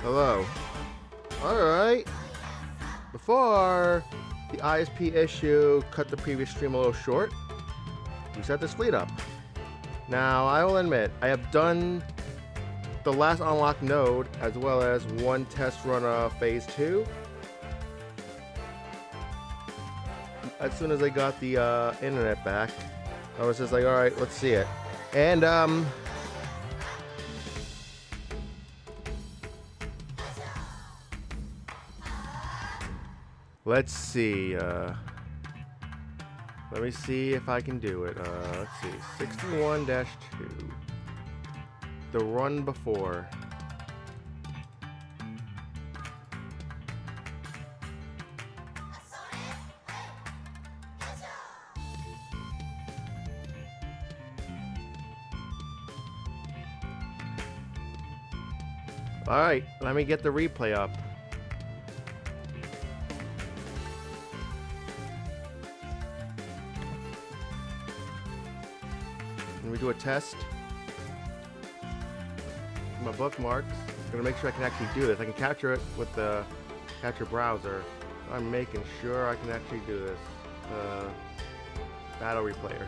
Hello. Alright. Before the ISP issue cut the previous stream a little short, we set this fleet up. Now, I will admit, I have done the last unlocked node as well as one test run of phase 2. As soon as I got the internet back, I was just like, alright, let's see it. And, let's see, let me see if I can do it. Let's see, 61-2. The run before. Alright, let me get the replay up. Let me do a test. My bookmarks. I'm gonna make sure I can actually do this. I can capture it with the capture browser. I'm making sure I can actually do this. Battle replayer.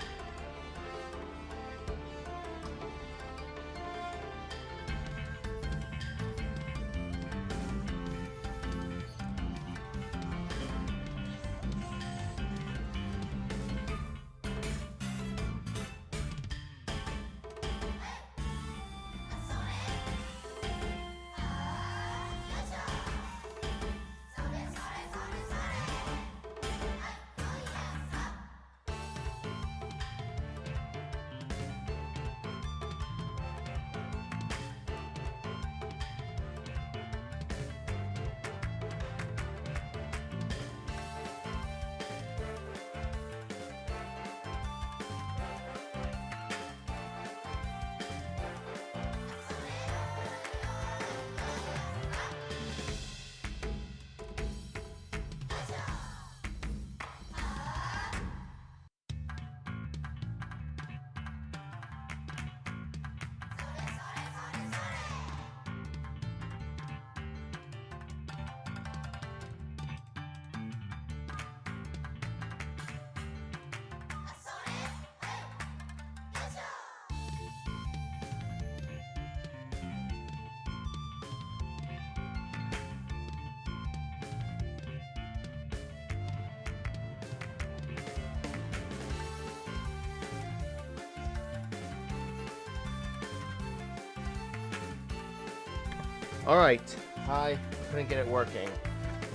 Alright, I couldn't get it working.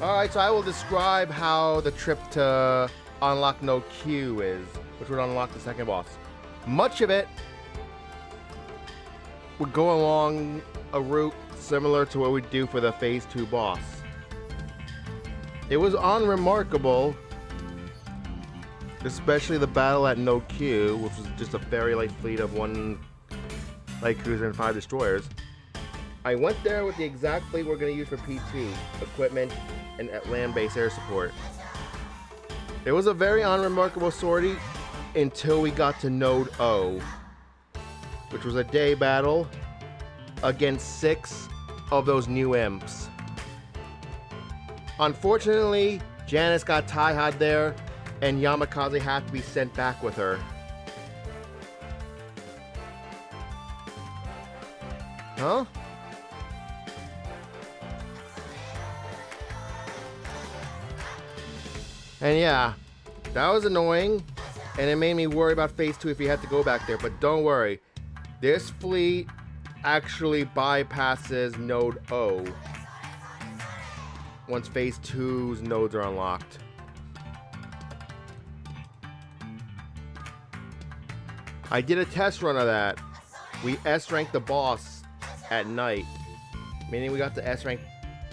Alright, so I will describe how the trip to unlock node Q is, which would unlock the second boss. Much of it would go along a route similar to what we do for the phase 2 boss. It was unremarkable, especially the battle at node Q, which was just a very light fleet of 1 light cruiser and 5 destroyers. I went there with the exact fleet we're going to use for P2, equipment, and at land-based air support. It was a very unremarkable sortie until we got to Node O, which was a day battle against 6 of those new imps. Unfortunately, Janice got tie-hard there, and Yamakaze had to be sent back with her. Huh? And yeah, that was annoying, and it made me worry about phase 2 if we had to go back there, but don't worry. This fleet actually bypasses node O once phase 2's nodes are unlocked. I did a test run of that. We S-ranked the boss at night, meaning we got the S-rank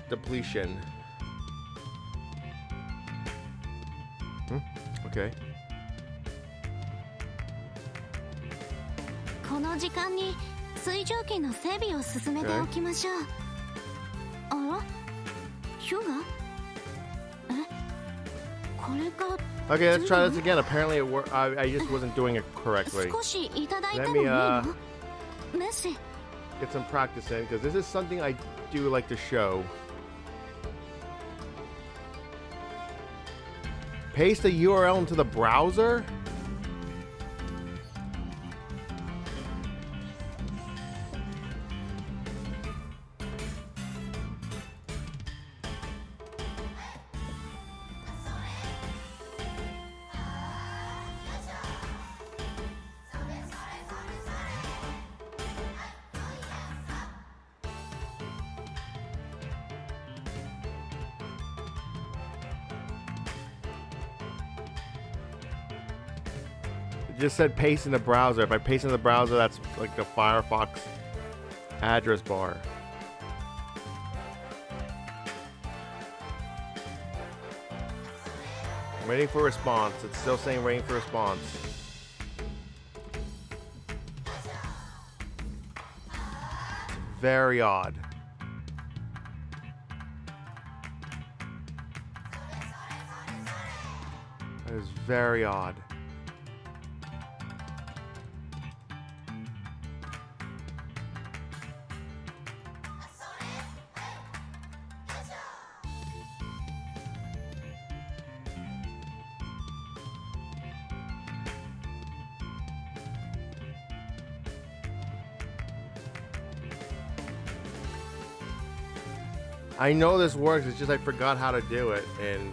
depletion. Okay. この時間に水蒸気の整備を進めておきましょう。あら？ヒュガ？え？これが Okay, let's try this again. Apparently it worked. I just wasn't doing it correctly. 少しいただいてもいいの？メッシ。get some practice in, because this is something I do like to show. Paste the URL into the browser? It just said paste in the browser. If I paste in the browser, that's like the Firefox address bar. I'm waiting for a response. It's still saying waiting for a response. Very odd. That is very odd. I know this works, it's just I forgot how to do it, and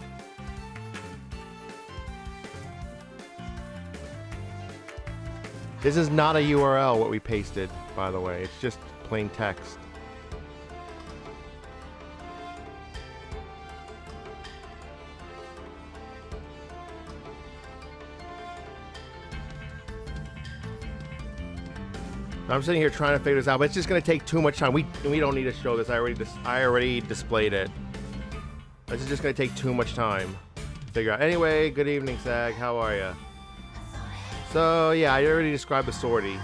this is not a URL what we pasted, by the way. It's just plain text. I'm sitting here trying to figure this out, but it's just going to take too much time. We don't need to show this. I already displayed it. This is just going to take too much time to figure out. Anyway, good evening, Sag. How are you? So, yeah, I already described the sortie.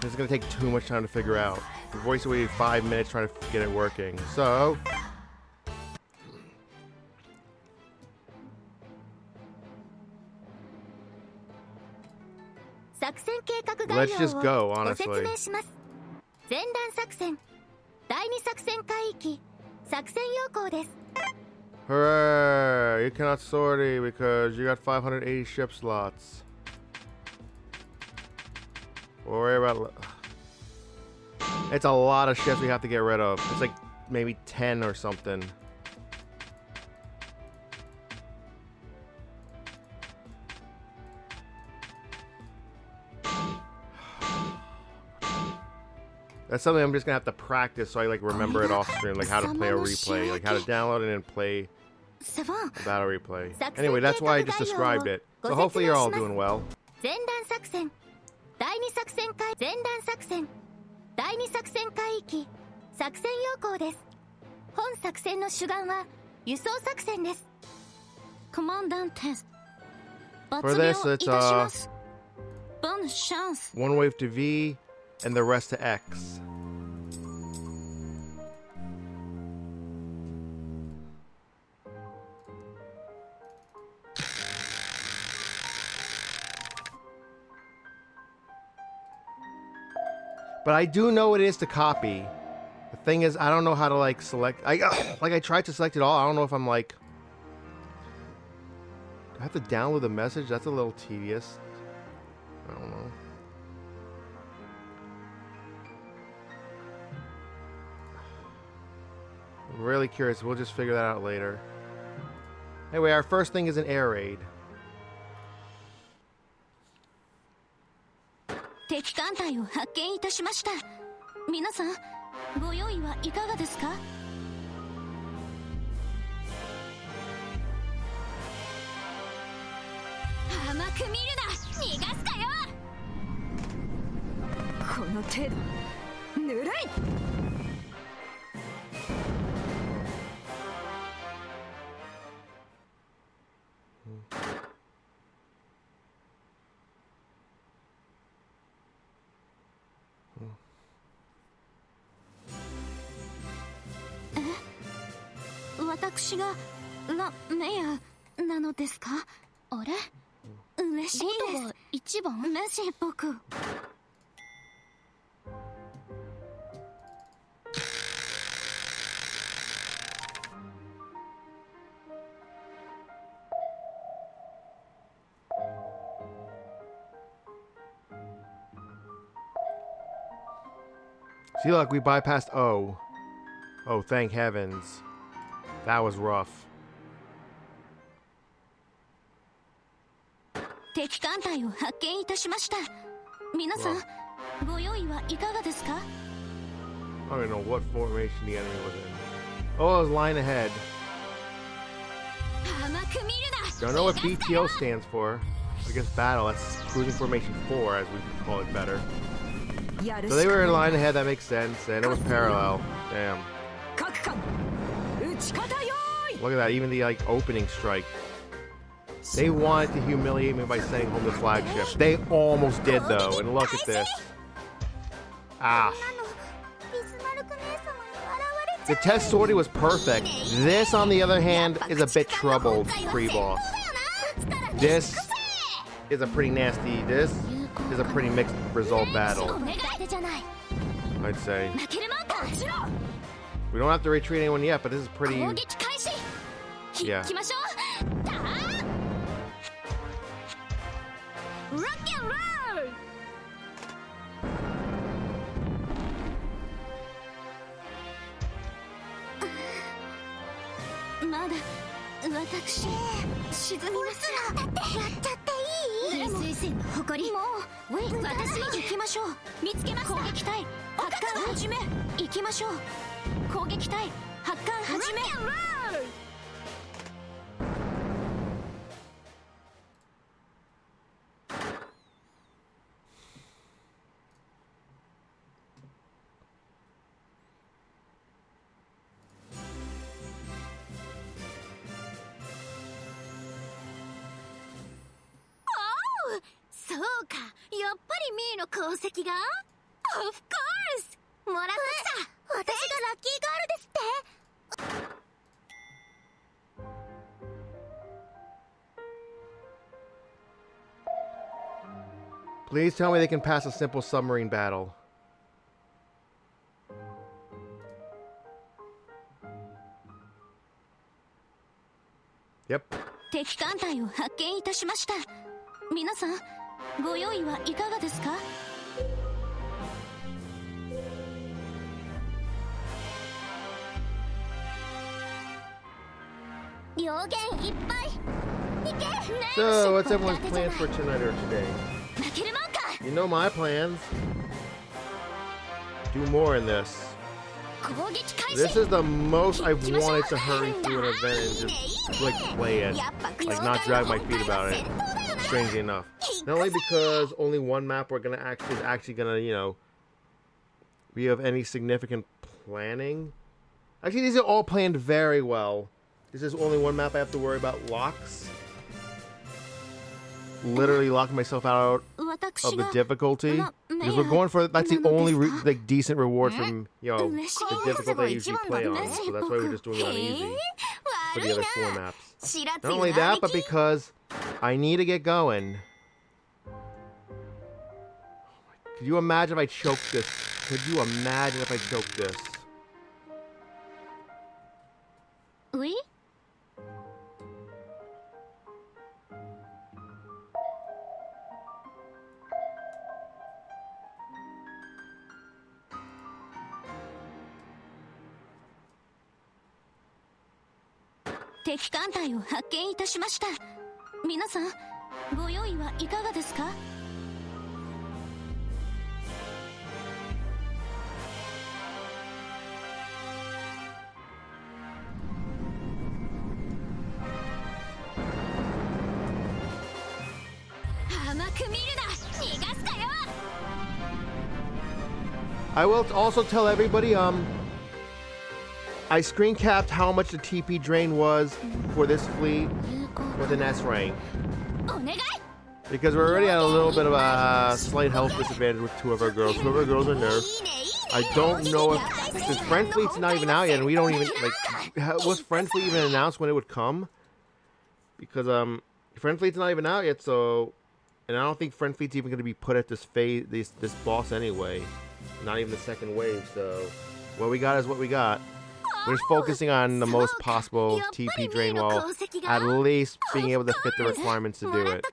This is going to take too much time to figure out. The voice waited 5 minutes trying to get it working. So, let's just go, honestly. Hooray! You cannot sortie because you got 580 ship slots. We'll worry about. It's a lot of ships we have to get rid of. It's like maybe 10 or something. That's something I'm just gonna have to practice so I like remember it off stream, like how to play a replay, like how to download it and play a battle replay. Anyway, that's why I just described it. So hopefully you're all doing well. For this, it's one wave to V and the rest to X. But I do know what it is to copy. The thing is, I don't know how to like select. I tried to select it all. I don't know if I'm like. Do I have to download the message? That's a little tedious. I don't know. I'm really curious. We'll just figure that out later. Anyway, our first thing is an air raid. 敵艦隊を発見いたしました。皆さん、ご用意はいかがですか？甘く見るな、逃がすかよ。この程度、ぬるい。私がメアなのですか？あれ？嬉しいです。一番嬉しい僕。See, look, we bypassed O. Oh, thank heavens. That was rough. 敵艦隊を発見いたしました。皆さん、ご用意はいかがですか? I don't even know what formation the enemy was in. Oh, it was line ahead. Don't know what BTO stands for. I guess battle. That's cruising formation 4, as we call it better. So they were in line ahead. That makes sense, and it was parallel. Damn. Look at that. Even the opening strike. They wanted to humiliate me by sending home the flagship. They almost did, though. And look at this. Ah. The test sortie was perfect. This, on the other hand, is a bit troubled pre-boss. This is a pretty nasty. This is a pretty mixed result battle, I'd say. We don't have to retreat anyone yet, but this is pretty. Yeah. Of course! もらってきた！私がラッキーガールですってPlease tell me they can pass a simple submarine battle. Yep. 敵艦隊を発見いたしました。皆さん、ご用意はいかがですか? 両言いっぱい。So, what's everyone's plans for tonight or today? You know my plans. Do more in this. This is the most I've wanted to hurry through an event and just play it, not drag my feet about it. Strangely enough, not only because only one map is actually gonna we have any significant planning. Actually, these are all planned very well. This is only one map I have to worry about locks. Literally locking myself out of the difficulty because we're going for that's the only decent reward from the difficulty I usually play on, so that's why we're just doing it on easy for the other 4 maps. Not only that, but because I need to get going. Could you imagine if I choked this? Could you imagine if I choked this? Oui?敵艦隊を発見いたしました。皆さん、ご用意はいかがですか? I will also tell everybody, I screen capped how much the TP drain was for this fleet with an S rank. Because we're already at a little bit of a slight health disadvantage with 2 of our girls. 2 of our girls are nerfed. I don't know if, since Friend Fleet's not even out yet, and we don't even, was Friend Fleet even announced when it would come? Because, Friend Fleet's not even out yet, so, and I don't think Friend Fleet's even going to be put at this phase, this boss anyway. Not even the second wave, so what we got is what we got. We're just focusing on the most possible TP drain while at least being able to fit the requirements to do it.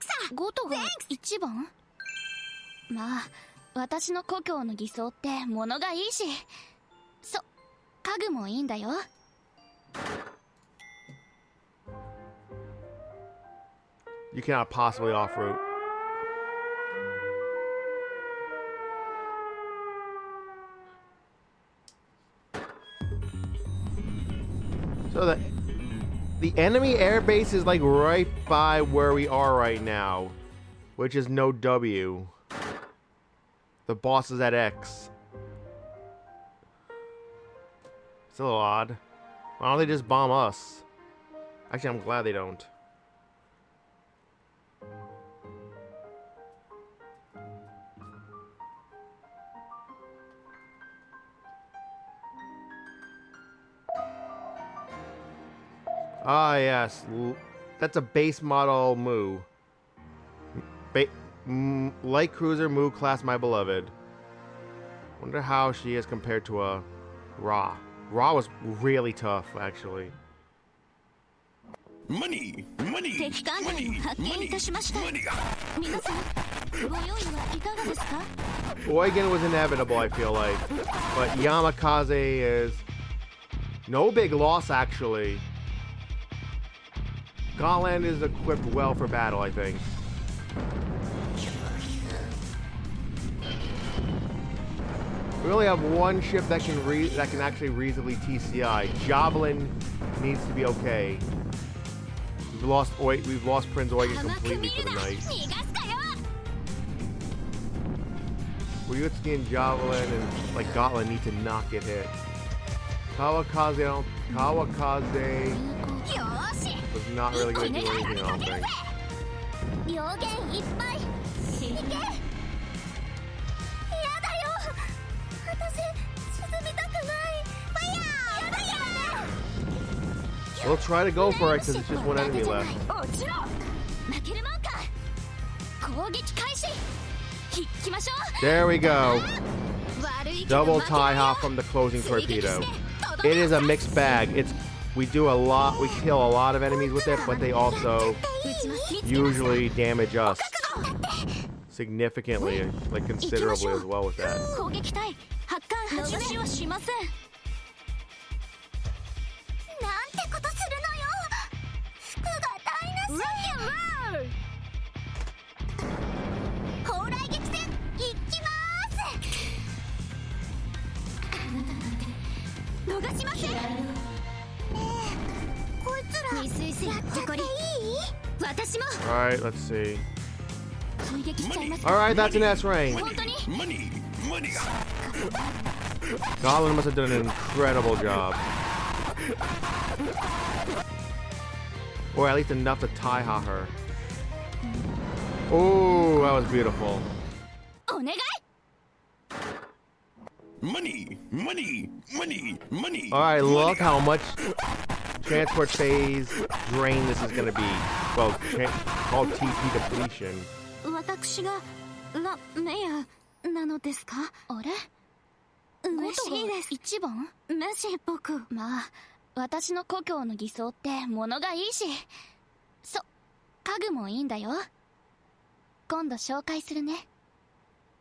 私の故郷の偽装って物がいいし、家具もいいんだよ。You cannot possibly off-route. So the enemy airbase is like right by where we are right now, which is no W. The boss is at X. It's a little odd. Why don't they just bomb us? Actually, I'm glad they don't. Ah, yes. That's a base model Mu. Light cruiser Mu class, my beloved. Wonder how she is compared to a Ra. Ra was really tough, actually. Money! Money! 敵艦隊を発見いたしました。皆さん、ご用意はいかがですか? Eugen was inevitable, I feel like. But Yamakaze is no big loss, actually. Gotland is equipped well for battle, I think. We only have one ship that can actually reasonably TCI. Javelin needs to be okay. We've lost Prince Eugen completely for the night. Ryutsuki and Javelin and like Gotland need to not get hit. Kawakaze was not really going to do anything, I don't think. We'll try to go for it because it's just one enemy left. There we go. Double tie-ha from the closing torpedo. It is a mixed bag. We kill a lot of enemies with it, but they also usually damage us significantly, like considerably as well with that. Alright, let's see. Alright, that's an S rank. Gotland must have done an incredible job. Or at least enough to tie-ha her. Oh, that was beautiful. Money! Money! Money! Money! Alright, look how much transport phase drain this is gonna be. Well, called TP depletion. 私がメアなのですか? あれ? 嬉しいです。一番? むし僕。まあ、私の故郷の偽装って物がいいし、家具もいいんだよ。今度紹介するね。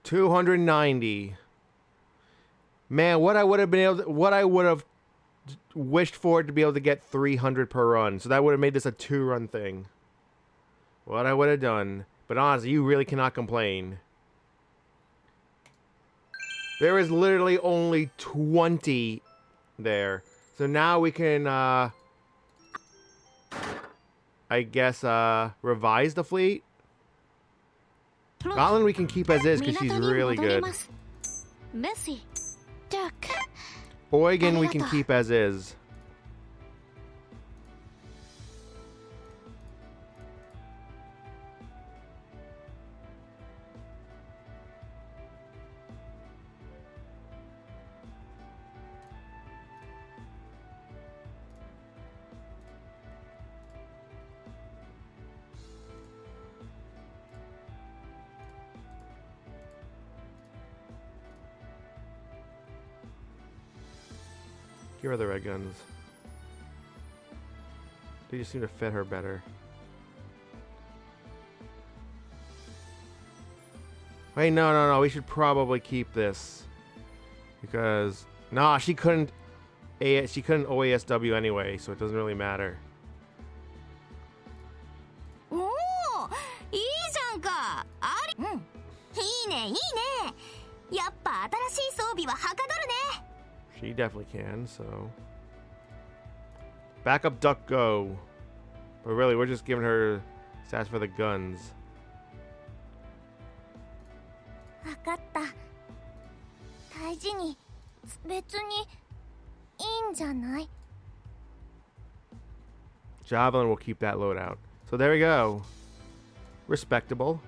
290. Man, what I would have wished for it to be able to get 300 per run. So that would have made this a 2-run thing. What I would have done. But honestly, you really cannot complain. There is literally only 20 there. So now we can, I guess, revise the fleet. Gotland we can keep as is because she's really good. Eugen we can keep as is. Here are the red guns. They just seem to fit her better. Wait, no. We should probably keep this. Because... Nah, she couldn't OASW anyway, so it doesn't really matter. おお、いいじゃんか。あり、うん。いいね、いいね。やっぱ新しい装備ははかどるね。She definitely can, so... Backup duck go. But really, we're just giving her stats for the guns. わかった。大事に、別に、いいんじゃない？ Javelin will keep that loadout. So there we go. Respectable.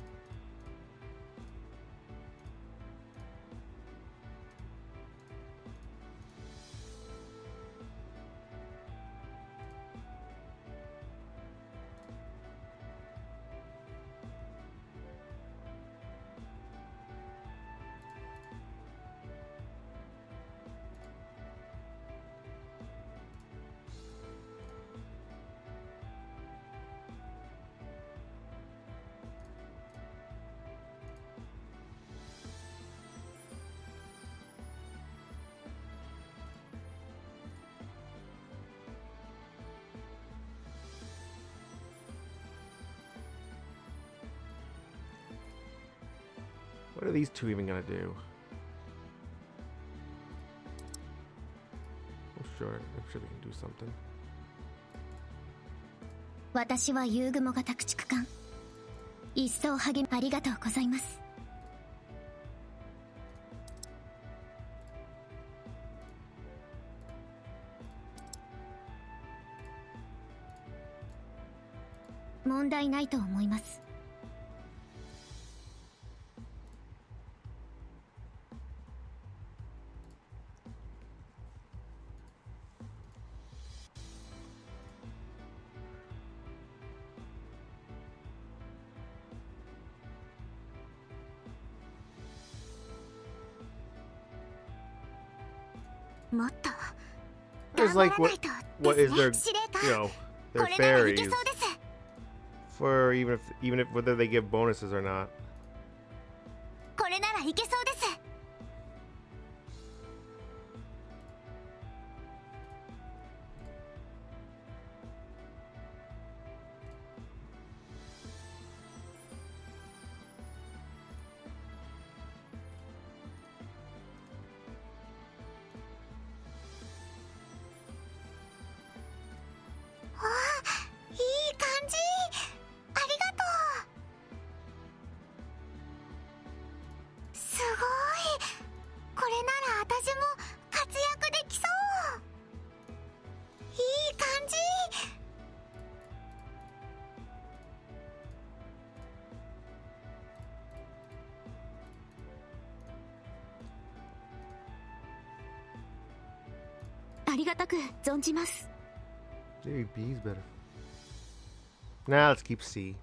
What are these two even gonna do? Oh, sure. I'm sure they can do something. 私は遊具もが宅畜艦。一層励みありがとうございます。問題ないと思います。もっと There's like what is their, you know, their fairies for even if whether they give bonuses or not. これならいけそうです。ありがたく存じます。 Maybe B's better. Nah, let's keep C.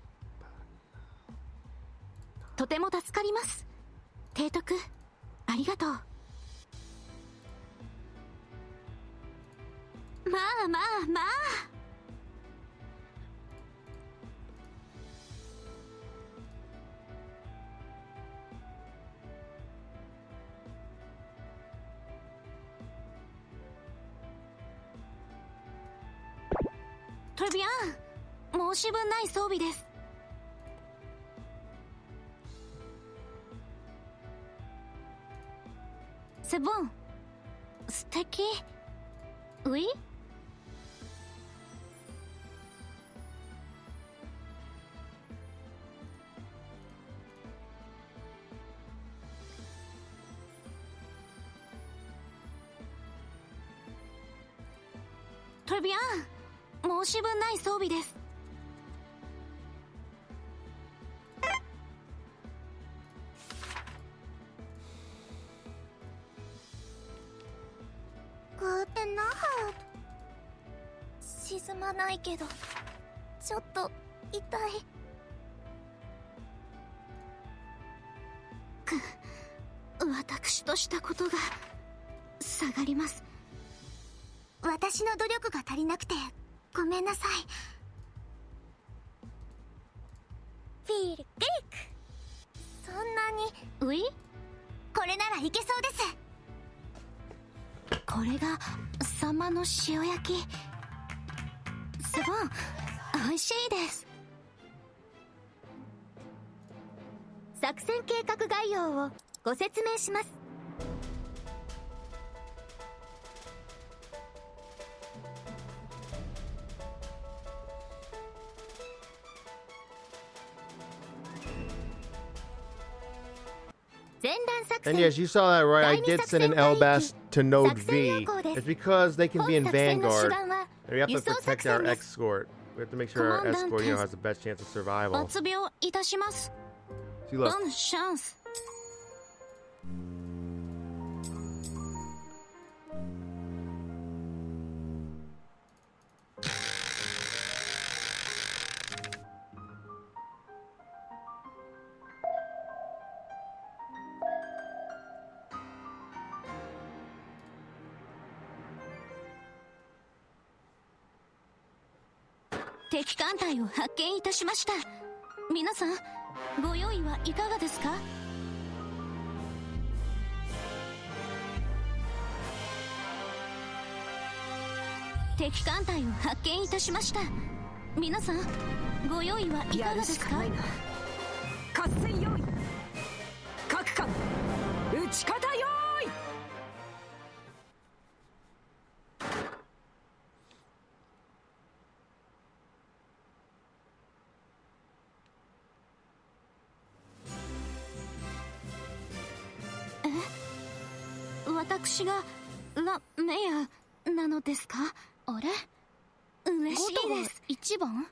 とても助かります。提督、ありがとう。まあまあまあ。トレビアン、申し分ない装備です。セブン、素敵。ウィトレビアン、申し分ない装備です。沈まないけどちょっと痛い。私としたことが下がります。私の努力が足りなくてごめんなさい。フィールクリック。そんなに。うい、これならいけそうです。これがサンマの塩焼き。すごい美味しいです。作戦計画概要をご説明します。And yes, you saw that right. I did send an LBAS to Node V. It's because they can be in Vanguard. And we have to protect our escort. We have to make sure our escort, has the best chance of survival. See, look.敵艦隊を発見いたしました。皆さん、ご用意はいかがですか？敵艦隊を発見いたしました。皆さん、ご用意はいかがですか？合戦用意。各艦、撃ち方用意。私がメアなのですか？あれ？嬉しいです。一番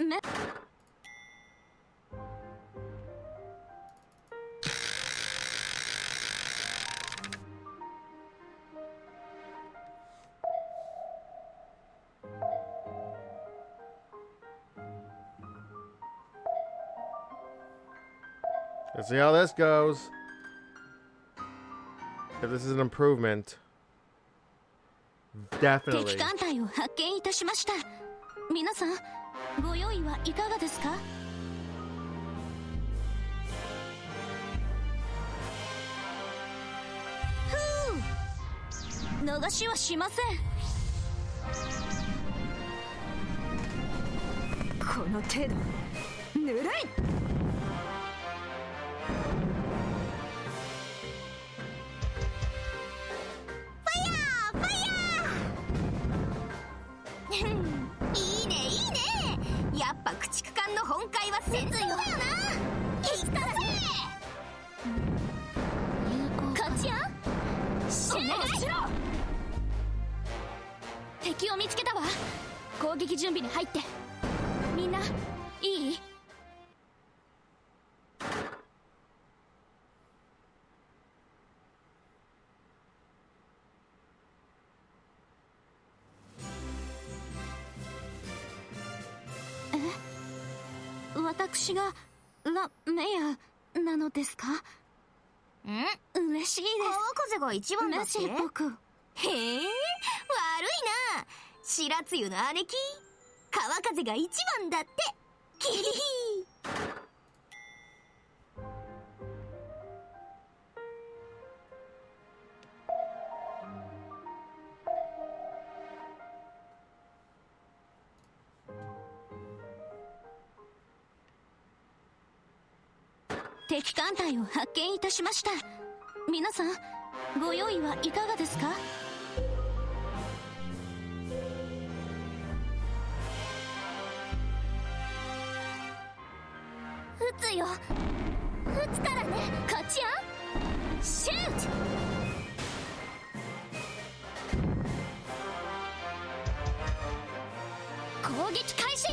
？Let's see how this goes. If this is an improvement. Definitely. 敵艦隊を発見いたしました。皆さん、ご用意はいかがですか？逃しはしません。この程度ぬるい。いいねいいね。やっぱ駆逐艦の本懐は戦闘だよな。いったぜ。勝ちや。お願いしろ。敵を見つけたわ。攻撃準備に入って。みんないい？私がメアなのですか？嬉しいです。川風が一番だって？僕。へえ、悪いな。白露の姉貴。川風が一番だって。キヒヒ。敵艦隊を発見いたしました。皆さん、ご用意はいかがですか？撃つよ。撃つからね。勝ちや。シュート。攻撃開始。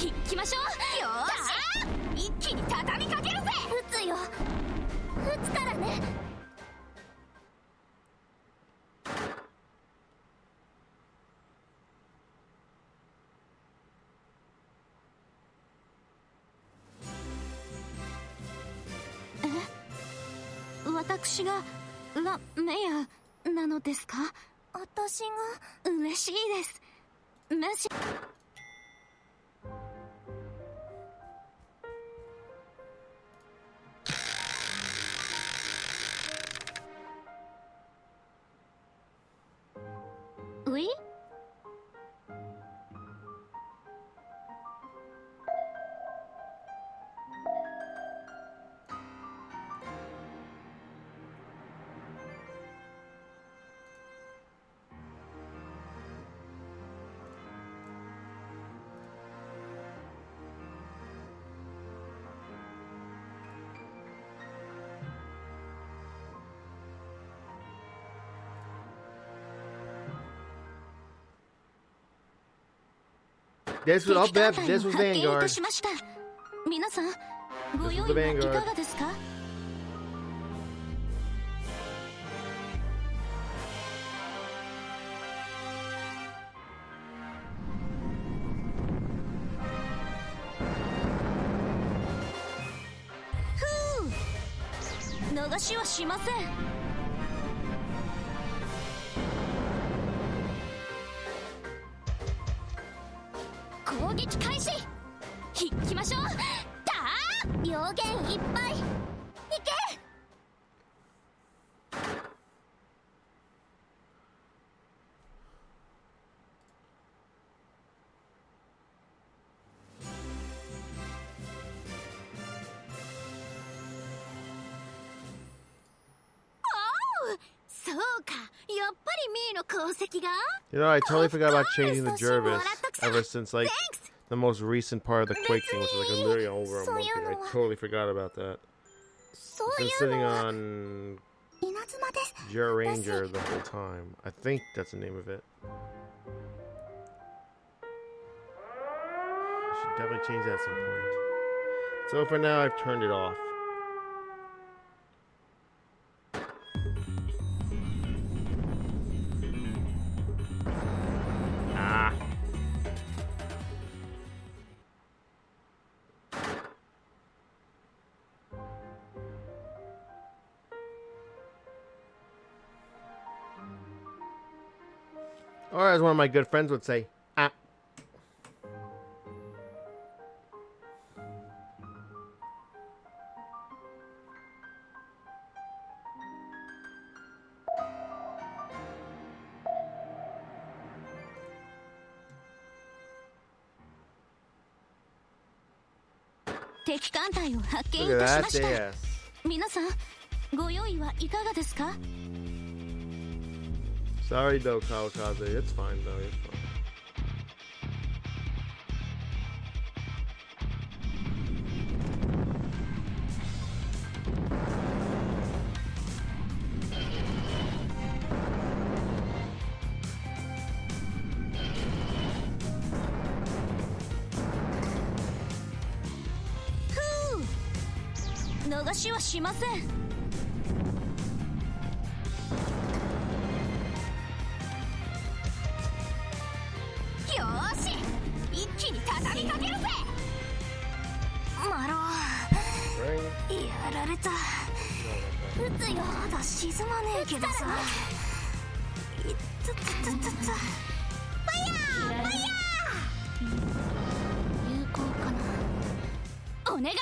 行きましょう。よーし、一気に畳みかけるぜ。撃つよ。撃つからね。私がメアなのですか？私が嬉しいです。メシ。This was up there. This was 敵艦隊を発見い Vanguard. たしました。皆さん、ご This 用 was 意 the はいか Vanguard. がですか？逃しはしません。攻撃開始。行きましょう。病原いっぱい。行け。そうか、やっぱりミーの功績が。You know, I totally forgot about changing the Jervis ever since like the most recent part of the Quake thing, which is like literally over a month ago. I totally forgot about that. そ I've う been いう sitting のは on 稲妻です。 Jura Ranger the whole time. I think that's the name of it. I should definitely change that at some point. So for now, I've turned it off. Ah. Or as one of my good friends would say, ah. Look 敵艦隊を発見 Look い at たし that ました。 JS. 皆さん、ご用意はいかがですか？ Sorry though, Kamikaze. It's fine though. It's fine. Whew! 逃しはしません。よーし、一気に畳みかけるぜ。マロ Right? やられた。撃つようだ、沈まねえけどさ。いったたたたた。ファイヤーファイヤー。有効かな。お願い。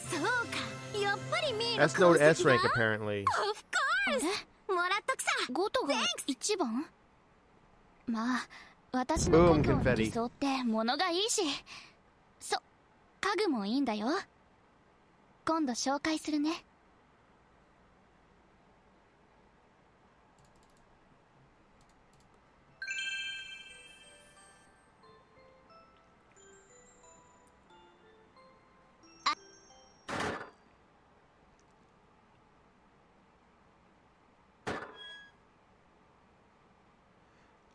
そうか、やっぱりミーの S Note S rank apparently. Of course! もらっとくさ。ゴトが一番？まあ、私の故郷の理想って物がいいし。そう、家具もいいんだよ。今度紹介するね。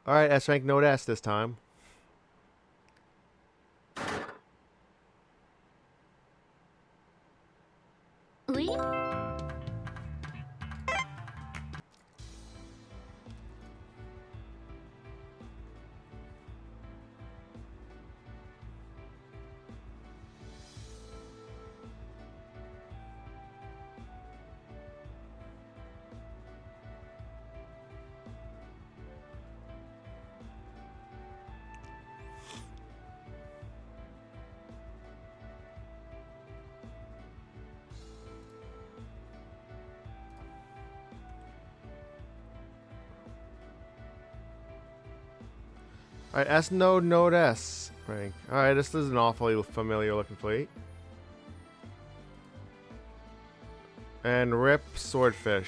Alright, S rank Note S this time. Oui? Alright, S Node Note S rank. Alright, this is an awfully familiar looking fleet. And Rip Swordfish.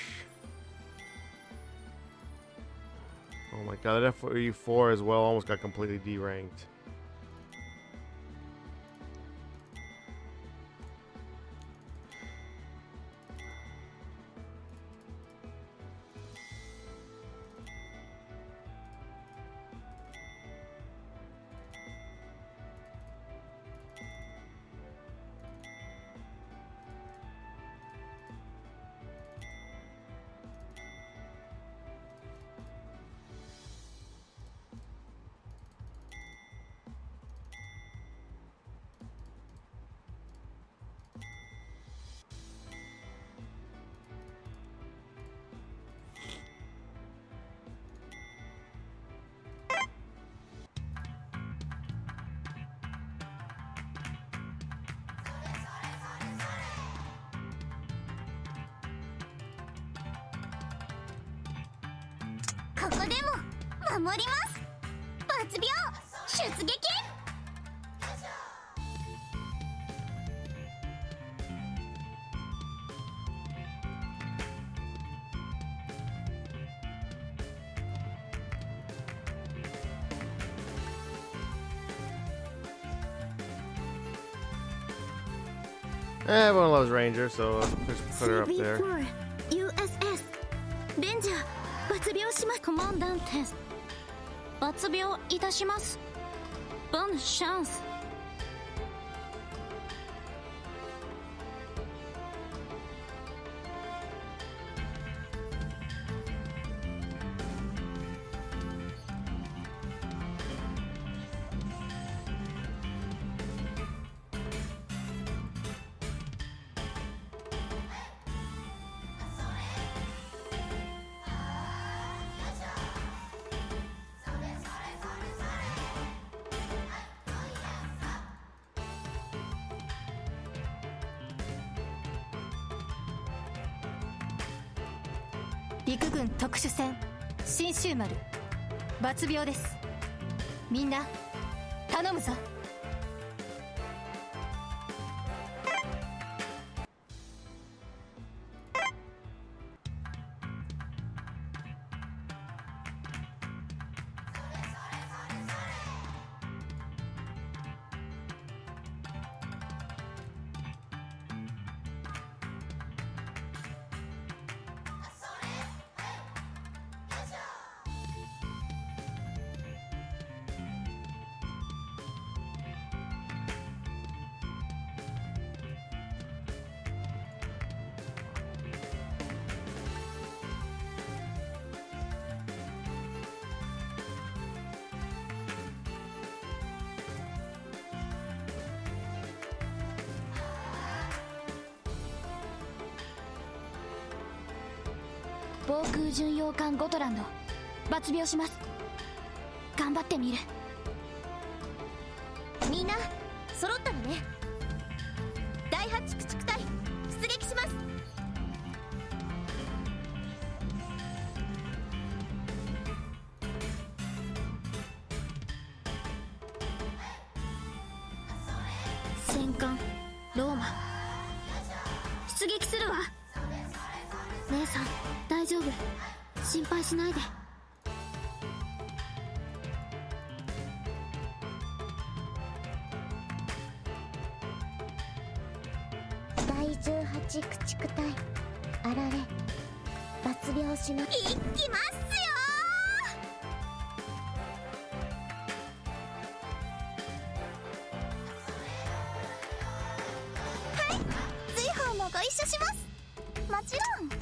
Oh my god, that FE4 as well almost got completely deranked. 守ります。抜病出撃。Everyone loves Ranger, so let's just put her up there. CV4 USS レンジャー抜病します。コマンダンテス抜病いたします。ボンシャンス。陸軍特殊戦新州丸抜病です。みんな頼むぞ。防空巡洋艦ゴトランド抜病します。頑張ってみる。みんな揃ったのね。第8駆逐隊出撃します。戦艦ローマ出撃するわ。姉さん大丈夫、心配しないで。第18駆逐隊あられ抜病します。いきますよ。はい、随伴もご一緒します。もちろん。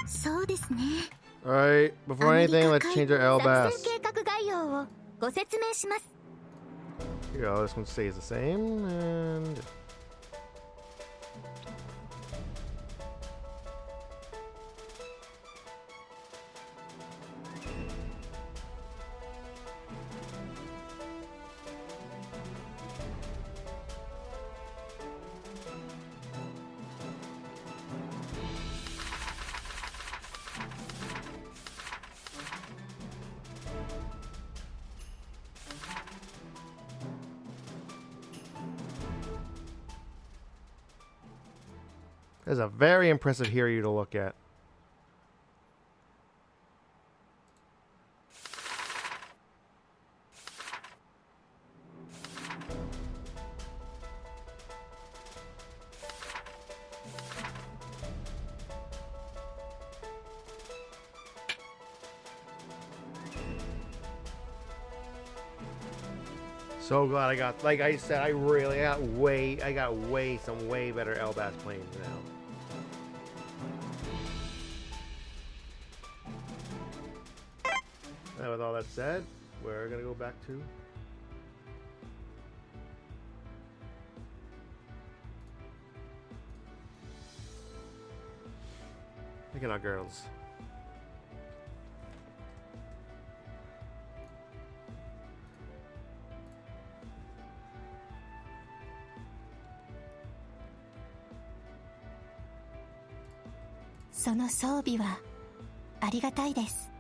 そうですね。 Alright, before anything, let's change our 作 LBAS. 戦計画概要をご説明します。 Here, this one stays the same, and there's a very impressive Hiryu to look at. So glad I got, like I said, I got some way better LBAS planes now. And with all that said, we're gonna go back to Picking out girls. その装備はありがたいです。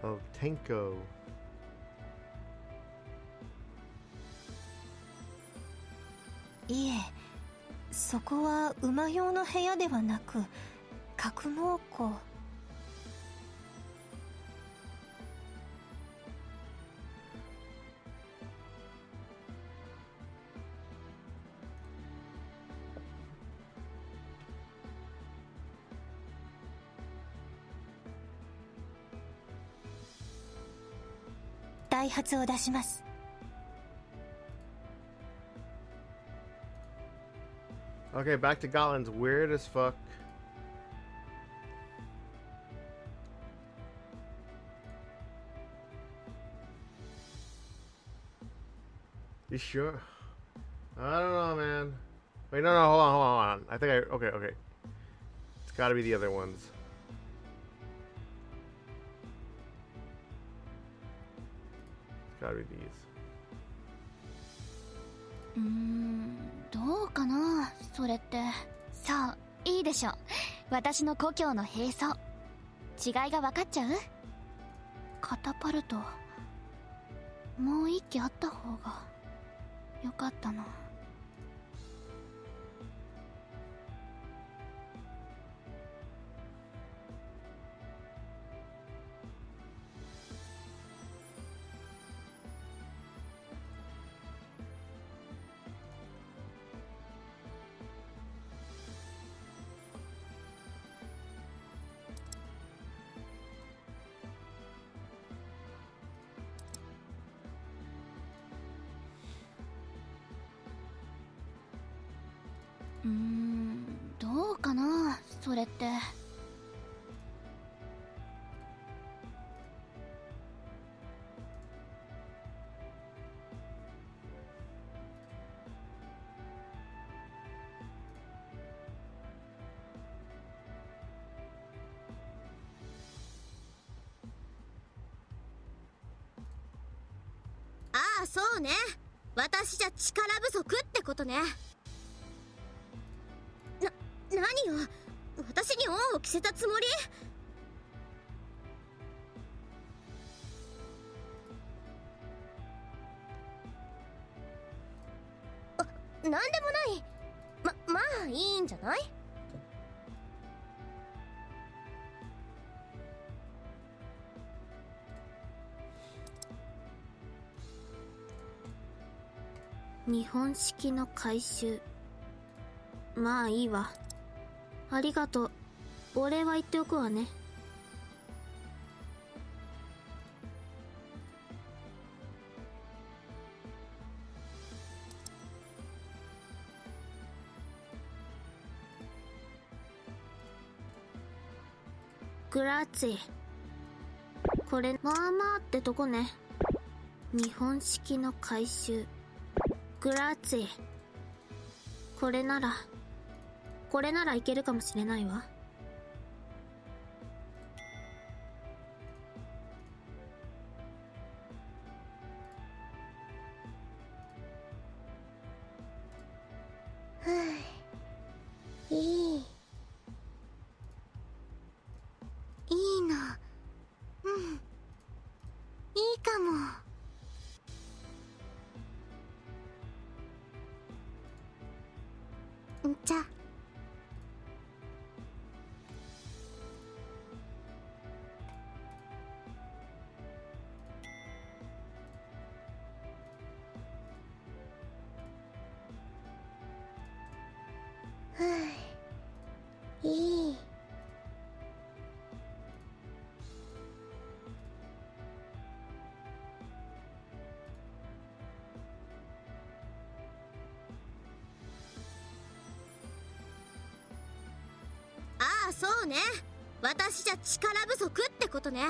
Oh, Tenko. いえ、そこは馬用の部屋ではなく格納庫。ダイハツを出します。 Okay, back to Gotland's weird as fuck. You sure? I don't know, man. Wait, no, hold on. I think okay. It's gotta be the other ones. It's gotta be these. どうかなそれって。そう、いいでしょ。私の故郷の兵装。違いが分かっちゃう？カタパルト、もう一機あった方がよかったな。どうかなそれって。ああ、そうね。私じゃ力不足ってことね。何よ、私に恩を着せたつもり？なんでもない。まあいいんじゃない？日本式の回収。まあいいわ。ありがとう。お礼は言っておくわね。グラッツィ。これまあまあってとこね。日本式の回収。グラッツィ。これならいけるかもしれないわ。いいな。いいかも。じゃあ。いい。ああ、そうね。私じゃ力不足ってことね。あ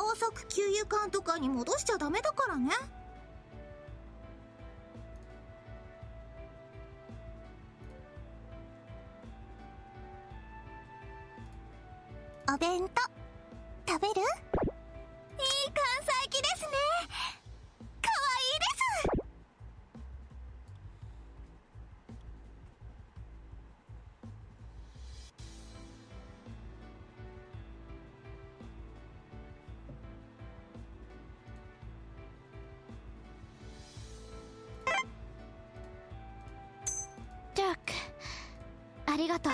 高速給油管とかに戻しちゃダメだからね。お弁当食べる？いい関西機ですね。かわいいです。ジャック、ありがとう。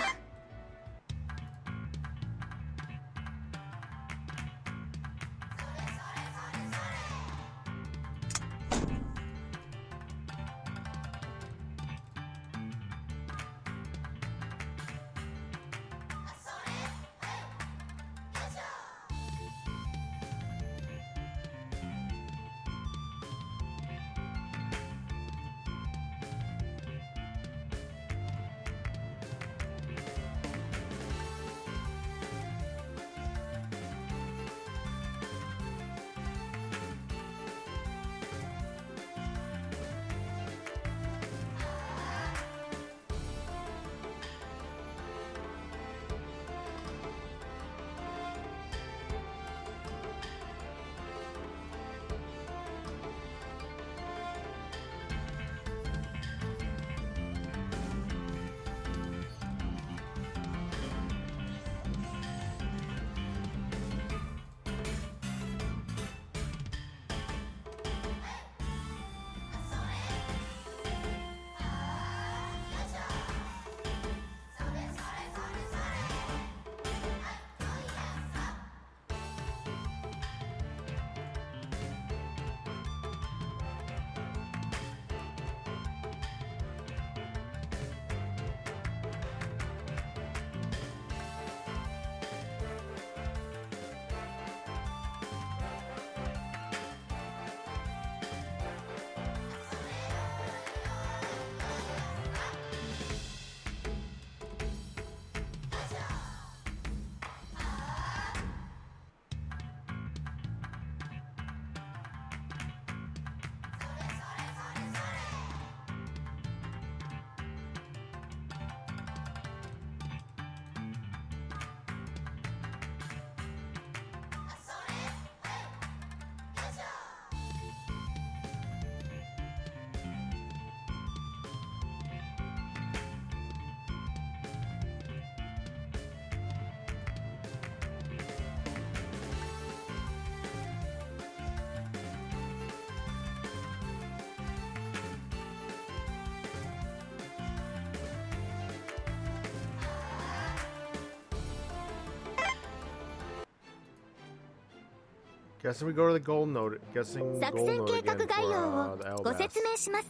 Guessing we go to the gold node. Guessing 作 gold 戦 node 計 again 画概要 for を the ご Elbas. 説明します。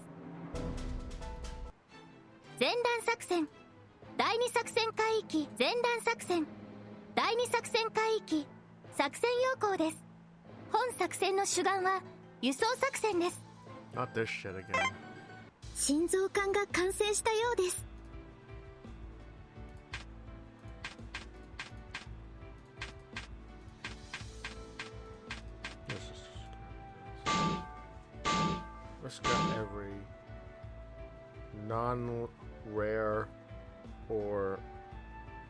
前段作戦、第二作戦海域前段作戦、第二作戦海域作戦要項です。本作戦の主眼は輸送作戦です。 Not this shit again. 心臓管が完成したようです。Let's get every non-rare or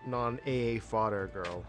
non-AA fodder girl.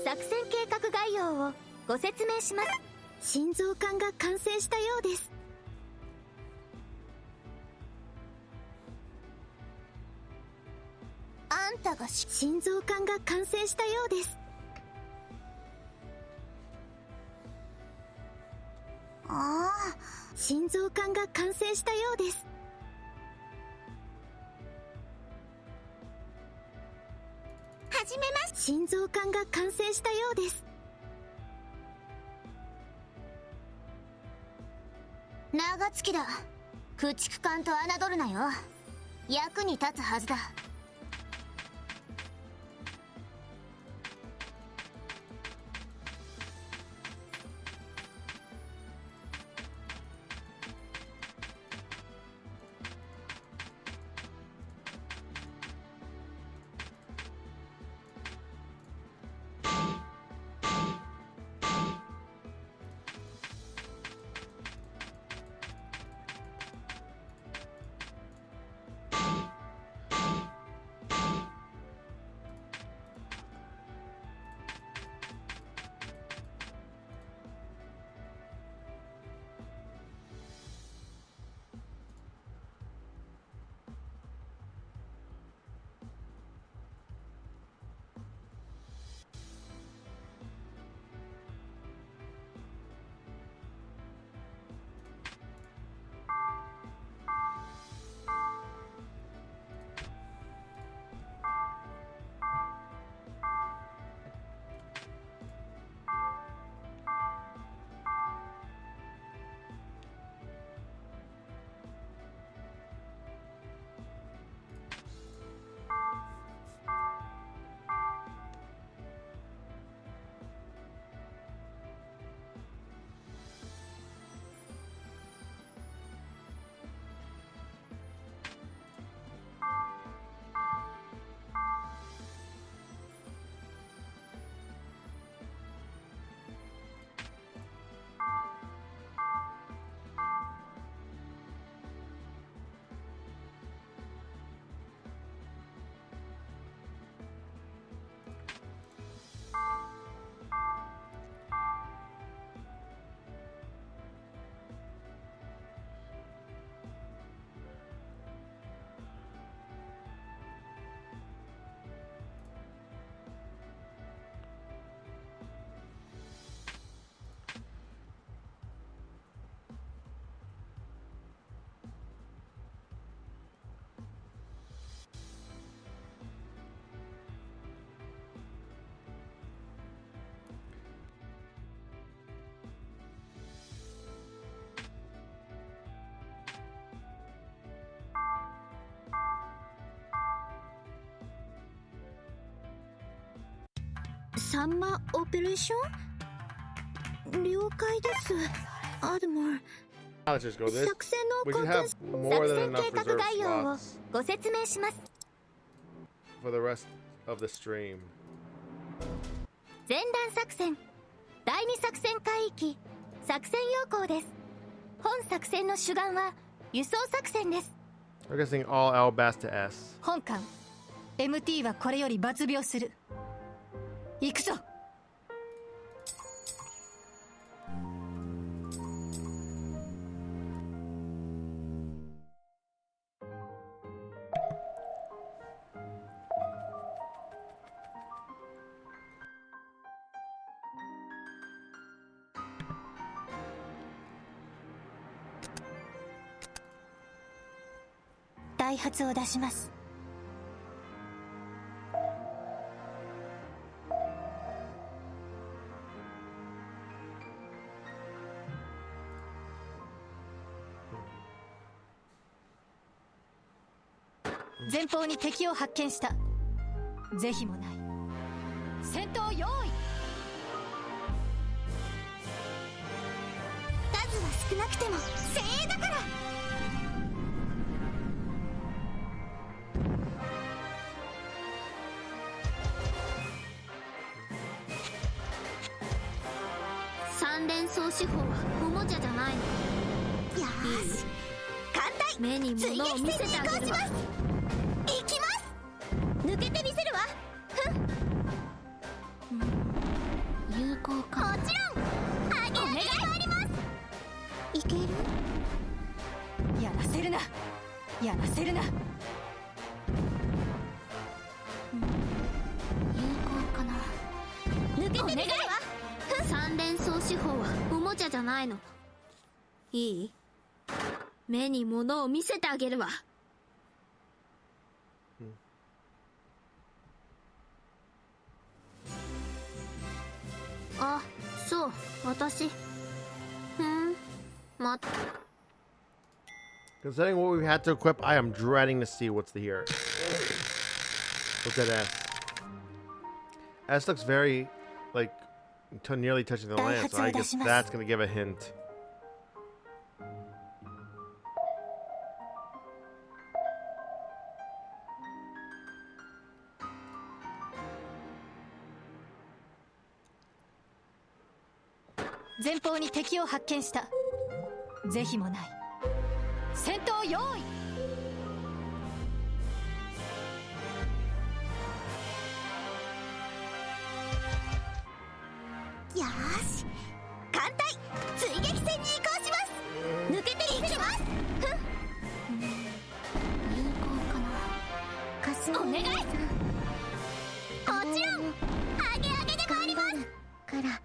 作戦計画概要をご説明します。心臓管が完成したようです。あんたが心臓管が完成したようです。ああ、心臓管が完成したようです。始めます。心臓管が完成したようです。長月だ。駆逐艦と侮るなよ。役に立つはずだ。サンマオペレーション？了解です。アドモー。Let's just go this. 作戦 We の should コ have ンテスト。 more 作 than 戦 enough 計画 reserve 概要を slots ご説明します。 for the rest of the stream. 前段作戦第2作戦海域作戦要項です。本作戦の主眼は輸送作戦です。 We're guessing all Albast to S. 本艦 MT はこれより抜病する。行くぞ。ダイハツを出します。前方に敵を発見した。是非もない。戦闘用意。数は少なくても精鋭だから。三連装手法はおもちゃじゃないの。よーし艦隊目に追撃物を見せ戦に移てあげるわ。行します。行きます。抜けてみせるわ。ふん。効かな。もちろんアゲアゲで回ります。いける？やらせるな、やらせるな。有効かな。抜けてみせるわ。三連装手法はおもちゃじゃないの。いい？目に物を見せてあげるわ。あ、そう、私。Considering what we've had to equip, I am dreading to see what's here. What's that S? S looks very, like, nearly touching the land, so I guess that's gonna give a hint. "前方に敵を発見した。是非もない。戦闘用意。よーし、艦隊追撃戦に移行します。抜けていきます。有効かな。かすみお願い。姉さん。もちろんアゲアゲで回ります。から。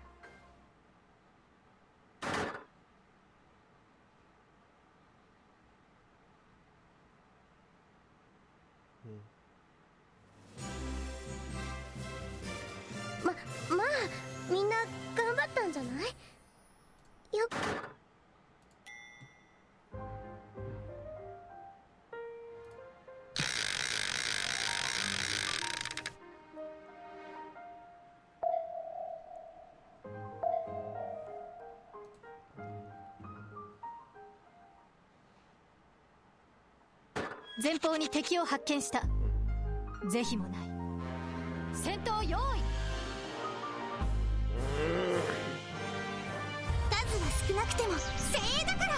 まあみんな頑張ったんじゃない？よっ。前方に敵を発見した。是非もない。戦闘用意。数は少なくても精鋭だから。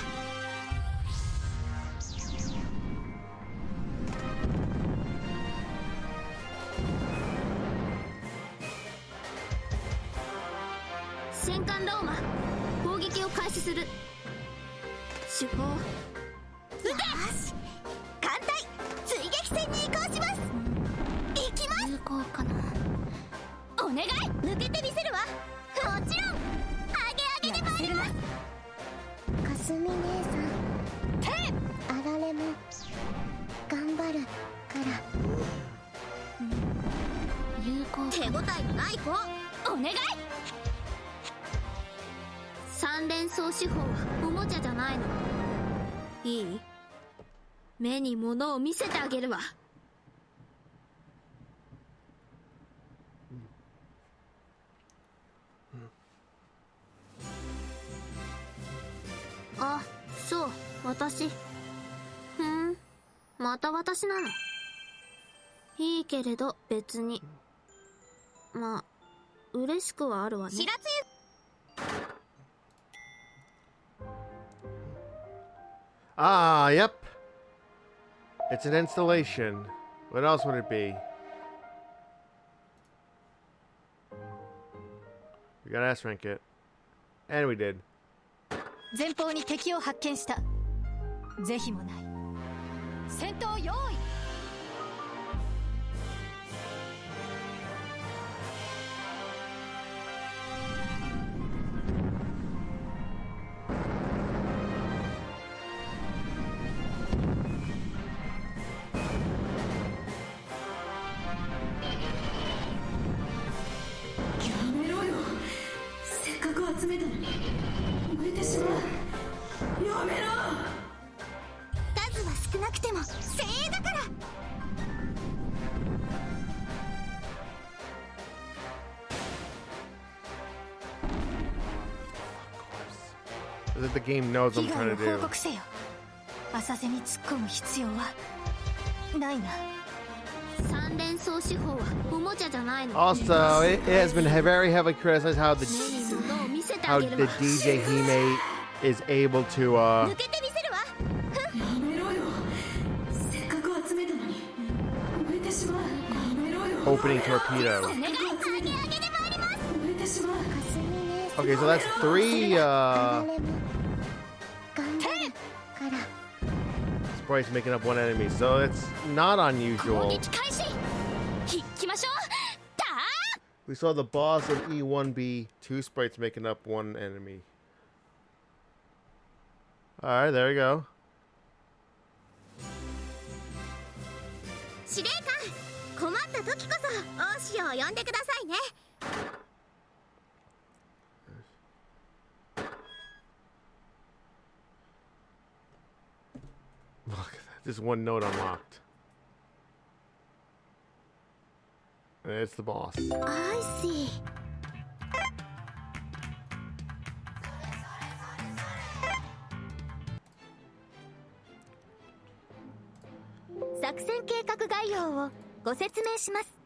戦艦ローマ、攻撃を開始する。手法。よし、艦隊追撃戦に移行します。行きます。有効かな。お願い。抜けてみせるわ。もちろんアゲアゲで回ります。かすみ姉さん。あられも頑張るから有効手応えのない子。お願い。三連装手法はおもちゃじゃないの。いい？目に物を見せてあげるわ。あ、そう、私。また私なの。いいけれど別に。まあ、嬉しくはあるわね。白つゆ。Ah, yep. It's an installation. What else would it be? We gotta S rank it. And we did. 前方に敵を発見した。是非もない。戦闘用意。やめろよ。せっかく集めたのに抜いてしまう。やめろ。数は少なくても精鋭だから。That the game knows 被 I'm 害 trying を to 報 do. 告せよ。浅瀬に突っ込む必要はないな。三連装手法はおもちゃじゃないの。 Also, it has been very heavily criticized how 目に物を見せて how あげ the るわ。 DJ Hime is able to 抜けてみせるわ。やめろよ。せっかく集めたのに抜いてしまう。やめろよ。 opening torpedo. お願い。アゲアゲで回ります。抜いてしまう。かすみ Okay, so that's 3 sprites making up one enemy, so it's not unusual. 行きましょう。たー We saw the boss of E1B, 2 sprites making up one enemy. Alright, there we go. 司令官、困った時こそ王子を呼んでくださいね。Look at that. Just one note unlocked. And it's the boss. I see. 作戦計画概要をご説明します。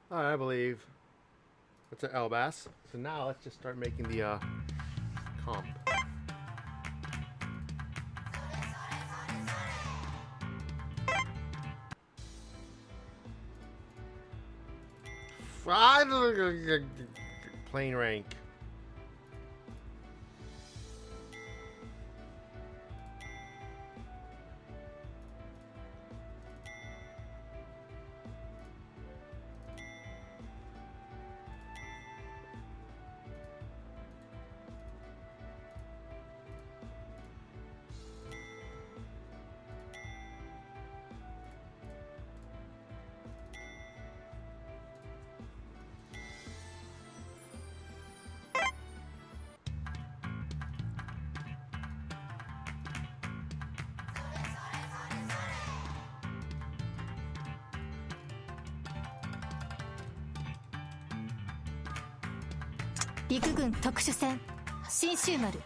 Alright, I believe that's an Elbas. So now let's just start making the comp. Plane rank. 陸軍特殊戦新州丸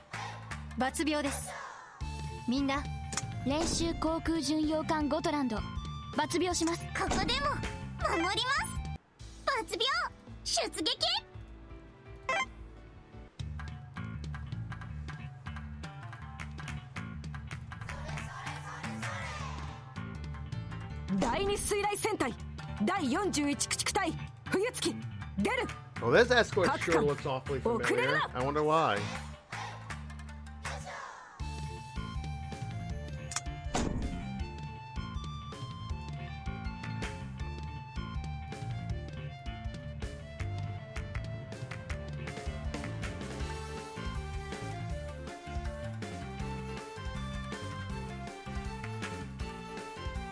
抜病です。みんな練習航空巡洋艦ゴトランド抜病します。ここでも守ります。抜病出撃。第二水雷戦隊第41駆逐隊冬月出る。 Well, this escort Kakkan. sure looks awfully familiar. Okurela. I wonder why.「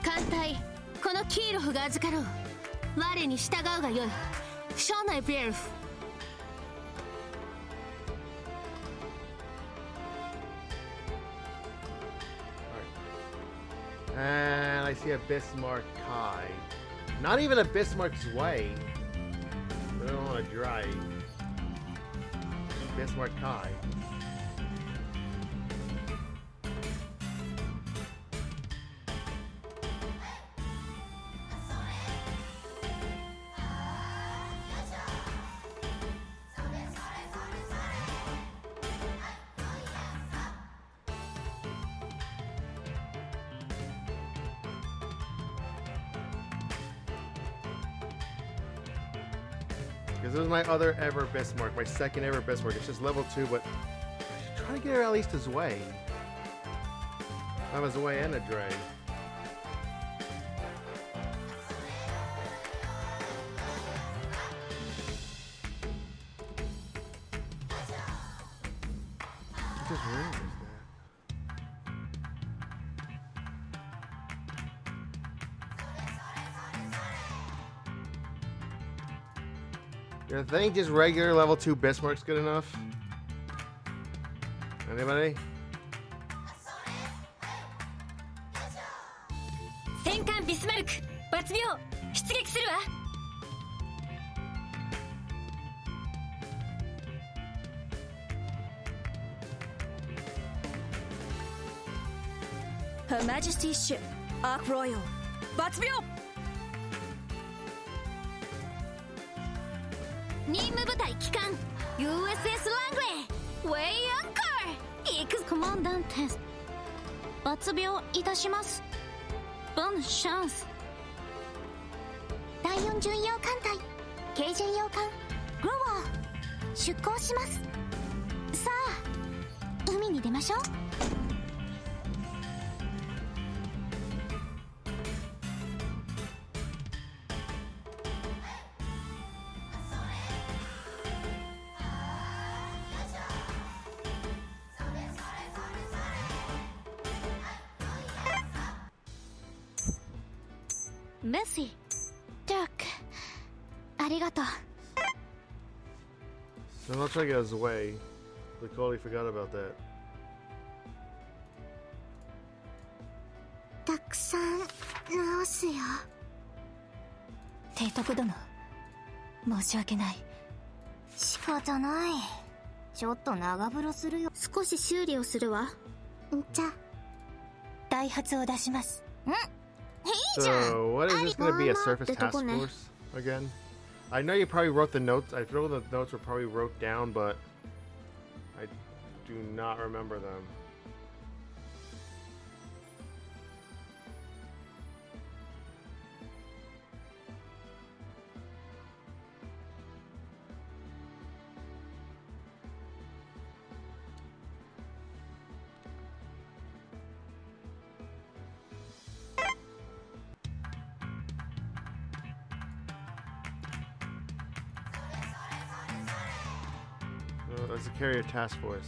艦隊このキーロフが預かろう。我に従うがよい。ショーナイブエルフ。 And I see a Bismarck Kai. Not even a Bismarck's way. I don't want to drive. Bismarck Kai. Because this is my other ever Bismarck, my second ever Bismarck. It's just level 2, but I should try to get her at least his way. Have his way and a Dre. What just ring is that? You think just regular level 2 Bismarck's good enough? Anybody? 戦艦ビスマルク抜病出撃するわ。Her Majesty's ship Ark Royal 抜病。任務部隊帰還 USS ラングウェイウェイアンカー。行くぞ。コマンダンテス抜病いたします。ボンシャンス。第4巡洋艦隊軽巡洋艦グロワー出港します。さあ海に出ましょう。メッシージャックありがとう。 So let's try to get his way. We totally forgot about that. たくさん直すよ。提督殿申し訳ない。仕方ない。ちょっと長風呂するよ。少し修理をするわ。じゃダイハツを出します。いいじゃん。 So what is this going to be, a surface task Mama, force again? I know you probably wrote the notes. I know the notes were probably wrote down, but I do not remember them. Let's carry a task force.「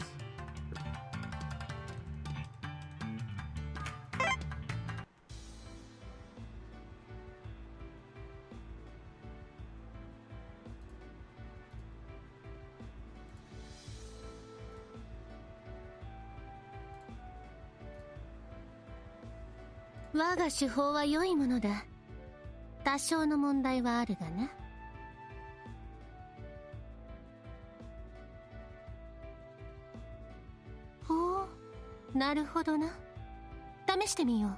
我が手法は良いものだ。多少の問題はあるがな。なるほどな。試してみよう。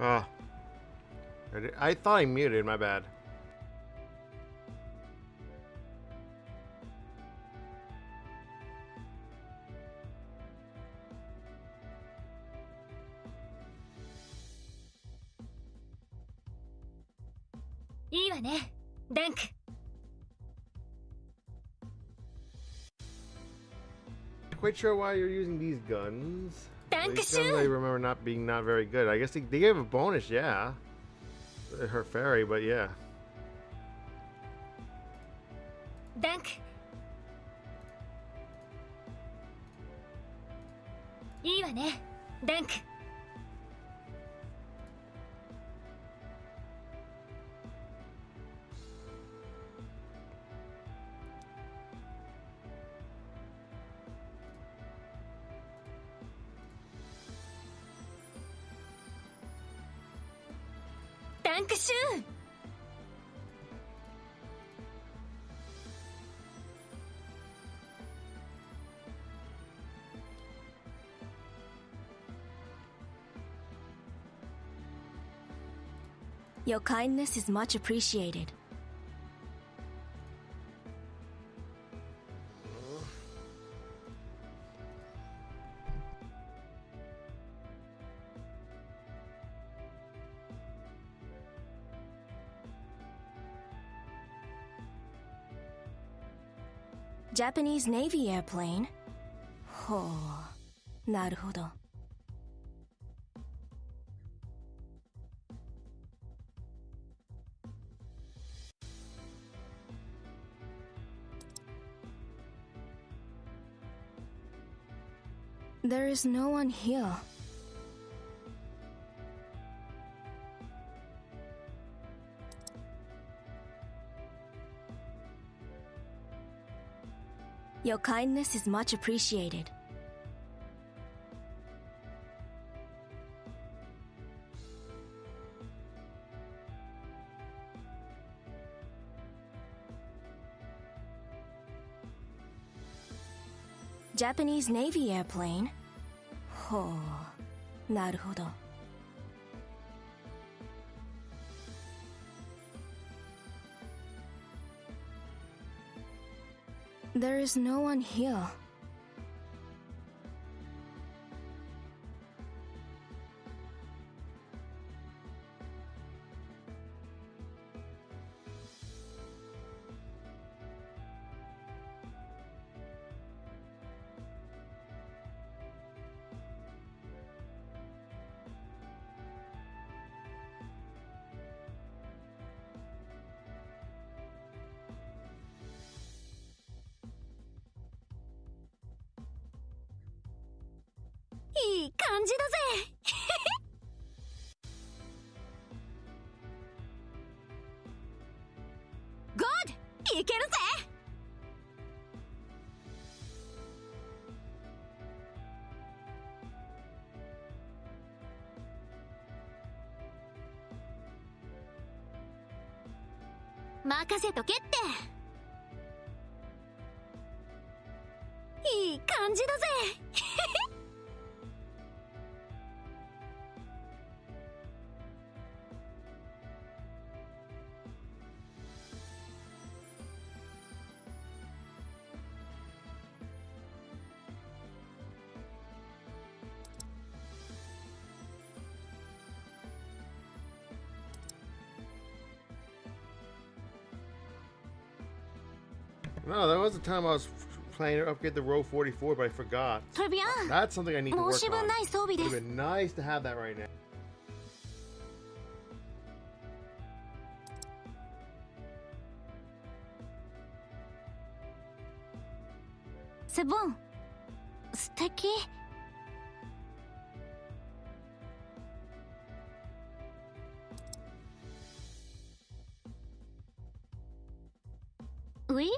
Ah. I thought I muted, my bad.いいわね、デンク。Quite sure why you're using these guns. These guns I Dankeschön. remember not being not very good. I guess they gave a bonus, yeah. Her fairy, but yeah. デンク。いいわね、デンク。ダンクシューン。Your kindness is much appreciated. Japanese Navy airplane? ほう、なるほど。There is no one here. Your kindness is much appreciated. Japanese Navy airplane? ほう、なるほど。There is no one here.「いい感じだぜ」ゴッド、いけるぜ。任せとけって。いい感じだぜ。No, there was a time I was planning to upgrade the row 44, but I forgot. トレビアン、 That's something I need to work 申し分 on. ない装備 It で would す。 have been nice to have that right now. セボン、敵。うい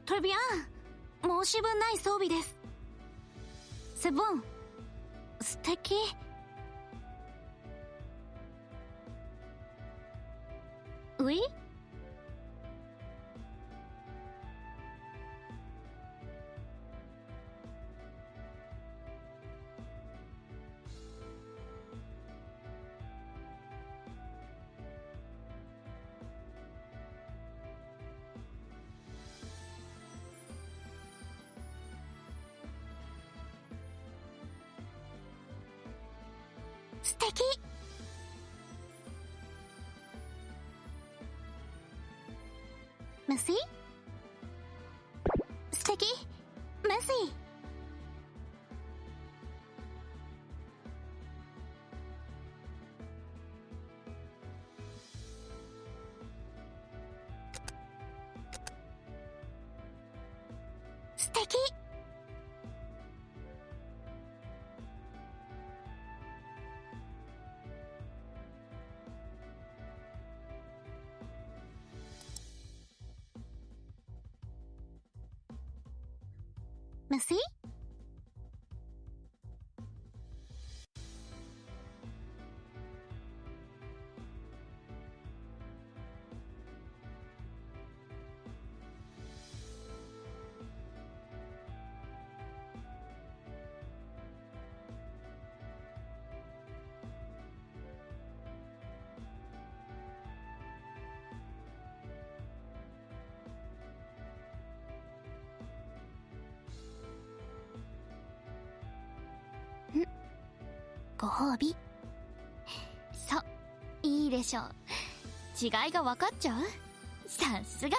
トレビアン、申し分ない装備です。セブン、素敵。うい素敵。メシ素敵メシ素敵。メシご褒美。そう、いいでしょう。違いが分かっちゃう。さすが。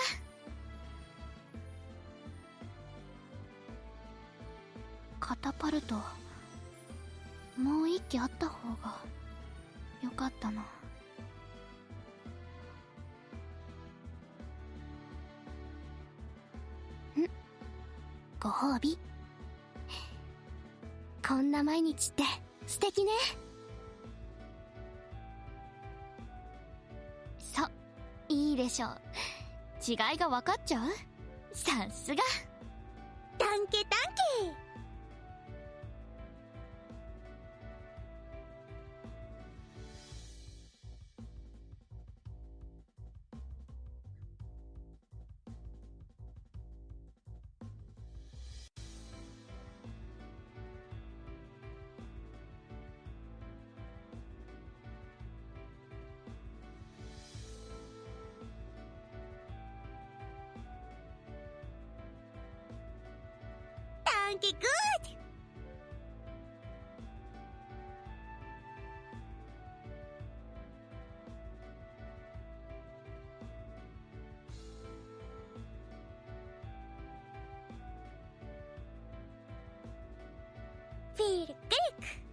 カタパルト、もう一機あった方がよかったな。ご褒美。こんな毎日って素敵ね。そう、いいでしょう。違いが分かっちゃう。さすが。タンケタンケタンケグッフィールクリック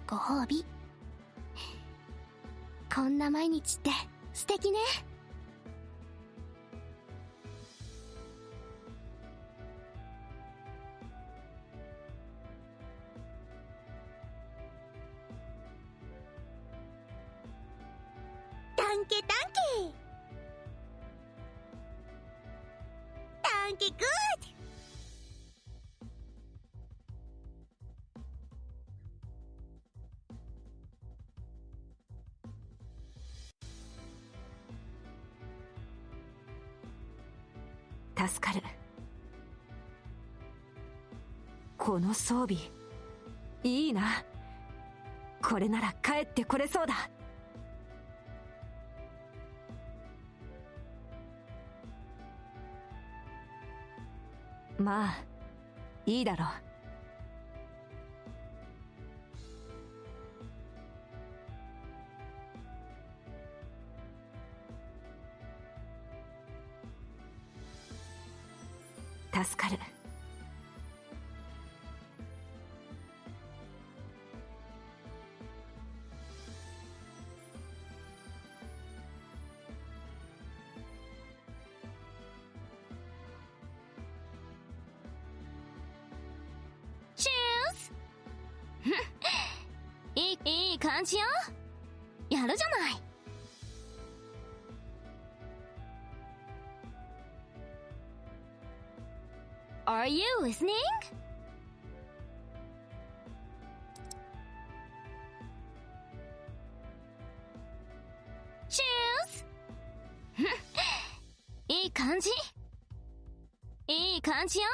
ご褒美。こんな毎日って素敵ね。タンケタンケタンケグッ助かる。この装備いいな。これなら帰ってこれそうだ。まあいいだろう。助かる。チュースいい感じよ。やるじゃない。Are you listening? Choose! いい感じ。いい感じよ。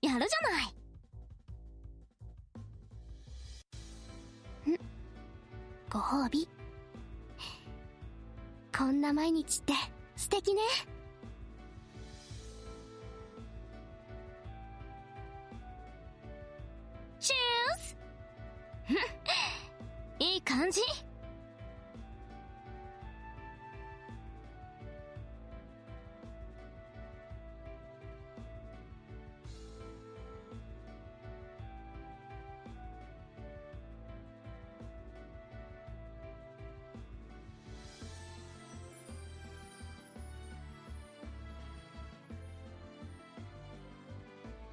やるじゃない。ご褒美。こんな毎日って素敵ね。チュースいい感じ。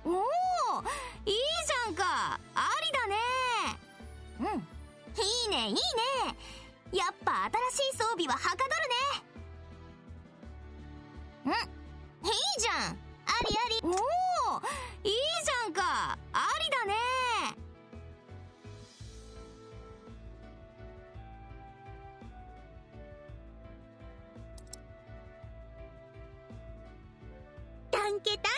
おお、いいじゃんか。ありだね。うん、いいねいいね。やっぱ新しい装備ははかどるね。いいじゃん。ありあり。おお、いいじゃんか。ありだね。ダンケダンケ。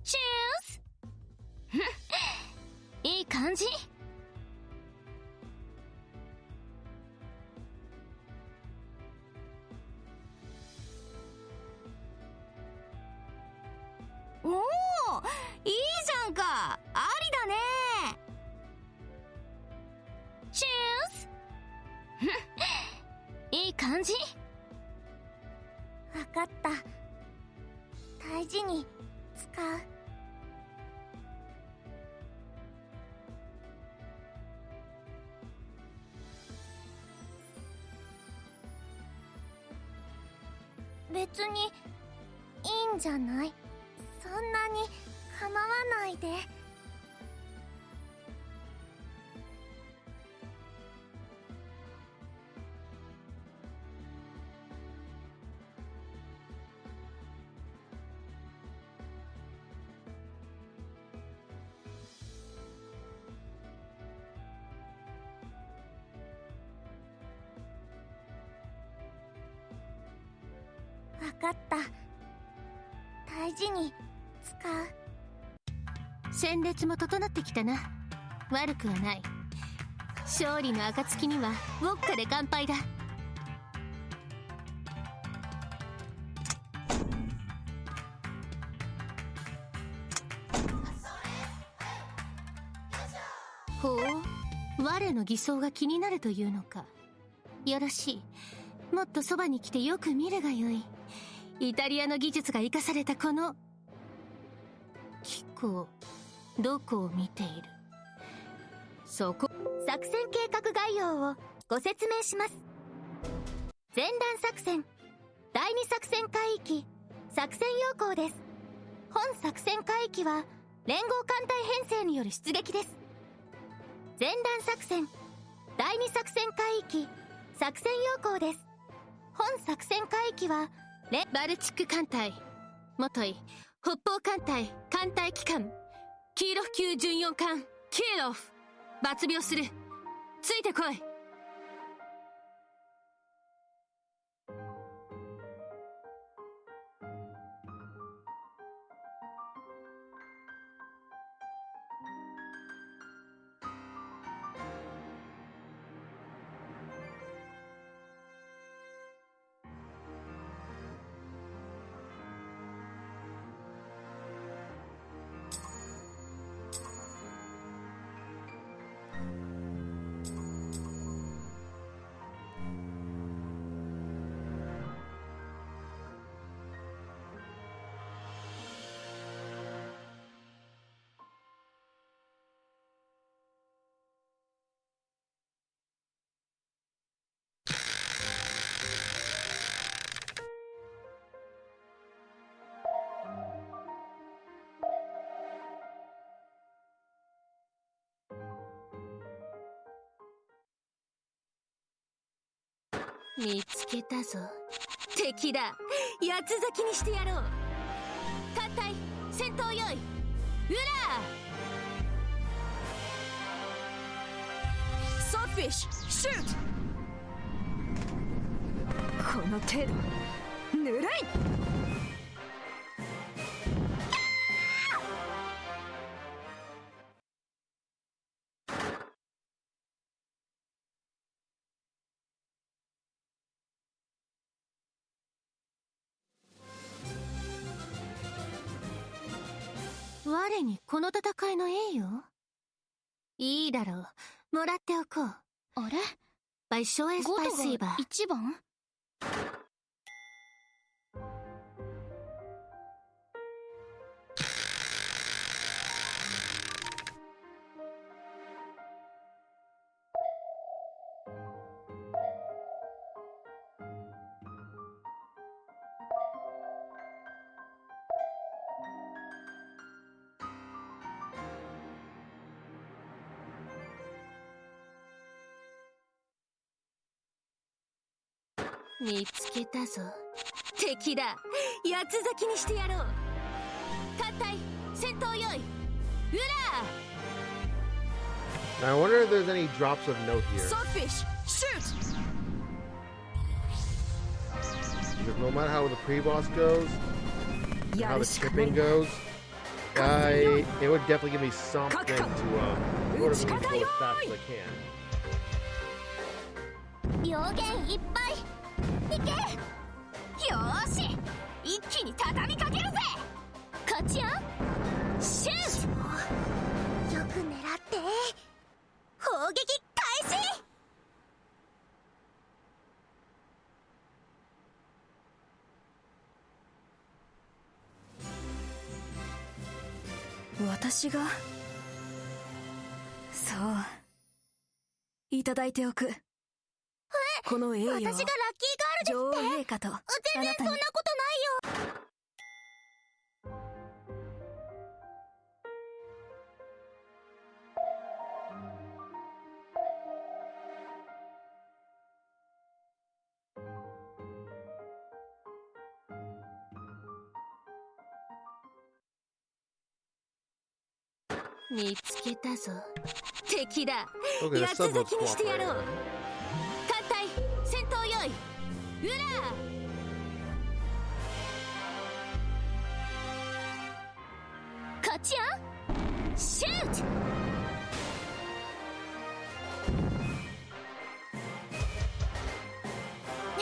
チュースいい感じ。おお、いいじゃんか。ありだね。チュースいい感じ。わかった。大事に使う。別にいいんじゃない？そんなに構わないで。わかった。大事に使う。戦列も整ってきたな。悪くはない。勝利の暁にはウォッカで乾杯だ。ほう、我の偽装が気になるというのか。よろしい。もっとそばに来てよく見るがよい。イタリアの技術が生かされたこの機構、どこを見ている？そこ。作戦計画概要をご説明します。前段作戦、第2作戦海域、作戦要項です。本作戦海域は連合艦隊編成による出撃です。前段作戦、第2作戦海域、作戦要項です。本作戦海域はバルチック艦隊、もとい北方艦隊艦隊機関、キーロフ級巡洋艦キーロフ、抜病する。ついてこい。見つけたぞ。敵だ。八つ咲きにしてやろう。艦隊戦闘用意。ウラー。ソーフィッシュシュート。この程度ぬるい。我にこの戦いの栄誉？いいだろう。もらっておこう。あれ？賠償エスパイシーバー。1番？見つけたぞ。敵だ。八つ咲きにしてやろう。艦隊戦闘用意。ウラー。 Now I wonder if there's any drops of note here. ソーフィッシュシュート。 Because no matter how the pre-boss goes, how the chipping goes, it would definitely give me something to sort of move forward as fast as I can. 病原いっぱい。いけ。よーし、一気に畳みかけるぜ。こっちよ。シュート。よく狙って砲撃開始。私が？そう、いただいておく。この栄誉を私がラッキーガールですって。女王陛下とあなたに。全然そんなことないよ。見つけたぞ。敵だ。 Okay, 八 the つ sub 咲き looks にしてやろう。 cooperating. 艦隊戦闘用意。ウラー。こっちよ。シュート。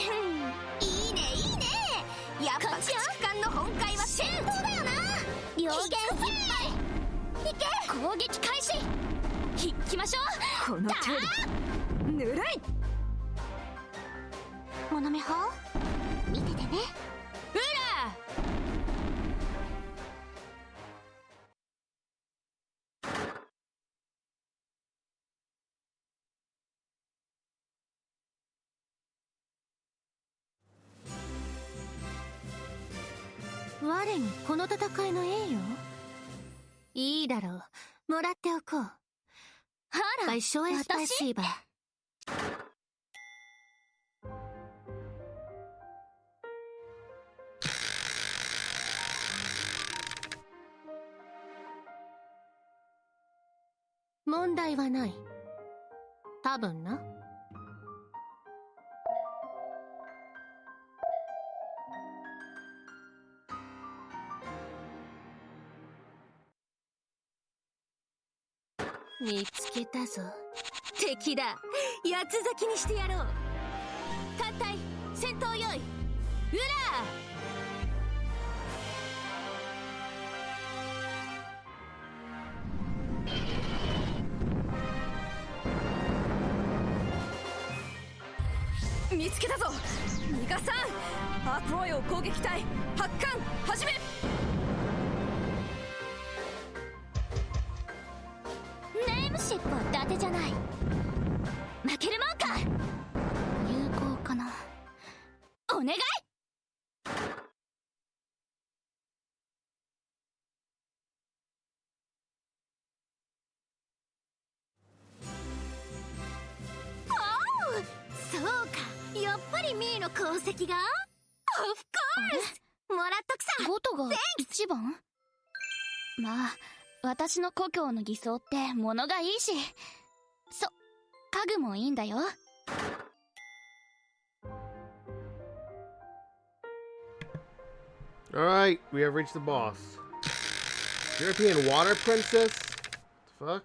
いいねいいね。やっぱ駆逐艦の本会は戦闘だよな。両言いっぱい。いけ。攻撃開始。行きましょう。この程度ぬるい。モノメホ見ててね。ウラー。我にこの戦いの栄誉？いいだろう。もらっておこう。賠償エスパイシーバー。問題はない。多分な。見つけたぞ。敵だ。八つ咲きにしてやろう。艦隊戦闘用意。ウラー。見つけたぞ。ミカさん、アークロイオ攻撃隊発艦始め。ネームシップは伊達じゃない。負けるもんか。有効かな。お願い。おお、そうか。やっぱり石が Of course もらっとくさ。ゴトが一番？まあ私の故郷の偽装って物がいいし、家具もいいんだよ。Alright, we have reached the boss. European Water Princess? Fuck.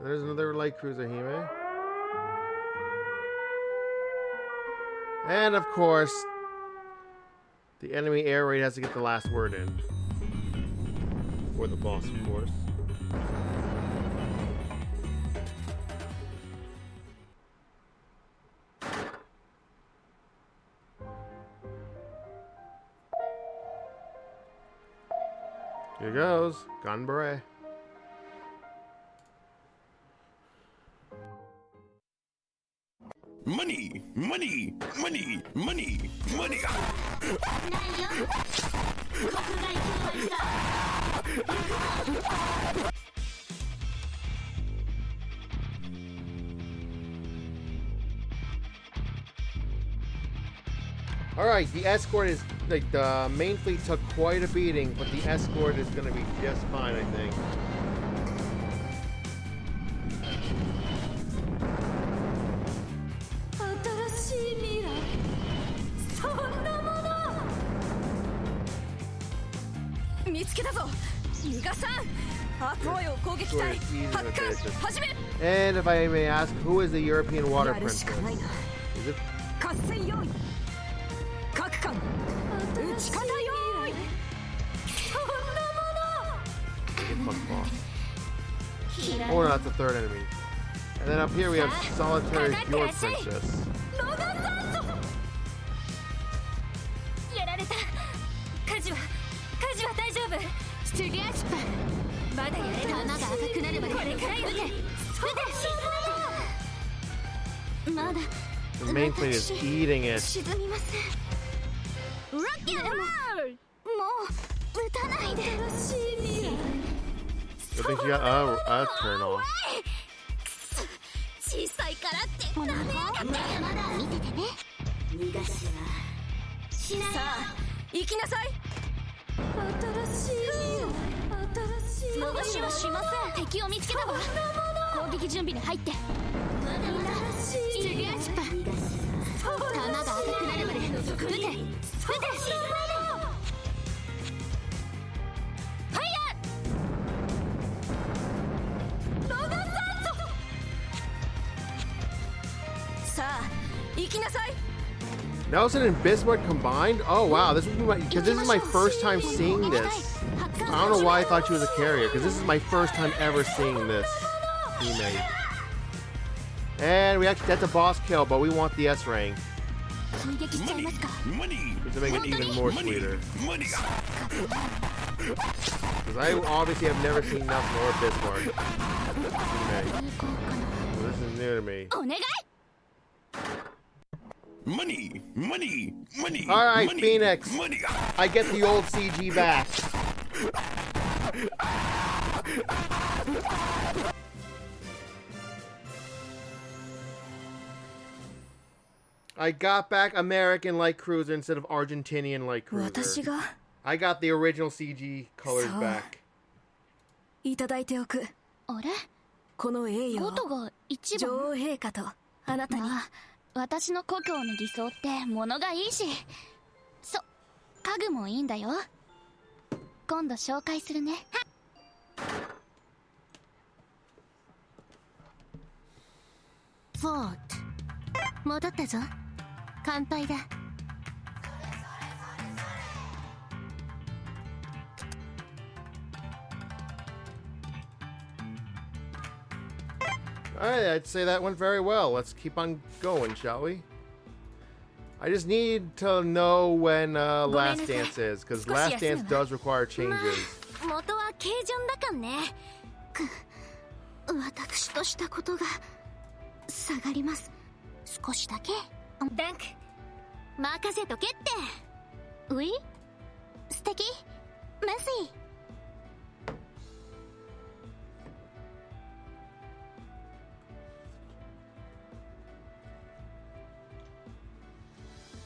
There's another light cruiser here. And of course, the enemy air raid has to get the last word in. For the boss, of course. Here goes. Gun beret. Money, money, money, money, money. Alright, the escort is, like, the main fleet took quite a beating, but the escort is gonna be just fine, I think. And if I may ask, who is the European Water Princess? Is it? Oh no, that's the third enemy. And then up here we have Solitary Fjord Princess. やられた。家事は大丈夫。ストリアスパまだやれた。穴が赤くなるまでこれから撃て。まだ The main fleet is eating it. 沈みます。ロッキーもう撃たないで。 I think she got a turn off. 小さいからってダメやがって。まだ見ててね。逃がしはしない。さあ行きなさい。逃しはしません。敵を見つけたわ。攻撃準備に入って。ストリアスパ弾が赤くなるまで撃て。ファイヤー。ロガサンソ。さあ行きなさい。 Nelson and Bismarck combined? Oh wow, this would be my, because this is my first time seeing this. I don't know why I thought she was a carrier, because this is my first time ever seeing this teammate. And we actually, that's a boss kill, but we want the S rank. Money, money, To make it even more money, sweeter. money. Because I obviously have never seen Nelson or Bismarck teammate. So this is new to me. お願い。 Money, money, money. All right, money, Phoenix. Money. I get the old CG back. I got back American light cruiser instead of Argentinian light cruiser. I got the original CG colors back. いただいておく。あれ？この栄誉ゴトが一番？女王陛下とあなたに。まあ私の故郷の偽装って物がいいし、家具もいいんだよ。今度紹介するね。フォート戻ったぞ。乾杯だ。 Alright, I'd say that went very well. Let's keep on going, shall we? I just need to know when Last Dance is, because Last Dance does require changes. 元は軽順だかんね。私としたことが下がります。少しだけ。ダンク任せとけって。ウィ素敵メッシー。 Alright,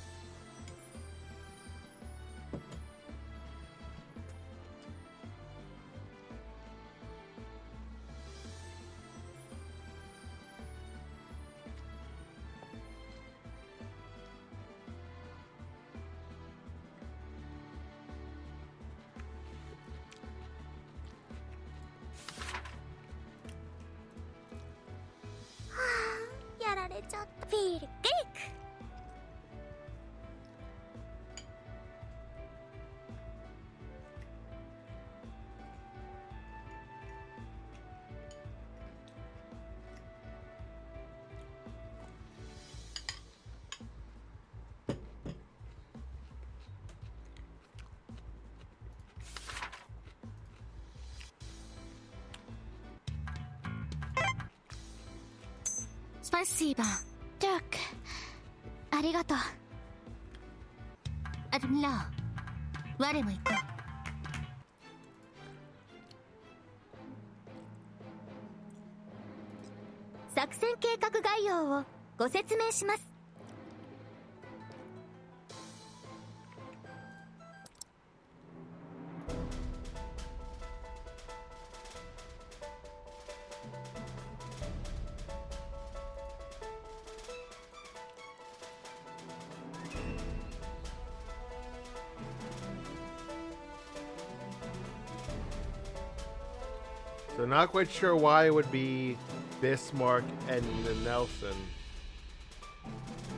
フィールケーク。スパシーバージャック、ありがとう。あるら我も行こう。作戦計画概要をご説明します。So not quite sure why it would be Bismarck and Nelson.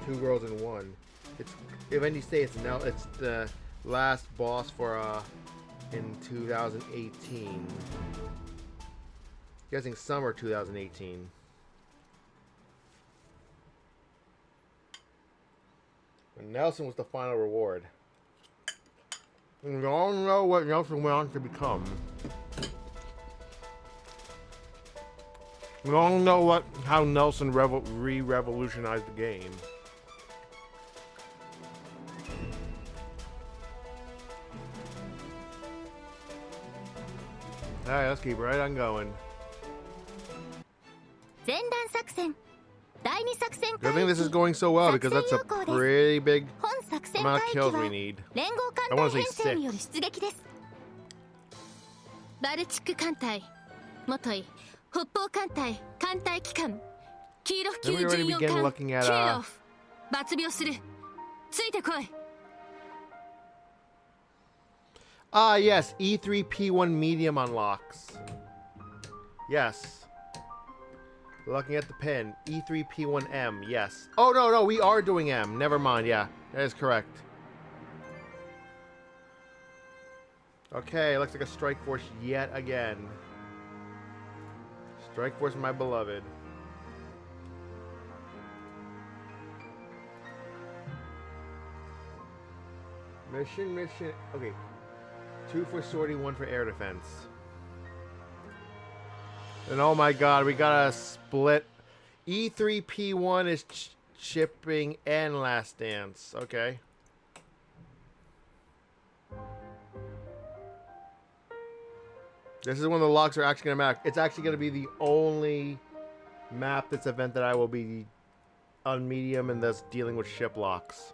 Two girls in one. It's if any say it's the last boss for in 2018. Guessing summer 2018. And Nelson was the final reward. And we all know what Nelson went on to become. We all know how Nelson re-revolutionized the game. Alright, let's keep right on going. 前段作戦、第二作戦 I 海 think this is going so well because that's a pretty big 本作戦 amount 海 of 域 kills は we need. 連合艦 I 隊 wanna say 編成による出撃です。バルチック艦隊元い北方艦隊艦隊機関黄色級 Then we already 巡洋 begin 艦 looking キ at ーロフ抜病する。ついてこい。Ah, yes, E3P1 medium unlocks. Yes. Looking at the pin, E3P1M, yes. Oh, no, we are doing M. Never mind, yeah, that is correct. Okay, looks like a Strike Force yet again. Strike Force, my beloved. Mission. Okay. 2 for sortie, 1 for air defense. And oh my god, we gotta split. E3P1 is shipping and Last Dance. Okay. This is when the locks are actually gonna matter. It's actually gonna be the only map this event that I will be on medium and thus dealing with ship locks.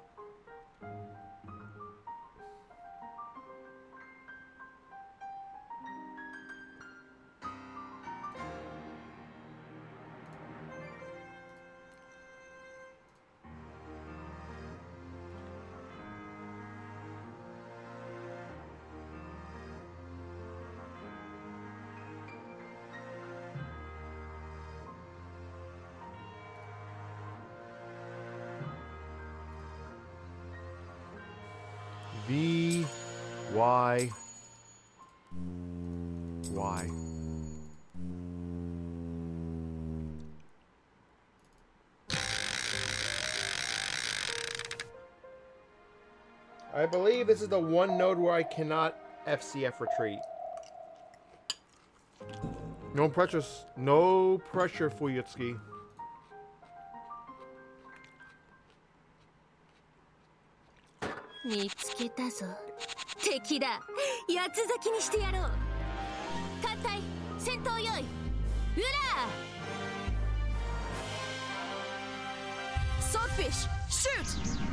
V, Y, Y. I believe this is the one node where I cannot FCF retreat. No pressure, Fuyutsuki. 見つけたぞ。敵だ。八つ咲きにしてやろう。艦隊戦闘用意。うらソーフィッシュシュート。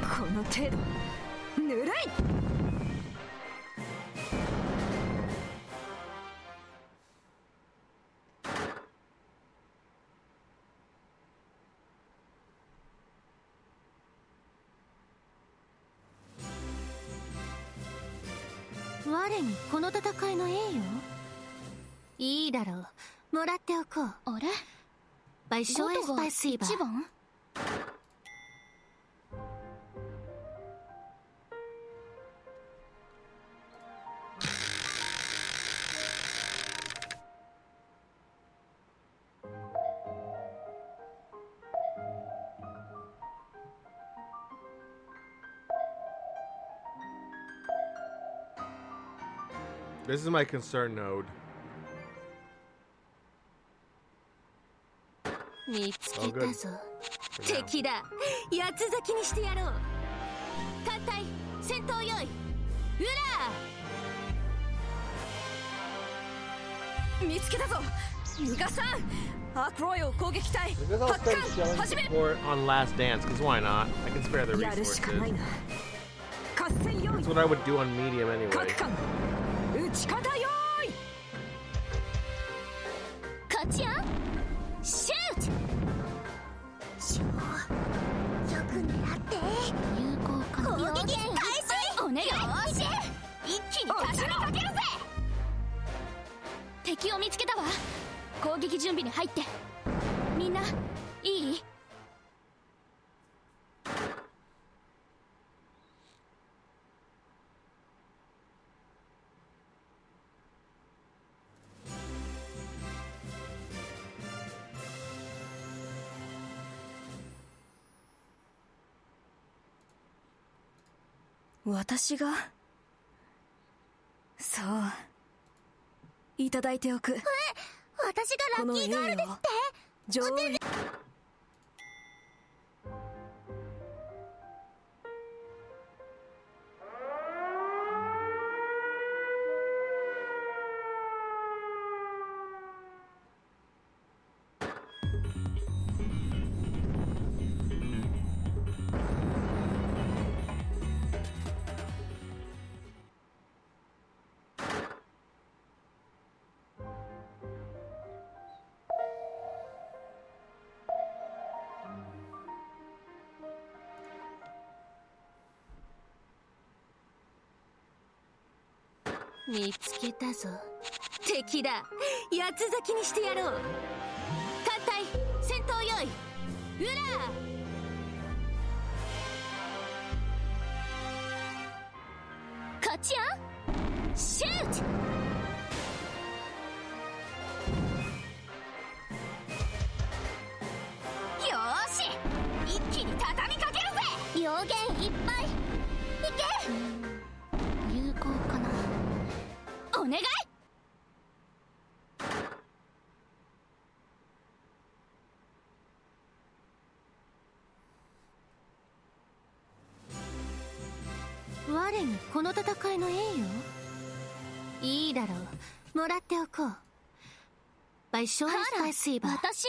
この程度ぬるい。我にこの戦いの栄誉？いいだろう。もらっておこう。あれ Большое 5が спасибо. 1番？ This is my concern node. 見つけ Oh, た good. ぞ。 For now. 敵だ。八つ咲きにしてやろう。艦隊戦闘用意。ウラー。見つけたぞ。ミカさん。アークロイを攻撃隊。 Because I'll 発 start 艦 showing 始め。 support on Last Dance, because why not? I can spare the やるし resources. かないな。合戦用意 That's。what I would do on medium anyway. 各艦撃ち方用意。こっちよ。シュート。しょう。よく狙って。有効かな。攻撃開始。お願い。一気に立ちかけるぜ。敵を見つけたわ。攻撃準備に入って。みんないい？私がそういただいておく。私がラッキーガールですって。女王に見つけたぞ。敵だ。八つ咲きにしてやろう。艦隊戦闘用意。ウラー。こっちよ。シュート。よーし。一気に畳みかけるぜ。予言いっぱい。いけ。有効かな。お願い。我にこの戦いの栄誉。いいだろう。もらっておこう。Большое спасибо。私？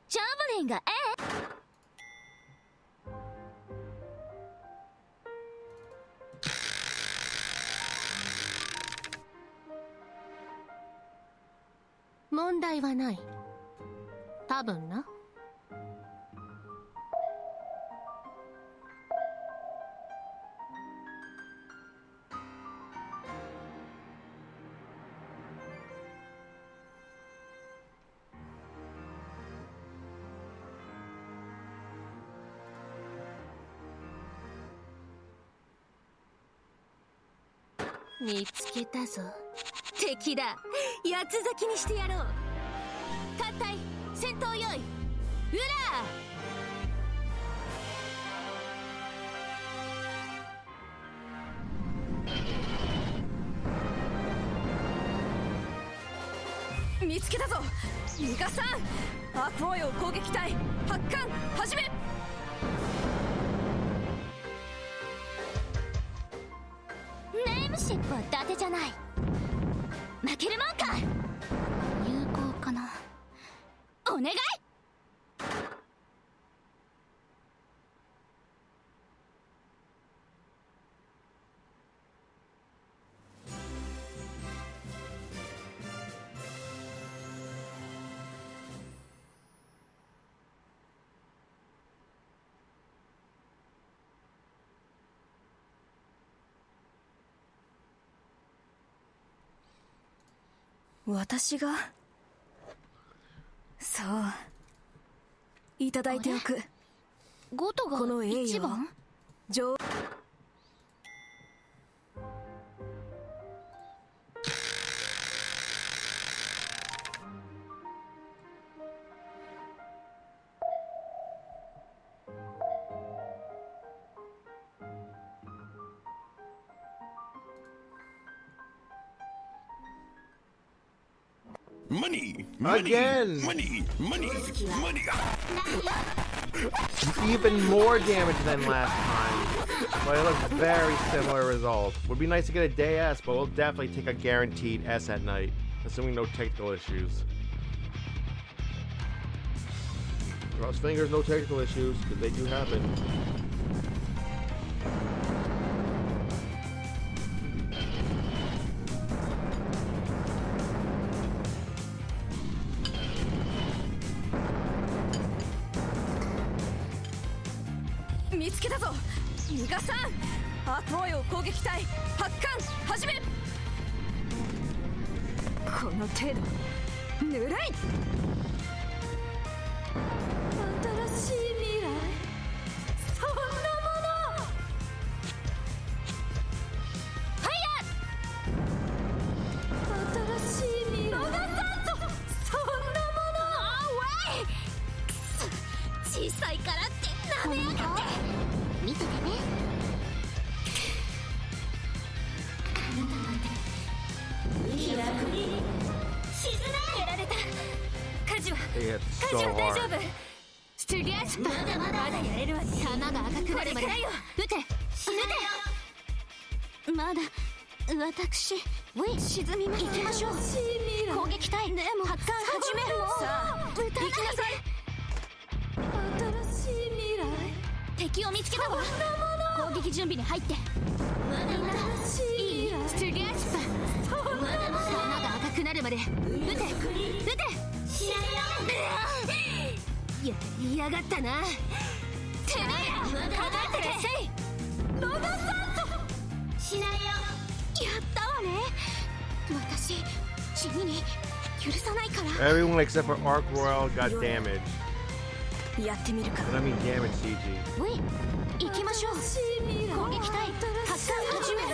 ジャブリンが問題はない。多分な。見つけたぞ。敵だ。八つ咲きにしてやろう。艦隊戦闘用意。ウラー。見つけたぞ。ミカさん。アークロイを攻撃隊発艦始め。ネームシップは伊達じゃない。負けるもんか。有効かな。お願い。私がそういただいておく。ゴトがこの栄誉一番？上Money, Again. money, money, money. Even more damage than last time. But it looks very similar result. Would be nice to get a day S, but we'll definitely take a guaranteed S at night, assuming no technical issues. Cross fingers, no technical issues, because they do happen. They hit so hard. まだ私沈みます。行きましょう。攻撃隊でも発艦始めるも撃たないで。敵を見つけたわ。攻撃準備に入って。みんないい？ストゥリアスパ弾が赤くなるまで撃て撃て。やりやがったな。てめえかかってらっしゃい。ロガサントしないよ。やったわね。私地味に許さないから。 Everyone except for Arc Royal got damage. やってみるか。 And I mean damage CG. おい行きましょう。攻撃隊発艦始める。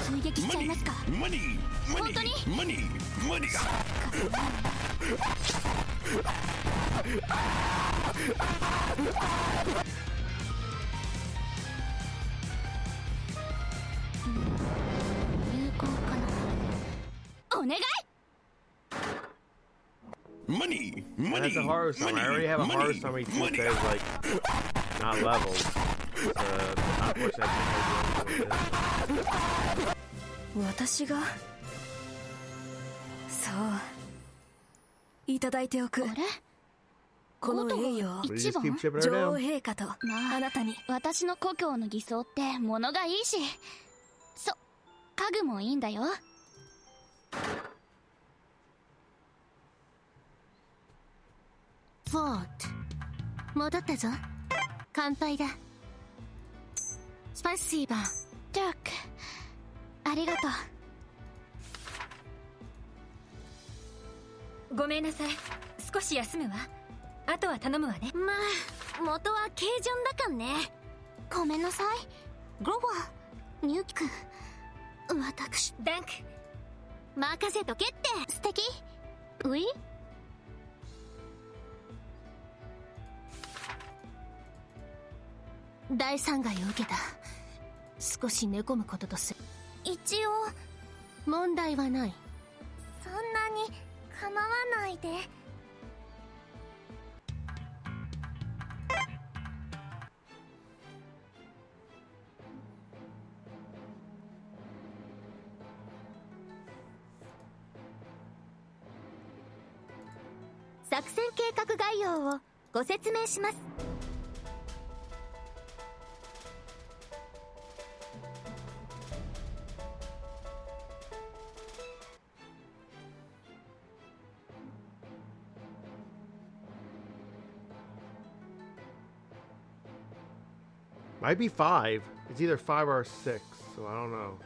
追撃しちゃいますか。 Money, money, money, money. 有効かな。お願い。 Money, And money, that's a horror summary. I already have a horror summary too that is like not leveled. Unfortunately, I can't do it. 私がそういただいておく。あれこの栄誉を We 一 just 番 keep chipping her 女王 down. 陛下とあなたに。私の故郷の偽装って物がいいし、家具もいいんだよ。フォート戻ったぞ。乾杯だ。スパイシーバー。ジャックありがとう。ごめんなさい。少し休むわ。あとは頼むわね。まあ元は軽順だかんね。ごめんなさい。グローバーニューキ君私ダンク任せとけって。素敵。ウィ大惨害を受けた。少し寝込むこととする。一応問題はない。そんなに構わないで。作戦計画概要をご説明します。Might be 5. It's either 5 or 6, so I don't know.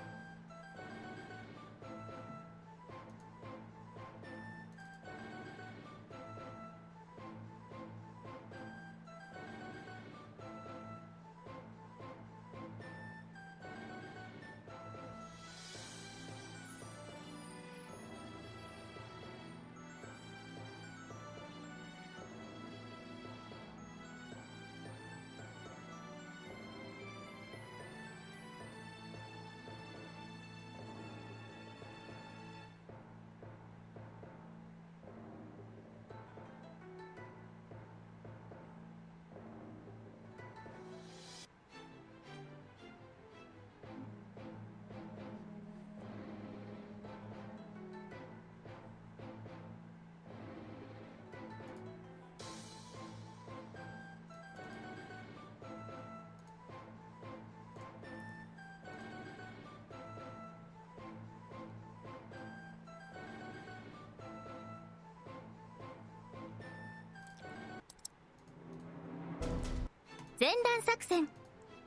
前段作戦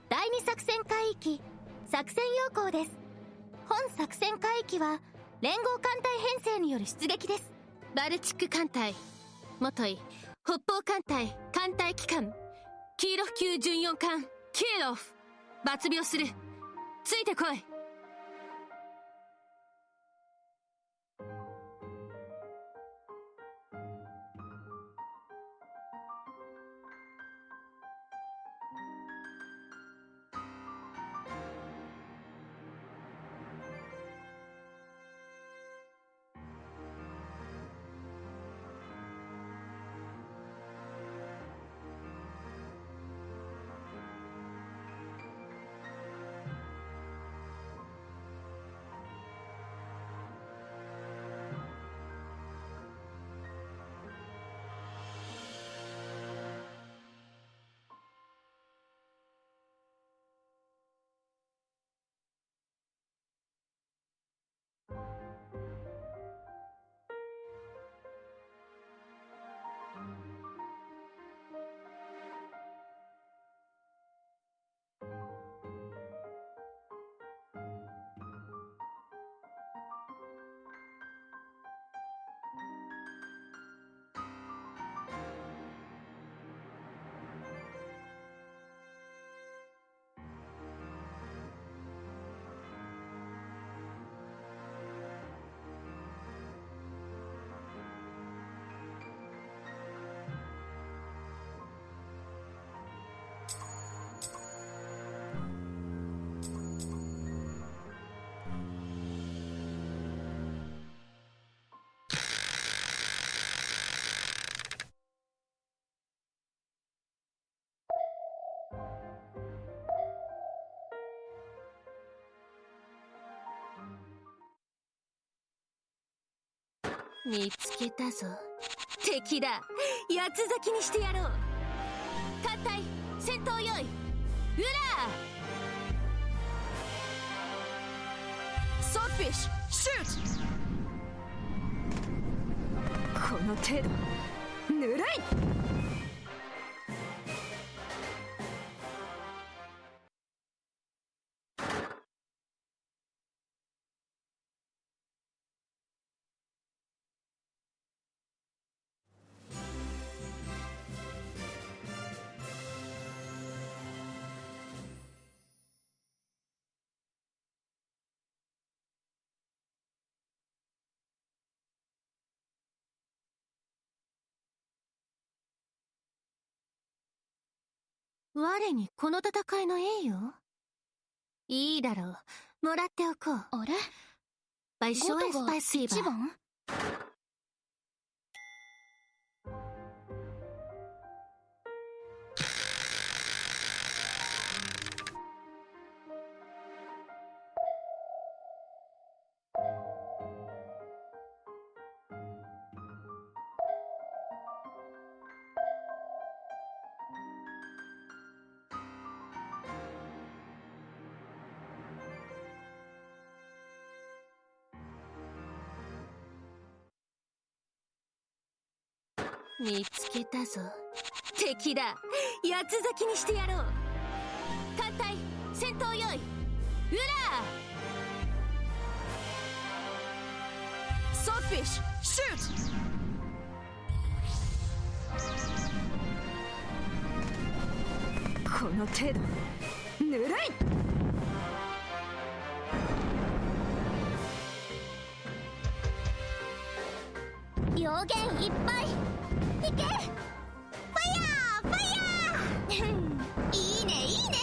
第2作戦海域作戦要項です。本作戦海域は連合艦隊編成による出撃です。バルチック艦隊もとい北方艦隊艦隊機関キーロフ級巡洋艦キーロフ抜病する。ついてこい。見つけたぞ。敵だ。八つ咲きにしてやろう。艦隊戦闘用意。うらソーフィッシュシュート。この程度ぬるい。我にこの戦いの栄誉？いいだろう。もらっておこう。あれ？Bei ゴ Show トが Spice 一番？見つけたぞ。敵だ。八つ咲きにしてやろう。艦隊戦闘用意。うらソーフィッシュシュート。この程度ぬるい。両弦いっぱいいけ。ファイヤーファイヤーいいねいいね。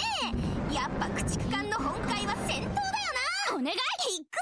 やっぱ駆逐艦の本懐は戦闘だよな。お願い。行くぜ。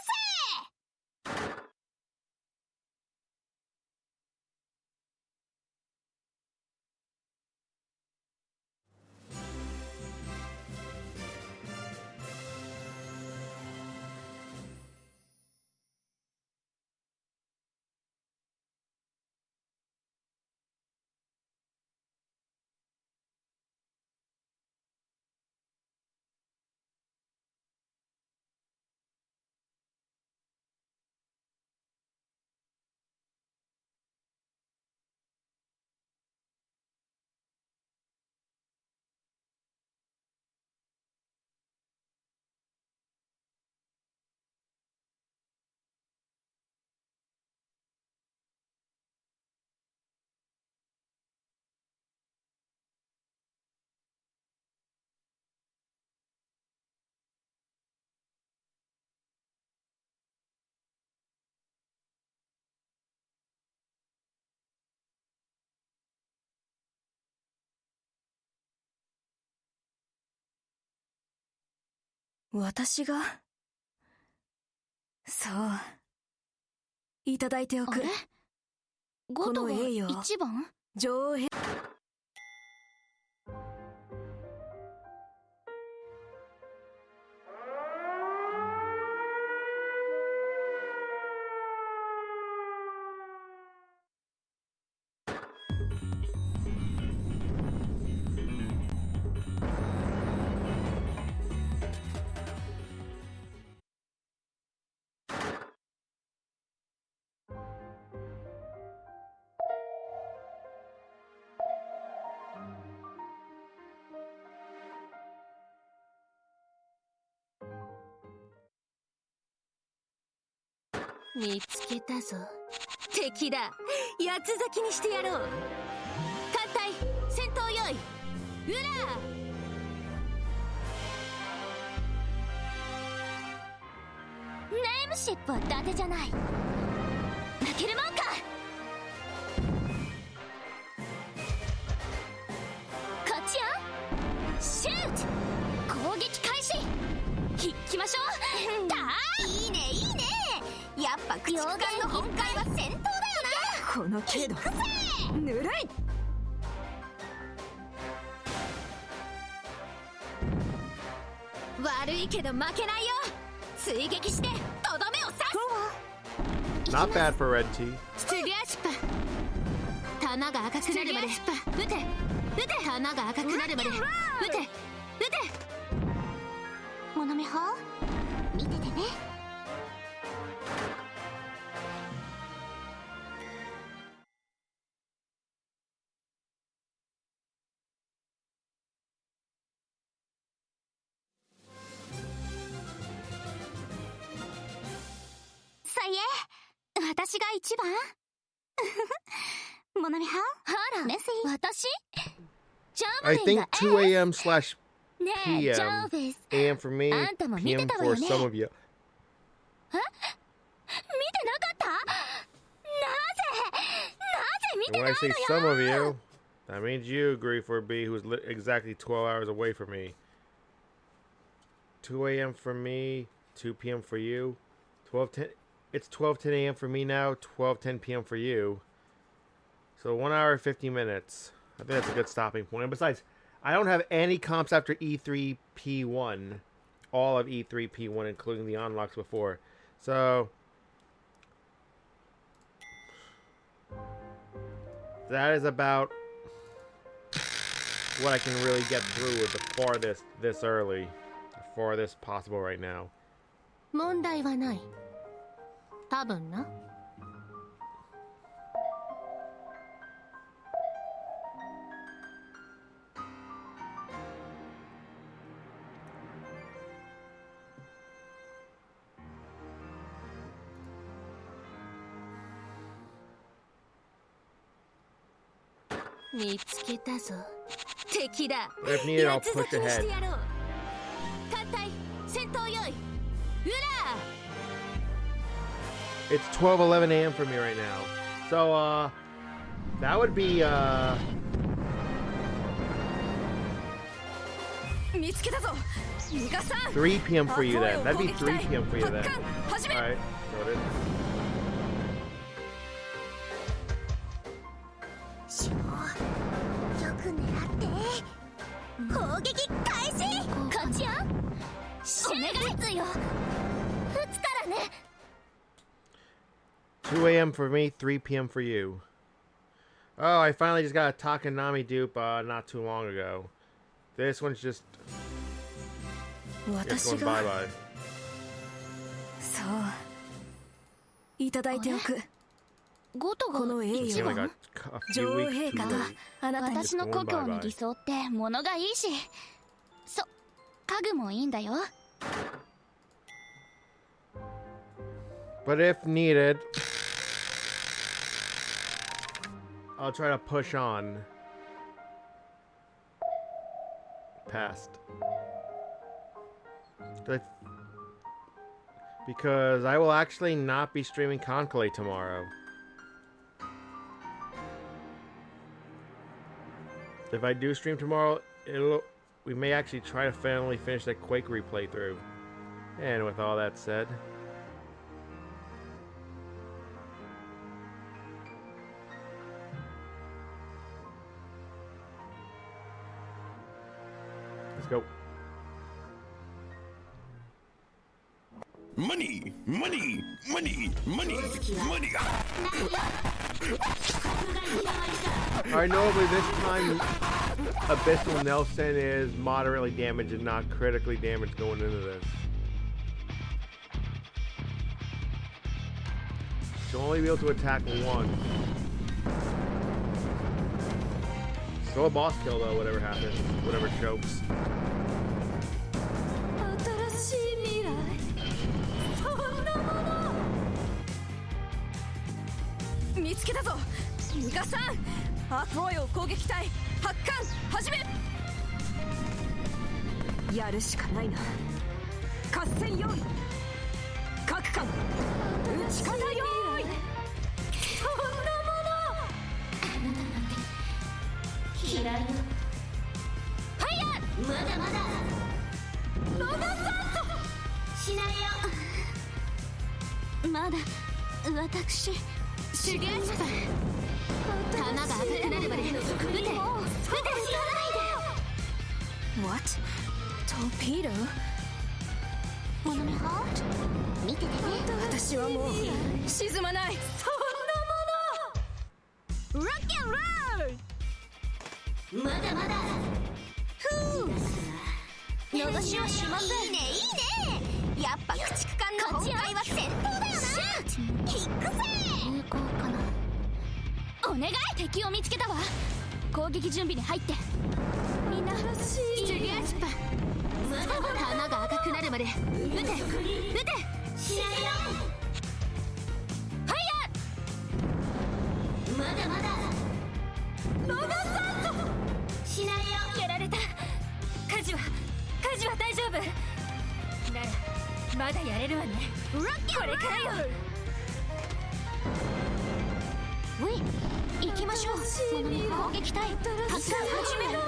私がそういただいておく。あれゴトがこの栄誉一番？女王へ。見つけたぞ。敵だ。八つ咲きにしてやろう。艦隊戦闘用意。うらネームシップは伊達じゃない。負けるもんか。こっちよ。シュート。攻撃開始。行きましょう。だーいいねいいね。やっぱ駆逐艦の本会は戦闘だよな。この程度ぬるい。悪いけど負けないよ。追撃してとどめを刺す。 Not bad for Red Tea. スリアシュパ。弾が赤くなるまで撃て撃て。弾が赤くなるまで撃て撃て。モノメホ見ててね。さいえ、私が一番モノメホほら、メッセー私ジャ I ーブリン think が 2 a.m. slash ねえ、ジャー p.m. ベス a.m. for me, あんたも見て p.m. たわ for よね。 some of you. 見てなかった？なぜ見て When ない I say の some of よ。 you, that means you agree for B, who's exactly 12 hours away from me. 2 a.m. for me, 2 p.m. for you. 12:10. It's 12:10 a.m. for me now, 12:10 p.m. for you. So 1 hour 50 minutes. I think that's a good stopping point. And besides, I don't have any comps after E3P1. All of E3P1, including the unlocks before. So that is about what I can really get through with the farthest this early. The farthest possible right now. 問題はない。多分な。見つけたぞ。敵だ。 If needed, I'll 八つ push 咲きにして ahead. やろう。艦隊戦闘用意。うら It's 12:11 a.m. for me right now. So, that would be, 見つけたぞ。逃がさん。 3 p.m. for you then. That'd be 3 p.m. for you then. 始め。 Alright, noted. しょう、よく狙って攻撃開始。こっちよ。お願いつよ。撃つからね。 2 a.m. for me, 3 p.m. for you. Oh, I finally just got a Takanami dupe not too long ago. This one's just 私 going が bye-bye. そういただいておく。ゴトこのが栄 Seemed 誉 like a few 女王 weeks 陛 too 下が late. あなたに。私の故郷の偽装って物がいいし、家具もいいんだよ。 But if needed, I'll try to push on past. Because I will actually not be streaming Kancolle tomorrow. If I do stream tomorrow, we may actually try to finally finish that Quake replay through. And with all that said, let's go. Money, money, money, money, money. Alright, notably this time, Abyssal Nelson is moderately damaged and not critically damaged going into this. She'll only be able to attack once. Still a boss kill though, whatever happens. Whatever chokes. 新しい未来そんなもの見つけたぞミカさんアークオイル攻撃隊発艦始めやるしかないな合戦用意各艦打ち方用意そんなものあなたなんて嫌いよファイヤーまだまだ逃さんとしないよまだ私手芸師さん弾が赤くなるまで撃て撃て What? Torpedo? モノミハート見ててね私はもう沈まないそんなものロッキンロールまだまだふう逃しはしませんいいねいいねやっぱ駆逐艦の本体は戦闘だよなキックせ有効かなお願い敵を見つけたわ攻撃準備に入ってみんな手芸師さん弾が赤くなるまで撃て撃てしないよファイヤーまだまだ逃さんぞしないよやられた火事は大丈夫ならまだやれるわねロッキンこれからよウィ行きましょうモノミ攻撃隊発艦始める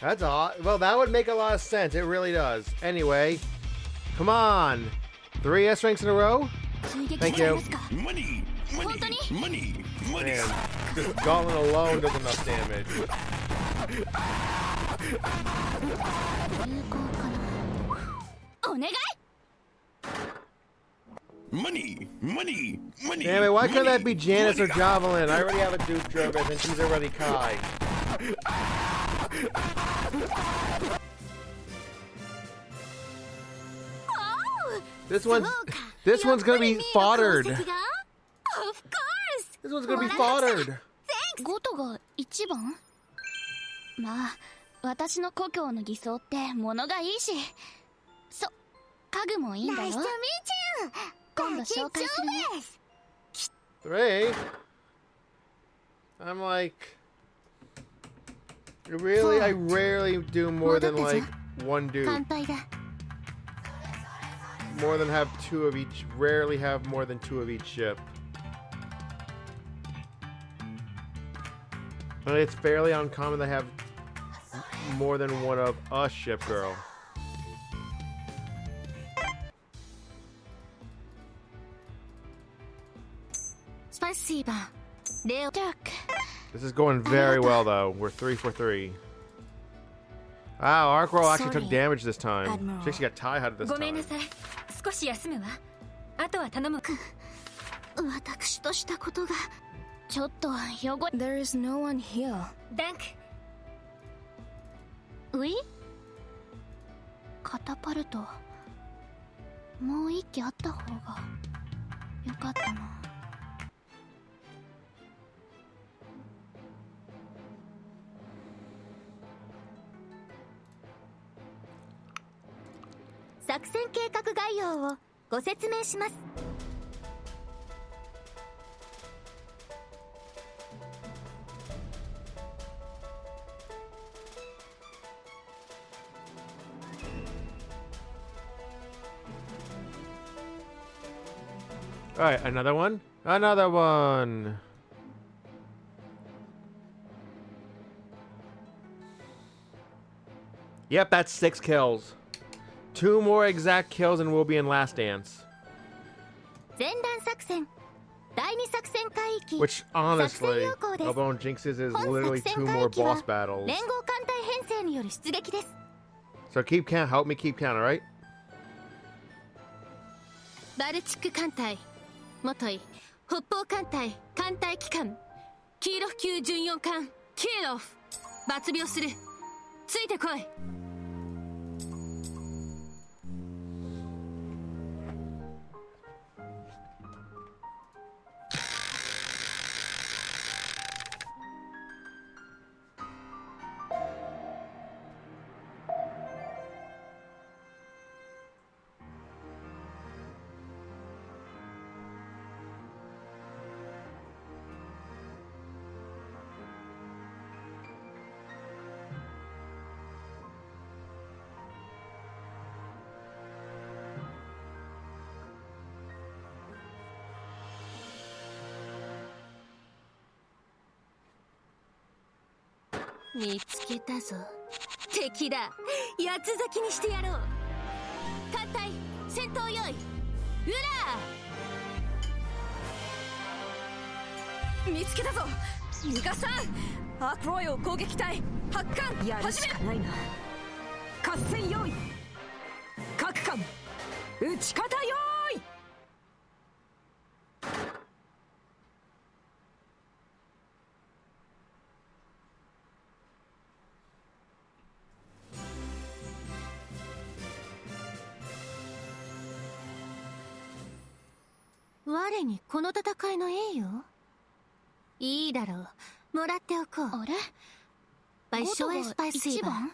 That's odd. Well, that would make a lot of sense. It really does. Anyway, come on. 3 S ranks in a row? 追撃 Thank しちゃい you. ますか Money, money, money, money. Man, this gauntlet alone does enough damage. 有効かなお願い Money, money, money. Damn it, why couldn't that be money, Janice or money. Javelin? I already have a Duke Drogas and she's already Kai. This one's gonna be foddered. Of course This one's gonna be foddered. ゴトが一番まあ私の故郷の偽装って物がいいし家具もいいんだよ Nice to meet you 今度紹介するね 3? I'm like... Really? I rarely do more than like one dude. 乾杯だ More than have 2 of each. Rarely have more than 2 of each ship. But it's fairly uncommon to have more than one of a ship, girl. Spasiba. Leo. This is going very well, though. We're 3 for 3. Wow, Arc Roll actually took Sorry, damage this time. Admiral. She actually got tie-headed this ごめんな time. さい少し休むわあとは頼む私としたことがちょっと汚れ There is no one here ダンクウィカタパルトもう一機あった方がよかったな作戦計画概要をご説明します。All right, another one. Another one. Yep, that's 6 kills. 2 more exact kills and we'll be in Last Dance. 前段作戦第2作戦海域 Which 作戦 honestly, 要項です。 Obon Jinxes is 本 literally 作 2 more 戦海域は boss battles. 連合艦隊編成による出撃です。 So keep count, help me keep count, alright? バルチック艦隊元い北方艦隊艦隊機関キーロフ級巡洋艦キーロフ抜病するついてこい。見つけたぞ。敵だ。八つ咲きにしてやろう。艦隊戦闘用意。うら見つけたぞ。逃がさん。アークロイオ攻撃隊発艦やるしかないな。合戦用意。各艦撃ち方用意。我にこの戦いの栄誉？いいだろう。もらっておこう。あれBei Shoei Spaceba。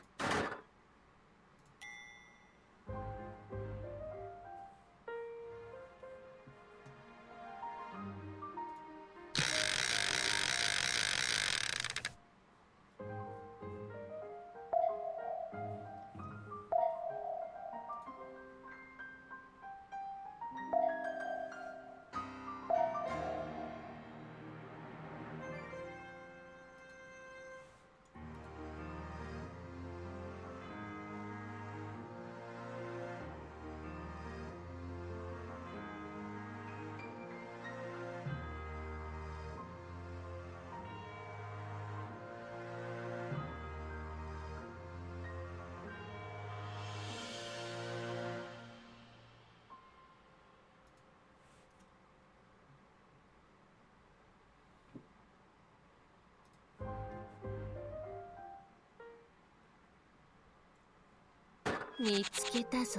見つけたぞ。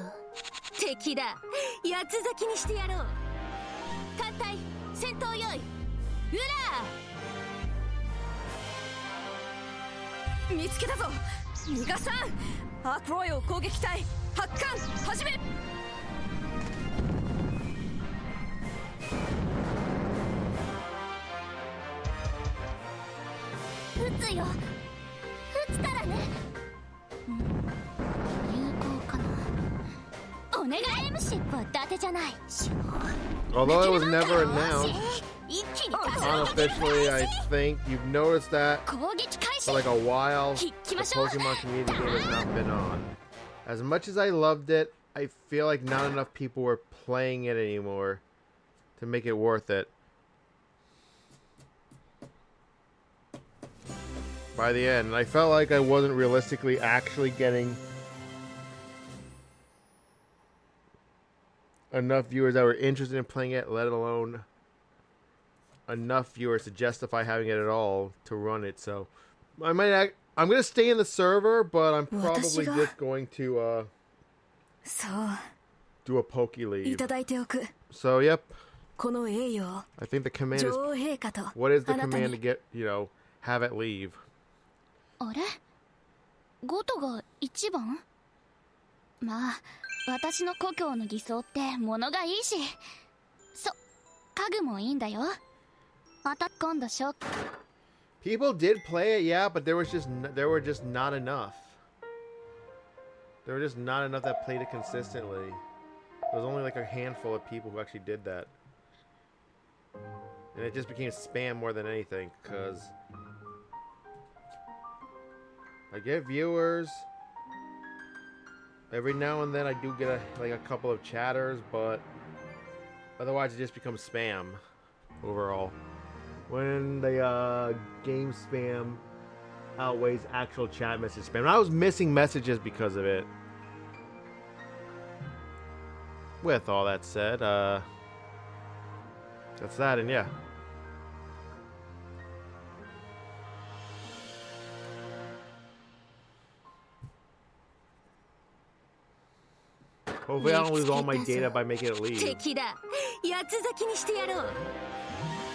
敵だ。八つ咲きにしてやろう。艦隊戦闘用意。うら見つけたぞ。逃がさん。アークロイオ攻撃隊発艦始め。撃つよ。撃つからね。お願い。タイムシップは伊達じゃない。 Although it was never announced, unofficially, I think you've noticed that for like a while, the Pokemon community game has not been on. As much as I loved it, I feel like not enough people were playing it anymore to make it worth it. By the end, I felt like I wasn't realistically actually getting enough viewers that were interested in playing it, let alone enough viewers to justify having it at all to run it. So I'm gonna stay in the server, but I'm probably just going to do a Poke Leave. So yep, I think the command is, what is the command to get, have it leave? あれゴトが1番？まあ私の故郷の偽装って物がいいし、家具もいいんだよ。今度People did play it, yeah, but there were just not enough. There were just not enough that played it consistently. There was only like a handful of people who actually did that. And it just became spam more than anything, because I get viewers. Every now and then I do get a couple of chatters, but otherwise it just becomes spam overall. When the game spam outweighs actual chat message spam. And I was missing messages because of it. With all that said, that's that, and yeah. Hopefully I don't lose all my data by making it leave. 敵だ。八つ咲きにしてやろう。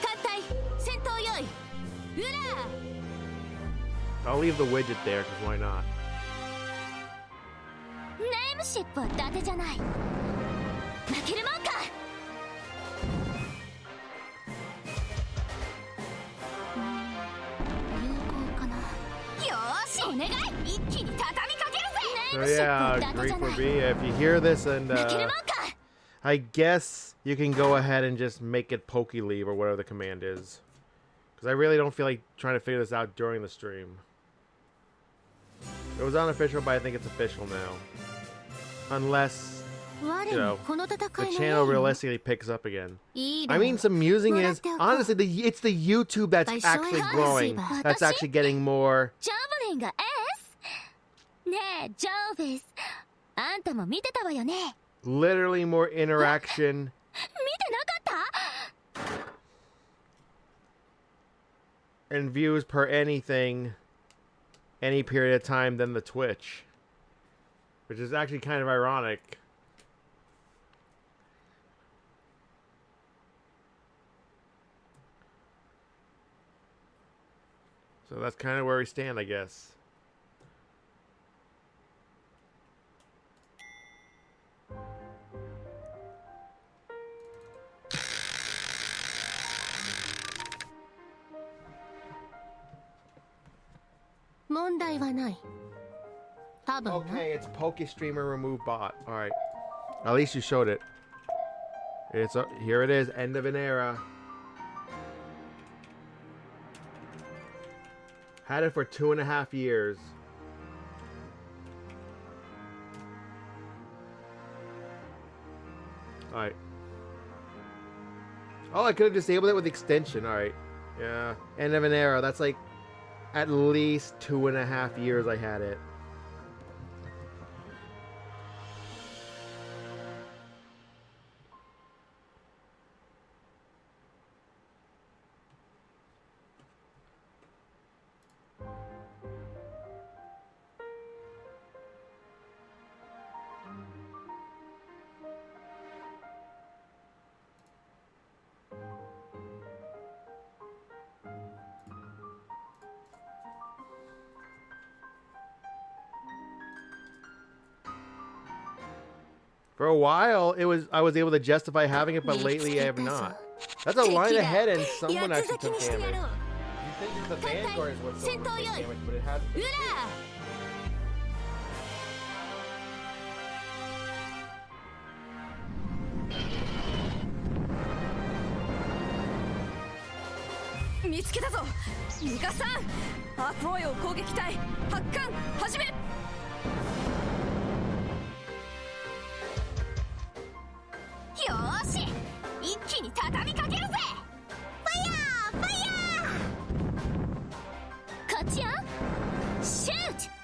艦隊戦闘用意。うら。 I'll leave the widget there, because why not? ネームシップは伊達じゃない。負けるもんか。有効かな。よーし、お願い。一気に畳みかける So ぜ。 yeah, great for me. If you hear this and 負けるもんか。 I guess you can go ahead and just make it Poke Leave or whatever the command is. Because I really don't feel like trying to figure this out during the stream. It was unofficial, but I think it's official now. Unless, you know, the channel realistically picks up again. I mean, some musing is, honestly, it's the YouTube that's actually growing. That's actually getting more. ジョブリンが S？ ねえ、ジョブス。あんたも見てたわよね。 Literally more interaction. 見てなかった？ And views per anything, any period of time than the Twitch. Which is actually kind of ironic. So that's kind of where we stand, I guess. Okay, it's Poke Streamer Remove Bot. Alright. At least you showed it. Here it is, end of an era. Had it for 2.5 years. Alright. Oh, I could have disabled it with extension. Alright. Yeah. End of an era. That's like at least 2.5 years I had it. For a while, I was able to justify having it, but lately I have not. That's a line ahead, and someone actually took damage. You think the Vanguard is what's taking damage, but it hasn't been. 見つけたぞ。ミカさん、アークロイを攻撃隊発艦始め。よーし、一気に畳みかけるぜ。ファイヤーファイヤー。こっちよ。シュート。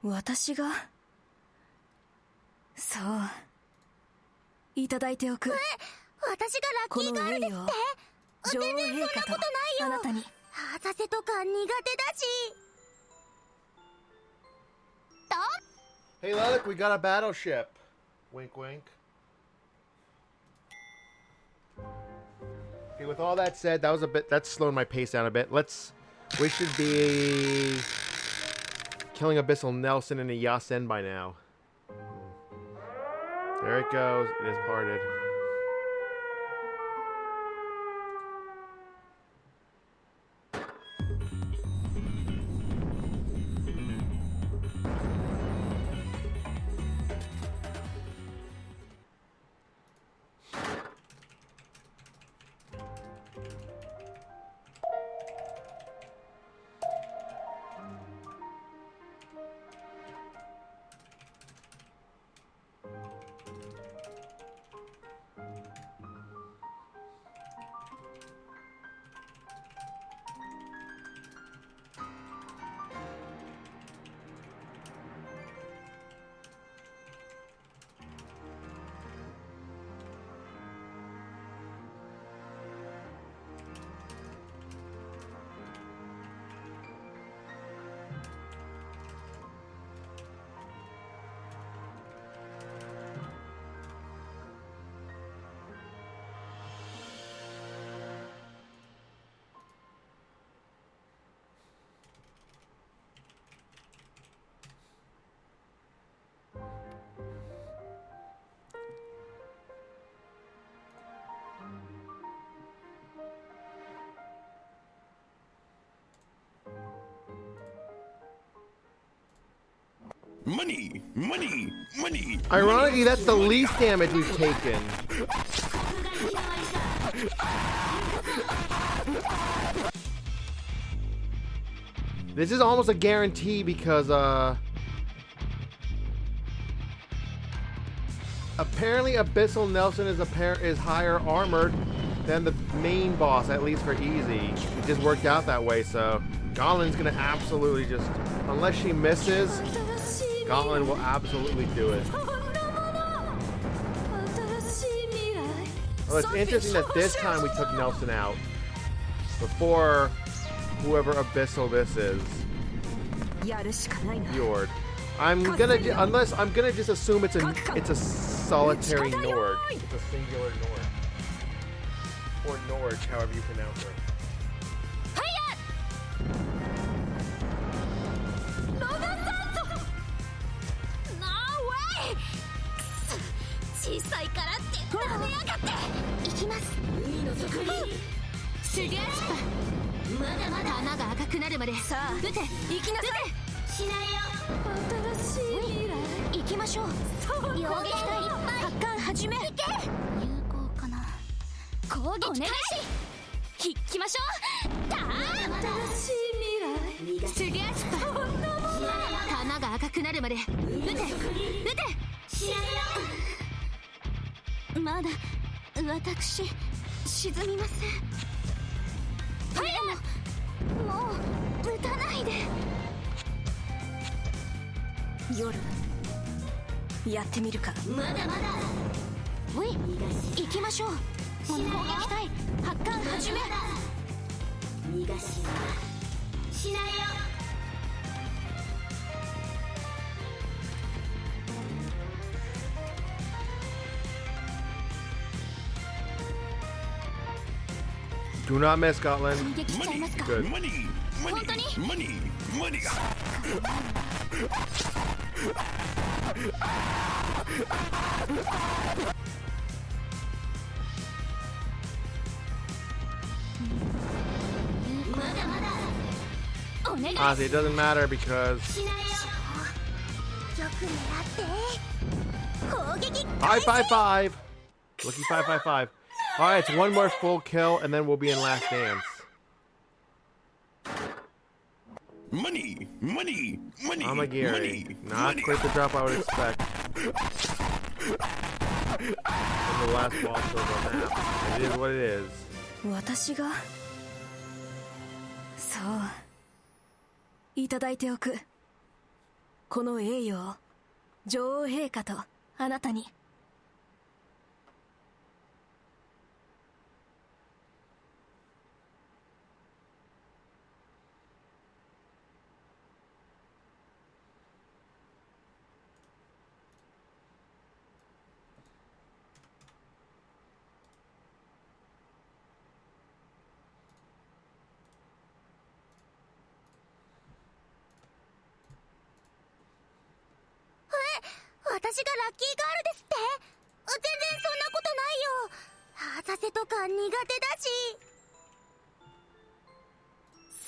私がそういただいておく。私がラッキーガールですって。女王陛下とあなたに浅瀬とか苦手だし。Hey, look, we got a battleship. Wink, wink. Okay, with all that said, that's slowing my pace down a bit. We should be killing Abyssal Nelson and a Yasen by now. There it goes. It is parted. Money, money, money. Ironically, that's the least damage we've taken. This is almost a guarantee because, apparently Abyssal Nelson is higher armored than the main boss, at least for easy. It just worked out that way, so Gotland's gonna absolutely just, unless she misses, Gotland will absolutely do it. Well, it's interesting that this time we took Nelson out before whoever Abyssal this is. Fjord. I'm gonna just assume it's a solitary Nord. It's a singular Nord. Or Nord, however you pronounce it. Do not miss, Scotland. Good. Money, money, money, money. Honestly, it doesn't matter because 555. Lucky 555. All right, it's one more full kill, and then we'll be in Last Dance. Money, money, money. Amagiri. Not quite the drop I would expect. From the last boss of the map. It is what it is. 私がそういただいておく。この栄誉を女王陛下とあなたに。私がラッキーガールですって？全然そんなことないよ。浅瀬とか苦手だし。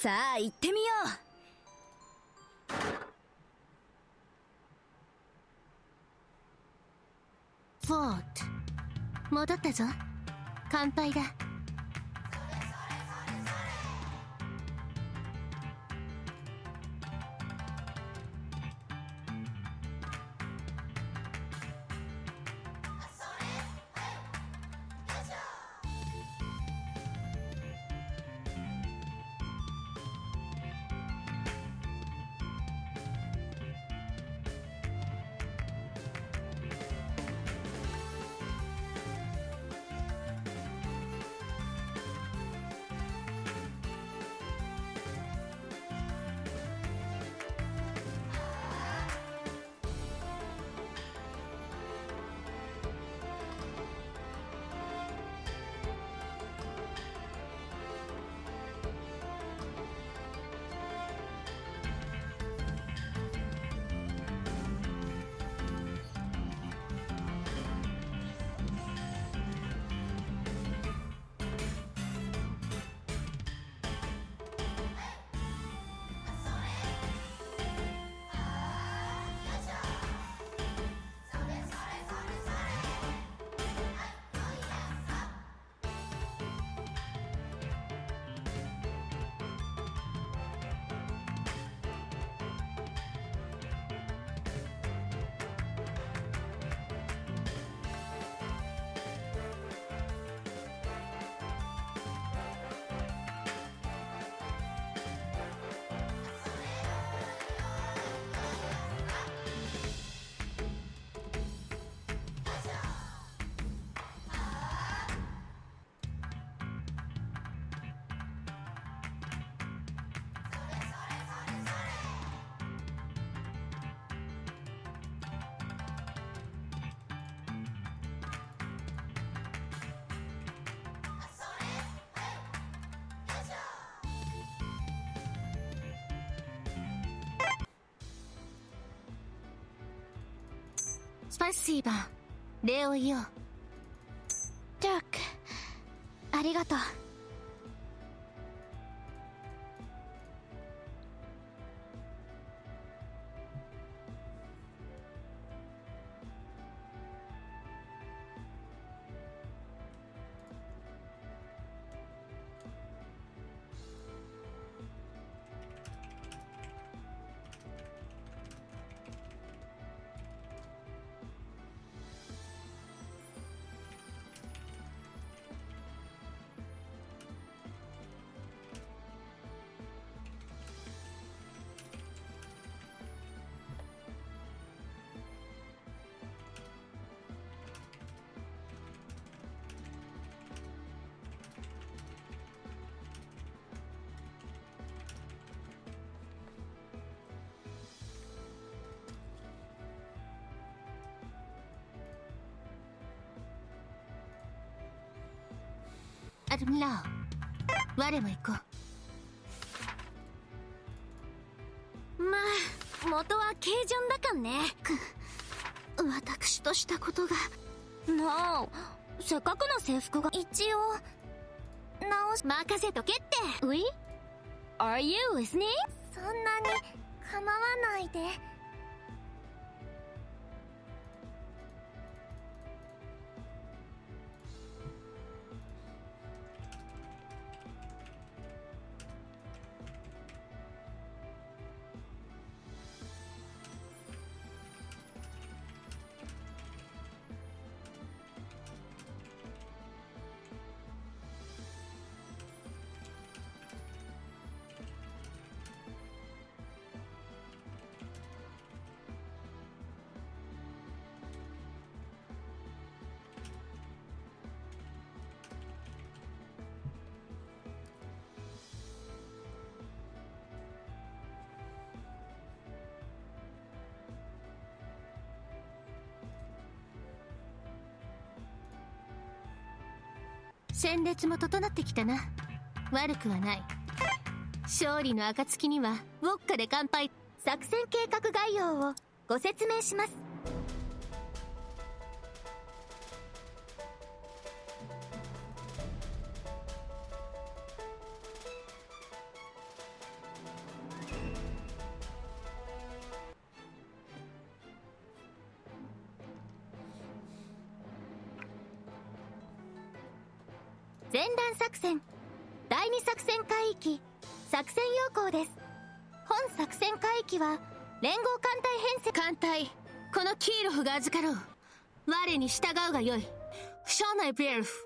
さあ行ってみよフォート、戻ったぞ。乾杯だ。スパシーバー、礼を言おう。ジャック、ありがとう。アルミラー、我も行こう。まあ元は軽順だかんね。私としたことが。もうせっかくの制服が一応任せとけって。 We? Are you listening? そんなに構わないで。戦列も整ってきたな。悪くはない。勝利の暁にはウォッカで乾杯。作戦計画概要をご説明します。前段作戦第2作戦海域作戦要項です。本作戦海域は連合艦隊編成。艦隊、このキーロフが預かろう。我に従うがよい。不詳内ベルフ。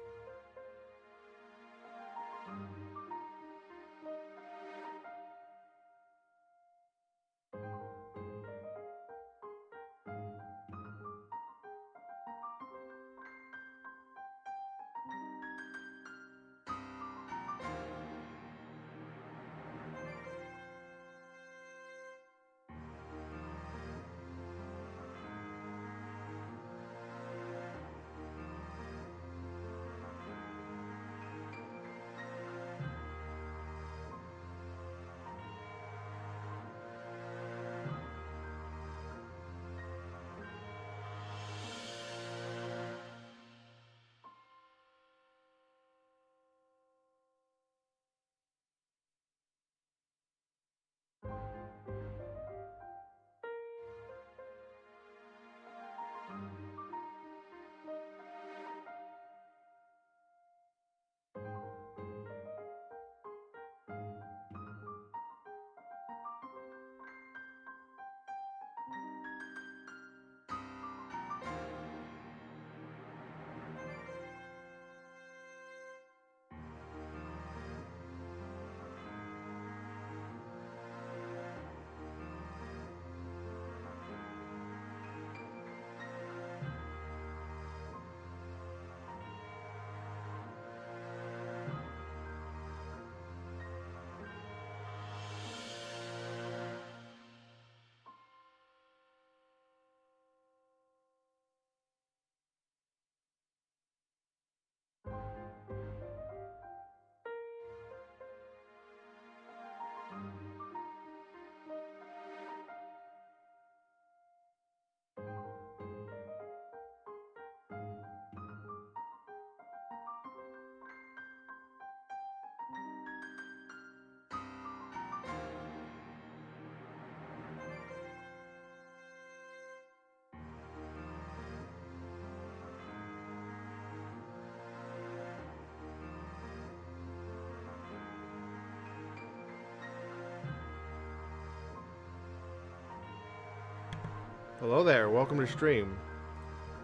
Hello there, welcome to stream.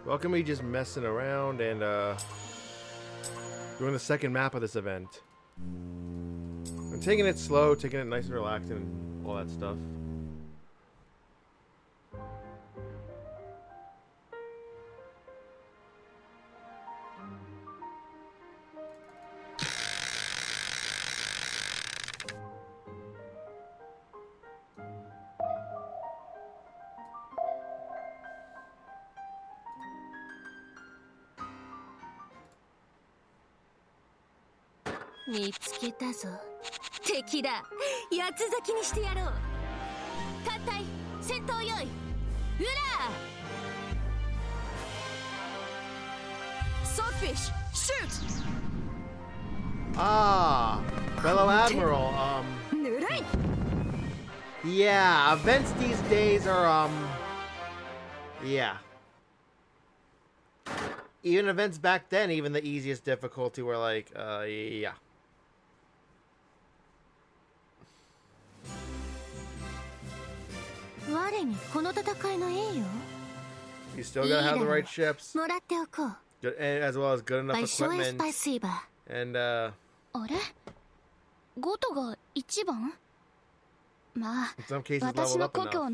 Welcome me just messing around and doing the second map of this event. I'm taking it slow, taking it nice and relaxed and all that stuff.「見つけたぞ。敵だ。八つ咲きにしてやろう。艦隊戦闘用意。うら！Swordfish, shoot! Ah, fellow admiral. Yeah, events these days are yeah. Even events back then, even the easiest difficulty were like, yeah. You still gotta have the right ships, good, as well as good enough equipment, and in some cases leveled up enough.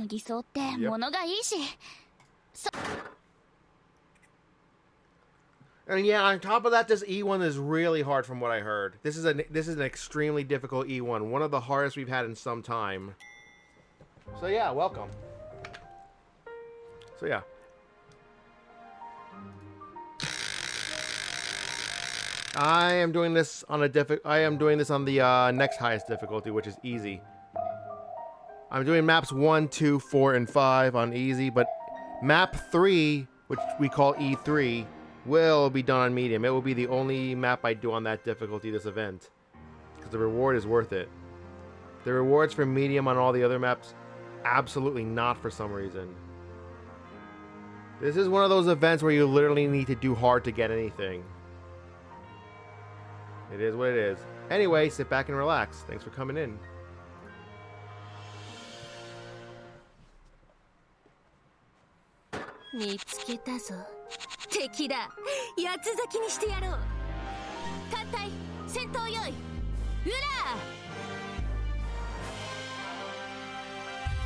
And yeah, on top of that, this E1 is really hard from what I heard. This is an extremely difficult E1, one of the hardest we've had in some time. So yeah, welcome. So yeah. I am doing this on the next highest difficulty, which is easy. I'm doing maps 1, 2, 4, and 5 on easy, but map 3, which we call E3, will be done on medium. It will be the only map I do on that difficulty this event, because the reward is worth it. The rewards for medium on all the other maps, absolutely not for some reason. This is one of those events where you literally need to do hard to get anything. It is what it is. Anyway, sit back and relax. Thanks for coming in.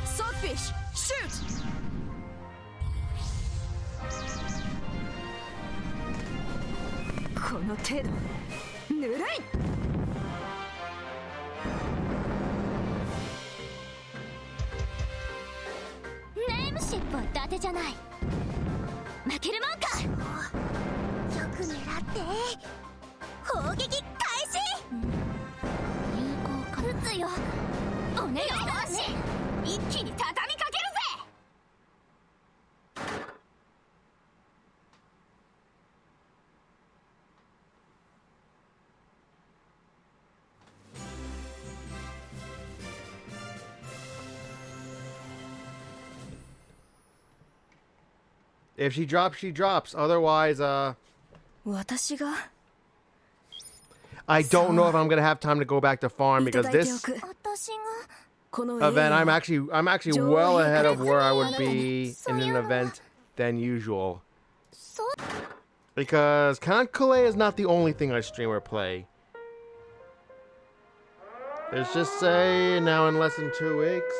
Swordfish, shoot! この程度ぬるい。ネームシップは伊達じゃない。負けるもんか。よく狙って砲撃開始。有効か。撃つよ。お願いだし。一気に畳みかけるぜ。If she drops, she drops. Otherwise, I don't know if I'm gonna have time to go back to farm because this event, I'm actually well ahead of where I would be in an event than usual. Because Kancolle is not the only thing I stream or play. Let's just say now in less than 2 weeks,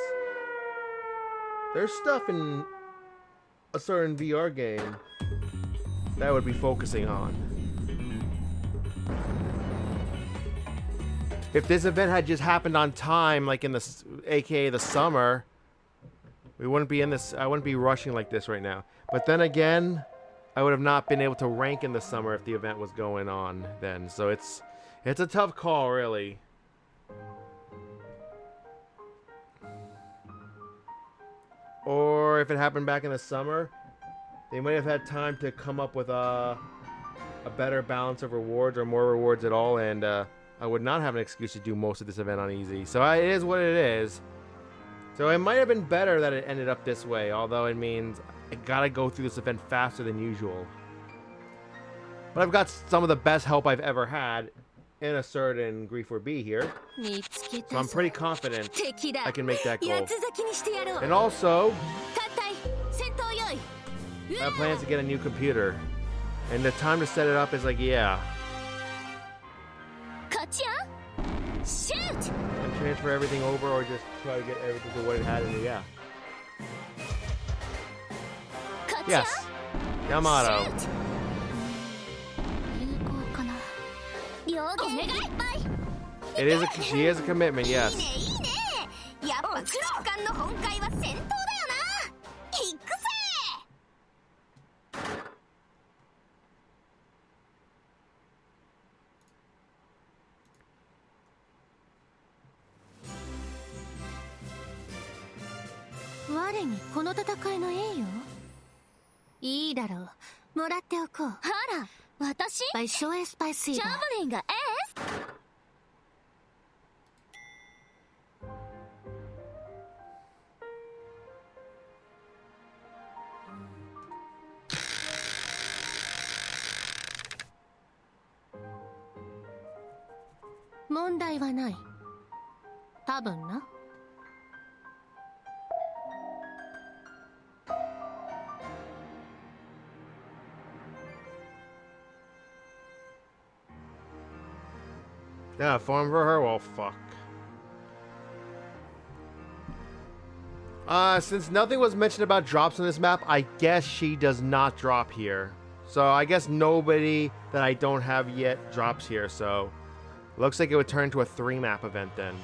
there's stuff in a certain VR game that I would be focusing on. If this event had just happened on time, like in the aka the summer, we wouldn't be in this. I wouldn't be rushing like this right now. But then again, I would have not been able to rank in the summer if the event was going on then. So it's a tough call, really. Or if it happened back in the summer, they might have had time to come up with a better balance of rewards or more rewards at all, and I would not have an excuse to do most of this event on easy. So it is what it is. So it might have been better that it ended up this way, although it means I gotta go through this event faster than usual. But I've got some of the best help I've ever had in a certain Grief or B here. So I'm pretty confident I can make that goal. And also, I have plans to get a new computer. And the time to set it up is like, yeah. And transfer everything over or just try to get everything to what it had in it, yeah. Yes. Yamato. She is a commitment, yes. By show is by sea. Javelinが問題はない。多分な。Yeah, farm for her? Well, fuck. Since nothing was mentioned about drops on this map, I guess she does not drop here. So I guess nobody that I don't have yet drops here, so looks like it would turn into a 3-map event then.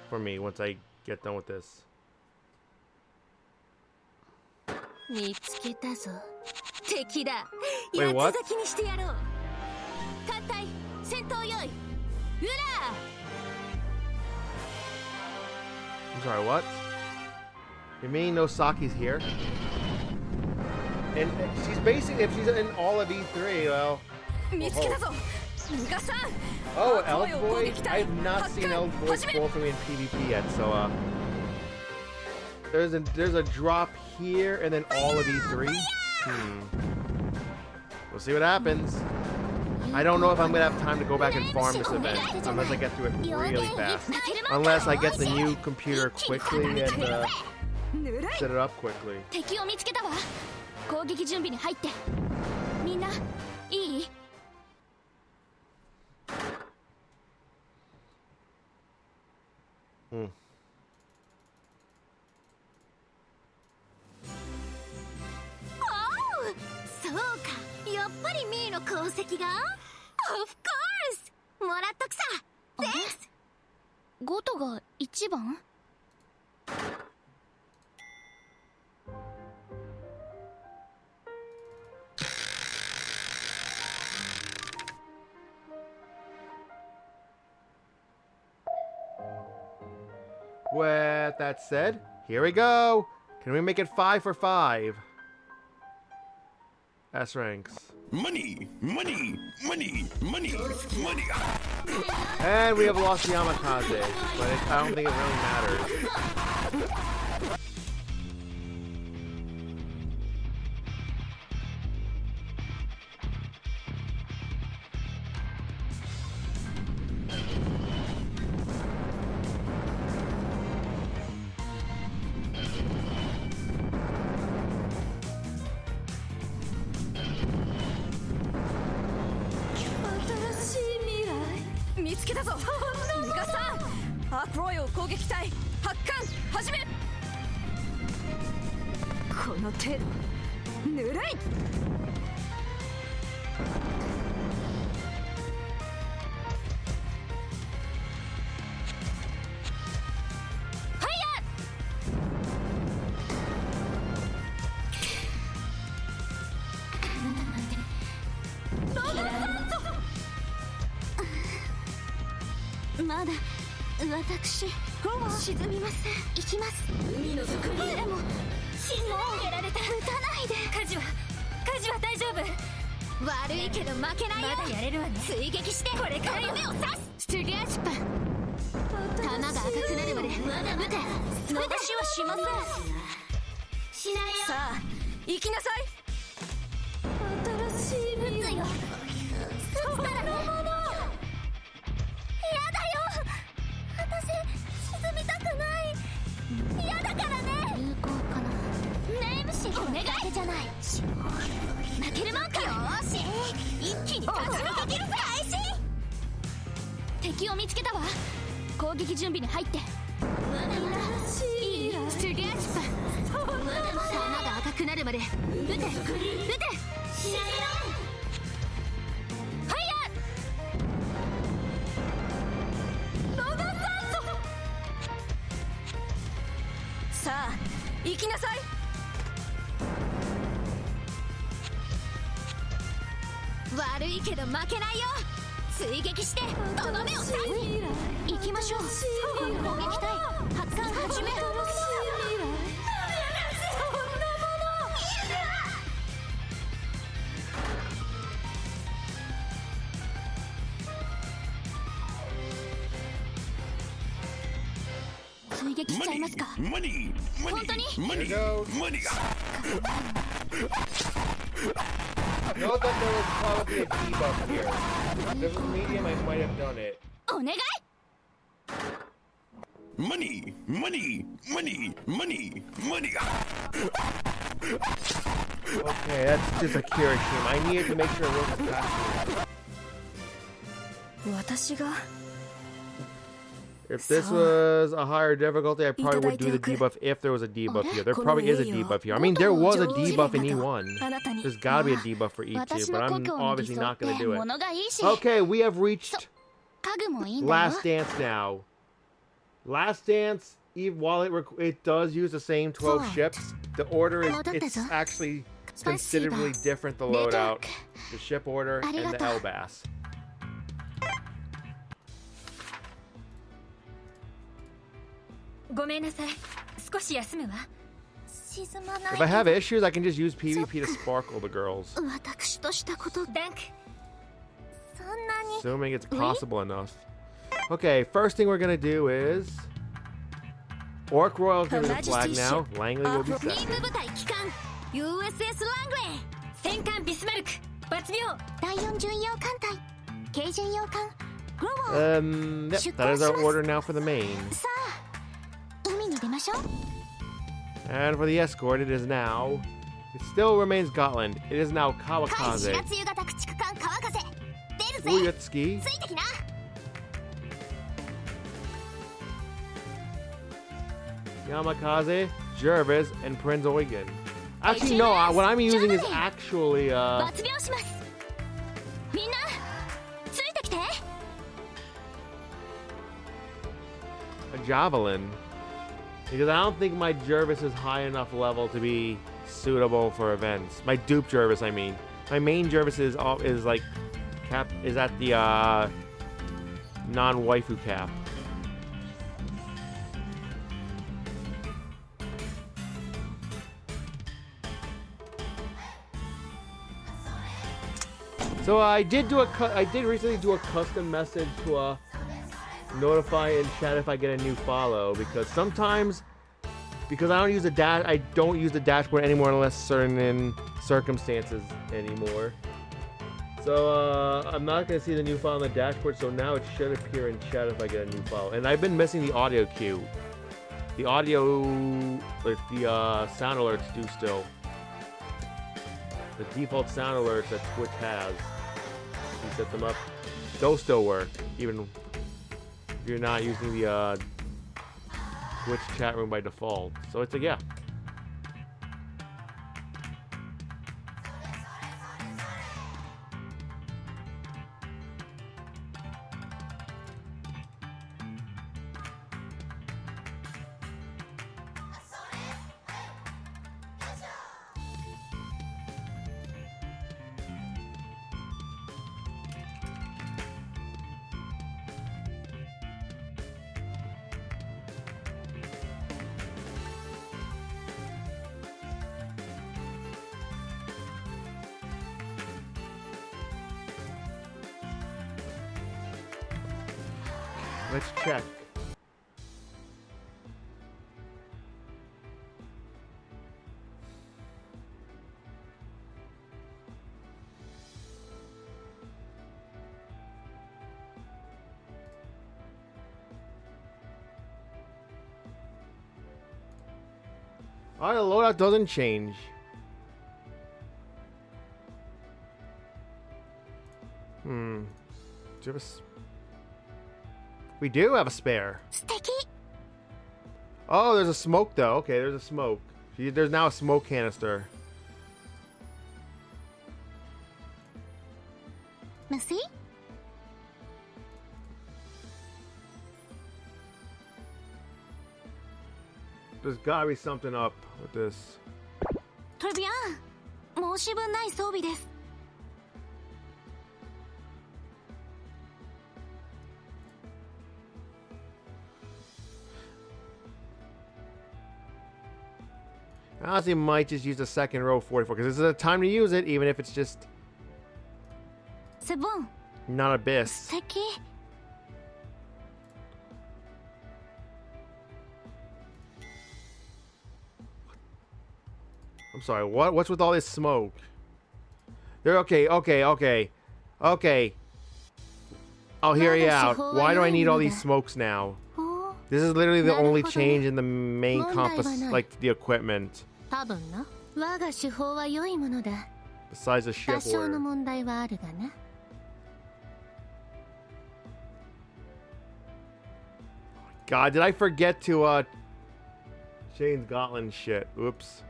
For me, once I get done with this. Wait, what? 艦隊戦闘用意。ウラ I'm sorry, what? You mean Nosaki's here? And she's basically, if she's in all of E3, well... 見つけたぞ。ミカさん。 Oh, アークロイを攻 Elf 撃 Boy? 隊 I've not 発 seen 艦 Elf Boy 始め。 pull through in PvP yet, so there's a drop here and then all of E3. We'll see what happens. I don't know if I'm gonna have time to go back and farm this event unless I get through it really fast. Unless I get the new computer quickly and set it up quickly. 敵を見つけたわ。攻撃準備に入って。みんな、いい？ そうか、やっぱりミーの功績が Of course もらっとくさ。 Thanks。 ゴトが1番？ With that said, here we go. Can we make it 5 for 5? S ranks. Money, money, money, money, money. And we have lost Yamakaze, but I don't think it really matters. "見つけたぞ。ミカさん。アークロイを攻撃隊発艦始め。この程度ぬるい。まだ私沈みません。行きます。海の底にでも沈め上げられた。撃たないで。火事は大丈夫。悪いけど負けないよ。まだやれるわね。追撃してこれから目を刺す。ストリアシパ弾が赤くなるまで撃て。私はしません。しないよ。さあ行きなさい。新しい撃つよ。そしたらやだよ。私沈みたくない。嫌だからね。有効かな。ネームシお願いだけじゃない。負けるもんか。よーし一気に勝ち抜ける開始。敵を見つけたわ。攻撃準備に入って。いい？ストリアシパ弾が赤くなるまで撃て。撃て。しないよ。さあ行きなさい。悪いけど負けないよ。追撃してとどめを刺す。行きましょう。攻撃隊発艦始め。追撃しちゃいますか。 Money, money, 本当に？ money, There goes. money. I know that there was probably a debuff here. If it was medium, I might have done it. お願い。 Money, money, money, money, money. Okay, that's just a Kira stream. I needed to make sure it wasn't past 私が If this was a higher difficulty, I probably would do the debuff if there was a debuff here. There probably is a debuff here. I mean, there was a debuff in E1. There's gotta be a debuff for E2, but I'm obviously not gonna do it. 物がいいし。 Okay, we have reached 家具もいいんだよ。 Last Dance now. Last Dance, while it does use the same 12 ships, the order is it's actually considerably different, the loadout, the ship order, and the LBAS. ごめんなさい。少し休むわ。沈まない If I have issues, I can just use PvP to sparkle the girls. 私としたことダンク。そんなに Assuming it's possible enough. Okay, first thing we're gonna do is... Orc Royal's gonna be the flag now. Langley will be 任 second. 務部隊機関 USS ラングレー戦艦ビスマルク抜病第4巡洋艦隊軽巡洋艦グロワー Yep, that is our order now for the main. さあ海に出ましょう And for the escort, it is now... It still remains Gotland. It is now 海 Kawakaze. 4月夕方駆逐艦川風出るぜ Uyutsuki. ついてきな Yamakaze, Jervis, and Prince Eugen. Actually, no, what I'm using is actually, 抜病しますみんなついてきて a javelin. Because I don't think my Jervis is high enough level to be suitable for events. My dupe Jervis, I mean. My main Jervis is like is at the non-waifu cap. So I did recently do a custom message to notify in chat if I get a new follow, because sometimes I don't use the dashboard anymore unless certain circumstances anymore. So I'm not gonna see the new file on the dashboard, so now it should appear in chat if I get a new file. And I've been missing the audio cue. The audio, like the sound alerts do still. The default sound alerts that Twitch has, if you set them up, those still work, even if you're not using the Twitch chat room by default. So it's a yeah. Let's check. Alright, the loadout doesn't change. Do you have a... We do have a spare. 素敵 Oh, there's a smoke though. Okay, there's a smoke. There's now a smoke canister. 無水 There's gotta be something up with this. トレビアン申し分ない装備です I honestly might just use the second row 44 because this is a time to use it, even if it's just セボン not abyss. 素敵 I'm sorry, what? What's with all this smoke? They're okay. I'll hear you out. Why do I need all these smokes now? おー This is literally the only なるほどね。 change in the main 問題は compass, ない。 like the equipment, 多分な我が手法は良いものだ besides the 多 ship 少の order. 問題はあるがな God, did I forget to change Gotland shit? Oops.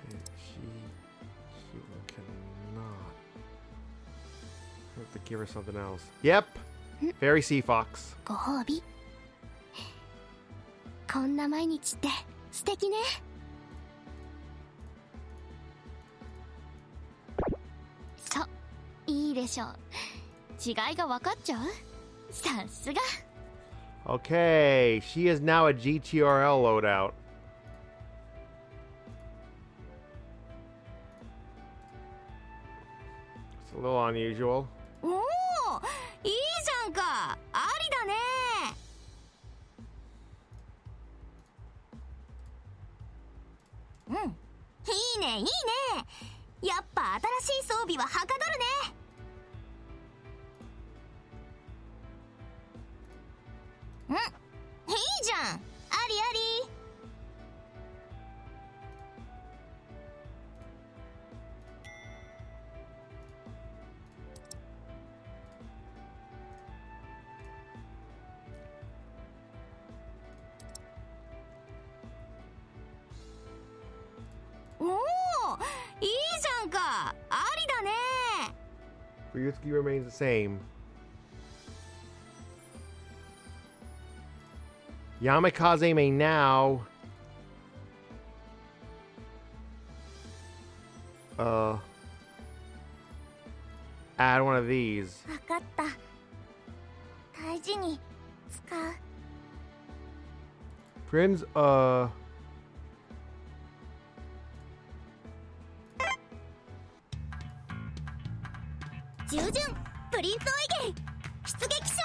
Okay, she cannot. I have to give her something else. Yep. Fairy Sea Fox. ご褒美こんな毎日って素敵ね。そう、いいでしょう。違いが分かっちゃう？さすが。 Okay, she is now a GTRL loadout. It's a little unusual. おお、いいじゃんか。ありだね。うん、いいねいいね。やっぱ新しい装備ははかどるね。うん、いいじゃん。ありあり。おお、いいじゃんか。ありだね。 Ryusuke remains the same. Yamikaze may now add one of these. わかった。大事に使う。 Friends, 従順プリンツオイゲン出撃します。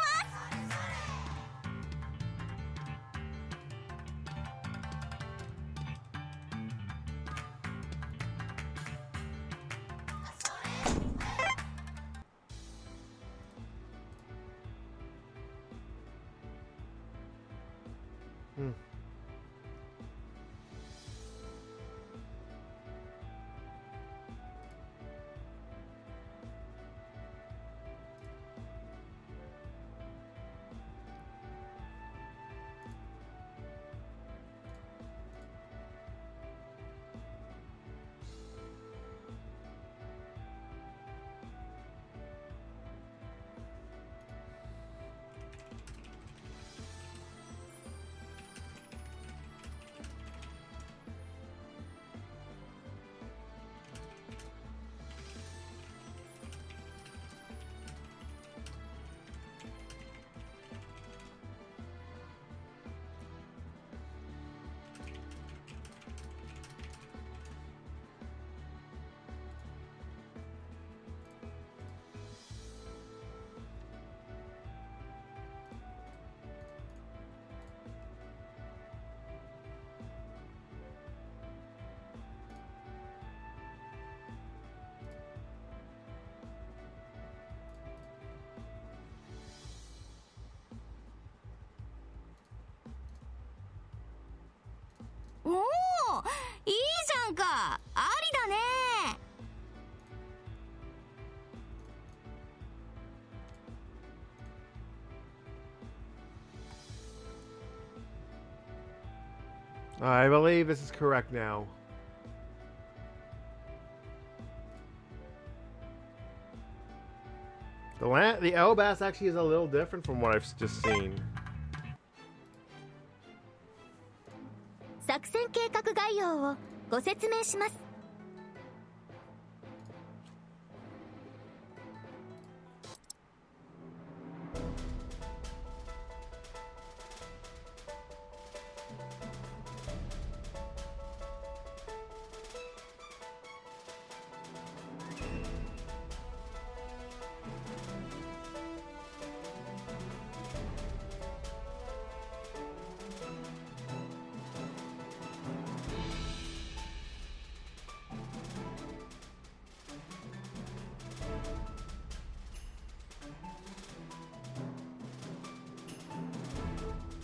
おお、いいじゃんか。ありだね。 I believe this is correct now. The Elbass actually is a little different from what I've just seen. 作戦計画概要をご説明します。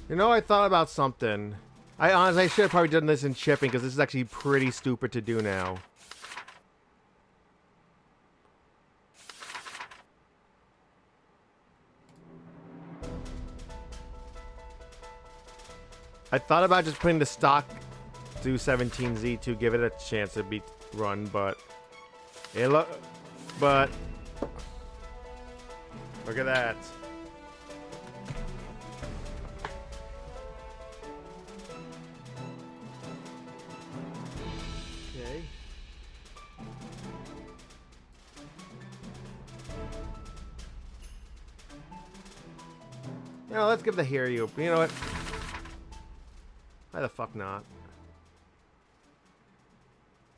You know, I thought about something. I honestly should have probably done this in shipping because this is actually pretty stupid to do now. I thought about just putting the stock through 17Z to give it a chance to be run, but look at that. No, let's give the Hiryu. You know what? Why the fuck not?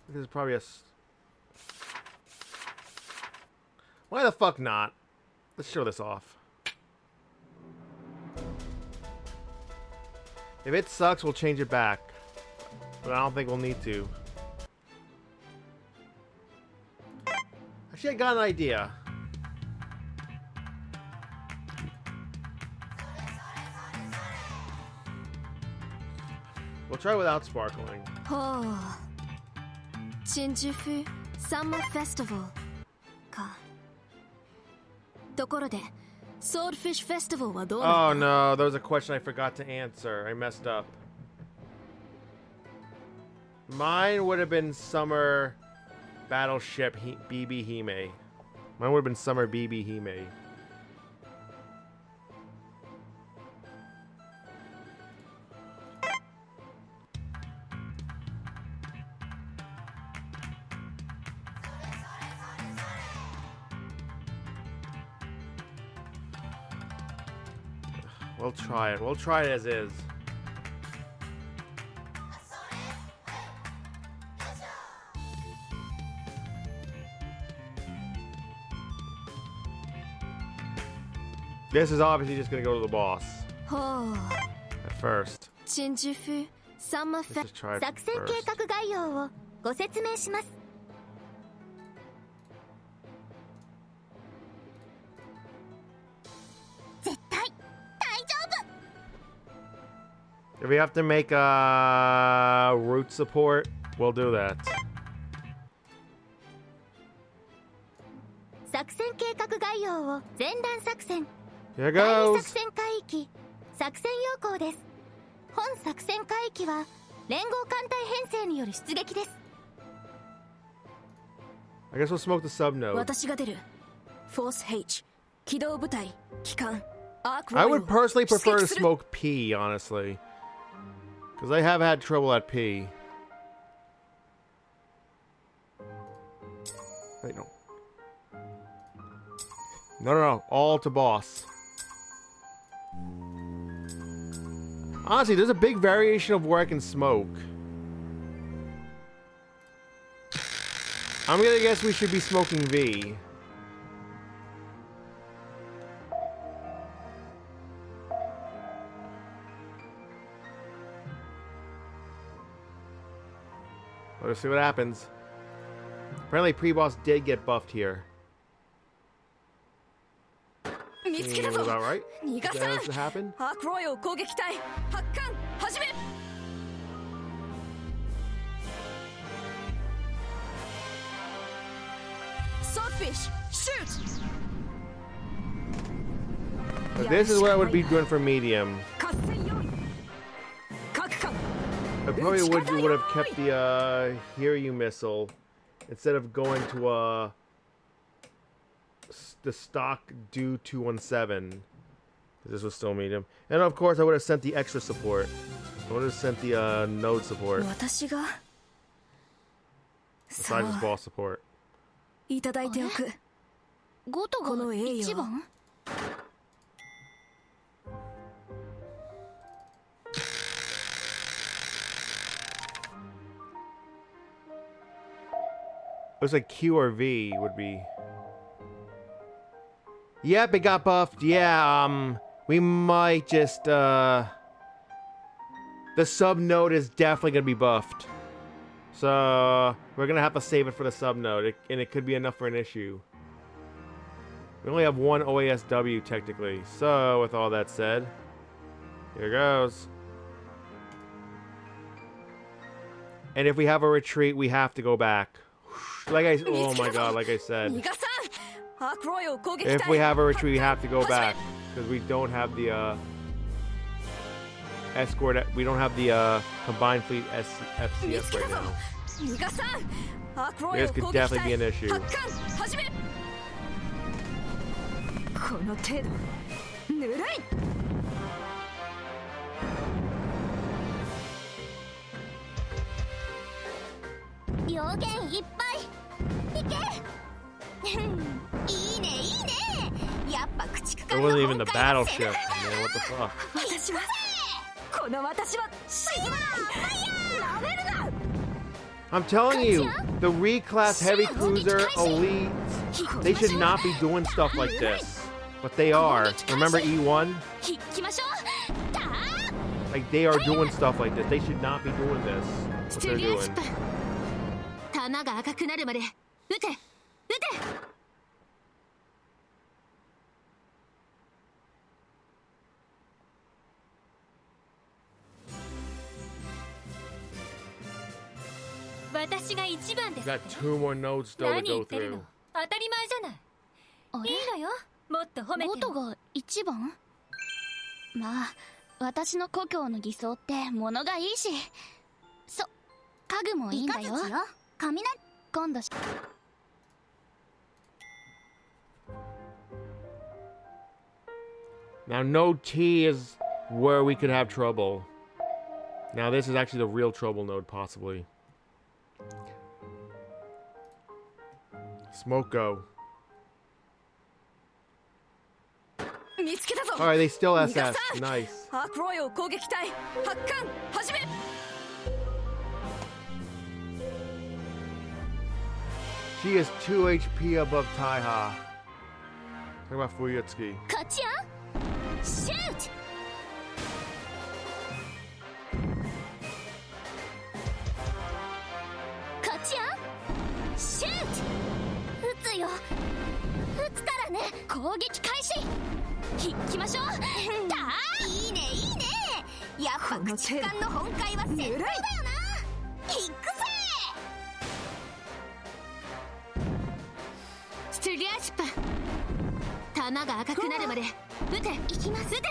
This is probably a... Why the fuck not? Let's show this off. If it sucks, we'll change it back. But I don't think we'll need to. Actually, I got an idea. We'll try without sparkling. Oh. Shinjuku Summer Festival. Ka. ところで Swordfish Festival はどうな Oh の no, there was a question I forgot to answer. I messed up. Mine would have been Summer Battleship BB Hime. Mine would have been Summer BB Hime. We'll try it. We'll try it as is. This is obviously just gonna go to the boss. At first. Shinjuku Summer Let's just try it 作戦計 first. 画概要をご説明します。 絶対大丈夫。 If we have to make a root support, we'll do that. 作戦計画概要を前段作戦 Here 第二 goes. 作戦海域作戦要項です。本作戦海域は連合艦隊編成による出撃です。 I guess we'll smoke the sub node. 私が出る Force H 機動部隊機関 Arc I Royal would personally prefer to 出撃する smoke P, honestly. Because I have had trouble at P. Wait, no. No. All to boss. Honestly, there's a big variation of where I can smoke. I'm gonna guess we should be smoking V. Let's see what happens. Apparently, pre-boss did get buffed here. 見つけた Seems ぞ about right. 逃が Is さ that ん what happened? アークロイを攻撃隊発艦始め Swordfish shoot But this is what I would be doing for medium. 合戦用意各艦 I probably would have kept the Hiryu missile instead of going to the stock Do 217. This was still medium, and of course I would have sent the extra support. I would have sent the node support 私が besides just boss support. いただいておくゴトがこの栄誉一番 Looks like Q or V would be. Yep, it got buffed. Yeah, we might just, the sub node is definitely gonna be buffed. So, we're gonna have to save it for the sub node, and it could be enough for an issue. We only have one OASW, technically. So, with all that said, here goes. And if we have a retreat, we have to go back. Oh my god, like I said. 逃がさんアークロイを攻撃隊 If we have a retreat, we have to go back. Because we don't have the, escort, we don't have the, combined fleet FCS right now. 逃がさんアークロイ This を could 攻撃 definitely 隊 be an issue. 発艦始めこの程度ぬるい病原いっぱいいけいいねいいねやっぱ駆逐 It wasn't even the battleship, man. What the fuck? 私はこの私は沈まないなめるな I'm telling you, the reclass heavy cruiser elites, they should not be doing stuff like this. But they are. Remember E1? 行きましょう。たー Like, they are doing stuff like this. They should not be doing this. What ス they're テリア doing. シップ。弾が赤くなるまで撃て撃て。私が一番です。 Got 2 more nodes still to 何言 go ってるの through. 当たり前じゃない。あれいいのよ。もっと褒めてよ。ゴトが一番？まあ私の故郷の偽装って物がいいし、家具もいいんだよ。雷。今度し Now, node T is where we could have trouble. Now, this is actually the real trouble node, possibly. Smoke go. 見つけたぞ Alright, they still 逃が SS. さん Nice. アークロイを攻撃隊発艦始め She is 2 HP above Taiha. Talk about Fuyutsuki. 勝ちやシュート。勝ちやシュート。撃つよ。撃つからね。攻撃開始。行きましょう。だーいいねいいね。やっぱ駆逐艦の本会は戦闘だよな。行くぜ。ステリアシップ。弾が赤くなるまで撃て。行きます。撃て。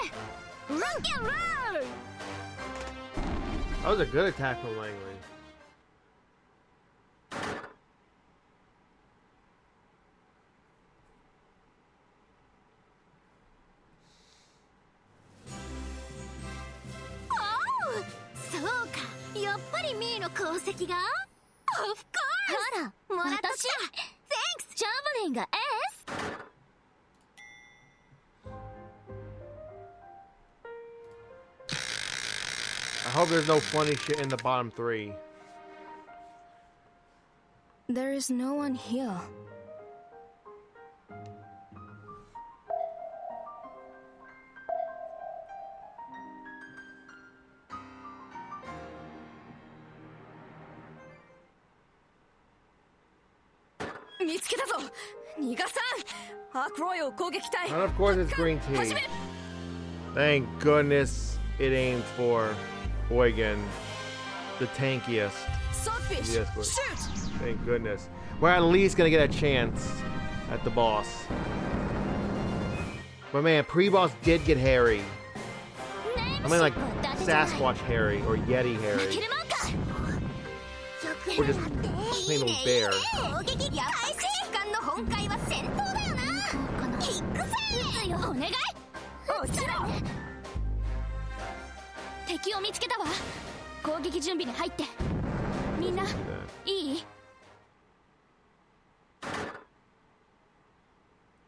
ロッキンロール。 That was a good attack from Langley. Oh, そうか。やっぱりミーの功績が Of course! ほら、もらったし Thanks! ジャブリンが S? I hope there's no funny shit in the bottom 3. There is no one here. And of course it's green tea. Thank goodness it aimed for Eugen, the tankiest. Yes, but thank goodness. We're at least gonna get a chance at the boss. But man, pre-boss did get hairy. I mean like Sasquatch hairy or Yeti hairy. Or just plain old bear. 攻撃開始。艦の本会は戦闘だよな。行くぜ。撃つよ。お願い。落ちろ。敵を見つけたわ。攻撃準備に入って。みんな、いい？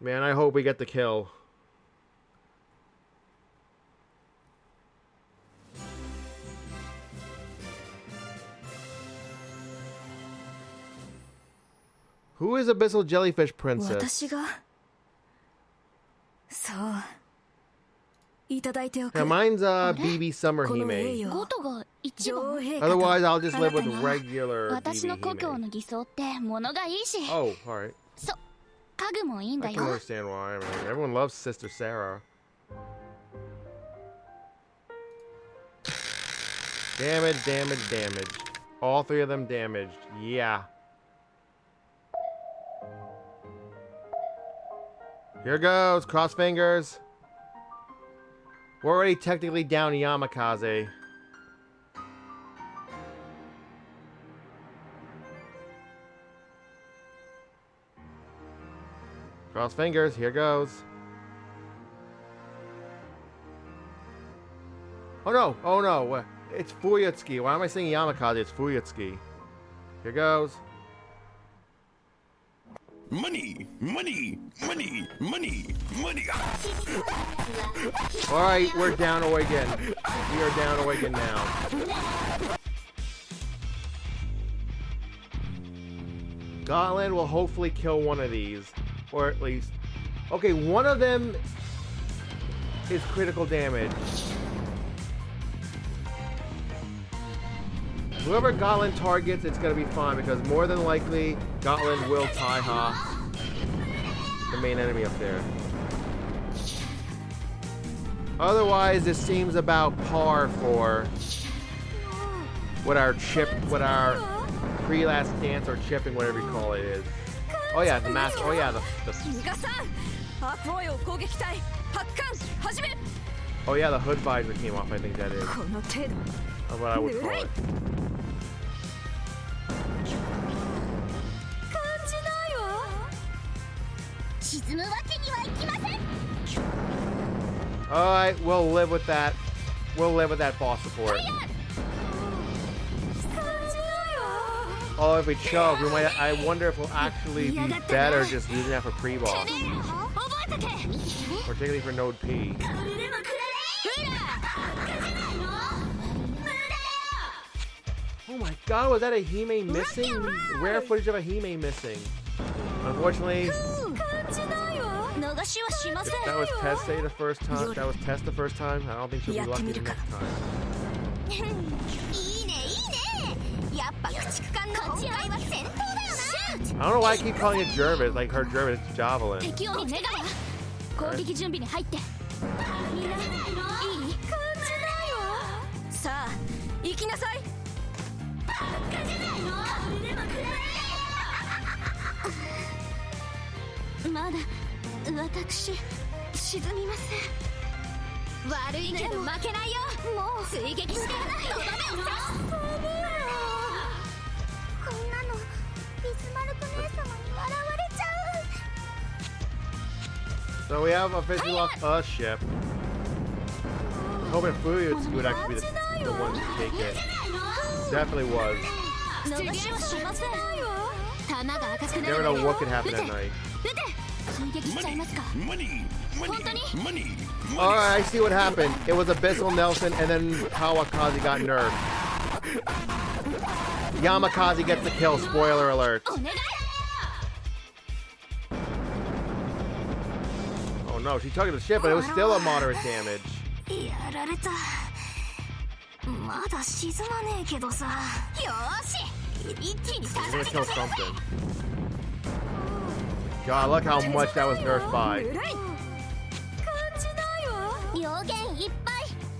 Man, I hope we get the kill. Who is Abyssal Jellyfish Princess? 私がそういただいておく Yeah, mine's BB Summer この Hime. 栄誉ゴトが一番。女王陛下と Otherwise, I'll just あな live た with が regular 私の BB 故郷 Hime. の偽装って物がいいし。 Oh, alright. 家具もいいんだ I よ。 can understand why. I mean, everyone loves Sister Sarah. Damage, damage, damage. All 3 of them damaged. Yeah. Here goes. Cross fingers. We're already technically down Yamakaze. Cross fingers. Here goes. Oh no. Oh no. It's Fuyutsuki. Why am I saying Yamakaze? It's Fuyutsuki. Here goes. money, money, money, money, money. All right, we're down again. We are down again now. Gauntlet will hopefully kill one of these, or at least, okay, one of them is critical damage. Whoever Gauntlet targets, it's gonna be fine because more than likely Gauntlet will Taiha the main enemy up there. Otherwise, this seems about par for what our pre-last dance or chipping, whatever you call it, is. Oh yeah, the mask. Oh yeah, the oh yeah, the hood visor came off. I think that is. That's what I would call it. Alright, we'll live with that. We'll live with that boss support. Oh, if we choke, we might. I wonder if we'll actually be better just using that for pre-boss. Particularly for Node P. Oh my god, was that a Hime missing? Rare footage of a Hime missing. Unfortunately, that was Teste the first time. That was Test the first time. I don't think she'll be lucky the next time. I don't know why I keep calling it Jervis, like her Jervis Javelin. Right. So we have officially lost a ship. Hoping Fuyu would actually be the one to take it. Definitely was. Never know what could happen that night. Money, money, money. Alright, I see what happened. It was Abyssal Nelson and then Kawakaze got nerfed. Yamakaze gets the kill, spoiler alert. Oh no, she took the ship, but it was still a moderate damage. She's gonna kill something. God, look how much that was nerfed by.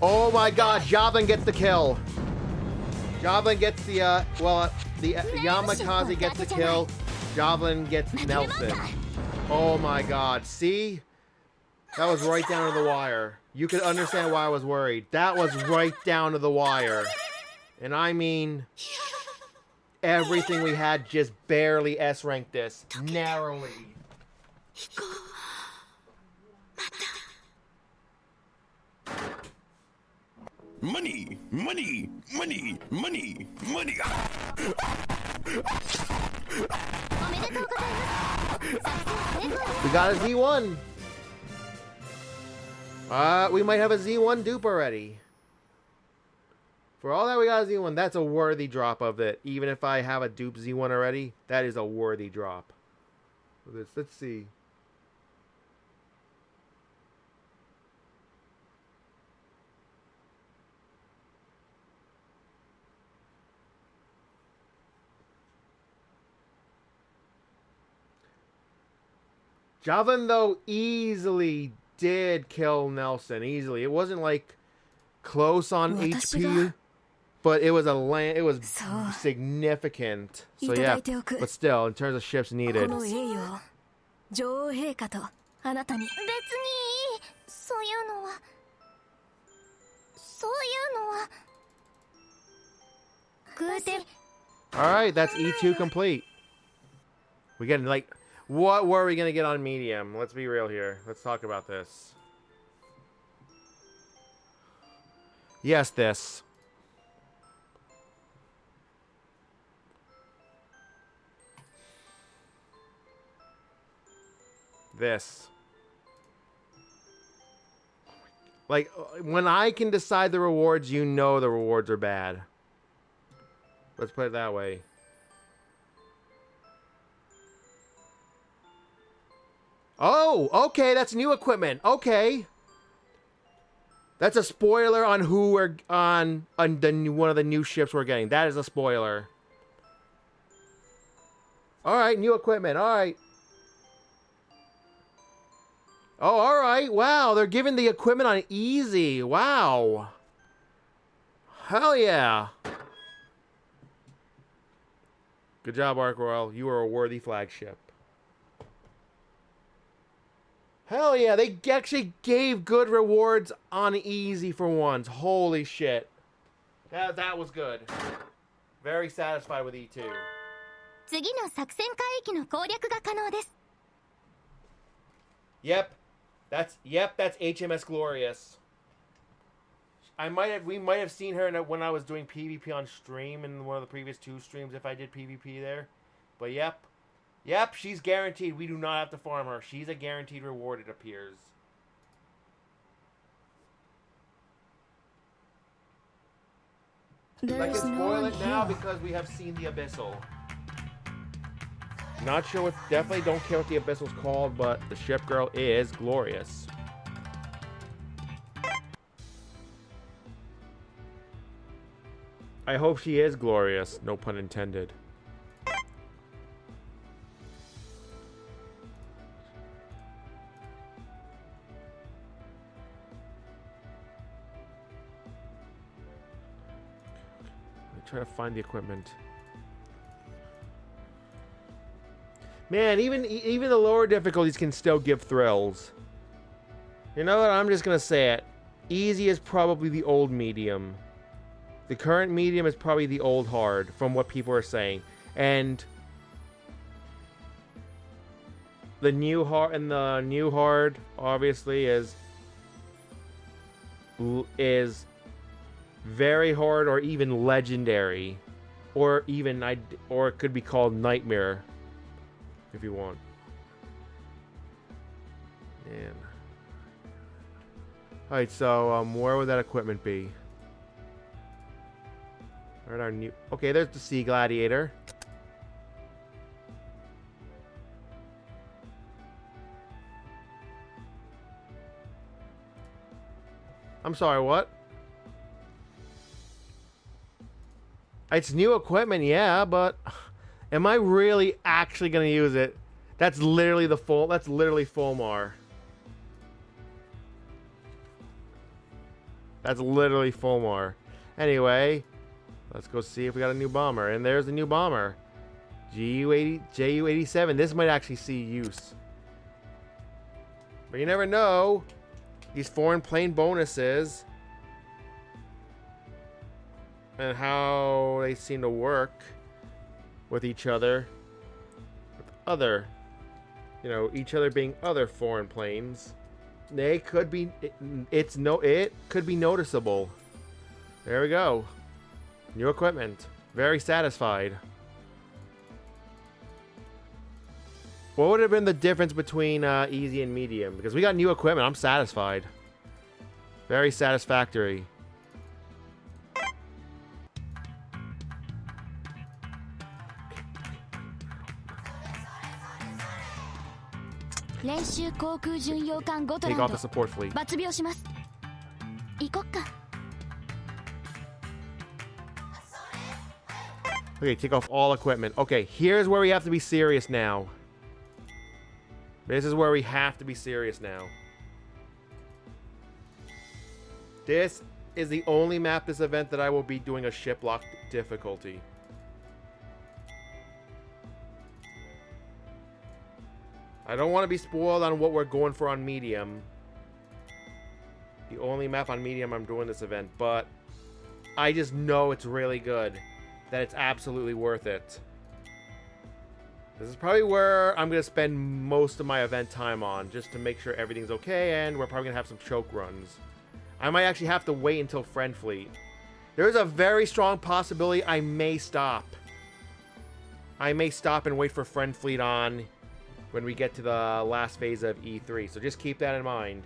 Oh my god, Javelin gets the kill. Javelin gets the, the Yamakaze gets the kill. Javelin gets Nelson. Oh my god, see? That was right down to the wire. You could understand why I was worried. That was right down to the wire. And I mean, everything we had just barely S-ranked this. Narrowly. Money, money, money, money, money. We got a Z1. We might have a Z1 dupe already. For all that we got a Z1, that's a worthy drop of it. Even if I have a dupe Z1 already, that is a worthy drop. Let's see. Javelin, though, easily did kill Nelson. Easily. It wasn't like close on HP, but it was it was significant. So yeah, but still, in terms of ships needed. Alright, that's E2 complete. We getting like, what were we gonna get on medium? Let's be real here. Let's talk about this. Yes, this. This. Like, when I can decide the rewards, you know the rewards are bad. Let's put it that way. Oh, okay, that's new equipment. Okay. That's a spoiler on who we're on the one of the new ships we're getting. That is a spoiler. All right, new equipment. All right. Oh, all right. Wow, they're giving the equipment on easy. Wow. Hell yeah. Good job, Ark Royal. You are a worthy flagship. Hell yeah, they actually gave good rewards on easy for once. Holy shit. That was good. Very satisfied with E2. 次の作戦海域の攻略が可能です。 Yep, that's HMS Glorious. We might have seen her when I was doing PvP on stream in one of the previous 2 streams if I did PvP there. But yep, she's guaranteed. We do not have to farm her. She's a guaranteed reward, it appears. I can spoil it now because we have seen the Abyssal. Not sure what. Definitely don't care what the Abyssal's called, but the ship girl is glorious. I hope she is glorious. No pun intended. Try to find the equipment. Man, even the lower difficulties can still give thrills. You know what? I'm just gonna say it. Easy is probably the old medium. The current medium is probably the old hard, from what people are saying. And the new hard obviously is very hard, or even legendary, or it could be called nightmare if you want. Man. All right, so where would that equipment be? Where's our new? Okay, there's the Sea Gladiator. I'm sorry, what? It's new equipment, yeah, but am I really actually gonna use it? That's literally Fulmar. That's literally Fulmar. Anyway, let's go see if we got a new bomber. And there's the new bomber. JU-87. This might actually see use. But you never know. These foreign plane bonuses and how they seem to work with each other, with other, each other being other foreign planes. They could be, it could be noticeable. There we go. New equipment. Very satisfied. What would have been the difference between easy and medium? Because we got new equipment. I'm satisfied. Very satisfactory. Take off the support fleet. Okay, take off all equipment. Okay, here's where we have to be serious now. This is where we have to be serious now. This is the only map this event that I will be doing a ship lock difficulty. I don't want to be spoiled on what we're going for on medium. The only map on medium I'm doing this event, but I just know it's really good. That it's absolutely worth it. This is probably where I'm going to spend most of my event time on, just to make sure everything's okay, and we're probably going to have some choke runs. I might actually have to wait until Friend Fleet. There's a very strong possibility I may stop. I may stop and wait for Friend Fleet on when we get to the last phase of E3. So just keep that in mind.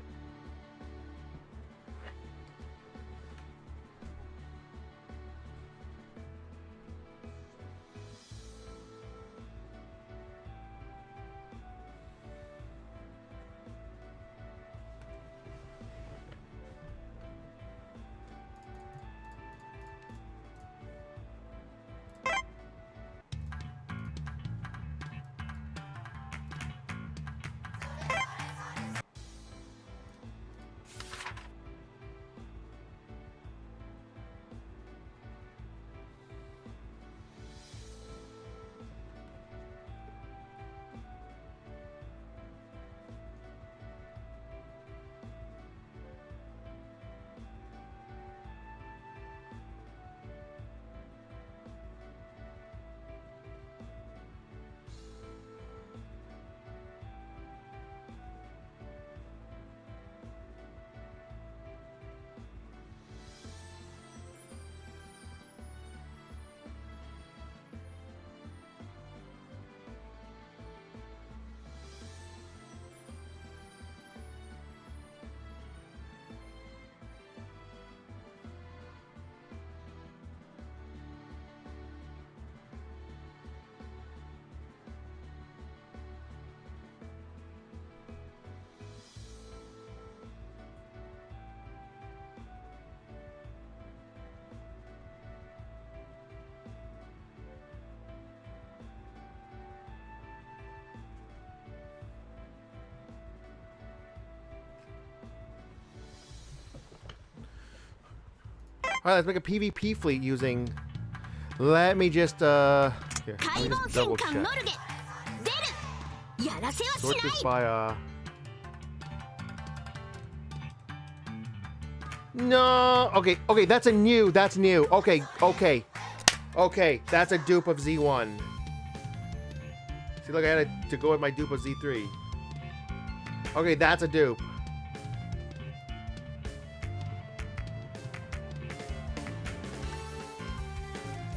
Alright, let's make a PvP fleet using... Let me just, here, let me just double check. Sort this by, No! Okay, okay, that's new. Okay, that's a dupe of Z1. See, look, I had to go with my dupe of Z3. Okay, that's a dupe.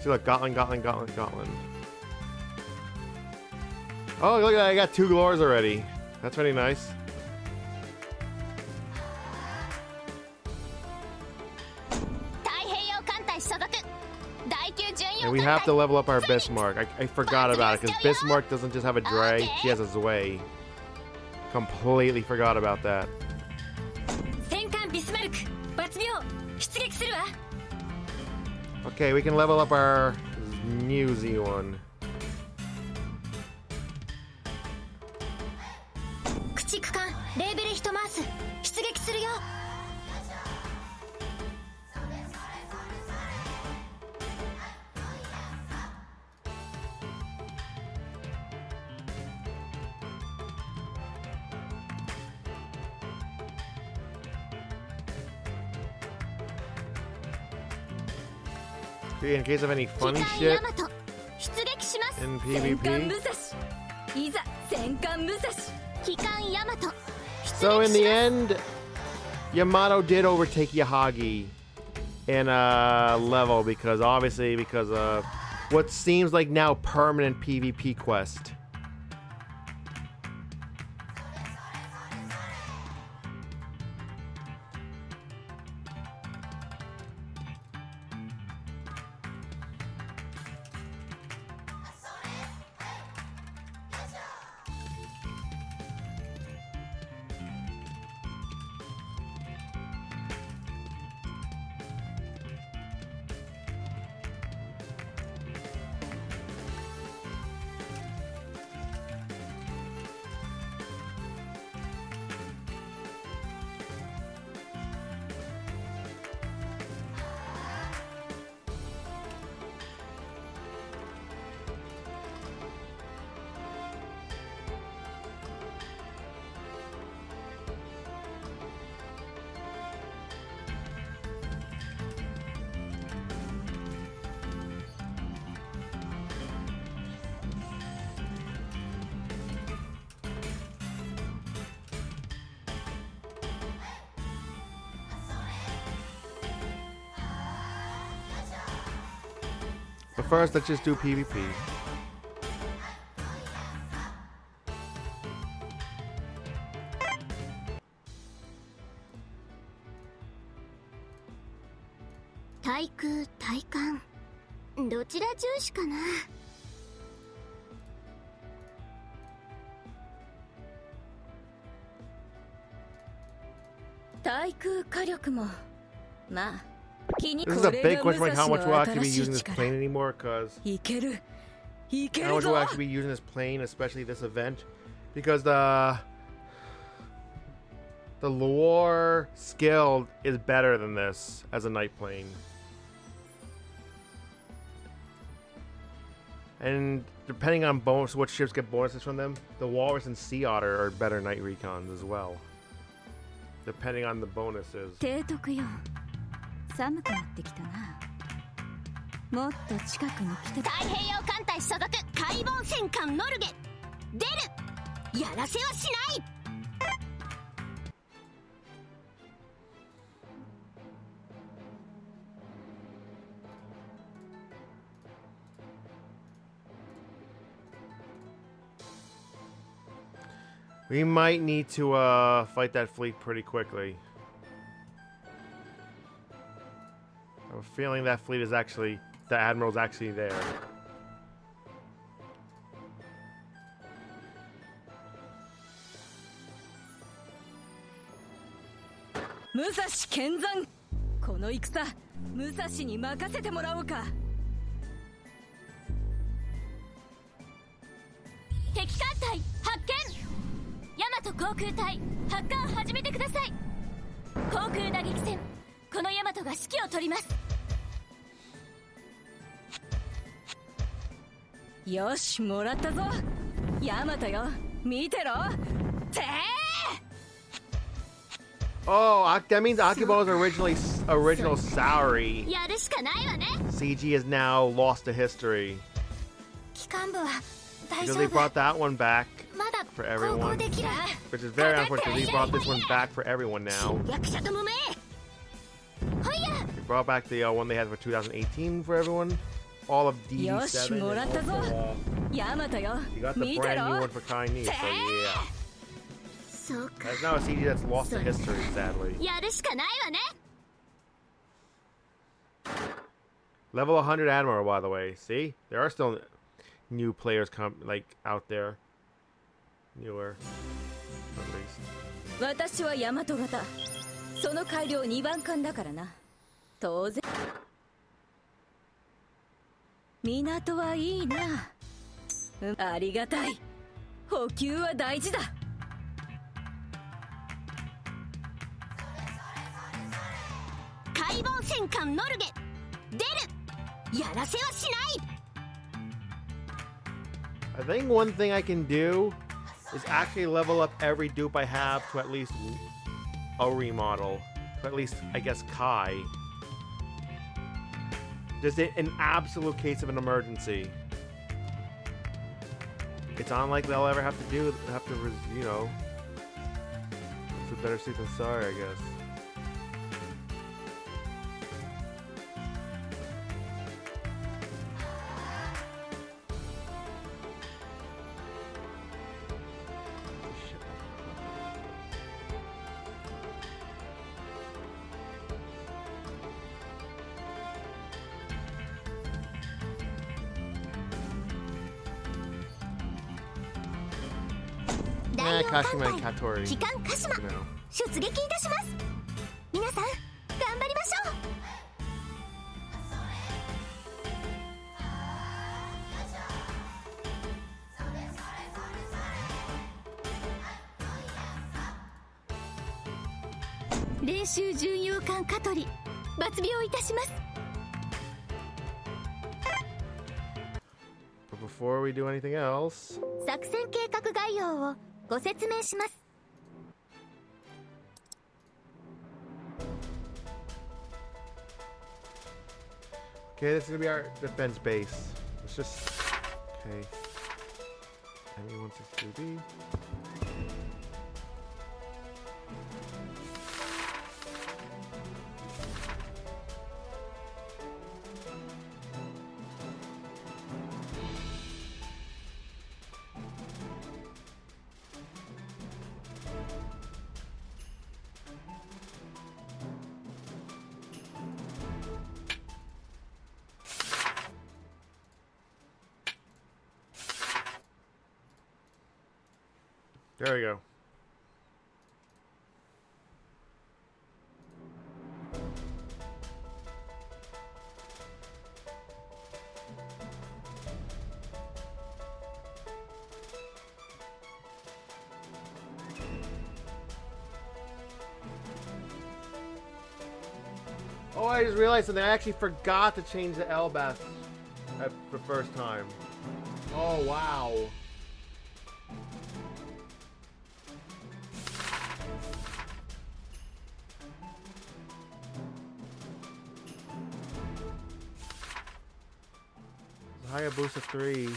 See, look, Gotland. Oh, look at that, I got 2 glores already. That's pretty nice. And we have to level up our Bismarck. I forgot about it, because Bismarck doesn't just have a Dray, she has a Zwei. Completely forgot about that. Okay, we can level up our new Z1. In case of any funny shit in PvP. So in the end, Yamato did overtake Yahagi in a level because of what seems like now permanent PvP quest. But first, let's just do PvP. 対空対艦どちら重視かな。対空火力もまあ気に This is a big question, like how much we'll actually be using this plane anymore, because いける how much we'll actually be using this plane, especially this event, because the lore skill is better than this as a night plane. And depending on bonus, what ships get bonuses from them, the Walrus and Sea Otter are better night recons as well. Depending on the bonuses. 提督よ、寒くなってきたな。もっと近くに来て。太平洋艦隊所属海防戦艦ノルゲ出る。やらせはしない。We might need to fight that fleet pretty quickly. I have a feeling that fleet is actually, the admiral's actually there. Musashi Kenzan! この戦、武蔵に任せてもらおうか。敵艦隊発見。大和航空隊発艦始めてください。航空打撃戦、この大和が指揮を執ります。よし、もらったぞ。大和よ、見てろ。てー。 Oh, that means Akiba's original salary. やるしかないわね。 CG has now lost to history. 機関部は大 Because 丈 they 夫。 brought that one back まだ for 航行 everyone. できる。 Which is very unfortunate. They brought this one back for everyone now. 役者どもめ。ほいや。 They brought back the one they had for 2018 for everyone. All of DD7. よし、もらったぞ。大和よ、 You got the 見て brand new ろ。 one for Kaini, so yeah. そうか。 That's now a CD that's lost to history, sadly. やるしかないわね。 Level 100 Admiral, by the way. See? There are still new players out there. Newer. At least. 私は大和型。その改良2番艦だからな。当然。港はいいな。ありがたい。補給は大事だ。海防戦艦ノルゲ出る。やらせはしない。 I think one thing I can do is actually level up every dupe I have to at least a remodel. To at least, I guess, Kai. Just in absolute case of an emergency. It's unlikely they'll ever have to you know, it's a better suit than sorry, I guess. Kashima and Katori. 機関鹿島 You know. 出撃いたします。皆さん頑張りましょう。練習巡洋艦カトリ抜病いたします。 But before we do anything else, 作戦計画概要をご説明します。 okay, this is gonna be our defense base. Let's just okay. ME-162B. There we go. Oh, I just realized something. I actually forgot to change the LBAS at the first time. Oh, wow. Hayabusa 3.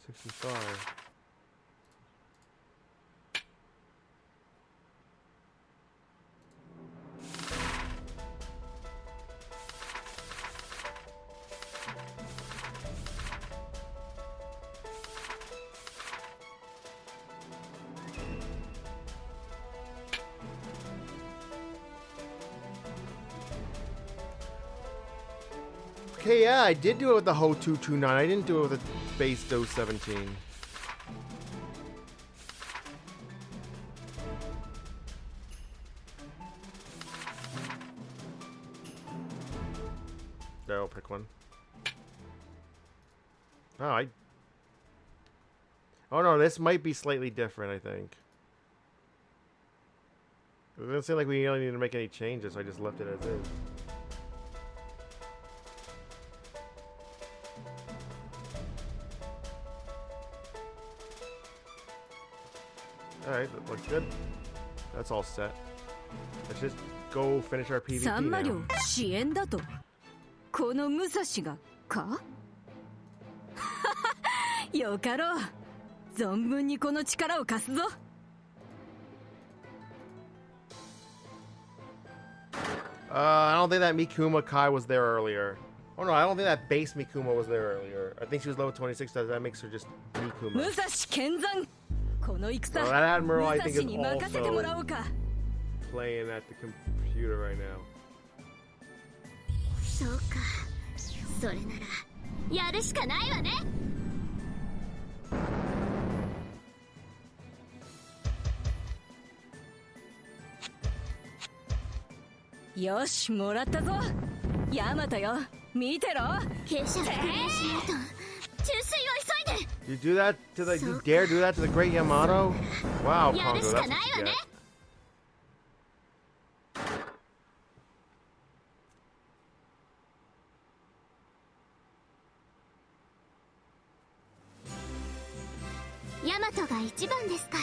65. Okay, yeah, I did do it with the Ho 229. I didn't do it with the base dose 17. There, I'll pick one. Oh, oh no, this might be slightly different, I think. It doesn't seem like we really need to make any changes, so I just left it as is. Alright, that looks good. That's all set. Let's just go finish our PvP サンマ領 now. 支援だとこの武蔵がかよかろう存分にこの力を貸すぞ I don't think that Mikuma Kai was there earlier. Oh no, I don't think that base Mikuma was there earlier. I think she was level 26, so that makes her just Mikuma. 武蔵剣山この戦 Well, that Admiral, I 武 think, 蔵 is に任せてもらおう also か playing at the computer right now. そうかそれならやるしかないわねよしもらったぞヤマトよ見てろ傾斜復元しないと注水を急いで You do that to the. You dare do that to the Great Yamato? Wow, やる Kongo, し that's かない what わ you ね get. ヤマトが一番ですか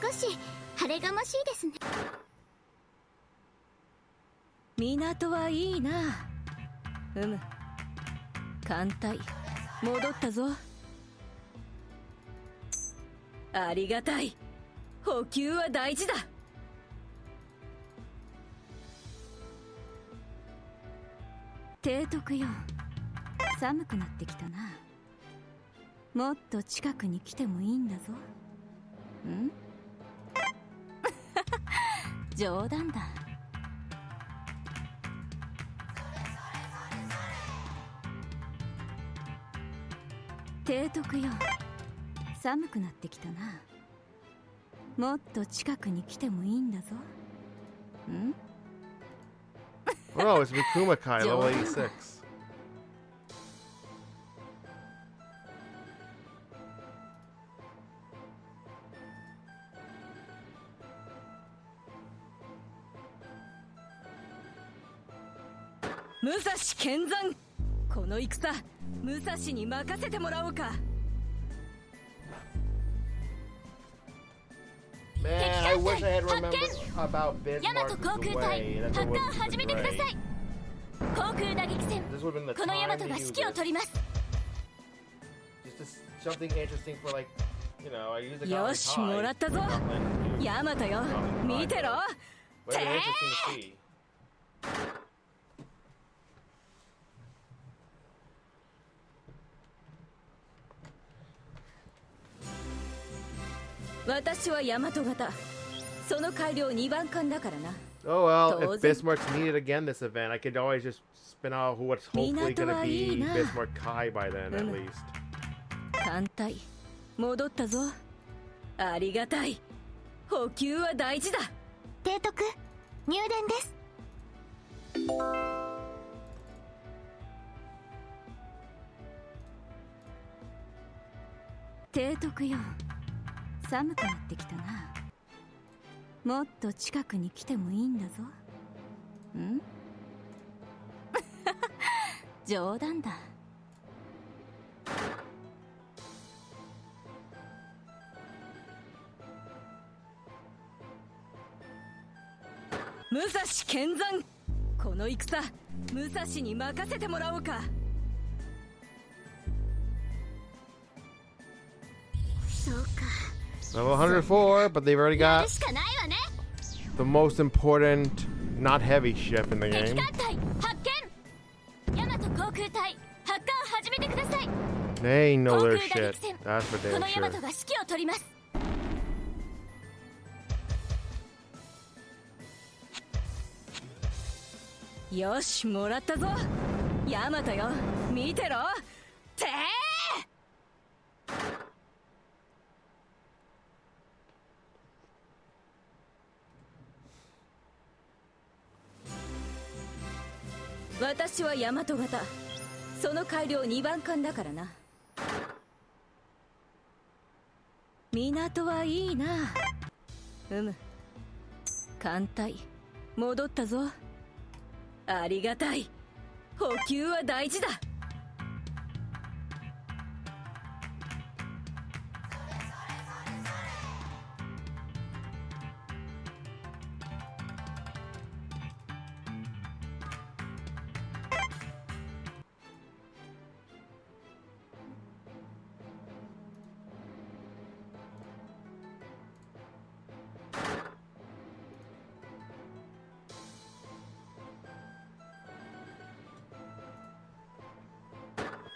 少し晴れがましいですね港はいいな艦隊戻ったぞありがたい補給は大事だ提督よ寒くなってきたなもっと近くに来てもいいんだぞん冗談だ提督よ寒くなってきたなもっと近くに来てもいいんだぞん Oh no, it's Mikuma Kai, level 86. Musashi Kenzan この戦武蔵に任せてもらおうか Man, I wish I had remembered about ヤマト Bismarck 航 is 空 the 隊 way. 発 That's 艦 what を was 始めてください great. 航空打撃戦 This would have been the このヤマ time ト to が use 指揮を this. 取ります Just something interesting for like, you know, I use the よしもらったぞヤマトよ見てろ But it'd be interesting to see. 私はヤマト型その改良2番艦だからな Oh well, if 当然 Bismarck's needed again this event, I could always just spin out what's hopefully 港 gonna はいい be な Bismarck Kai by then at least. 艦隊戻ったぞ。ありがたい。補給は大事だ。提督、入電です。提督よ、寒くなってきたな。もっと近くに来てもいいんだぞ。ん冗談だ。武蔵剣山、この戦武蔵に任せてもらおうか。そうか。 Level 104, but they've already や got るしかないわね。 the most important, not heavy ship in the 敵 game. 艦隊発見。ヤマト航空隊発艦始めてください。 They know 航 their 空打撃 shit. 戦、 That's for こ damn のヤマ sure. トが指揮を取ります。よし、もらったぞ。ヤマトよ、見てろ。てー。私はヤマト型。その改良2番艦だからな。港はいいな。艦隊戻ったぞ。ありがたい。補給は大事だ。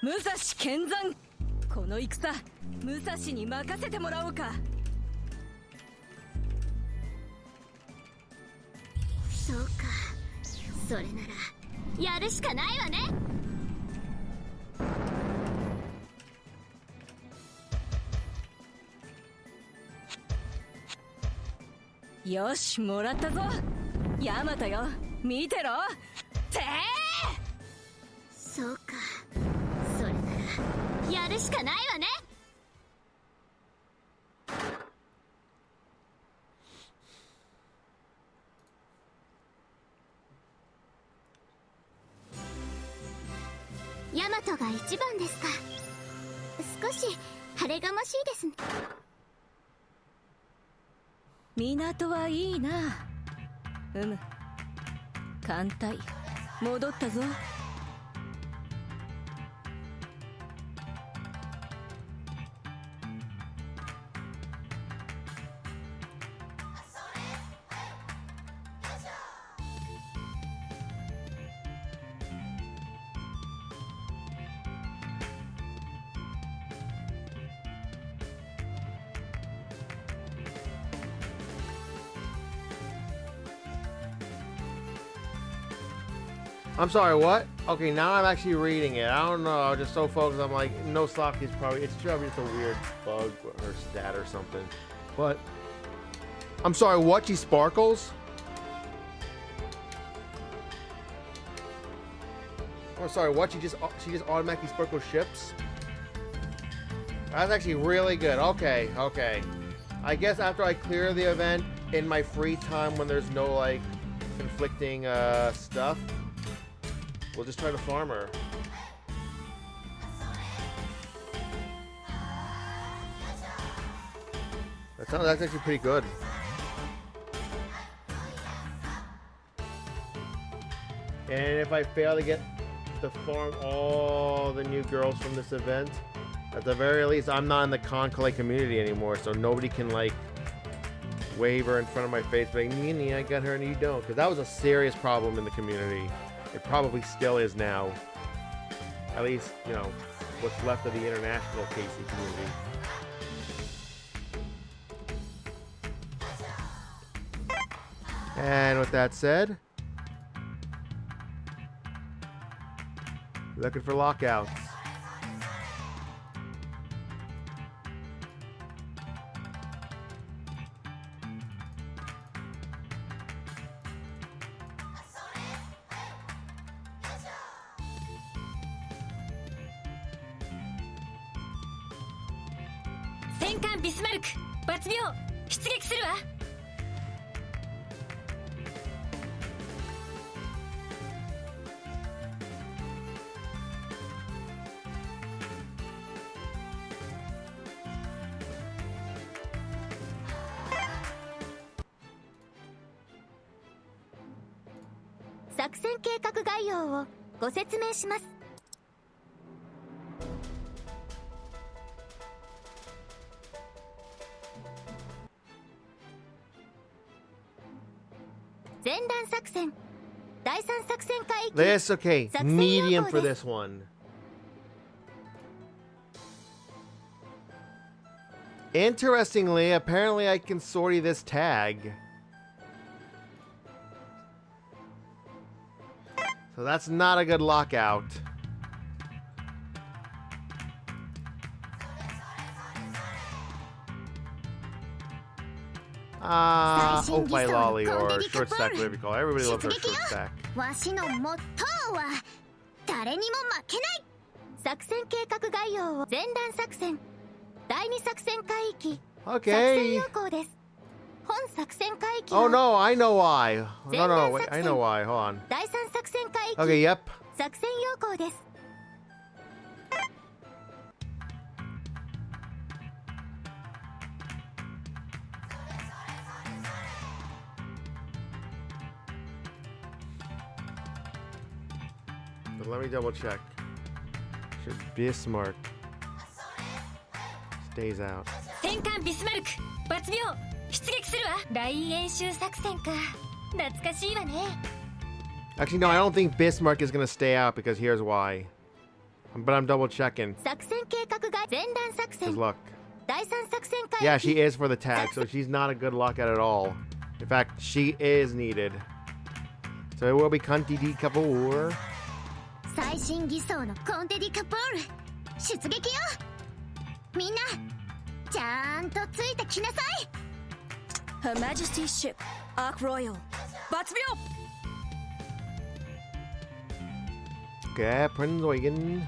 武蔵剣山、この戦武蔵に任せてもらおうか。そうか。それならやるしかないわね。よし、もらったぞ。ヤマトよ、見てろ。てそうか。それならやるしかないわね。ヤマトが一番ですか。少し晴れがましいですね。港はいいな。艦隊戻ったぞ。I'm sorry, what? Okay, now I'm actually reading it. I don't know. I was just so focused. I'm like, no Saki is probably, it's probably just a weird bug or stat or something. But, I'm sorry, what? She sparkles? I'm sorry, what? She just automatically sparkles ships? That's actually really good. Okay, okay. I guess after I clear the event in my free time when there's no, like, conflicting stuff, we'll just try to farm her. That's actually pretty good. And if I fail to get to farm all the new girls from this event, at the very least, I'm not in the Kancolle community anymore, so nobody can, like, wave her in front of my face, like, Nini, I got her and you don't. Because that was a serious problem in the community. It probably still is now. At least, you know, what's left of the international KC community. And with that said, looking for lockouts. 戦艦ビスマルク抜病出撃するわ。作戦計画概要をご説明します。前段作戦、第三作戦海域。 This, okay, 作戦要 medium 項 for です。 this one. Interestingly, apparently I can sortie this tag. So that's not a good lockout. Oh, by lolly or short stack, whatever you call it. Everybody loves our short stack. わしのモットーは誰にも負けない。作戦計画概要を前段作戦、第二作戦海域、作戦 Okay. 要項です。本作戦海域 Oh は no, I know why. No, no, wait, I Zen-Dan know why. Hold on. 第三作戦海域、 Okay, yep. 作戦要項です。But let me double check. Should Bismarck stays out. 戦艦ビスマルク抜病出撃するわ。大演習作戦か。懐かしいわね。 Actually, no, I don't think Bismarck is gonna stay out because here's why. But I'm double checking. 作戦計画概前段作 Because 戦、 look. 第三作戦海域。 Yeah, she is for the tag, so she's not a good lockout at all. In fact, she is needed. So it will be Conti di Capour. 最新偽装のコンテディカポール出撃よ。みんなちゃんとついてきなさい。 Her Majesty's ship Ark Royal 抜病。 Okay, Prince Eugen.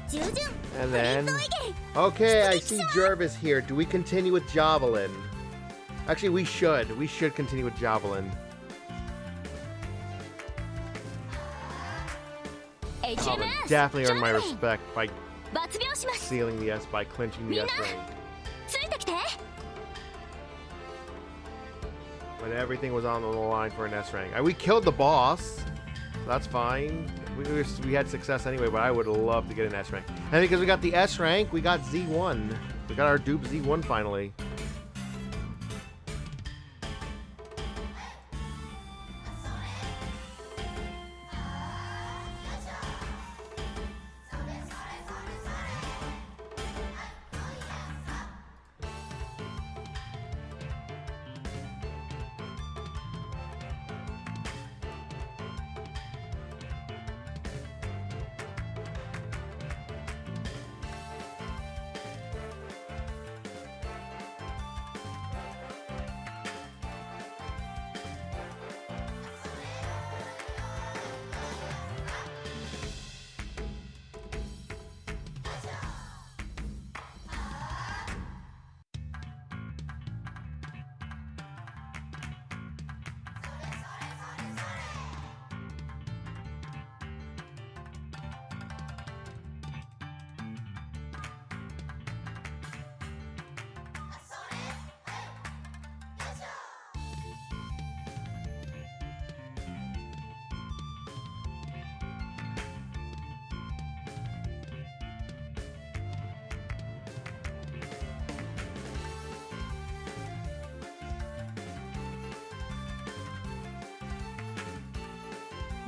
従順 And プリン then. スオイゲン。 Okay, I see Jervis here. Do we continue with Javelin? Actually, we should. We should continue with Javelin. Oh, but definitely earn my respect by 抜病します。 sealing the S by clinching the S rank. ついてきて。 When everything was on the line for an S rank. We killed the boss. So that's fine. We had success anyway, but I would love to get an S rank. And because we got the S rank, we got Z1. We got our dupe Z1 finally.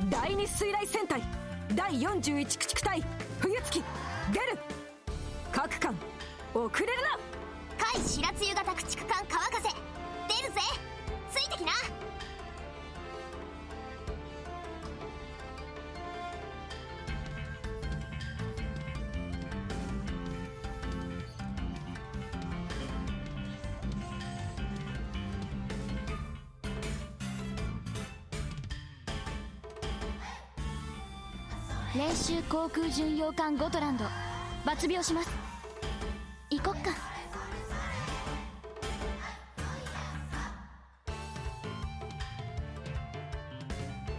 第二水雷戦隊第41駆逐隊冬月出る。各艦遅れるな。甲斐白露型駆逐艦川風出るぜ。ついてきな。練習航空巡洋艦ゴトランド抜病します。行こっか。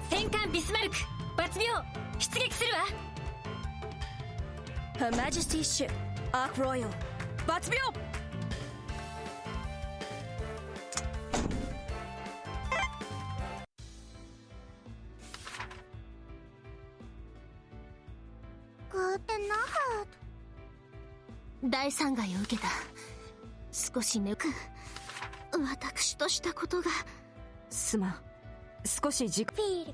戦艦ビスマルク抜病出撃するわ。 Her Majesty's ship Ark Royal 抜病。大惨害を受けた。少しねく私としたことが。すまん、少し時間。フィール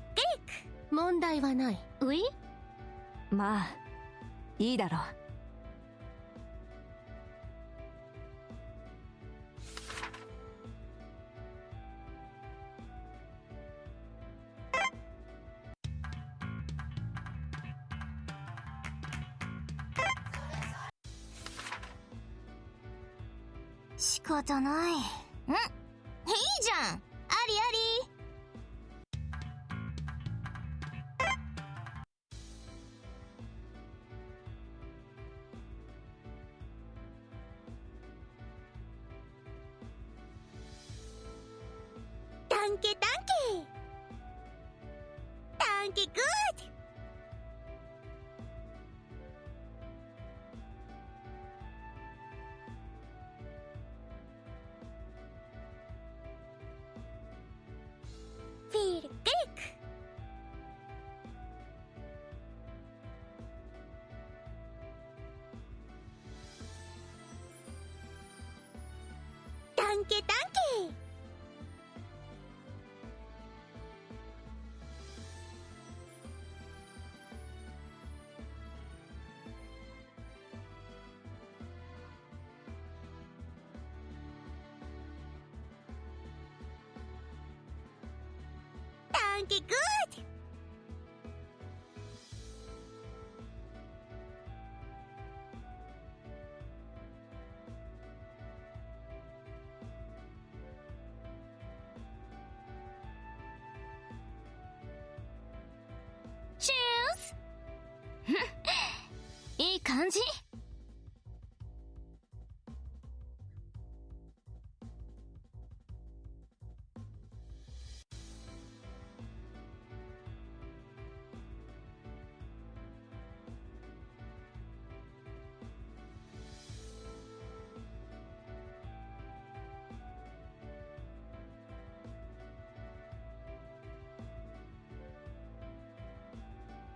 ケーク問題はない。ウィまあいいだろう。仕方ない。いいじゃん。ありあり。ダンケダンケダンケグッド。フィールケークダンケダンケ。ダンケグッド。チュースいい感じ。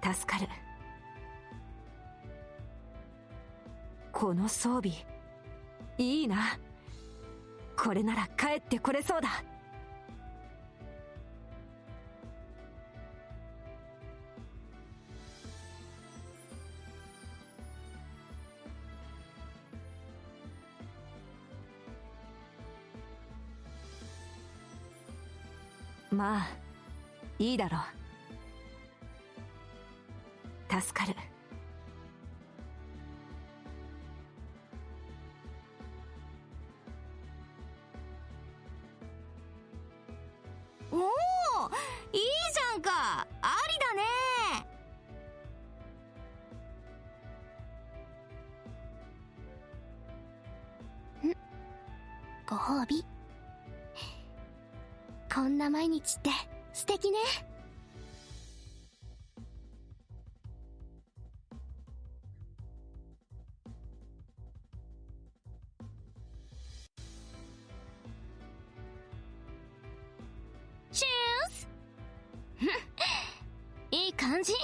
助かる。この装備いいな。これなら帰ってこれそうだ。まあいいだろう。助かる。おお、いいじゃんか。ありだね。ご褒美。こんな毎日って素敵ね。チュースいい感じ。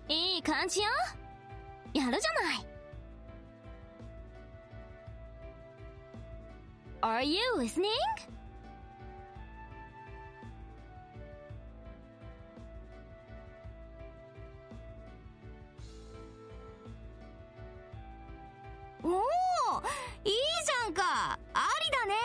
いい感じよ。やるじゃない。Are you listening? おお、いいじゃんか。ありだね。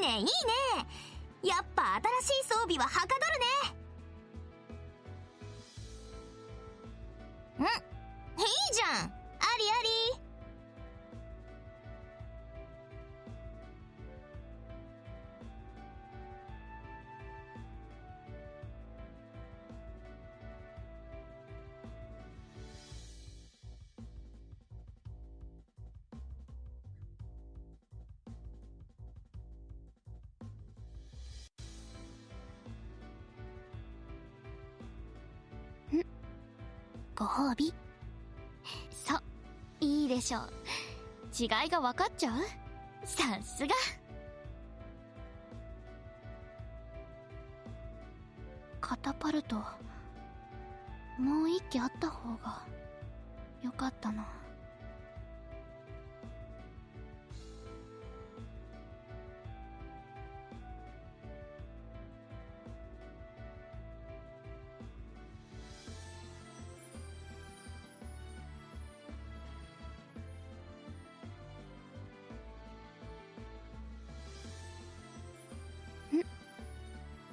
ねいいね。やっぱ新しい装備ははかどるね。いいじゃん。ありあり。ご褒美。そう、いいでしょう。違いが分かっちゃう？さすが。カタパルト、もう一機あった方がよかったな。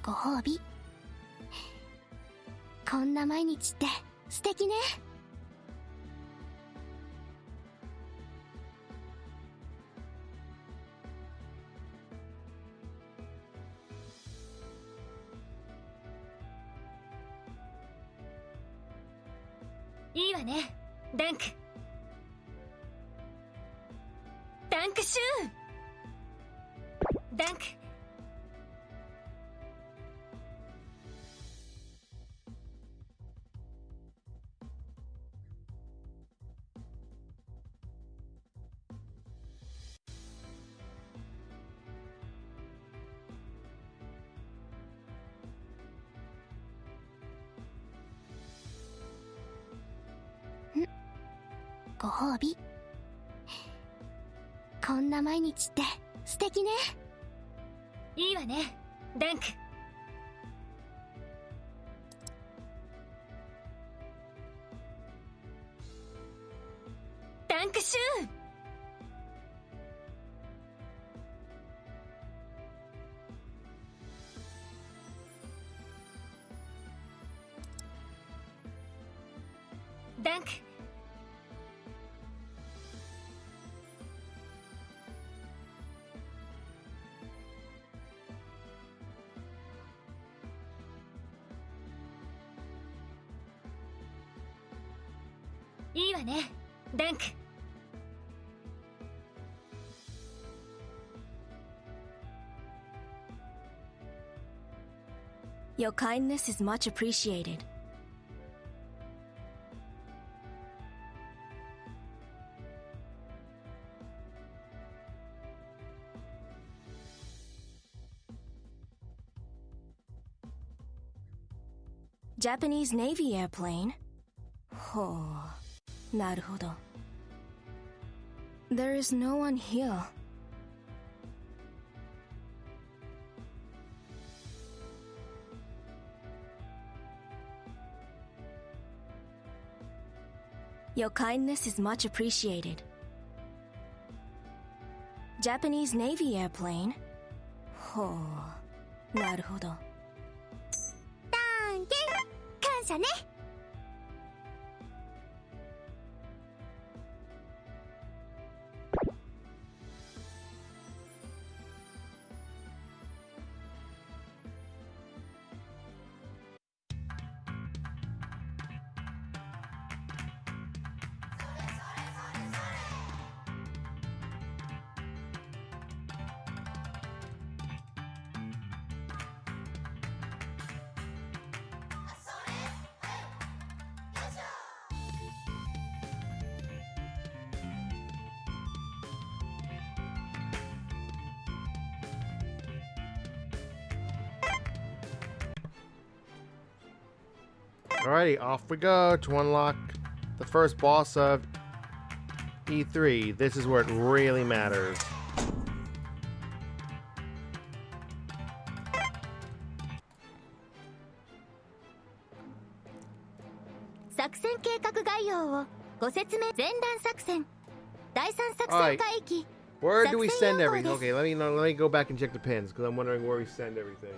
ご褒美。こんな毎日って素敵ね。いいわね、ダンク。ダンクシューン。ダンク。ご褒美。こんな毎日って素敵ね。いいわね、ダンク。ダンクシューン。ダンク。いいわね、ダンク。Your kindness is much appreciated. Japanese Navy airplane? ほう、なるほど。There is no one here. Your kindness is much appreciated. Japanese Navy airplane? ほう、なるほど。ダンケン、感謝ね。Alrighty, off we go to unlock the first boss of E3. This is where it really matters. Alright. Where do we send everything? Okay, let me go back and check the pins because I'm wondering where we send everything.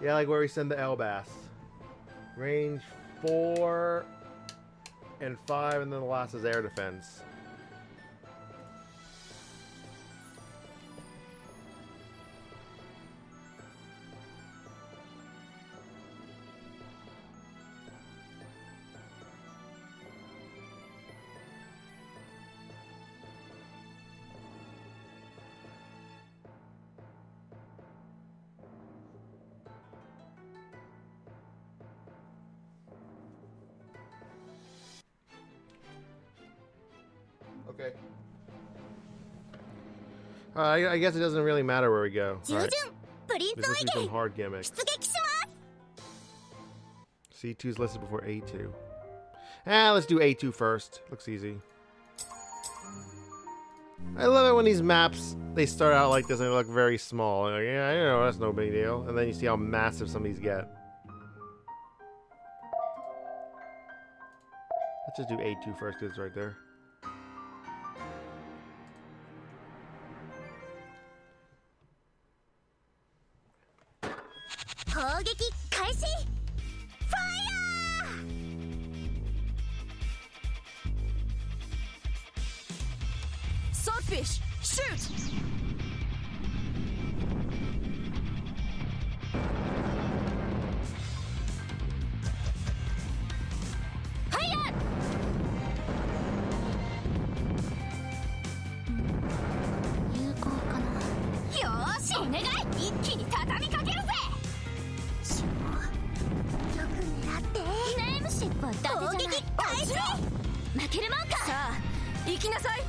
Yeah, like where we send the Elbas. Range 4 and 5, and then the last is air defense. Okay. I guess it doesn't really matter where we go. Right. This must be some hard gimmick. C2's listed before A2. Let's do A2 first. Looks easy. I love it when these maps, they start out like this and they look very small. Like, yeah, you know, that's no big deal. And then you see how massive some of these get. Let's just do A2 first because it's right there. Swordfish, shoot! Fire! 有効かな。よーし、お願い。一気に畳みかけるぜ。しょよく狙って。ネームシップは伊達じゃない。攻撃開始。負けるもんか。さあ、行きなさい。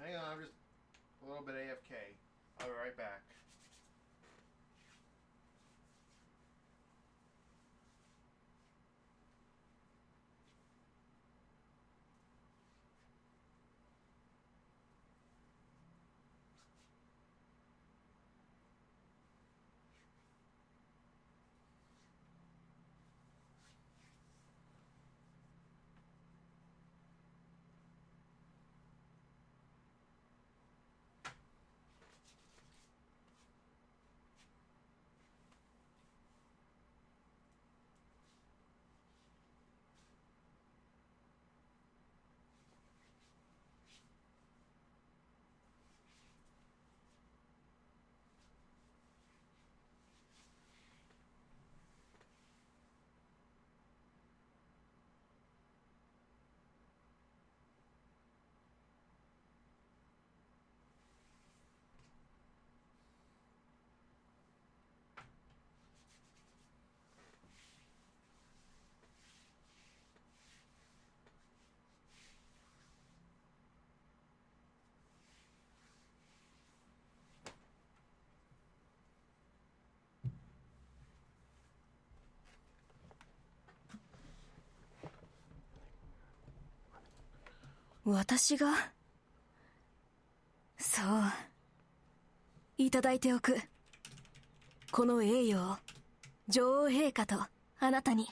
Hang on, I'm just a little bit AFK. I'll be right back. 私が？そう、いただいておく。この栄誉を女王陛下とあなたに。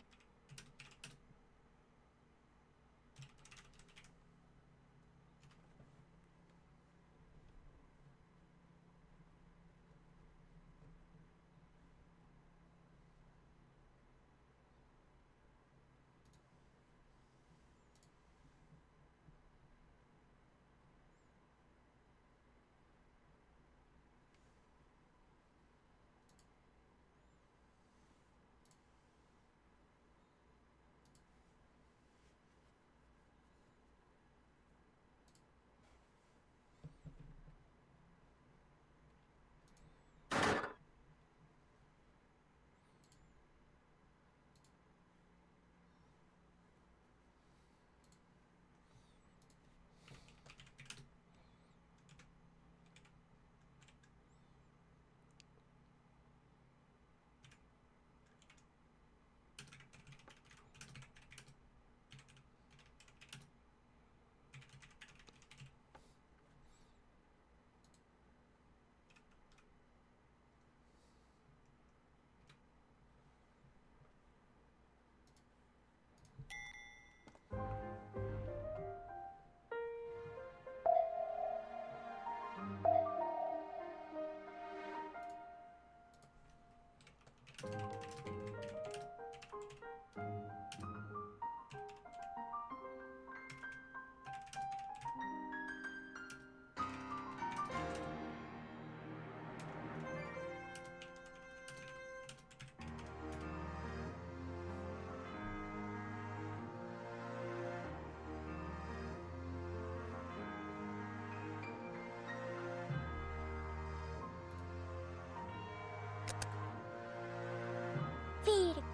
フィールグッ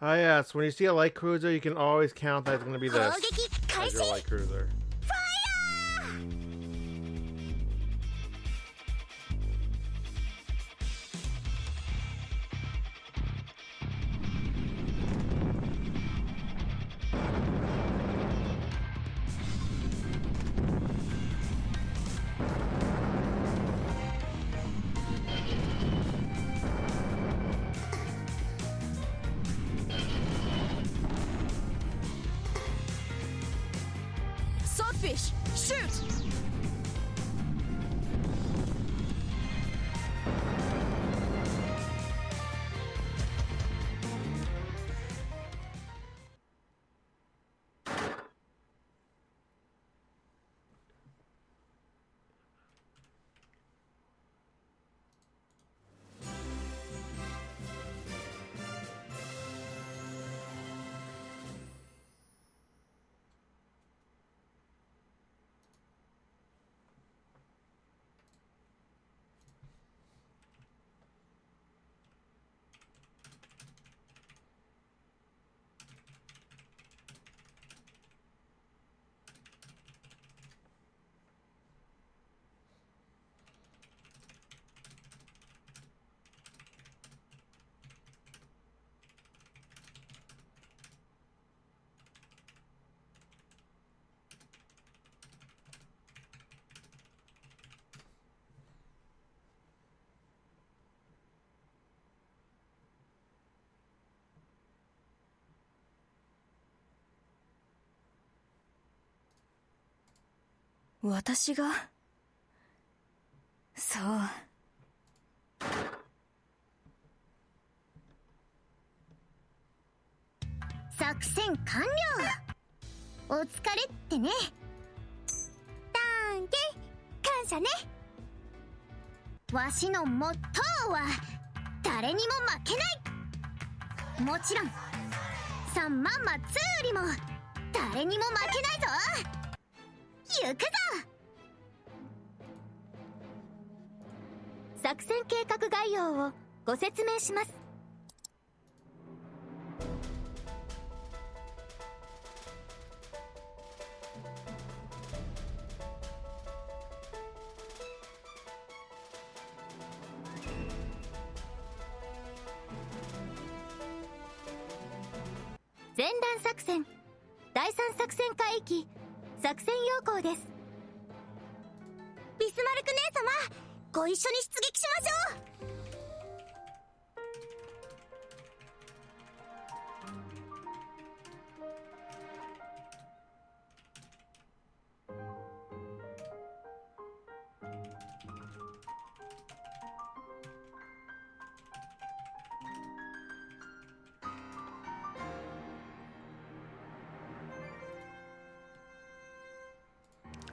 Oh yes, when you see a light cruiser, you can always count that it's going to be 攻 this 撃開 as 始 your light cruiser. Swordfish, shoot!「私が？そう」作戦完了。お疲れってね。ダンケ感謝ね。わしのモットーは誰にも負けない。もちろんサンマンマツーリも誰にも負けないぞ。行くぞ。作戦計画概要をご説明します。前段作戦第3作戦海域作戦要項です。ビスマルク姉様、ご一緒に出撃しましょう。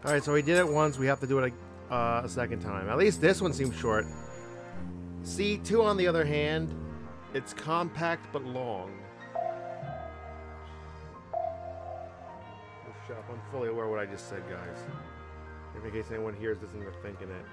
Alright, so we did it once, we have to do it a second time. At least this one seems short. C2, on the other hand, it's compact but long. Oh, shut up, I'm fully aware of what I just said, guys. In case anyone hears this and they're thinking it.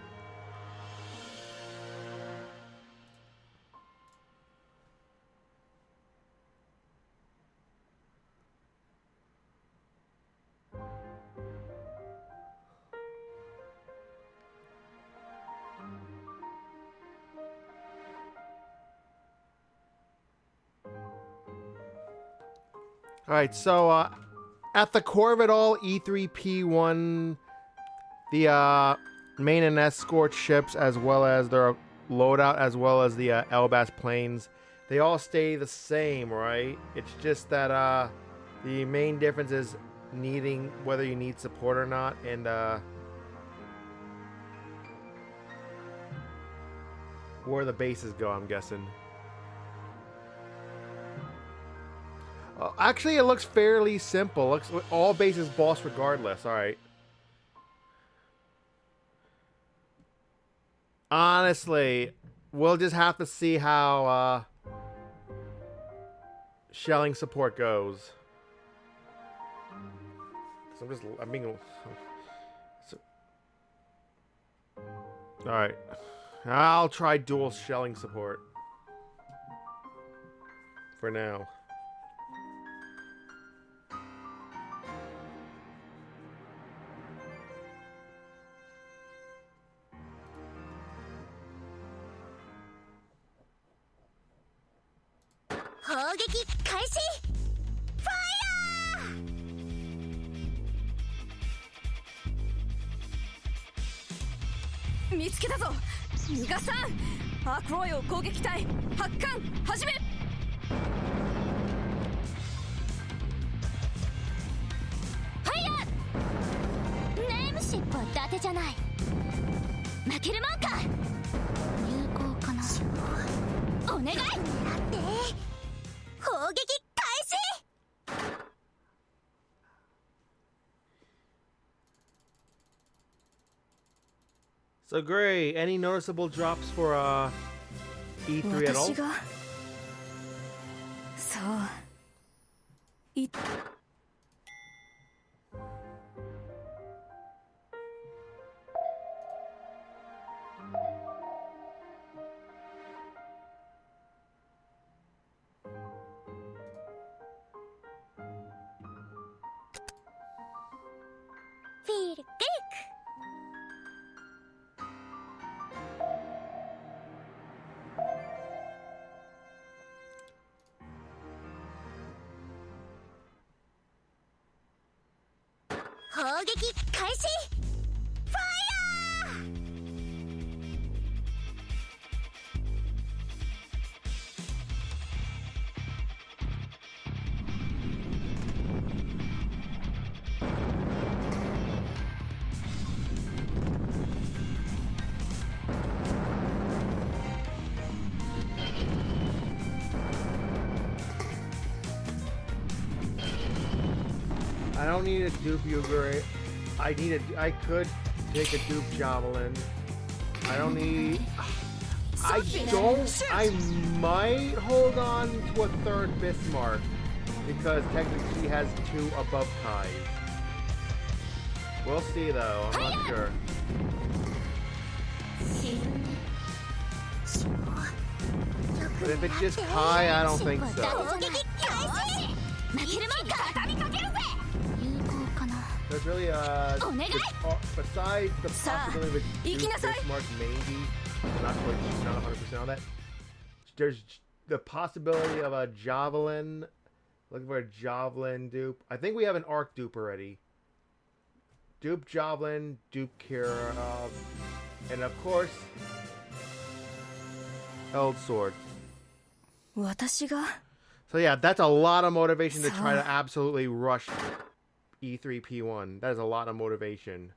Alright, so, at the core of it all, E3P1, the, main and escort ships, as well as their loadout, as well as the, Elbas planes, they all stay the same, right? It's just that, the main difference is needing, whether you need support or not, and, where the bases go, I'm guessing. Actually, it looks fairly simple. Looks all bases boss regardless. All right. Honestly, we'll just have to see how shelling support goes. I'm being. All right. I'll try dual shelling support for now. So great. Any noticeable drops for E3 at all? Feel cake. I don't need a dupe Yugure. I could take a dupe Javelin. I don't need. I might hold on to a third Bismarck because technically she has 2 above Kai's. We'll see though. I'm not sure. But if it's just Kai, I don't think so. 負けるもんか畳みかけるぜ有効かな There's really besides the possibility of a Duke Bismarck, maybe not 100% on that. There's the possibility of a Javelin. Looking for a Javelin dupe. I think we have an Arc dupe already. Dupe Javelin, dupe Kirov, and of course, Held Sword. 私が So yeah, that's a lot of motivation to try to absolutely rush E3P1. That is a lot of motivation.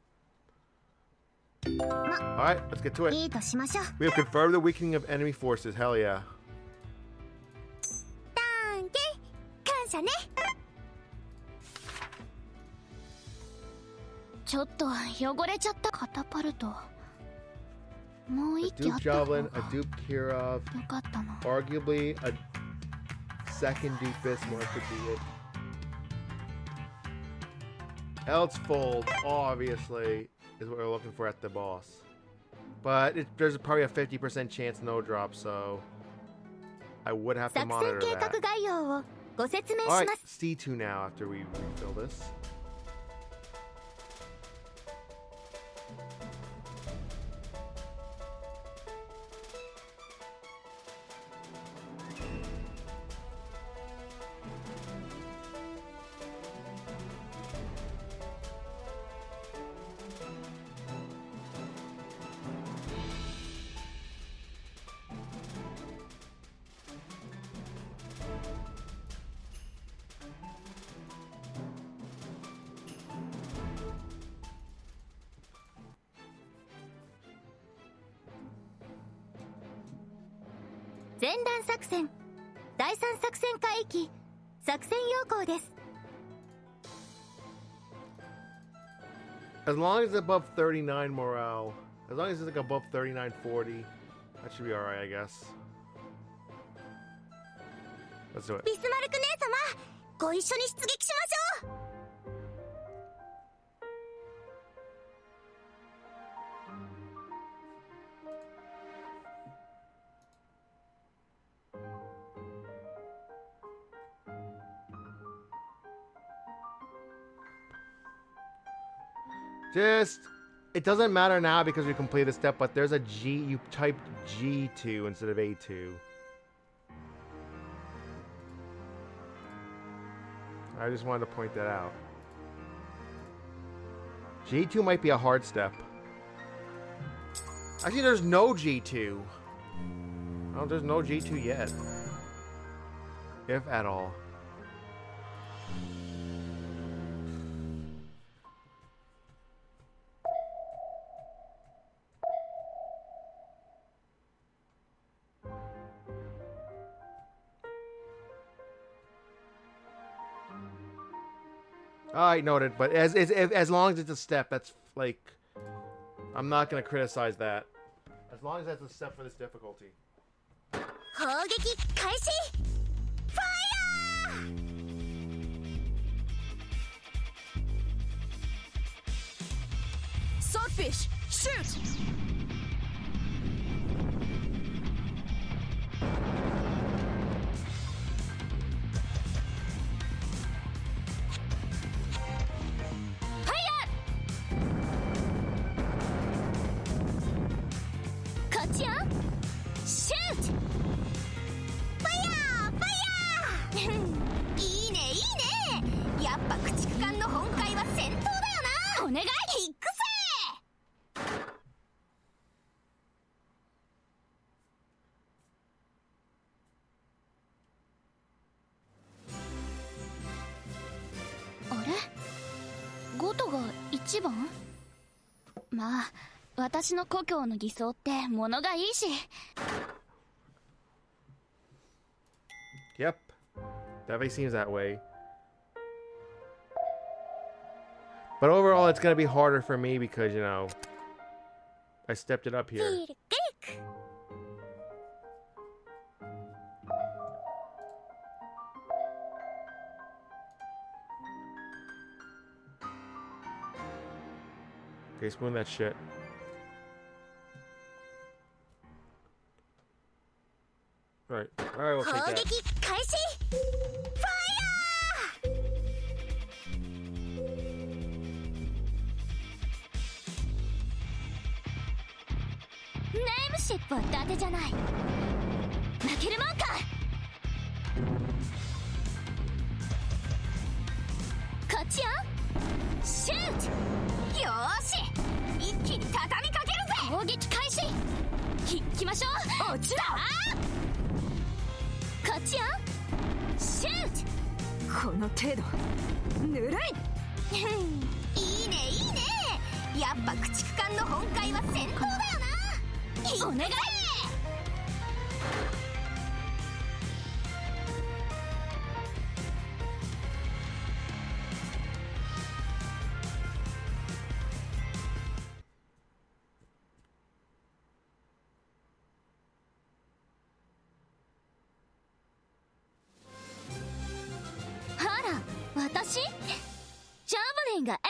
Alright, let's get to it. いいとしましょう。 We have confirmed the weakening of enemy forces. Hell yeah. ダンケ感謝ね。ちょっと汚れちゃったカタパルトもう A 一機あ dupe った方が Javelin, a dupe Kirov, よかったな arguably a second dupe Bismarck could be it. Eltzfold, obviously, is what we're looking for at the boss. But there's probably a 50% chance no drop, so I would have to 作戦 monitor 計画 that. 概要をご説明し Alright, ます。 C2 now after we refill this.「前段作戦第3作戦海域作戦要項です。 As long as it's above 39 morale, as long as it's like above 3940, that should be alright, I guess. Let's do it. ビスマルク姉様ご一緒に出撃しましょう。 Just, it doesn't matter now because we completed the step, but there's a G, you typed G2 instead of A2. I just wanted to point that out. G2 might be a hard step. Actually, there's no G2. Oh, there's no G2 yet. If at all. Alright, noted. But as long as it's a step, that's like, I'm not gonna criticize that. As long as that's a step for this difficulty. 攻撃開始ファイヤー Swordfish, shoot! Gotoが1番？まあ、私の故郷の偽装って物がいいし。Yep. Definitely seems that way. But overall, it's gonna be harder for me because, you know, I stepped it up here. Okay, spoon that shit. Alright. Alright, we'll 攻 take that. 撃開始。ファイヤー。ネームシップは伊達じゃない。負けるもんか。こっちよ。シュート。よーし、一気に畳みかけるぜ。攻撃開始。行きましょう。落ちろ。こっちよ。シュート。この程度ぬるい。いいねいいね。やっぱ駆逐艦の本会は戦闘だよな。お願い。ほら、私ジャブリンがエース。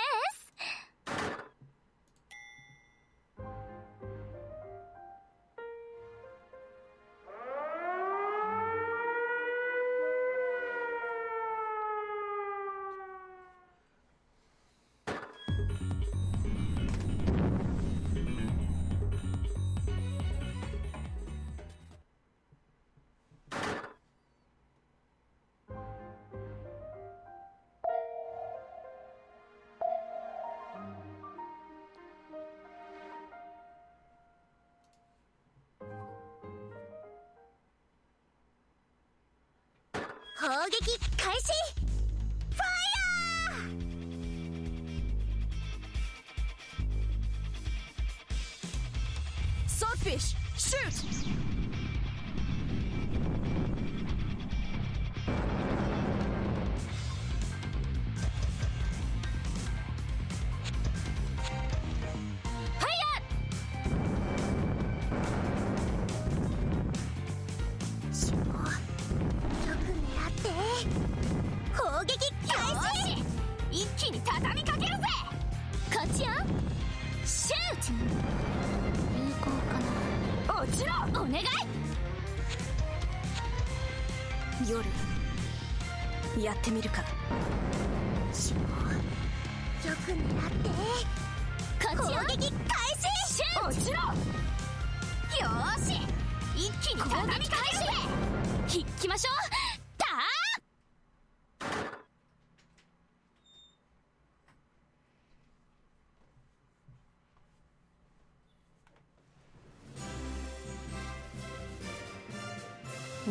攻撃開始。ファイヤー。ソースフィッシュシュート。夜やってみるか。よく狙って。攻撃開始。シュート。落ちろ。よーし、一気に畳みかけるぜ。行きましょう。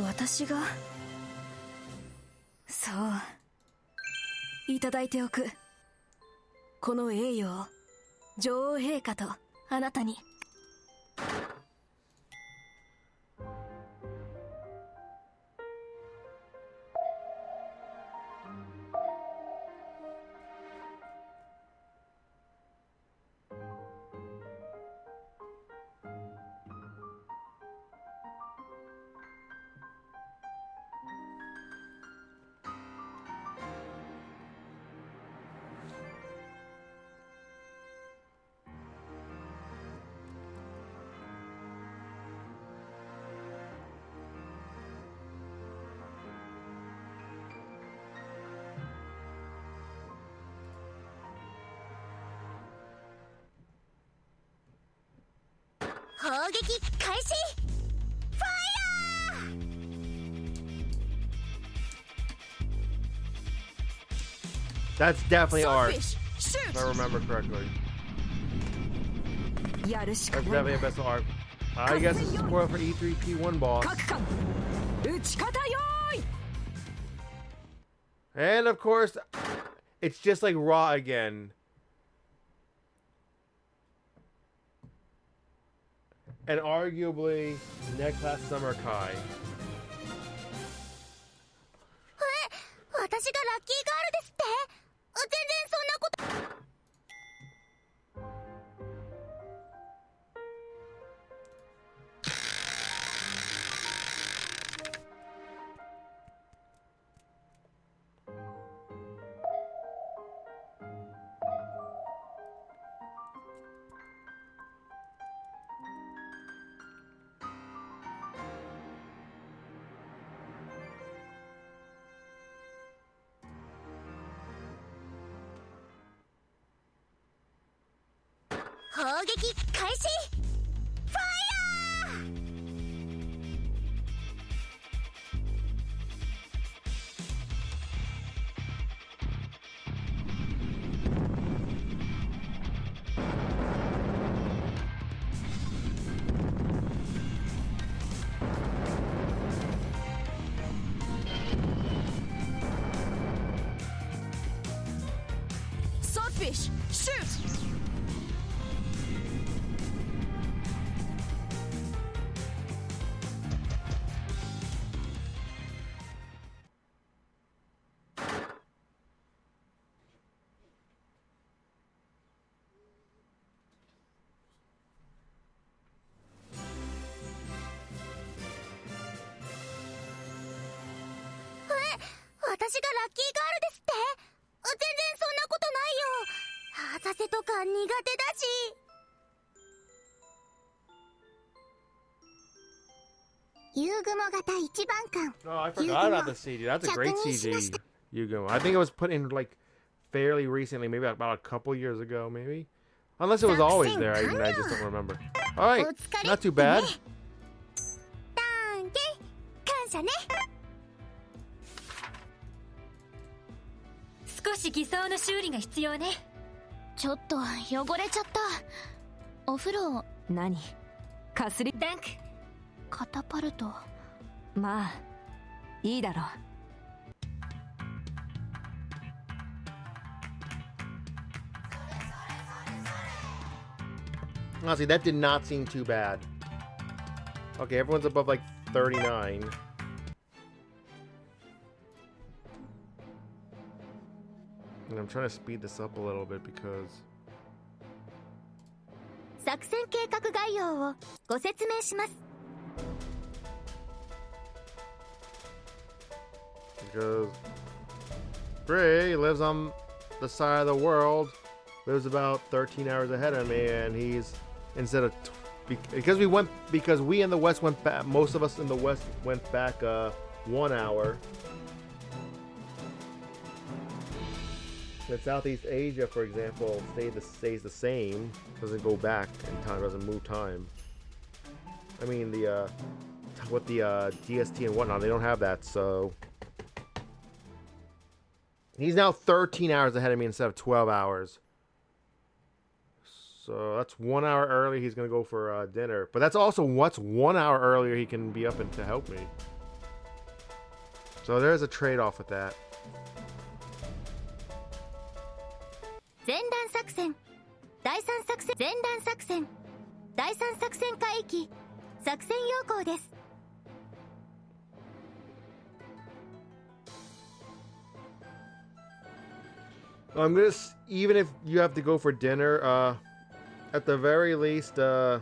私がそういただいておく。この栄誉を女王陛下とあなたに。攻撃開始。ファイヤー。 That's definitely art, Swordfish, shoot! if I remember correctly. やるしか That's ない。 definitely a best art. I guess it's a spoil for E3P1 boss. 各艦撃ち方よーい。 And of course, it's just like Raw again. And arguably, next class Summer Kai. 私がラッキーガールですって。全然そんなこと。撃開始。ファイヤー。Swordfish, shoot! Eh, 私がラッキーガールですって？全然そんなことないよ。浅瀬とか苦手だし。夕雲型一番館。 Oh, I forgot about the CG. That's a great CG. Yugo. I think it was put in like fairly recently, maybe about a couple years ago, maybe. Unless it was always there, I just don't remember. All right, not too bad. ダンケ感謝ね。少し偽装の修理が必要ね。ちょっと汚れちゃった。お風呂何？かすり？ダンク。カタパルト。まあいいだろう。Honestly, that did not seem too bad. Okay, everyone's above like 39. And I'm trying to speed this up a little bit because 作戦計画概要をご説明します。Gray lives on the side of the world, lives about 13 hours ahead of me, and he's instead of because we in the West went back. Most of us in the West went back 1 hour. In Southeast Asia, for example, stays the same. Doesn't go back in time. Doesn't move time. I mean with the DST and whatnot, they don't have that. So he's now 13 hours ahead of me instead of 12 hours. So that's 1 hour early. He's gonna go for dinner. But that's also what's 1 hour earlier he can be up and to help me. So there's a trade-off with that. 前段作戦、第三作戦、前段作戦、第三作戦海域、作戦要項です。I'm gonna even if you have to go for dinner, at the very least, I'm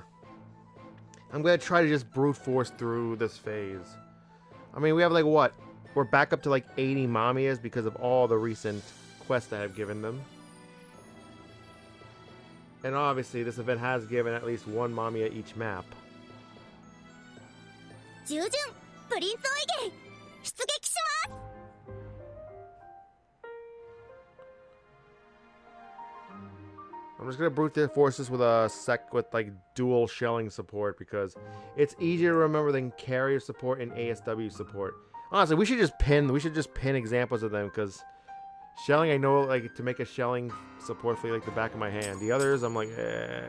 gonna try to just brute force through this phase. I mean, we have like what? We're back up to like 80 Mamias because of all the recent quests that I've given them. And obviously, this event has given at least one Mamiya each map. 従順、プリンスオイゲン、出撃します。I'm just gonna brute force this with like dual shelling support because it's easier to remember than carrier support and ASW support. Honestly, we should just pin examples of them because shelling, I know like to make a shelling support for like the back of my hand. The others, I'm like, eh.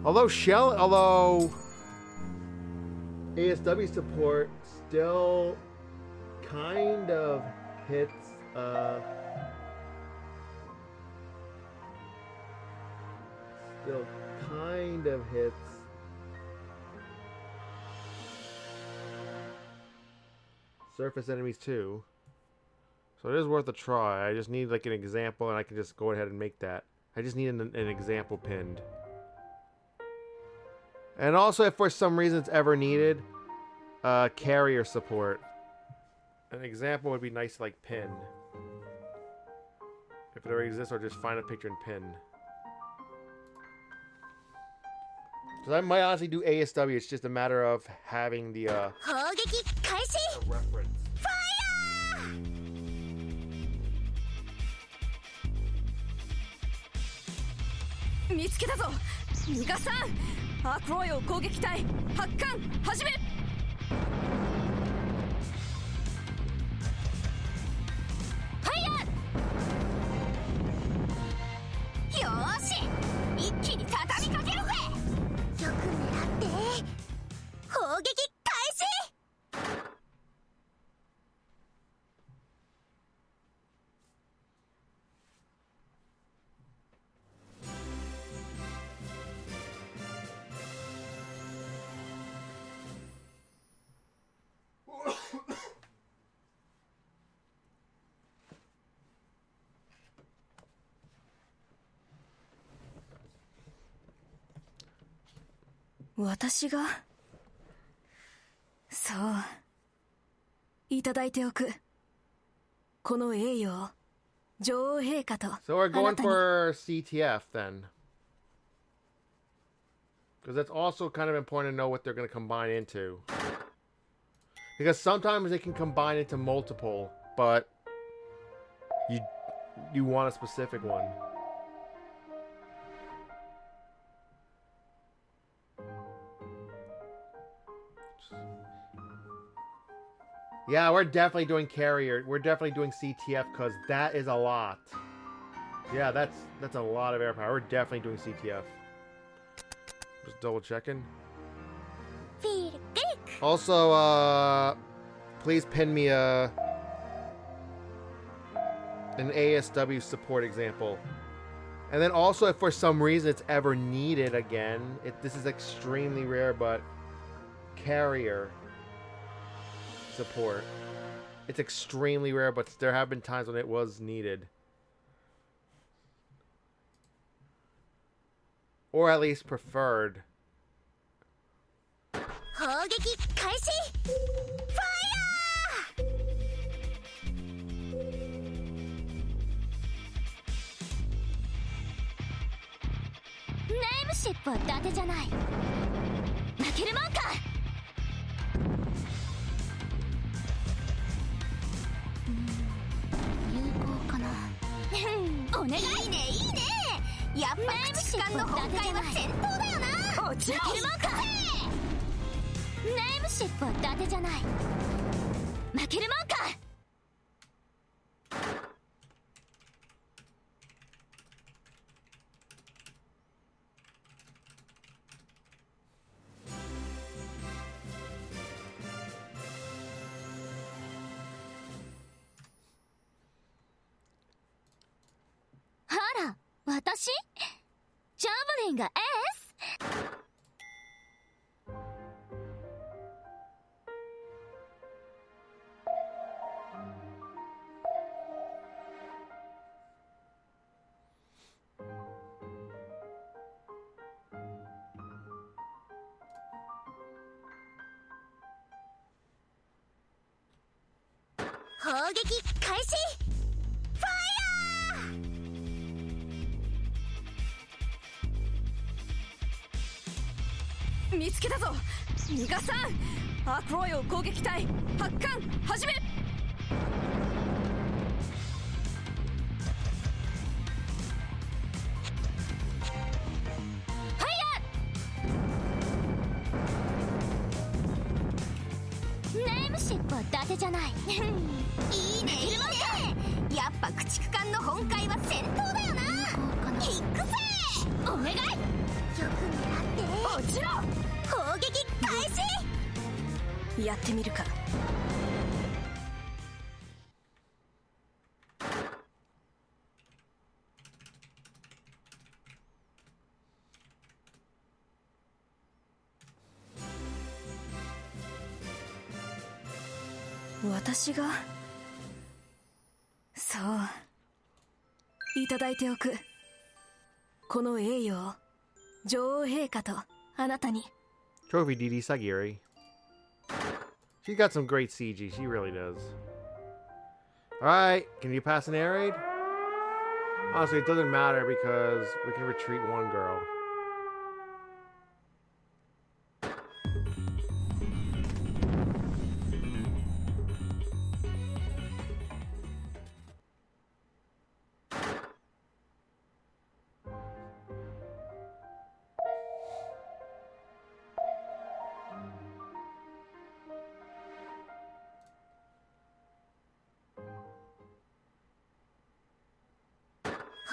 Although ASW support still kind of hits surface enemies too. So it is worth a try. I just need like an example and I can just go ahead and make that. I just need an example pinned. And also if for some reason it's ever needed, carrier support. An example would be nice to like pin. If it already exists, or just find a picture and pin. So I might honestly do ASW, it's just a matter of having the 砲撃開始。 reference. ファイヤー。見つけたぞ。逃がさん。アークロイを攻撃隊発艦始め。ファイヤー。よーし、一気に畳みかけるぜ。よく狙って砲撃開始。私がそういただいておく。この栄誉を女王陛下と So we're あな going たに。 for CTF then. Because that's also kind of important to know what they're going to combine into. Because sometimes they can combine into multiple, but you want a specific one. Yeah, we're definitely doing carrier. We're definitely doing CTF because that is a lot. Yeah, that's a lot of air power. We're definitely doing CTF. Just double checking. Feel good. Also, please pin me an ASW support example. And then also, if for some reason it's ever needed again, this is extremely rare, but carrier support. It's extremely rare, but there have been times when it was needed. Or at least preferred. 砲撃開始。ファイヤー。ネームシップは伊達じゃない。負けるもんか。有効かな。お願い。いいねいいね。やっぱ駆逐艦の本会は戦闘だよな。落ちろ。負けるもんか。ネームシップは伊達じゃない。負けるもんか。あら、私？ジャブリンがエース？砲撃開始。ファイヤー。見つけたぞ。逃がさん。アークロイを攻撃隊発艦始め。ネームシップは伊達じゃない。いいねいいね。やっぱ駆逐艦の本会は戦闘だよな。キックせー。お願い。よく狙って落ちろ。砲撃開始。やってみるか。私がそういただいておく。この栄誉を女王陛下とあなたに。 Trophy DD Sagiri. She's got some great CG. She really does. Alright, can you pass an air raid? Honestly, it doesn't matter because we can retreat one girl.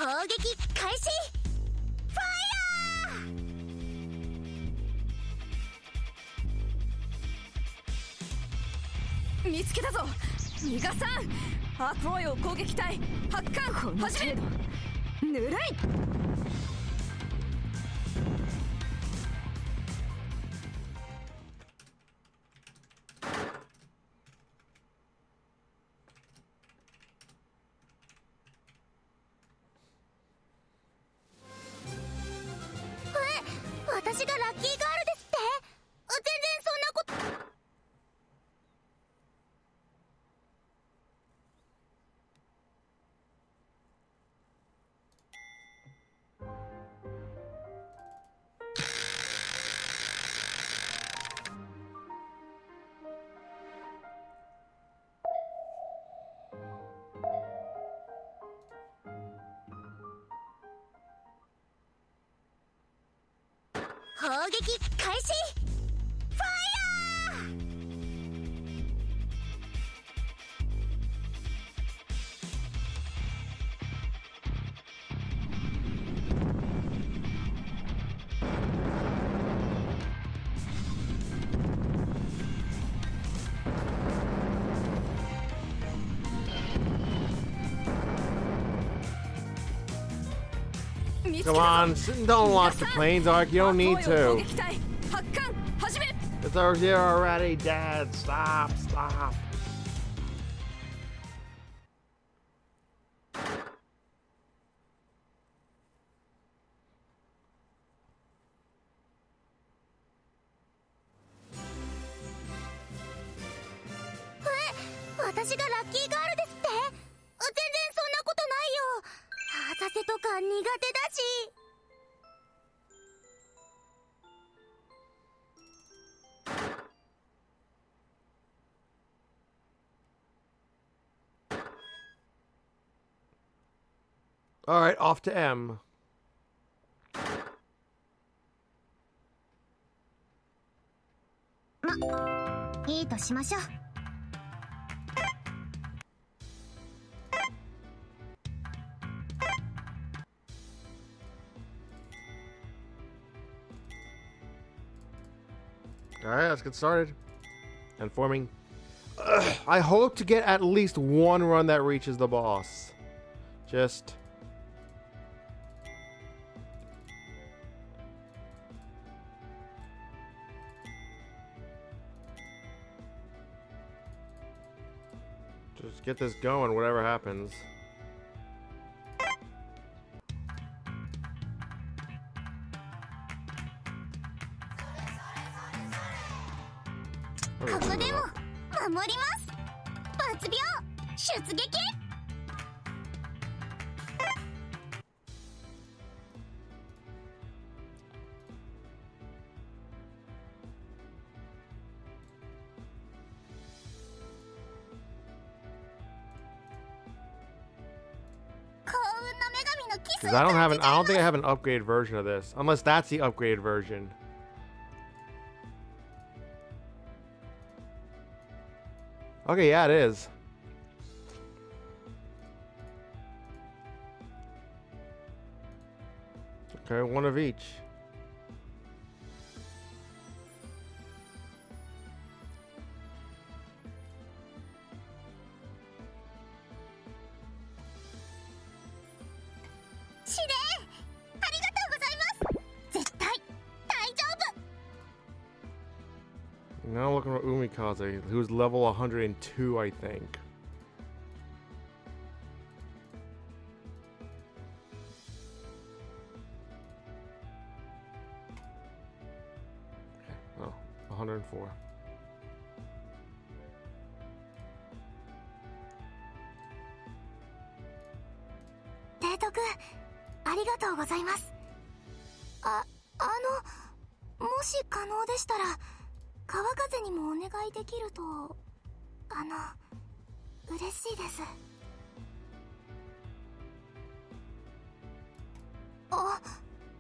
攻撃開始。ファイヤ見つけたぞ。逃がさん。アークロイを攻撃隊発艦始め。ぬるい。私がラッキーガールですって？全然そんなこと。攻撃開始。ファイヤー。Come on, don't launch the planes, Ark. You don't need to. It's over here already, Dad. Stop, stop.え、私がラッキーガールですって？全然そんなことないよ。浅瀬とか苦手だし。All right, off to M. いいとしましょう。Alright, let's get started. And forming. I hope to get at least one run that reaches the boss. Just get this going, whatever happens. Oh. ここでも守ります。抜病出撃。Because I don't think I have an upgraded version of this. Unless that's the upgraded version. Okay, yeah, it is. Okay, one of each. Now looking at Umikaze, who's level 102, I think. Oh, 104. Teitoku, ありがとうございます。もし可能でしたら、川風にもお願いできると、嬉しいです。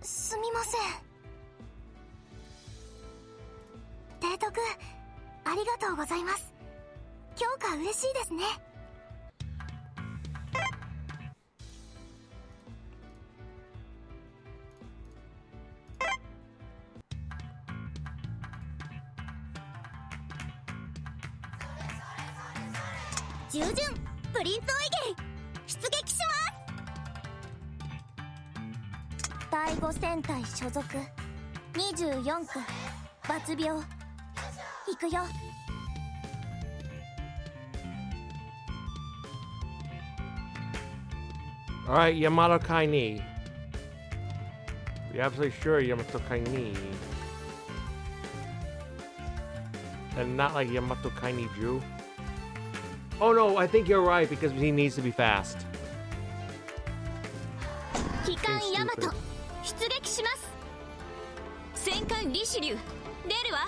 すみません。提督、ありがとうございます。評価嬉しいですね。従順プリンスオイゲン出撃します第5戦隊所属24区抜病行くよ Alright, Yamato Kai-ni. You're absolutely sure Yamato Kai-ni. And not like Yamato Kai-ni Drew. Oh no, I think you're right because he needs to be fast. 機関ヤマト出撃します戦艦リシュリュウ出るわ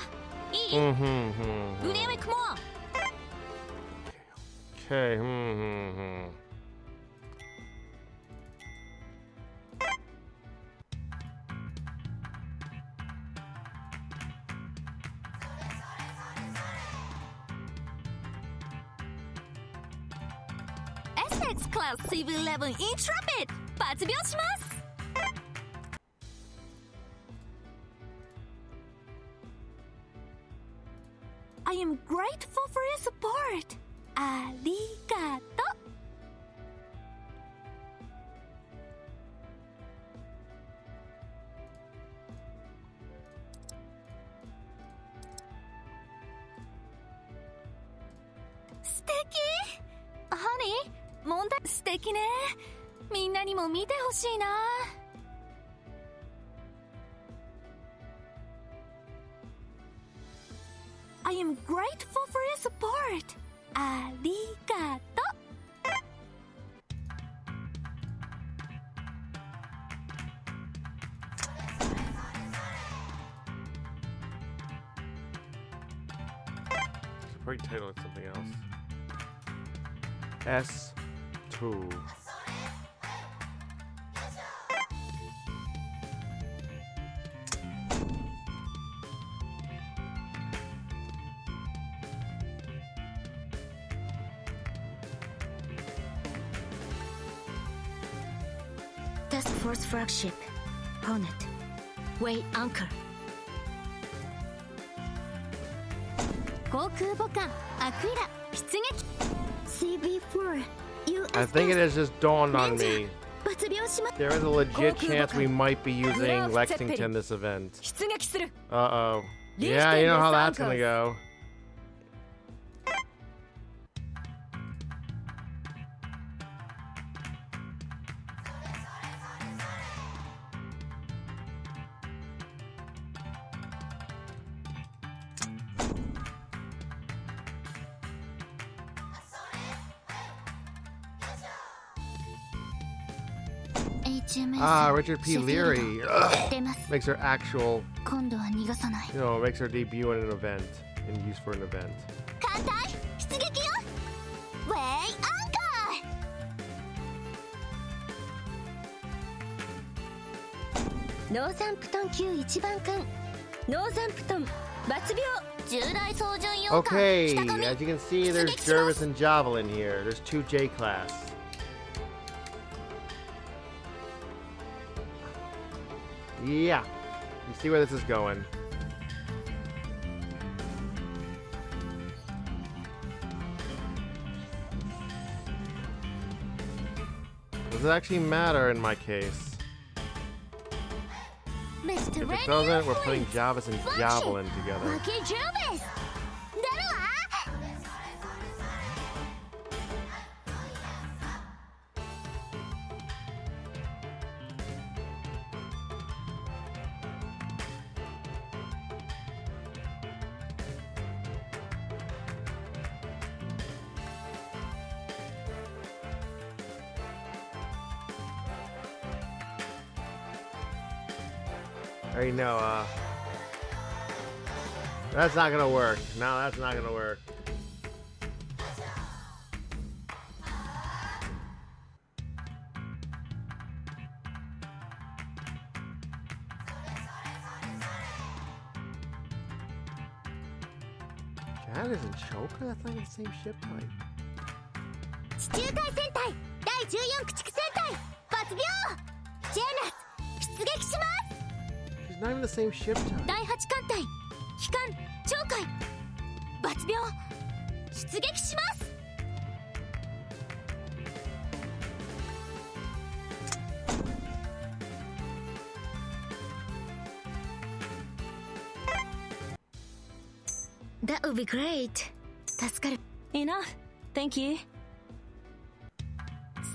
いいウネメクモア Okay, SX Class CV11 Intrepid 抜病します I am grateful for your support ありがとう 素敵ハニー問題素敵ねみんなにも見てほしいな I am grateful for your support ありがとう should probably title it something else. S2. Task Force Flagship Hornet Way Anchor 航空母艦アクイラ出撃 CV4 I think it has just dawned on me. 抜病しま There is a legit chance we might be using Lexington this event. 出撃する Uh-oh. Yeah, you know how that's gonna go. Ah, Richard P. Leary. Ugh. Makes her actual, 今度は逃がさない you know, makes her debut in an event and used for an event. 艦隊出撃よウェイアンカノーザンプトン級1番艦ノーザンプトン抜病従来操縦用艦 Okay, 北上 as you can see, there's Jervis and Javelin here. There's two J-class. Yeah, you see where this is going. Does it actually matter in my case? If it doesn't, we're putting Jarvis and Javelin together. 負けジューベス出るわ I already know, that's not gonna work. No, that's not gonna work. Janice and Choker? That's not even the same ship type. 地中海戦隊第14駆逐戦隊抜病ジェナス出撃します She's not even the same ship type. 第8艦隊機関鳥海抜病出撃します would be great. 助かる。 Enough. Thank you.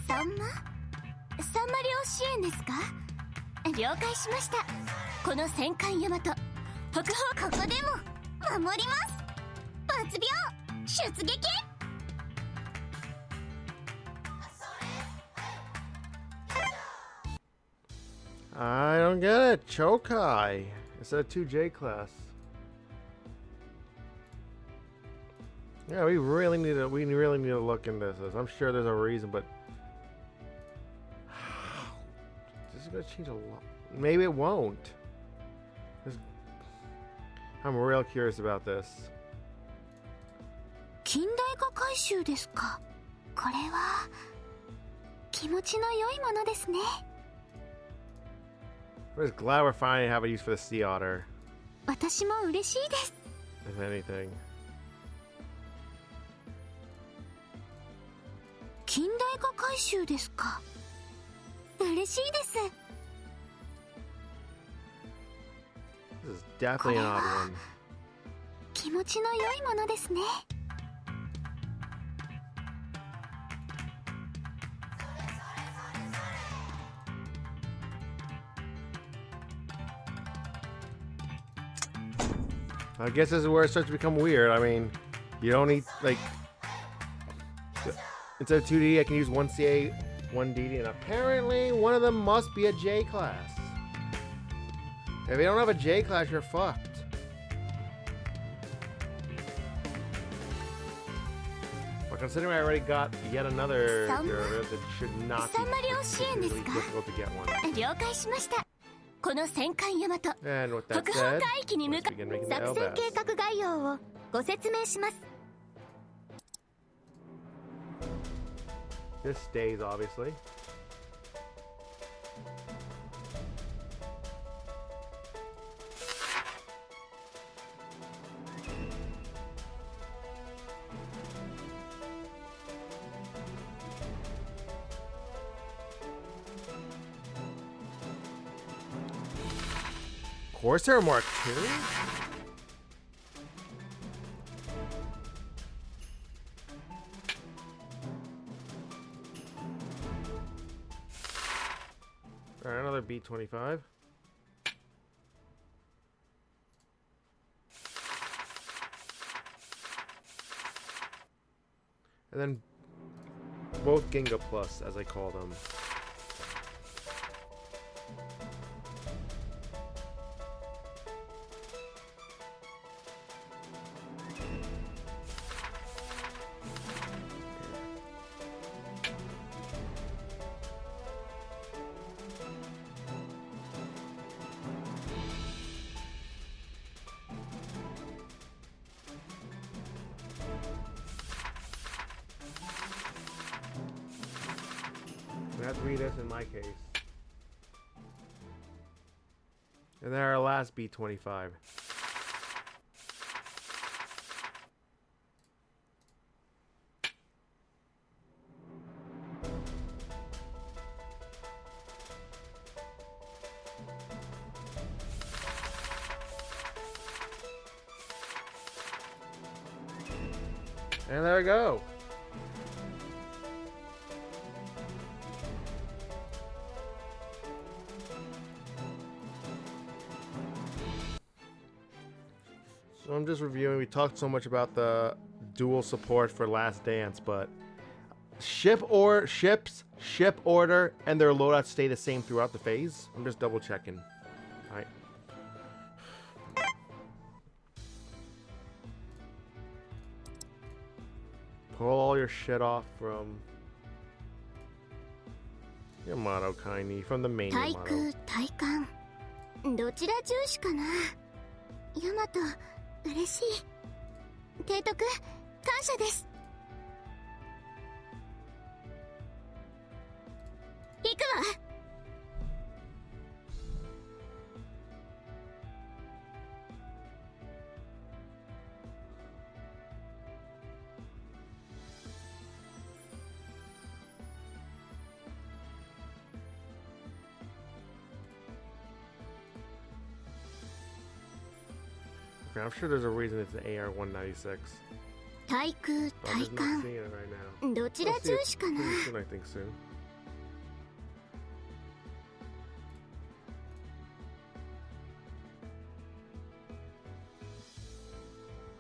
サンマ漁支援ですか？了解しました。この戦艦ヤマト北方、ここでも守ります。抜病出撃。 I don't get it. Chokai instead of 2J class. Yeah, we really need to look into this. I'm sure there's a reason, but this is gonna change a lot. Maybe it won't. I'm real curious about this. 近代化改修ですか？これは気持ちの良いものですね。 I'm just glad we're finally have a use for the sea otter. 私も嬉しいです。 If anything. 近代化改修ですか？嬉しいです。 This is definitely an odd one. 気持ちの良いものですね。 I guess this is where it starts to become weird. I mean, you don't need, like, instead of 2D, I can use 1CA, 1DD, and apparently one of them must be a J class. If you don't have a J class, you're fucked. But considering I already got yet another derivate, it should not be particularly difficult to get one. 了解しました。この戦艦ヤマト And with 北 that 方 said, 海域に向 let's か begin making the 作戦 LBAS. 計画概要をご説明します。 This stays, obviously. Corsair Mark II? Alright, another B-25. And then both Ginga Plus, as I call them. I have to read this in my case. And then our last B-25. And there we go. So I'm just reviewing. We talked so much about the dual support for Last Dance, but ship order, and their loadouts stay the same throughout the phase. I'm just double checking. All right. Pull all your shit off from Yamato Kaini, from the main 対 Yamato. 空対艦どちら重視かな。ヤマト嬉しい。提督感謝です。行くわ。I'm sure there's a reason it's an AR-196. 対空 But 対 I'm just not 艦 seeing it right now. どちら We'll see 重 it 視かな pretty soon, I think soon.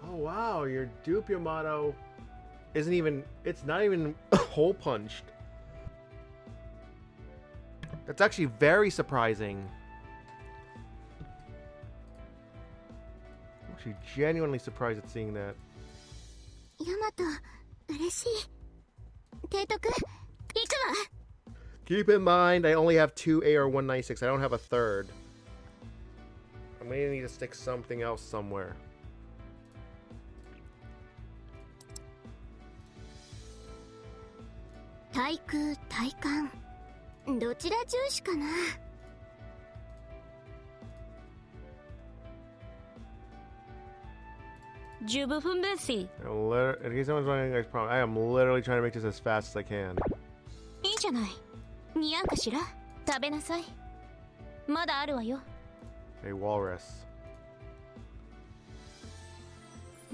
Oh wow, your dupe Yamato isn't even, it's not even hole punched. That's actually very surprising. I'm actually genuinely surprised at seeing that. ヤマト嬉しい提督行くわ Keep in mind, I only have 2 AR-196. I don't have a third. I'm gonna need to stick something else somewhere. 対空対艦どちら重視かな 十分分析 In case someone's wondering, I am literally trying to make this as fast as I can. いいじゃない似合うかしら食べなさいまだあるわよ A walrus.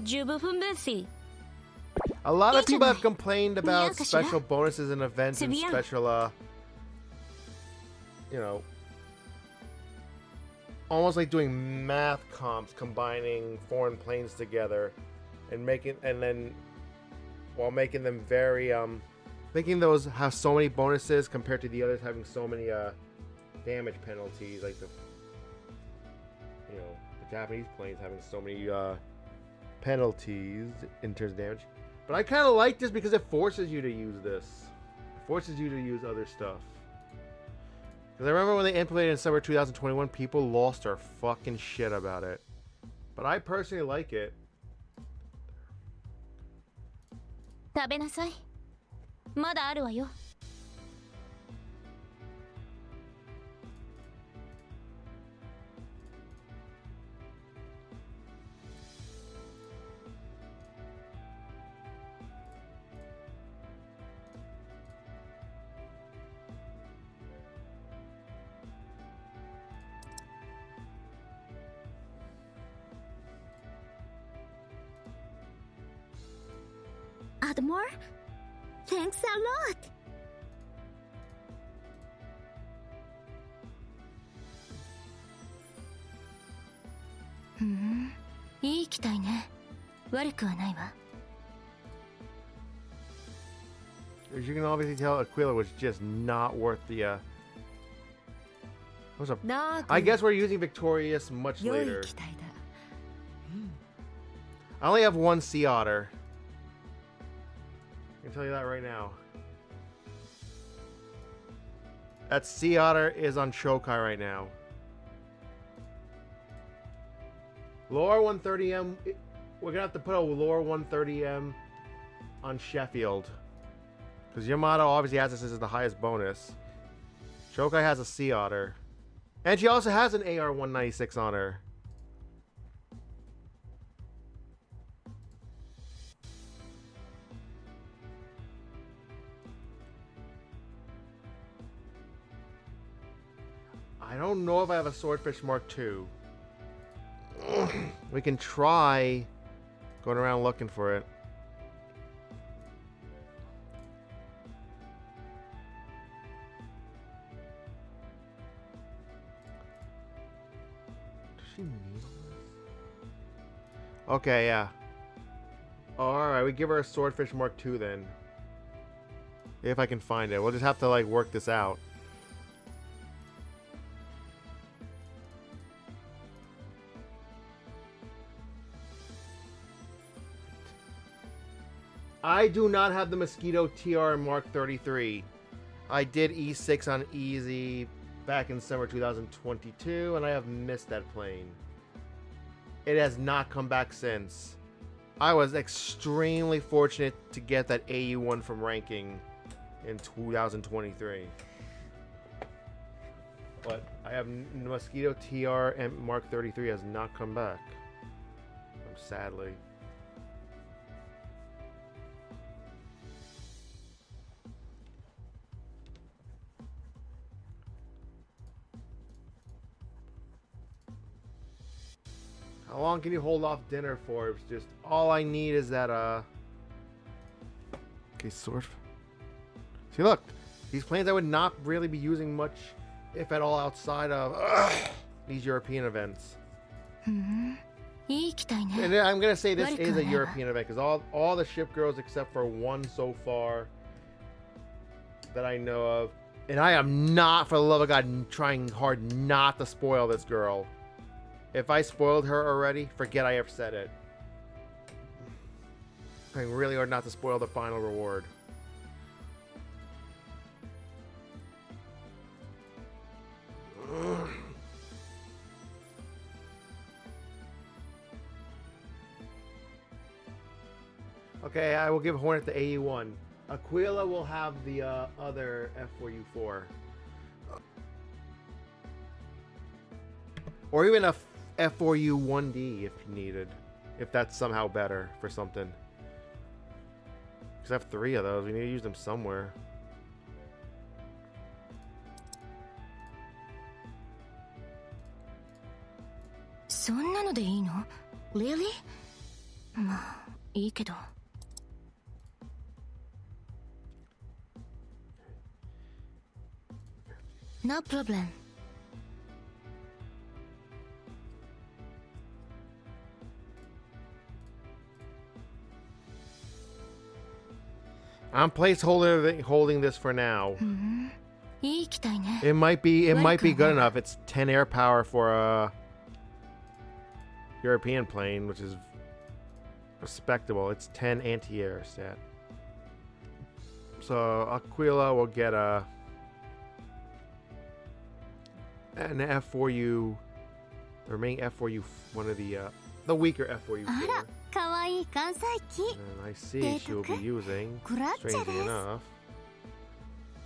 十分分析 A lot of people have Ichimai. complained about Miyakashira. special bonuses and events and Tsubiya. special, you know, almost like doing math comps, combining foreign planes together and then while making them very, making those have so many bonuses compared to the others having so many, damage penalties, like the Japanese planes having so many, penalties in terms of damage. But I kind of like this because it forces you to use this. It forces you to use other stuff. Because I remember when they implemented it in summer 2021, people lost their fucking shit about it. But I personally like it. 食べなさいまだあるわよ Add more? Thanks a lot! ふんいい機体ね悪くはないわ As you can obviously tell, Aquila was just not worth the, What's up? な I guess we're using Victorious much 良い later. 機体だ I only have 1 Sea Otter. I can tell you that right now. That Sea Otter is on Shokai right now. Lore 130M. We're gonna have to put a Lore 130M on Sheffield. Because Yamato obviously has this as the highest bonus. Shokai has a Sea Otter. And she also has an AR-196 on her. I don't know if I have a Swordfish Mark II. We can try going around looking for it. Does she need all this? Okay, yeah. Alright, we give her a Swordfish Mark II then. If I can find it. We'll just have to like work this out. I do not have the Mosquito TR Mark 33. I did E6 on Easy back in summer 2022, and I have missed that plane. It has not come back since. I was extremely fortunate to get that AU1 from ranking in 2023. But I have Mosquito TR and Mark 33 has not come back. Sadly. How How long can you hold off dinner for? It's just all I need is that okay, sword. See, look, these planes I would not really be using much, if at all, outside of these European events. And I'm gonna say this is a European event because all the ship girls except for one so far that I know of, and I am not, for the love of God, trying hard not to spoil this girl. If I spoiled her already, forget I ever said it. Trying really hard not to spoil the final reward. Okay, I will give Hornet the AU1. Aquila will have the other F4U4. Or even a F4U1D if needed. If that's somehow better for something. Because I have 3 of those. We need to use them somewhere. Really? No problem. I'm placeholder holding this for now. It might be good enough. It's 10 air power for a European plane, which is respectable. It's 10 anti-air stat. So Aquila will get an F4U, the remaining F4U, one of the weaker F4U4. And I see she will be using, strangely enough.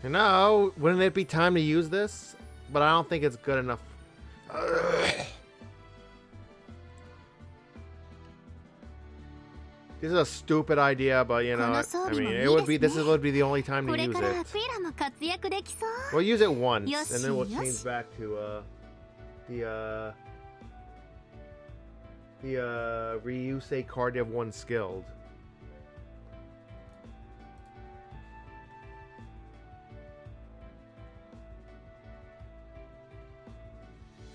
You know, wouldn't it be time to use this? But I don't think it's good enough. This is a stupid idea, but you know, I mean, it would be. This would be the only time to use it. We'll use it once, and then we'll change back to the Ryusei Cardiff 1 skilled.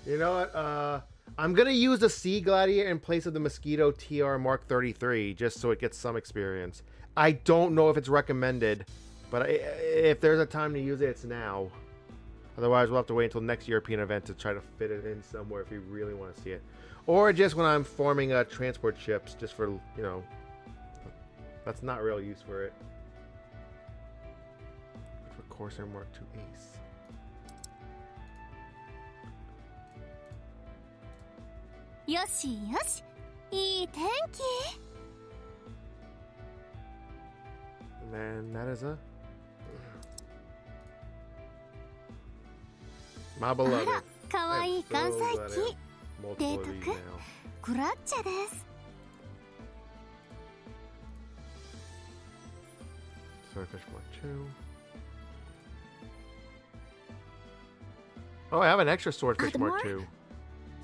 You know what? I'm gonna use the Sea Gladiator in place of the Mosquito TR Mark 33 just so it gets some experience. I don't know if it's recommended, but if there's a time to use it, it's now. Otherwise, we'll have to wait until next European event to try to fit it in somewhere if we really want to see it. Or just when I'm forming transport ships, just for, you know, that's not real use for it. For Corsair Mark 2 Ace. And then that is my beloved. Multiple of these now. Swordfish Mark 2. Oh, I have an extra Swordfish Mark 2.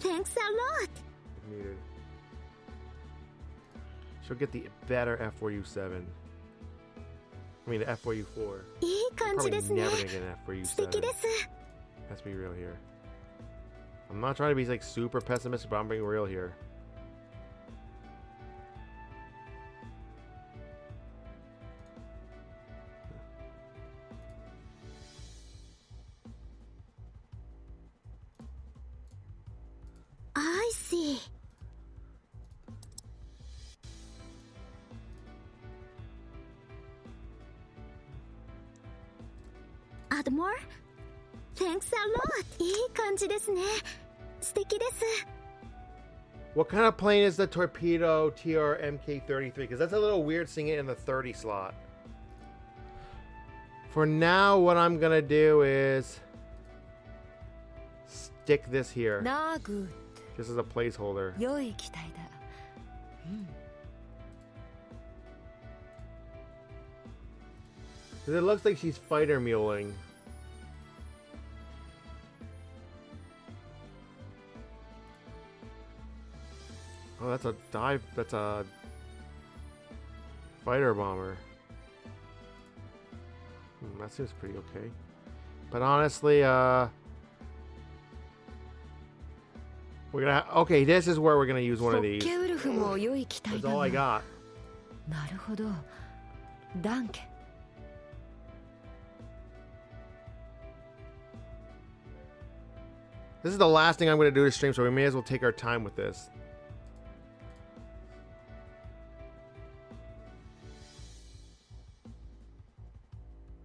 Thanks a lot. Needed. She'll get the better F4U7. I mean, the F4U4. Probably never gonna get an F4U7. Let's be real here. I'm not trying to be like super pessimistic, but I'm being real here. I see. Add more? Thanks a lot. いい感じですね。素敵です。 What kind of plane is the Torpedo TR MK33? Because that's a little weird seeing it in the 30 slot. For now, what I'm gonna do is stick this here. Nah, good. Just as a placeholder. 良い機体だ。Because it looks like she's fighter muling. that's a dive. That's a fighter bomber. That seems pretty okay. But honestly, we're gonna. Okay, this is where we're gonna use one of these. That's all I got. なるほど。ダンケ。This is the last thing I'm gonna do to stream, so we may as well take our time with this.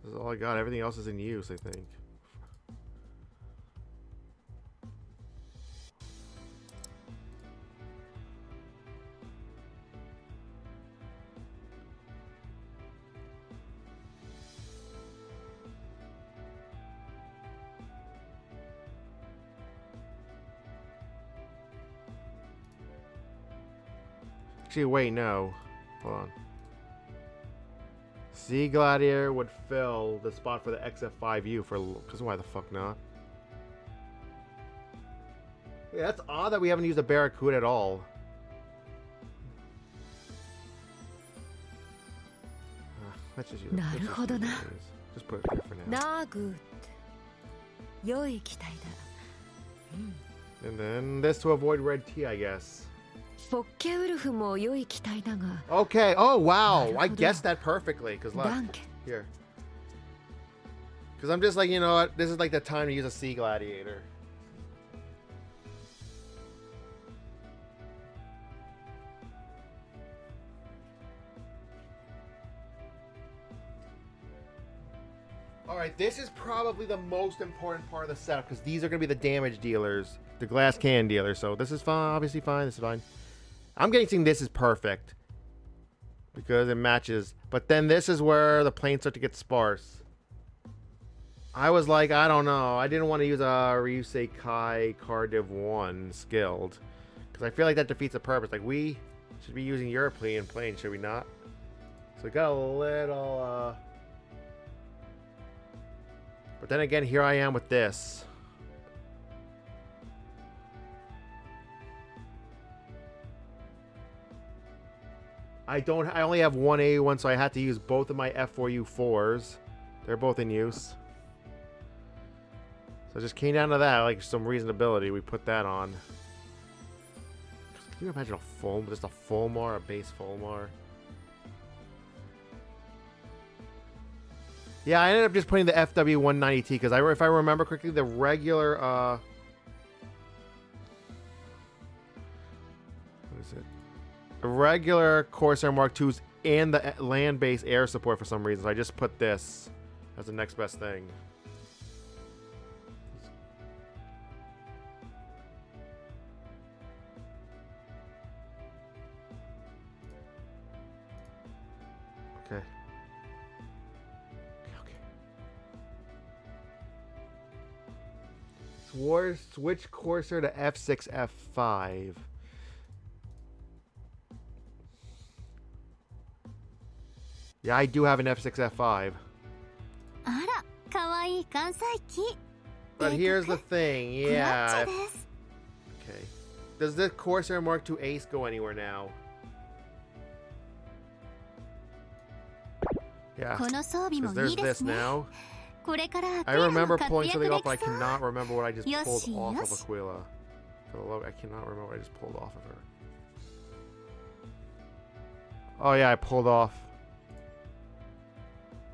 This is all I got. Everything else is in use, I think. Actually, wait, no. Hold on. Sea Gladiator would fill the spot for the XF5U for... Because why the fuck not? Yeah, that's odd that we haven't used a Barracuda at all. Let's just use it. Just put it there for now. なgood。良い機体だ。And then this to avoid red tea, I guess. フォッケウルフも良い機体だが。 Okay. Oh, wow. I guessed that perfectly. Because look. ダンケ。 Here. Because I'm just like, you know what? This is like the time to use a Sea Gladiator. Alright, this is probably the most important part of the setup because these are going to be the damage dealers, the glass can dealers. So this is fine, obviously fine, this is fine. I'm getting this is perfect because it matches. But then this is where the planes start to get sparse. I was like, I don't know. I didn't want to use a Ryusei Kai Cardiv 1 skilled because I feel like that defeats the purpose. Like, we should be using European planes, should we not? So we got a little... But then again, here I am with this. I only have one A1, so I had to use both of my F4U4s. They're both in use. So it just came down to that, like some reasonability. We put that on. Can you imagine just a Fulmar, a base Fulmar? Yeah, I ended up just putting the FW190T because if I remember correctly, the regular what is it? The regular Corsair Mark IIs and the land-based air support for some reason. So I just put this as the next best thing. Okay. Switch Corsair to F6, F5. Yeah, I do have an F6, F5. But here's the thing, yeah. Okay. Does the Corsair Mark II Ace go anywhere now? Yeah. Because there's this now. I remember pulling something off, but I cannot remember what I just pulled off of Aquila. I cannot remember what I just pulled off of her. Oh yeah, I pulled off.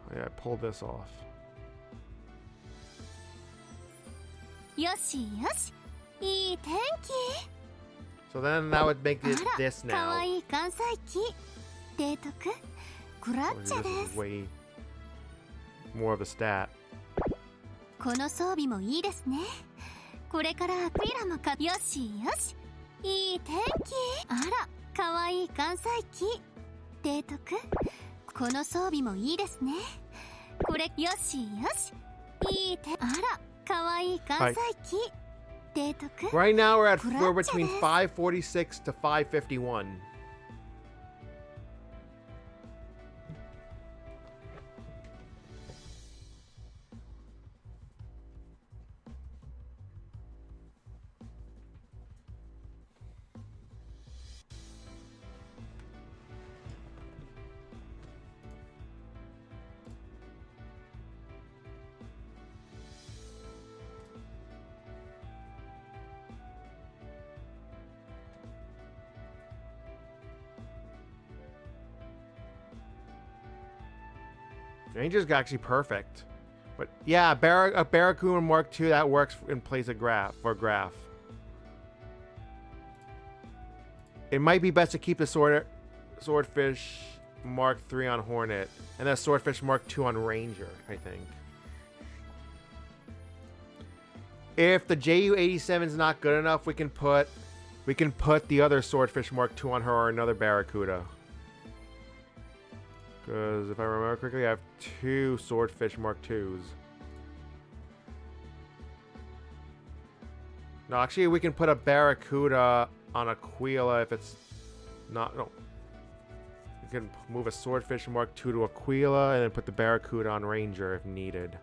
Oh yeah, I pulled this off. So then that would make this now. So this is way more of a stat. この装備もいいですね。これからアクイラもよしよし。いい天気。あら、かわいい関西機。提督。この装備もいいですね。これよしよし。いいあら、かわいい関西機。提督。Right now we're between 546 to 551. Ranger's actually perfect. But yeah, a Barracuda Mark II, that works in place of Graph. It might be best to keep the Swordfish Mark III on Hornet and the Swordfish Mark II on Ranger, I think. If the JU-87 is not good enough, we can put the other Swordfish Mark II on her or another Barracuda. Because if I remember correctly, I have 2 Swordfish Mark IIs. No, actually, we can put a Barracuda on Aquila if it's not. No. We can move a Swordfish Mark II to Aquila and then put the Barracuda on Ranger if needed.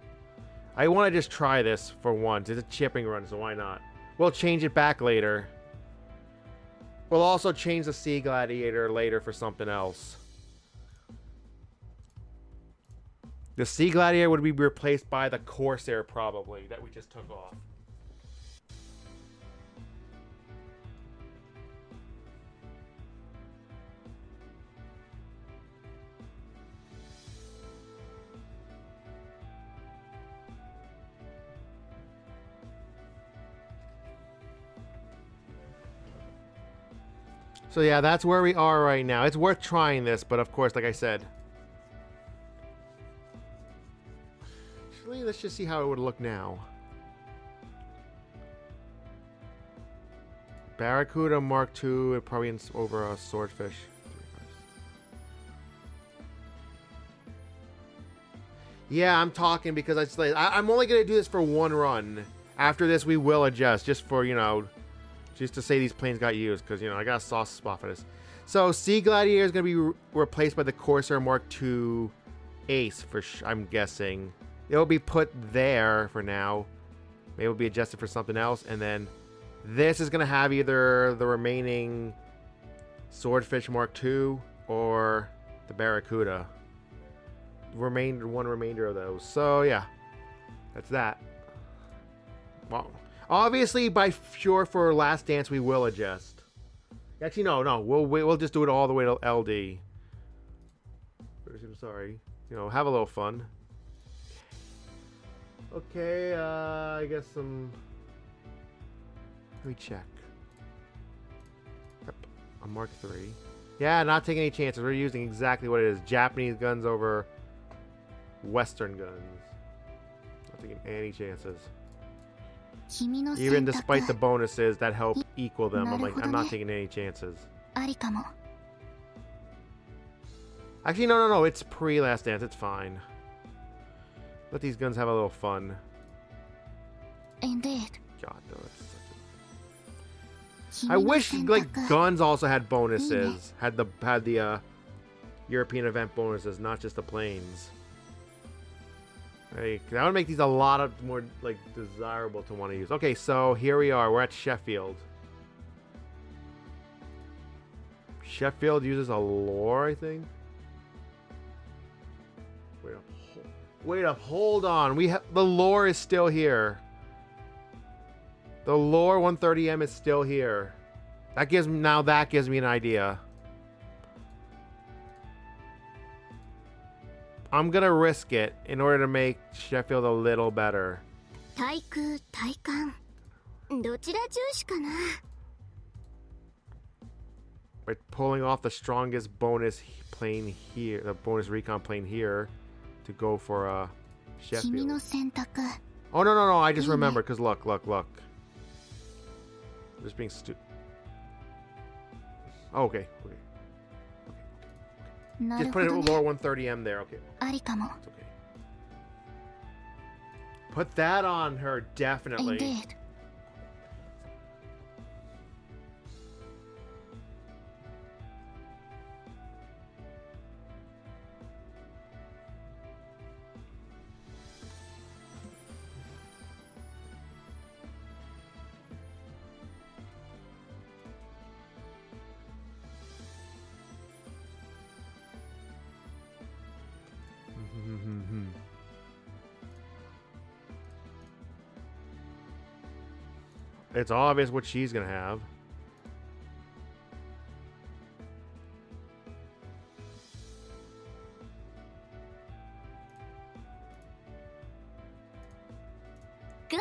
I want to just try this for once. It's a chipping run, so why not? We'll change it back later. We'll also change the Sea Gladiator later for something else. The Sea Gladiator would be replaced by the Corsair, probably, that we just took off. So yeah, that's where we are right now. It's worth trying this, but of course, like I said. Actually, let's just see how it would look now. Barracuda Mark II, probably over a Swordfish. Yeah, I'm talking because I'm only going to do this for one run. After this, we will adjust, just for, you know... Just to say these planes got used, because, you know, I got a soft spot for this. So, Sea Gladiator is going to be replaced by the Corsair Mark II Ace, I'm guessing. It'll be put there for now. Maybe it'll be adjusted for something else. And then this is going to have either the remaining Swordfish Mark II or the Barracuda. One remainder of those. So, yeah. That's that. Wow. Obviously, by sure for Last Dance, we will adjust. Actually, no. We'll just do it all the way to LD. I'm sorry. You know, have a little fun. Okay, I guess some... Let me check. Yep, a Mark III. Yeah, not taking any chances. We're using exactly what it is. Japanese guns over Western guns. Not taking any chances. Even despite the bonuses that help equal them, I'm not taking any chances. Actually, no. It's pre-Last Dance. It's fine. Let these guns have a little fun. Indeed. God, no, that's such a... I wish guns also had bonuses. Had the European event bonuses, not just the planes. Hey, that would make these a lot more desirable to want to use. Okay, so here we are. We're at Sheffield. Sheffield uses a lore, I think. Wait up, hold on. The lore is still here. The lore 130M is still here. That gives me an idea. I'm gonna risk it in order to make Sheffield a little better. By pulling off the strongest bonus plane here, the bonus recon plane here, to go for a Sheffield. Oh no! I just remembered because look. Just being stupid. Oh, okay. Just put it with lower 130M there, okay. It's okay. Put that on her, definitely. Indeed. It's obvious what she's gonna have. Good!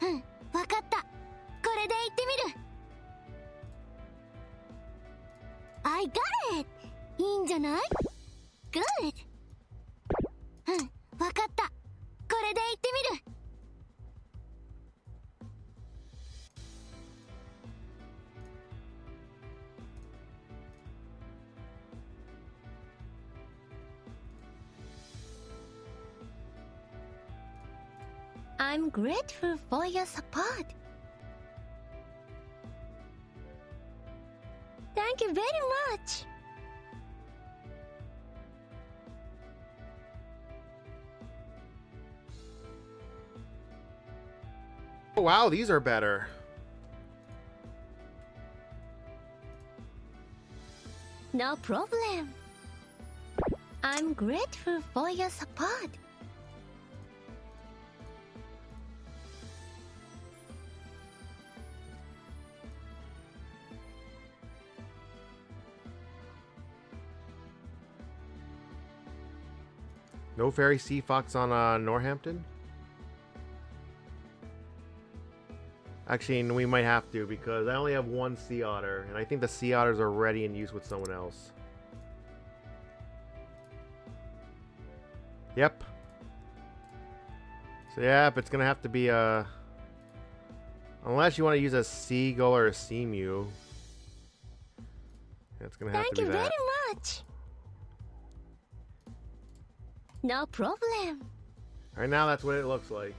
うん、わかった。これで行ってみる。I got it! いいんじゃない？ Good! うん、わかった。これで行ってみる。I'm grateful for your support. Thank you very much. Oh, wow, these are better. No problem. I'm grateful for your support. No Fairy Sea Fox on Northampton? Actually, we might have to because I only have one Sea Otter, and I think the Sea Otters are already in use with someone else. Yep. So yep, it's gonna have to be a... Unless you want to use a Seagull or a Seamew. It's gonna have to be that. Thank you very much. No problem. Right now, that's what it looks like.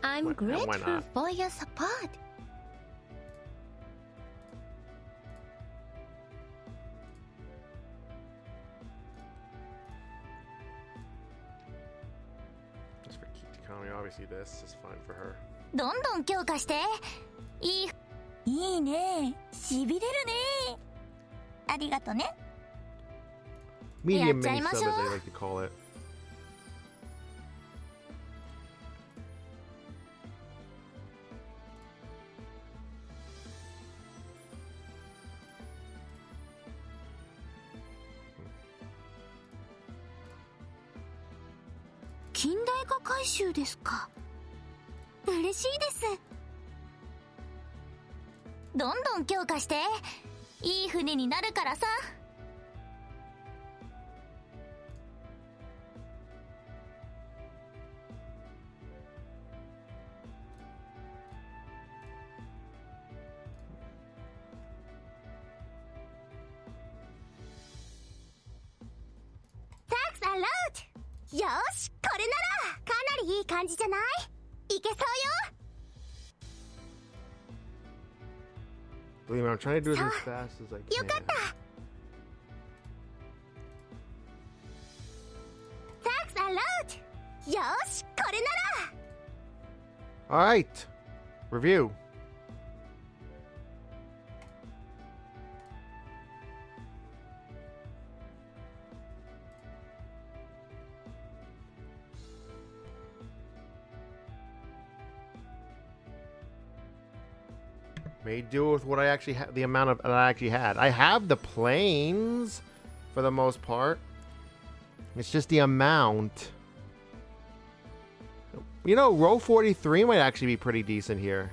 I'm Why grateful not? for your support. Just for Key Economy, obviously this is fine for her. どんどん強化して。いいね。しびれるね。ありがとね。 Medium やっちゃい mini ま sub, しょう。 as they like to call it.「近代化改修ですか。嬉しいです。どんどん強化して。いい船になるからさ。Thanks a lot! よし、これならかなりいい感じじゃない？いけそうよ。 Believe me, I'm trying to do it as fast as I よ can. かった。Thanks a lot! よし、これなら。 Alright. Review. Made do with what I actually had, the amount of that I actually had. I have the planes for the most part. It's just the amount. You know, row 43 might actually be pretty decent here.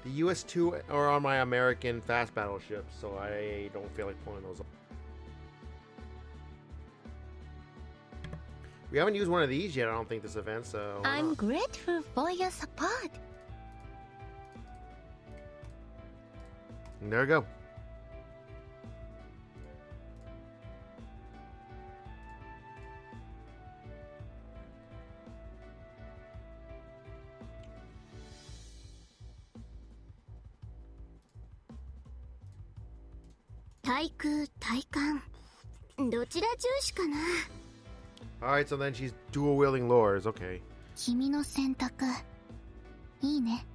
The US-2 are on my American fast battleships, so I don't feel like pulling those up. We haven't used one of these yet, I don't think, this event, so... I'm grateful for your support. And there we go. Taiku, Taikan. どちら重視かな。 Alright, so then she's dual-wielding lures, okay. 君の選択いいね。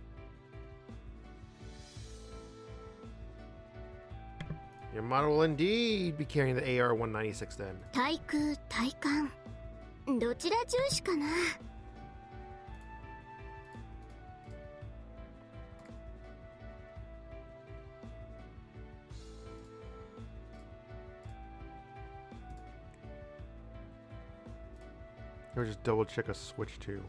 Your model will indeed be carrying the AR-196 then. 対空対艦どちら重視かな。Or just double check a switch too.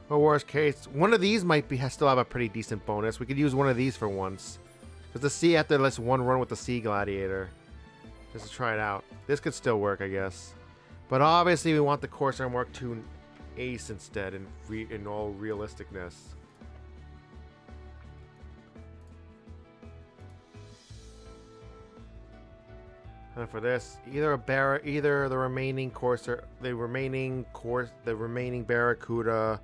Or worst case, one of these might be still have a pretty decent bonus. We could use one of these for once. Because the sea after lets one run with the Sea Gladiator. Just to try it out. This could still work, I guess. But obviously we want the Corsair Mark II Ace instead in all realisticness. And for this, either the remaining Corsair, the remaining Barracuda,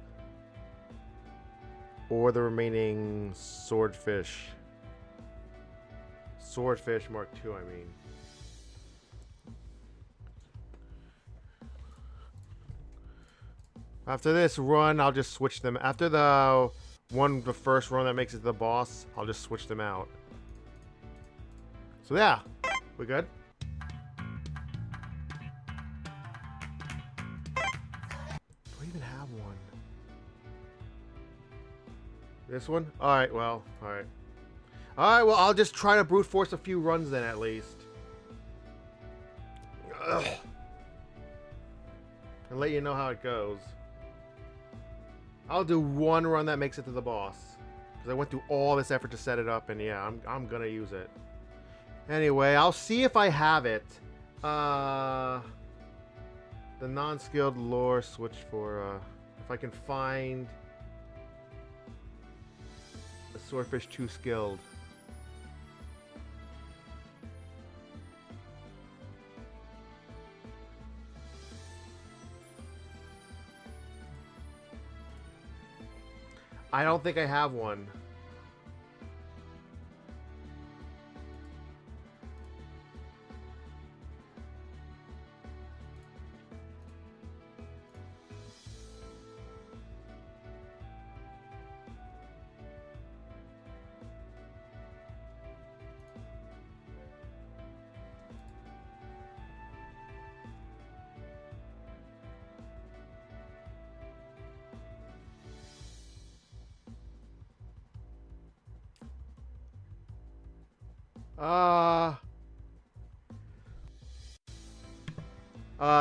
or the remaining Swordfish. Swordfish Mark II, I mean. After this run, I'll just switch them. After the first run that makes it to the boss, I'll just switch them out. So yeah, we good? Do I even have one? This one? Alright, well, alright. Alright, well, I'll just try to brute force a few runs then, at least. Ugh. And let you know how it goes. I'll do one run that makes it to the boss. Because I went through all this effort to set it up, and yeah, I'm gonna use it. Anyway, I'll see if I have it. The non-skilled lore switch for, if I can find a Swordfish 2 skilled. I don't think I have one.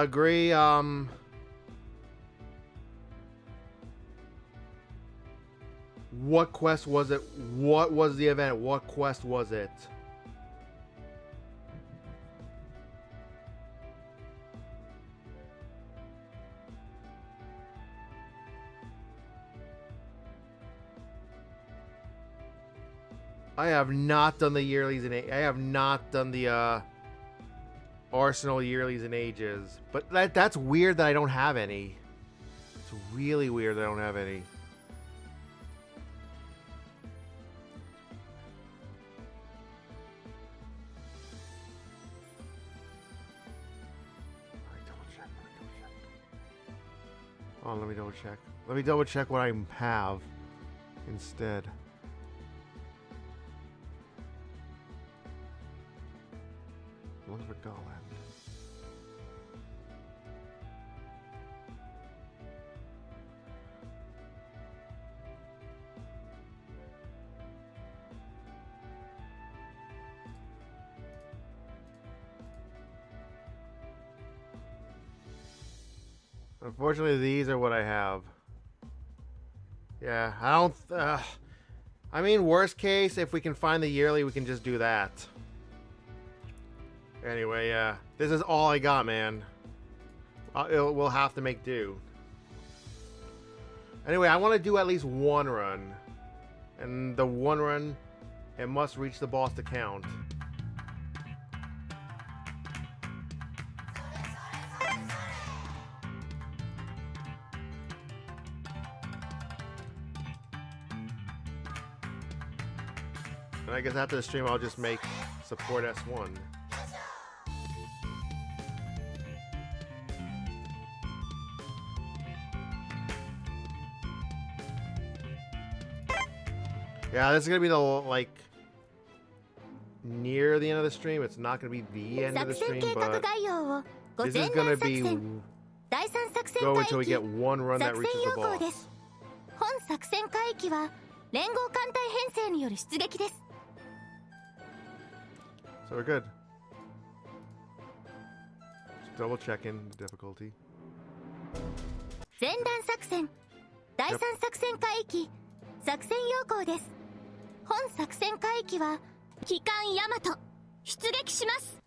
Agree, what quest was it? What was the event? What quest was it? I have not done the yearlies in I have not done the Arsenal yearlies in ages. But that's weird that I don't have any. It's really weird that I don't have any. Oh, let me double check. Let me double check what I have instead. Look for Golland. Unfortunately, these are what I have. Yeah, I don't... I mean, worst case, if we can find the yearly, we can just do that. Anyway, yeah. This is all I got, man. We'll have to make do. Anyway, I want to do at least one run. And the one run, it must reach the boss to count. And I guess after the stream, I'll just make support S1. Yeah, this is gonna be the, like, near the end of the stream. It's not gonna be the end of the stream, but this is gonna be go until we get one run that reaches the boss. 本作戦海域は連合艦隊編成による出撃です。 So we're good. double checking the difficulty. 前段作戦第三作戦海域作戦要項です。本作戦海域は機関ヤマト出撃します。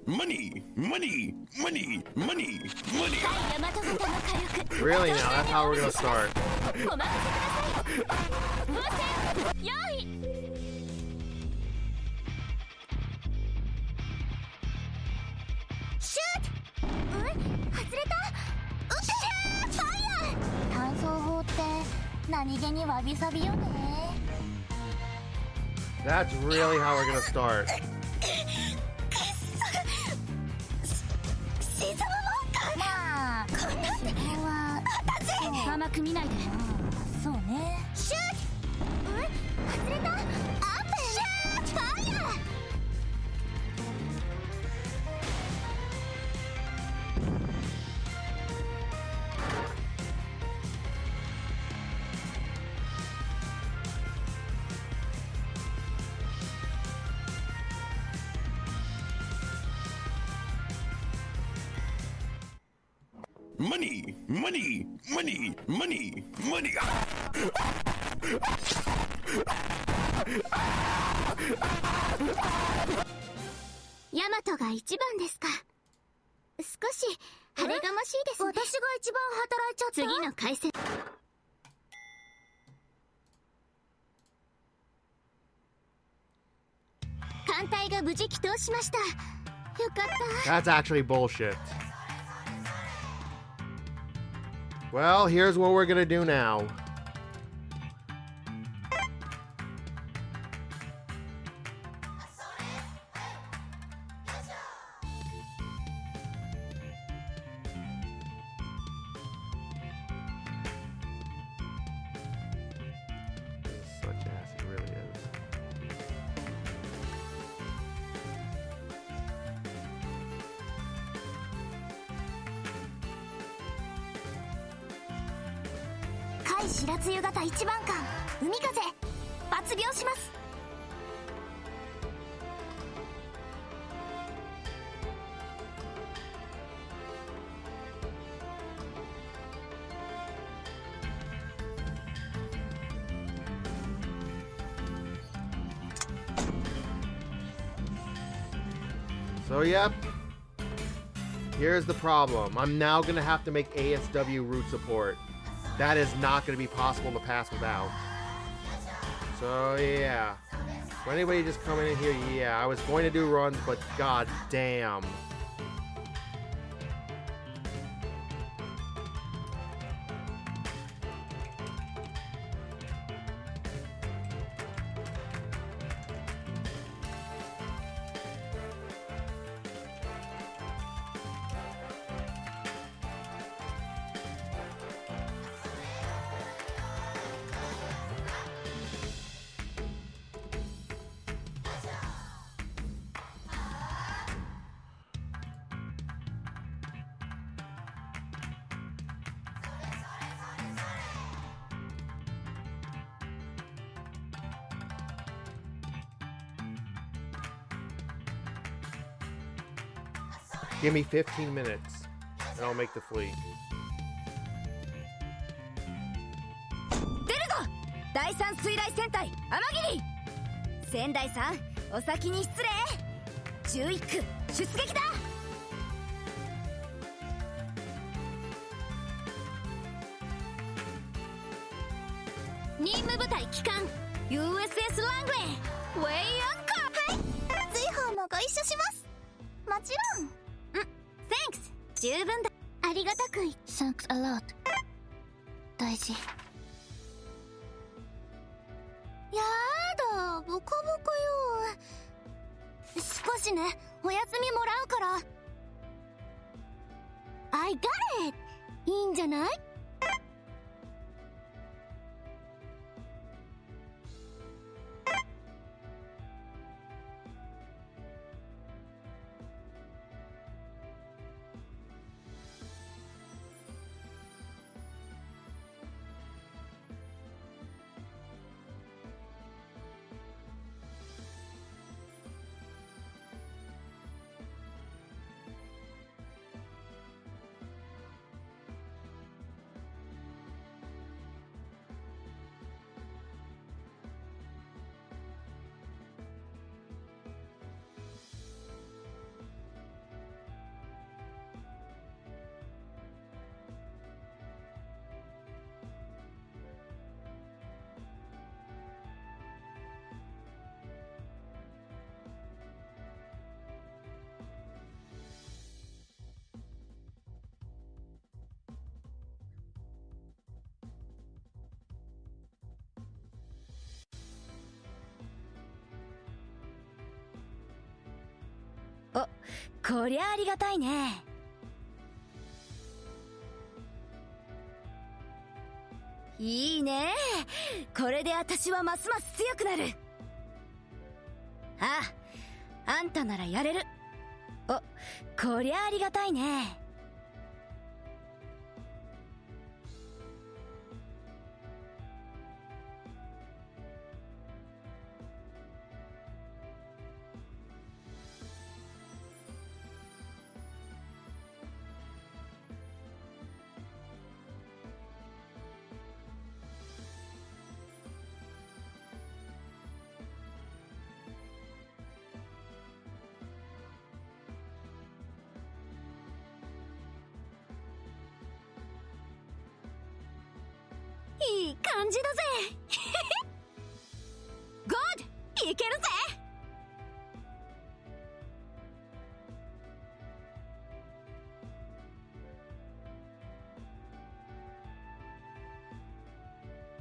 Money, money, money, money, money. ヤマト型の火力 Really now? That's how we're gonna start. お任せください。風船用意。シュート。外れた。うっしゃーファイヤー。乾燥法って何気にわびさびよね。 That's really how we're gonna start. まあこれは甘く見ないで。そうね。シュート。外れた。アップ。シュートファイヤー。Money, money, money, money, money. ヤマトが一番ですか。少し晴れがましいですね。私が一番働いちゃった。次の回戦。艦隊が無事帰投しました。よかった。 That's actually bullshit. Well, here's what we're gonna do now. Such ass, it really is.海白露型一番艦海風抜病します。So, yep. Here's the problem. I'm now gonna have to make ASW root support. That is not gonna be possible to pass without. So, yeah. For anybody just coming in here, yeah, I was going to do runs, but god damn. Give me 15 minutes, and I'll make the fleet. 出るぞ第三水雷戦隊天霧。仙台さんお先に失礼。11区出撃だ。任務部隊帰還 USS ラングレーウェイアンカー。はい、随伴もご一緒します。もちろん。Thanks 十分だ。ありがたくい。 Thanks a lot 大事。やだボコボコよ。少しねお休みもらうから。 I got it いいんじゃない。こりゃありがたいね。いいね。これで私はますます強くなる。ああ、あんたならやれる。お、こりゃありがたいね。いい感じだぜ。ゴッド、いけるぜ。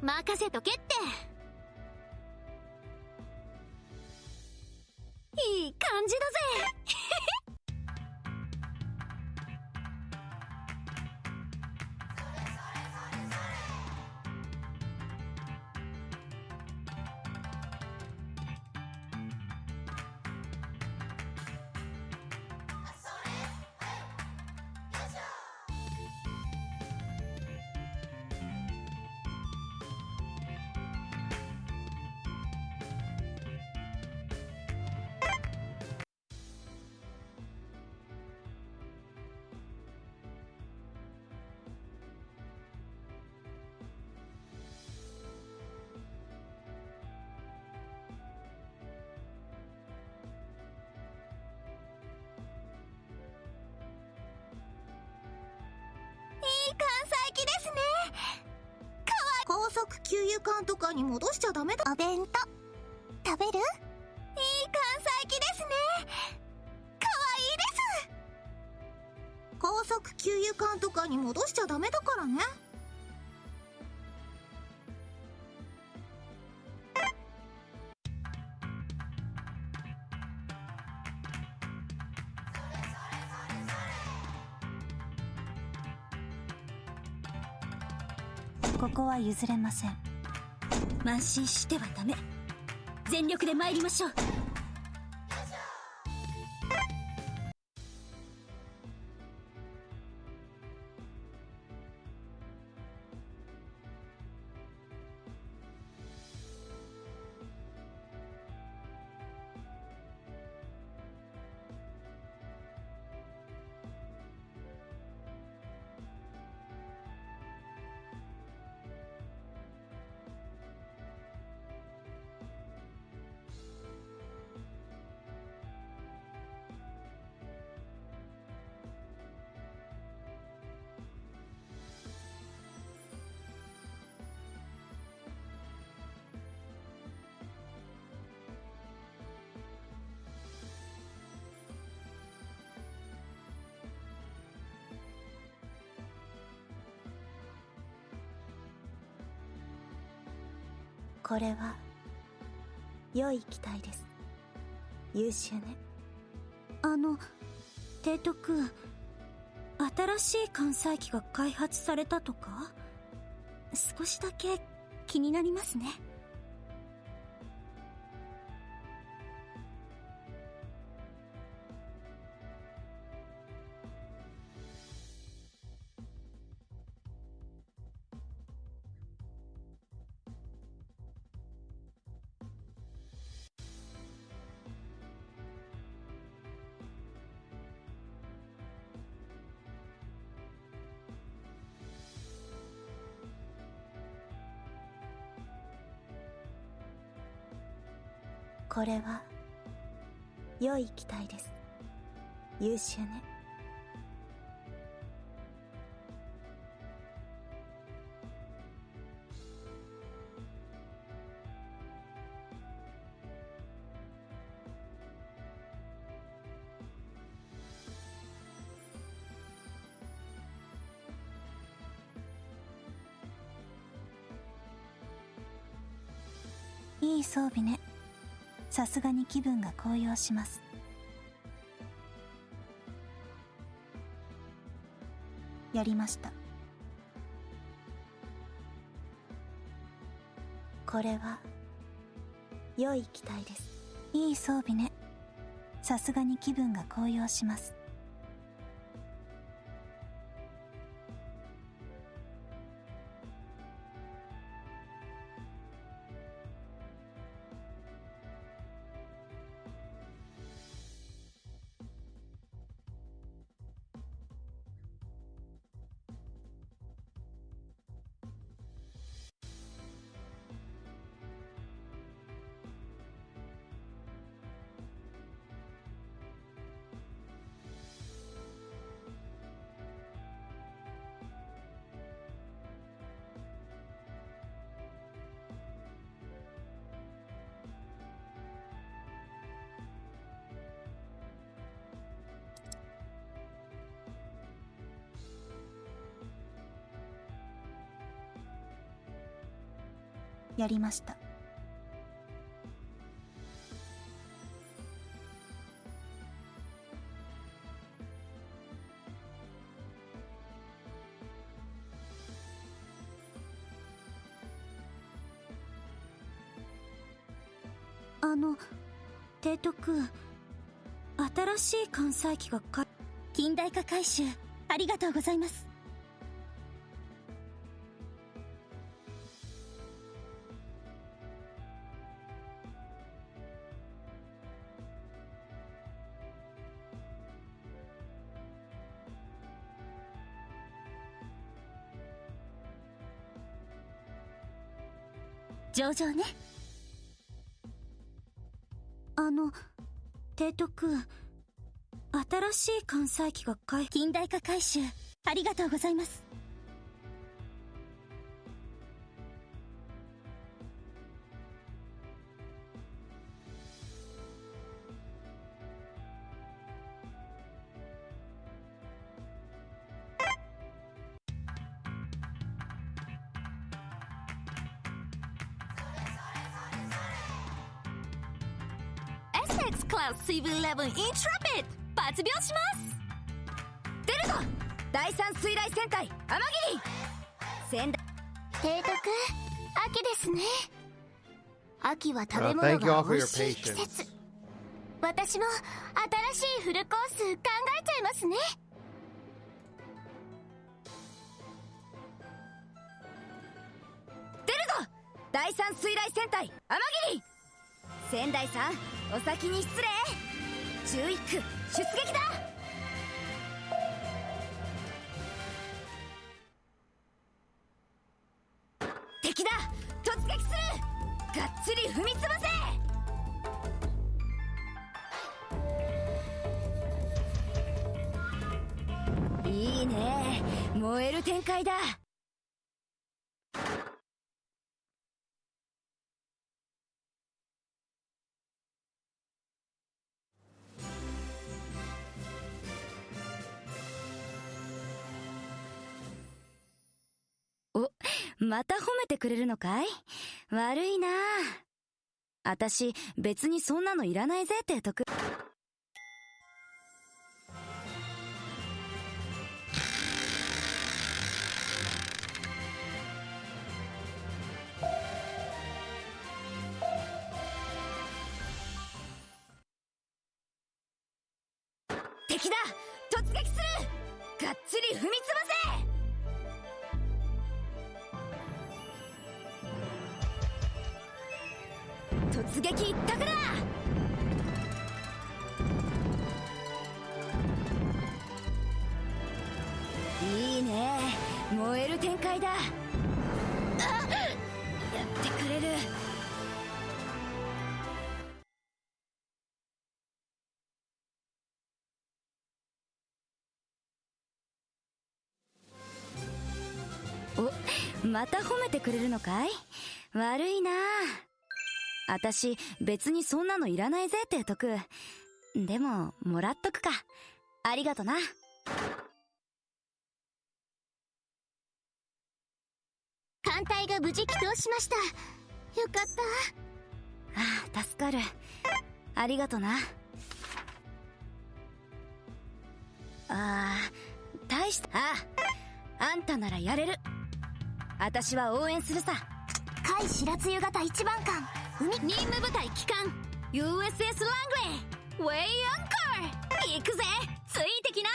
任せとけって。いい感じだぜ。関西機ですね。かわいい。高速給油管とかに戻しちゃダメだ。お弁当食べる？いい関西機ですね。かわいいです。高速給油管とかに戻しちゃダメだからね。ここは譲れません。慢心してはダメ。全力で参りましょう。これは良い機体です。優秀ね。提督、新しい艦載機が開発されたとか？少しだけ気になりますね。これは良い機体です。優秀ね。いい装備ね。さすがに気分が高揚します。やりました。これは良い機体です。いい装備ね。さすがに気分が高揚します。やりました。提督、新しい艦載機が近代化改修ありがとうございます。上々ね。提督、新しい艦載機が近代化改修ありがとうございます。クラス711イントラペット発病します。出るぞ第三水雷戦隊天霧戦隊。提督、秋ですね。秋は食べ物が美味しい季節。私も新しいフルコース考えちゃいますね。出るぞ第三水雷戦隊天霧仙台さん、お先に失礼。11区出撃だ。敵だ突撃する。がっつり踏みつぶせ。いいね、燃える展開だ。また褒めてくれるのかい？悪いな。あたし別にそんなのいらないぜ提督。敵だ突撃する。がっつり踏みつぶせ。突撃一択だ。いいね、燃える展開だ。やってくれる。お、また褒めてくれるのかい？悪いな。あたし別にそんなのいらないぜ提督。でももらっとくか。ありがとな。艦隊が無事帰投しました。よかった。ああ、助かる。ありがとな。大した。あんたならやれる。私は応援するさ。海白露型1番艦海任務部隊帰還 USS ラングレーウェイアンカー。行くぜ、ついてきな。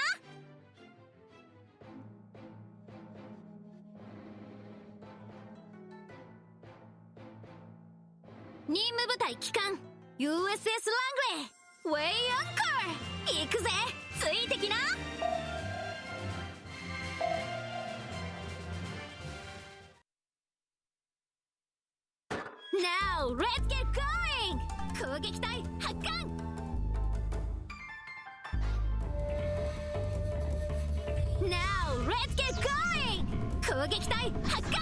任務部隊帰還 USS ラングレーウェイアンカー。行くぜ、ついてきな。Now let's get going! 攻撃隊発艦。Now let's get going! 攻撃隊発艦。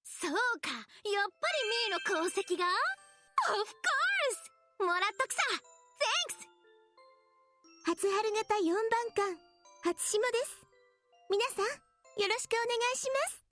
そうか、やっぱりミーの功績が Of course! もらっとくさ。 Thanks! 初春型4番艦初霜です。皆さんよろしくお願いします。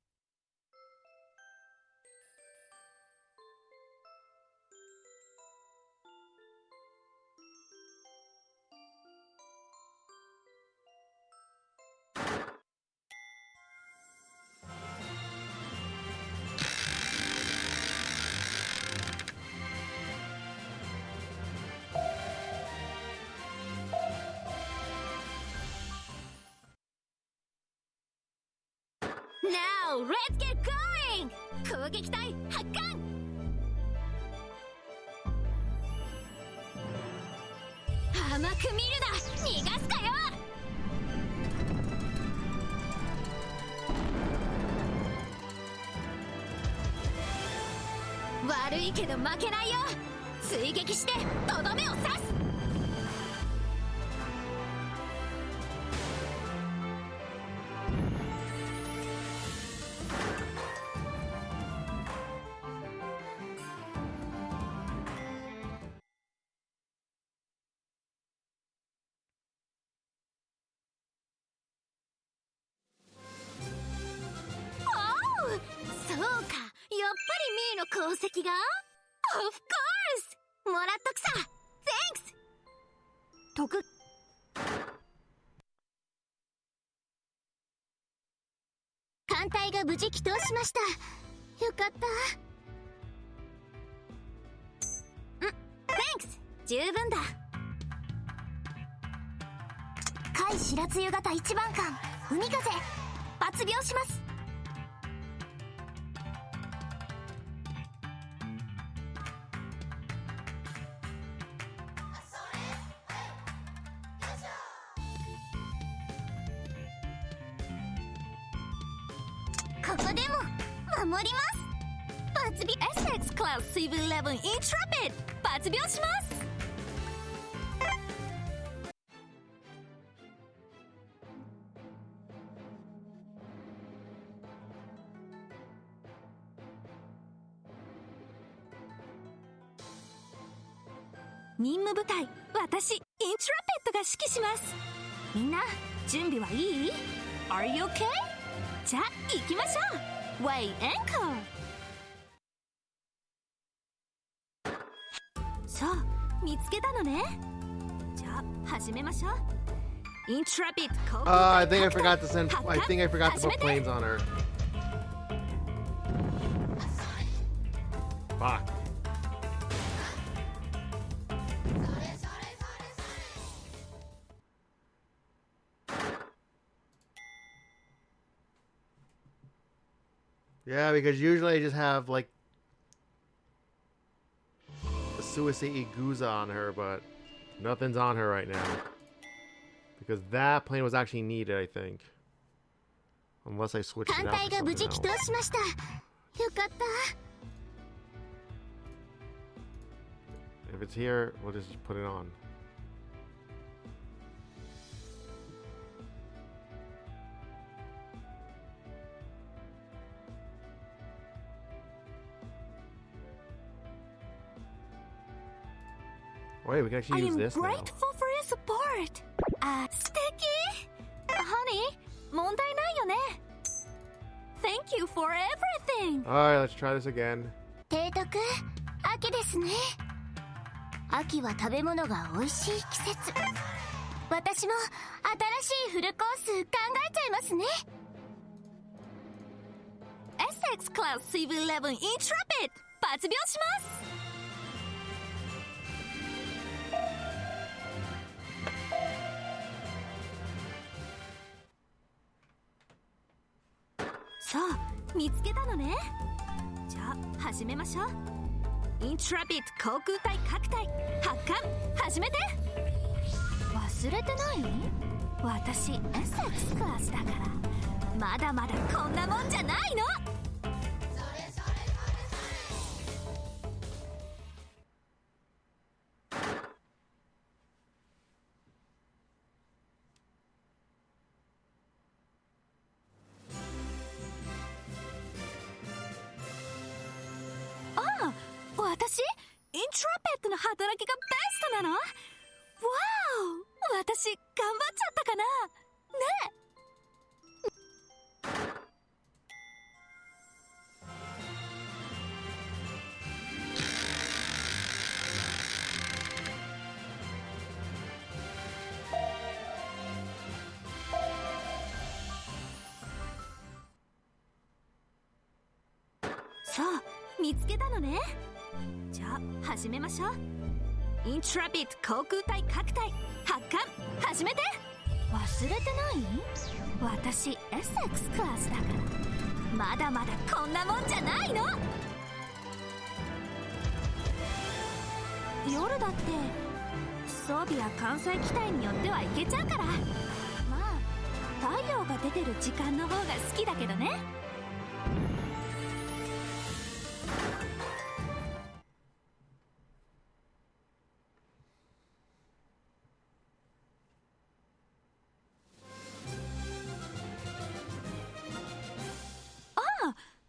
Now let's get going! 攻撃隊発艦。甘く見るな、逃がすかよ。悪いけど負けないよ。追撃してとどめを刺す。そうか、やっぱりミーの功績が Of course! もらっとくさ。 Thanks! 得。艦隊が無事帰投しました。よかった。Thanks! 十分だ。海白露型1番艦海風抜病します。ここでも守ります。抜病 SX クラス CV11 イントラピッド抜病します。任務部隊、私イントラペットが指揮します。みんな準備はいい？ Are you okay? じゃあ行きましょう。 Way Anchor。 さあ見つけたのね。じゃあ始めましょう。イントラペット航空 I think I forgot to send. I think I forgot to put planes on her. Fuck. Yeah, because usually I just have like a Suicide Guza on her, but nothing's on her right now. Because that plane was actually needed, I think. Unless I switched it out for something else. If it's here, we'll just put it on. Wait, we can actually use this now. I am grateful for your support. 素敵 Honey, 問題ないよね Thank you for everything. Alright, let's try this again. 提督、秋ですね。秋は食べ物が美味しい季節。私も新しいフルコース考えちゃいますね。SX Class CV11 Intrepid 発表します。さあ、見つけたのね。じゃあ、始めましょう。イントラピッド航空隊各隊発艦始めて。忘れてない？私 SX クラスだからまだまだこんなもんじゃないの。私イントラペットの働きがベストなの？わお、私頑張っちゃったかなねえ。さあ、見つけたのね。じゃあ始めましょう。イントラピッド航空隊各隊発艦始めて。忘れてない？私 SX クラスだからまだまだこんなもんじゃないの。夜だって装備や艦載機体によっては行けちゃうから、まあ太陽が出てる時間の方が好きだけどね。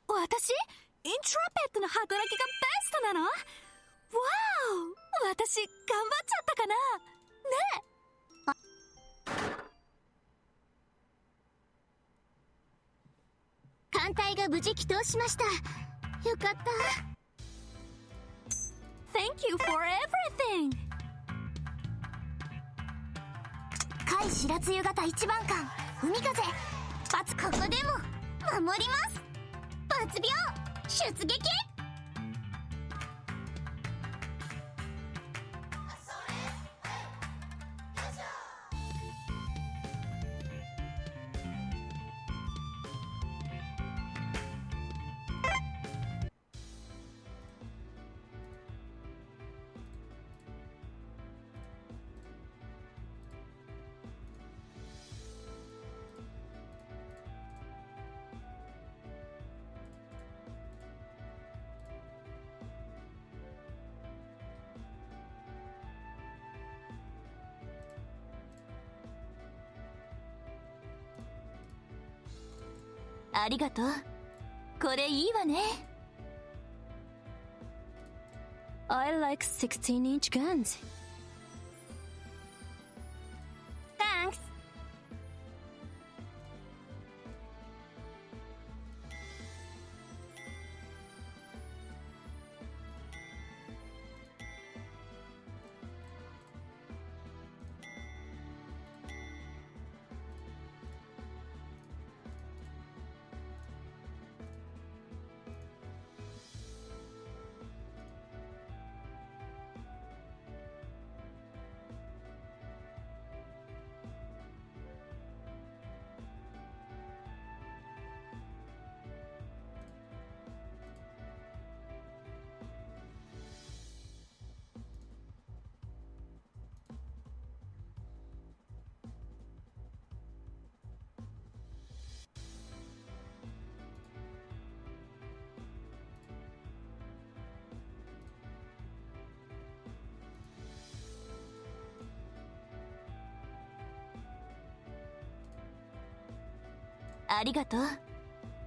私イントラペットの働きがベストなの？わお、私頑張っちゃったかなねえ。艦隊が無事帰投しました。よかった。 Thank you for everything. 甲斐白津夕方一番艦海風ここでも守ります。抜病出撃。ありがとう。これいいわね。I like 16-inch guns. Thanks. 「ありがとう。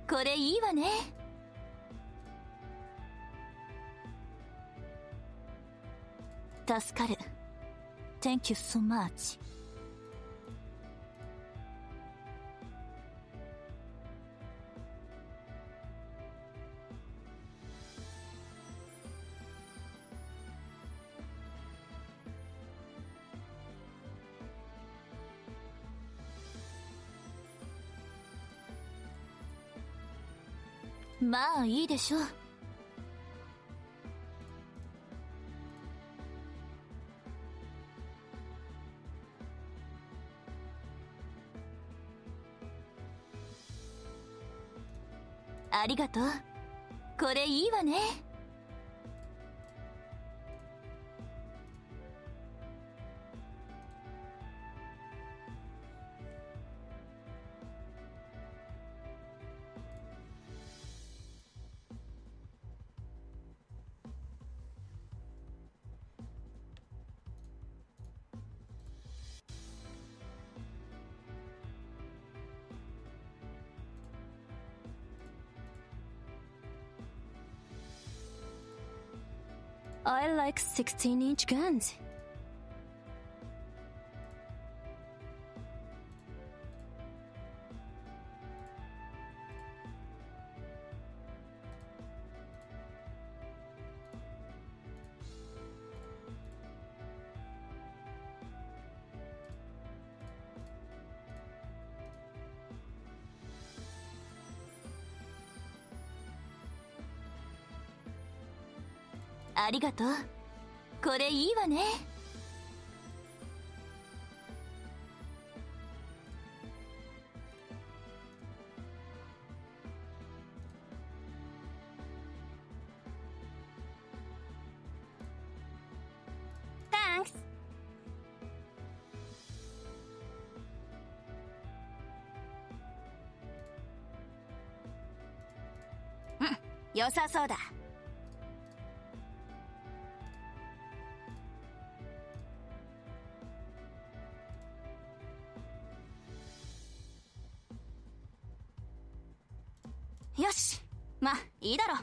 これいいわね。助かる。 Thank you so much。 まあいいでしょう。ありがとう。これいいわね。I like 16-inch guns. ありがとう。これいいわね。Thanks。 うん、良さそうだ。よし、まあいいだろう。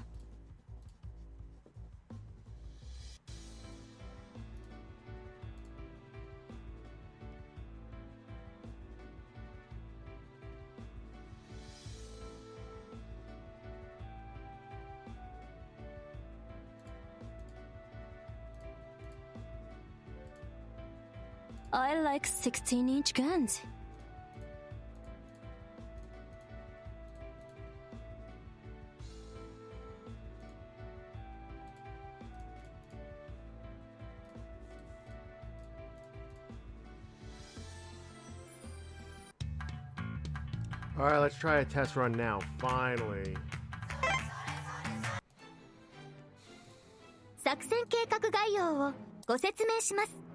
I like 16-inch guns. ？All right, let's try a test run now. Finally. 作戦計画概要をご説明します。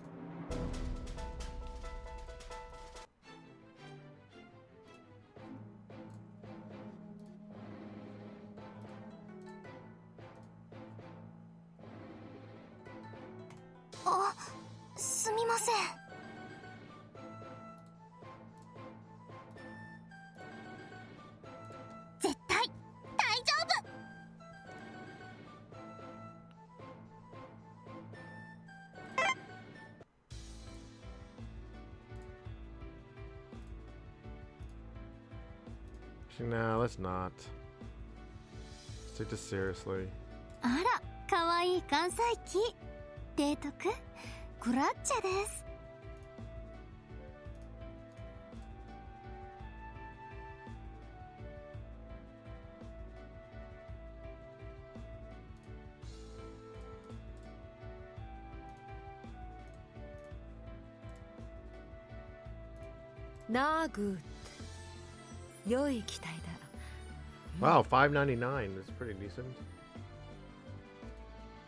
あ、すみません。絶対大丈夫。No, let's not. Let's take this seriously. あら、かわいい関西機。提督、グラッチャです。ナーグッド。良い機体だ。Wow, $5.99. That's pretty decent.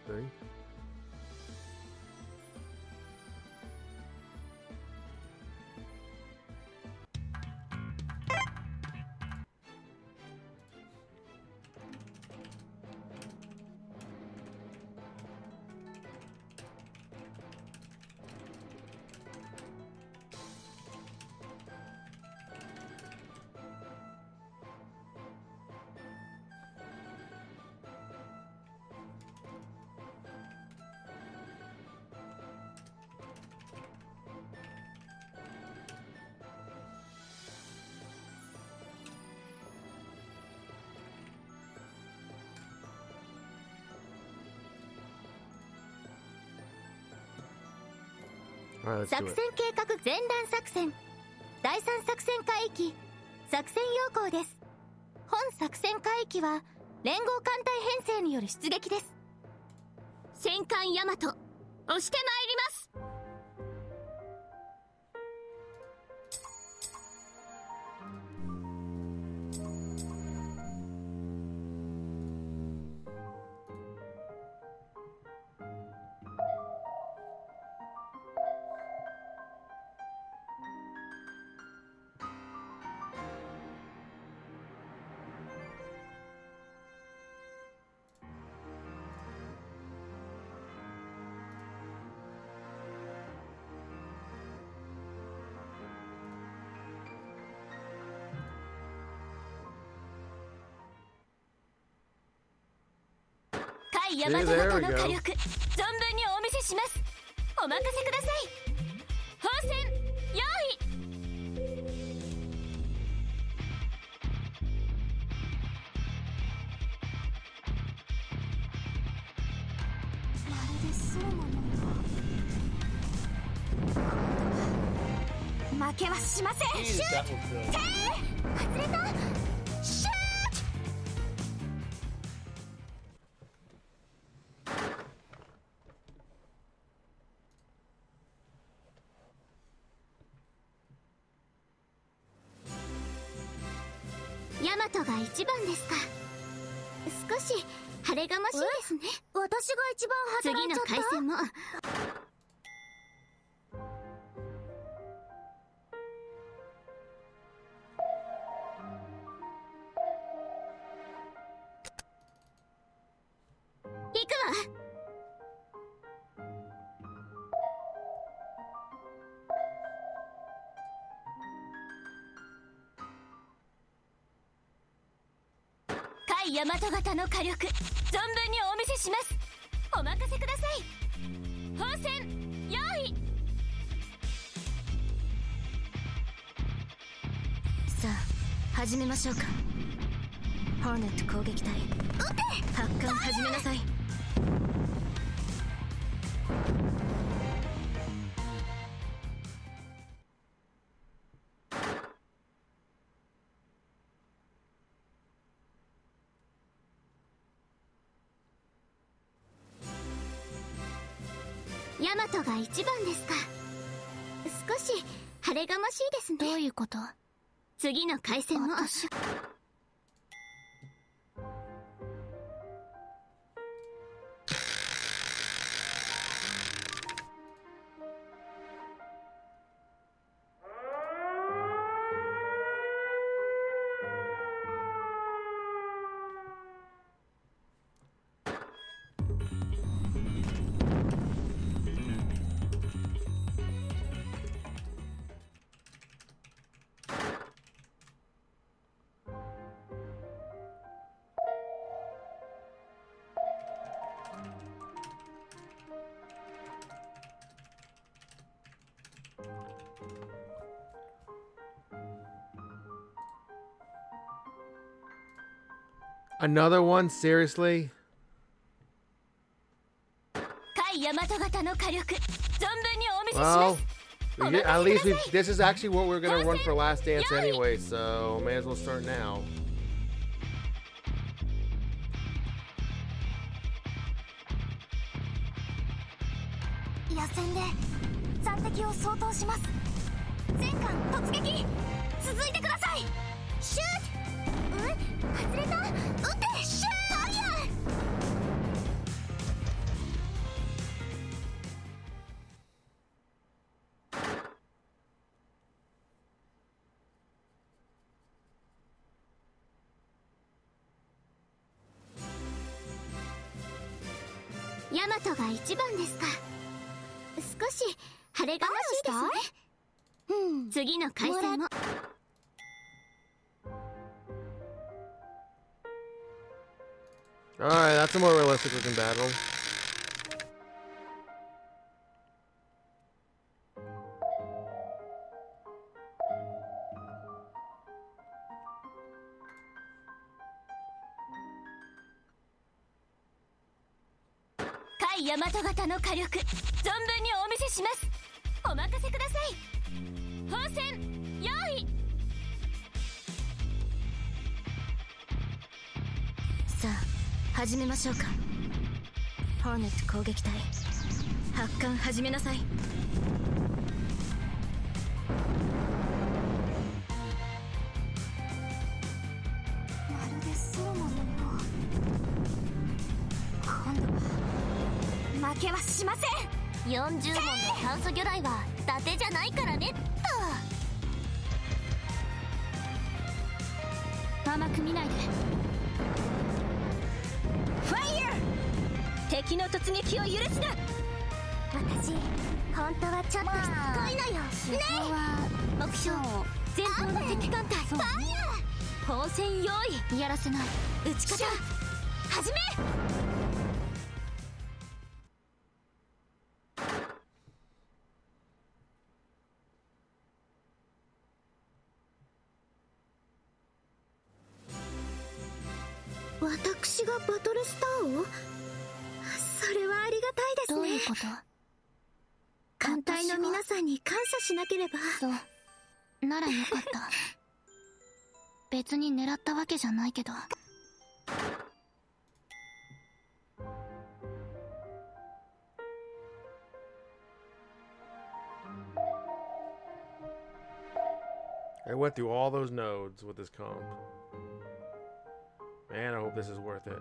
Thing. Alright, let's 作 do 戦 it. 計画前段作戦第3作戦海域作戦要項です。本作戦海域は連合艦隊編成による出撃です。戦艦ヤマト押してまいります。対ヤマト型の火力存分にお見せします。お任せください。砲戦用意。まるでそうなのよ。負けはしません。 Jeez, シュ that ート was good. 外れた。シュート。ヤマトが一番ですか。少し晴れがましいですね。私が一番働いちゃった。次の回戦も行くわ。対ヤマト型の火力存分にお見せします。お任せください。砲戦用意。さあ始めましょうか。ホーネット攻撃隊発艦始めなさい。ヤマトが一番ですか。少し晴れがましいですね。どういうこと？次の回戦も私Another one? Seriously? 対ヤマト型の火力存分にお見せしま Well, す。 at least this is actually what we're gonna run for Last Dance anyway, so may as well start now. 野戦で残敵を掃討します。全艦突撃続いてください。シュート。外れた。撃ってシュート。ファイヤー。ヤマトが一番ですか。少し晴れがましいですね。次の回戦もAlright, that's a more realistic looking battle.対ヤマト型の火力存分にお見せします。お任せください。本戦用意。さあ始めましょうか。ホーネット攻撃隊発艦始めなさい。まるでソロモンのよう。今度は負けはしません。40問の酸素魚雷は伊達じゃないからねっと。甘く見ないで。ファイヤー。敵の突撃を許すな。私本当はちょっとしつこいのよ、手法は目標前方の敵艦隊。そうね。本戦用意。やらせない。撃ち方始め。私がバトルスターを？それはありがたいですね。どういうこと？艦隊の皆さんに感謝しなければ。そうならよかった。別に狙ったわけじゃないけど。I went through all those nodes with this comp. Man, I hope this is worth it.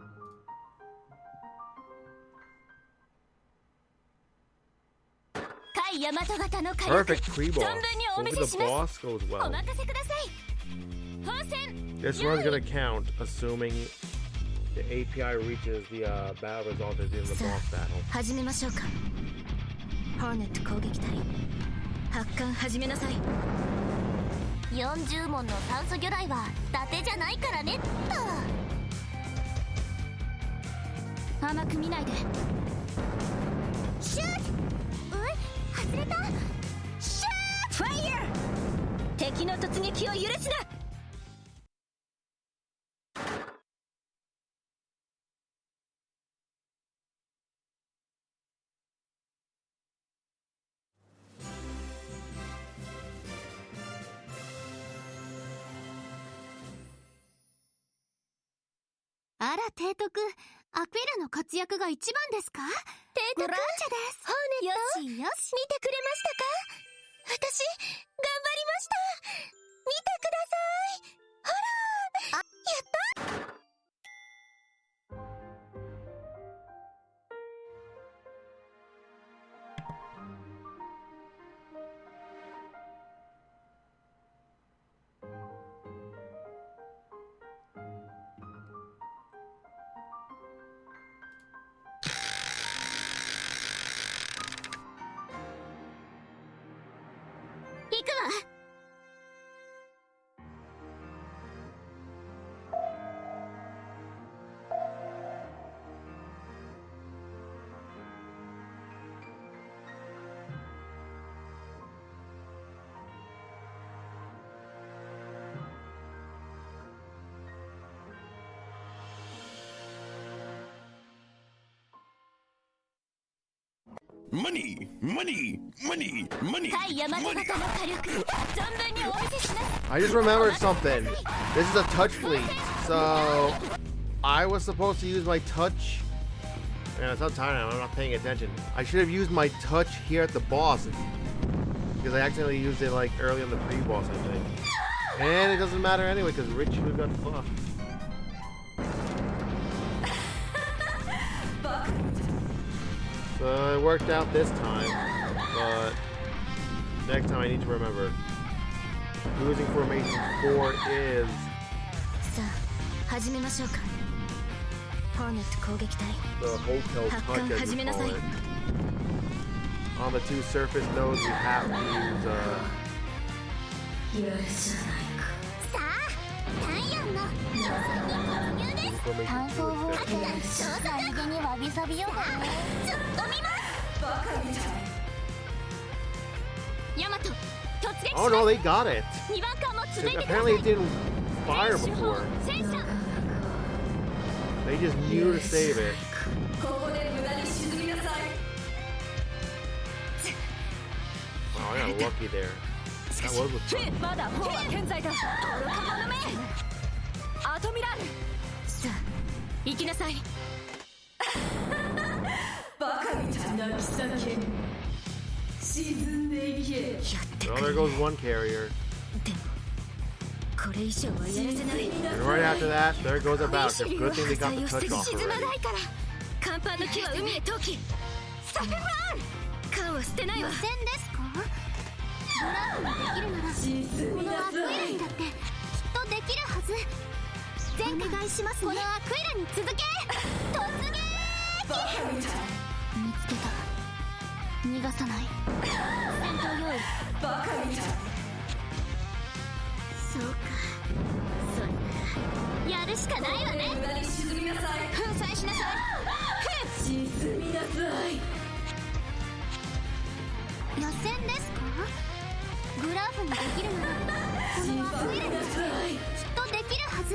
Perfect pre-boss. Hopefully the boss goes well. This run's gonna count, assuming the API reaches the battle result at the end of the boss battle. 始めましょうか。ホーネット攻撃隊発艦始めなさい。40問の酸素魚雷は伊達じゃないからねっと。甘く見ないで。シュート。外れた。シュート。ファイヤー。敵の突撃を許すな。あら、提督、アクエラの活躍が一番ですか？提督、グランチャです。ホーネット。よしよし。見てくれましたか？私、頑張りました。見てください。ほら、やった。行くわ。Money, money, money, money. Kai Yamata型の火力存分にお見せします。 I just remembered something. This is a touch fleet, so I was supposed to use my touch. Man, it's not time now. I'm not paying attention. I should have used my touch here at the boss because I accidentally used it like early on the pre-boss, I think. And it doesn't matter anyway because Richie would have got fucked. So it worked out this time, but next time I need to remember. Losing formation 4 is... さあ始めましょうか。ホーネット攻撃隊 the hotel touch, as you call it. On the 2 surface nodes, we have to use さあ、タイヤンの突入です。感想を何気にわびさびようだね。ちょっと見ます。ヤマト突撃し Oh ま no, す。 they got it! 2番艦も続いてくださ Apparently い。 it didn't fire 全手法 before. 戦車。 They just knew to save it. ここで無駄に沈みなさい。got lucky there. That was what's fun. まだ砲は健在だ。愚か者め。アトミラール。さあ行きなさい。バカみたいな貴様。沈んでいけ。やってく Well, れ there goes one carrier. でもこれ以上はやらせない。 And right after that, there goes a bounce. シ It's リ good は thing they 火 got 災 the を捨て touch て off 沈ま already. ないから。甲板の木は海へ投棄。スタフェマン缶は捨てないわ。予選ですか？グラフにできるならこのアクイラにだってきっとできるはず。前回お願いしますね。このアクイラに続け突撃。見つけた。逃がさない。戦闘用意。そうか、それならやるしかないわね。粉砕しなさい。予選ですか？グラフにできるならこのアクイラにきっとできるはず。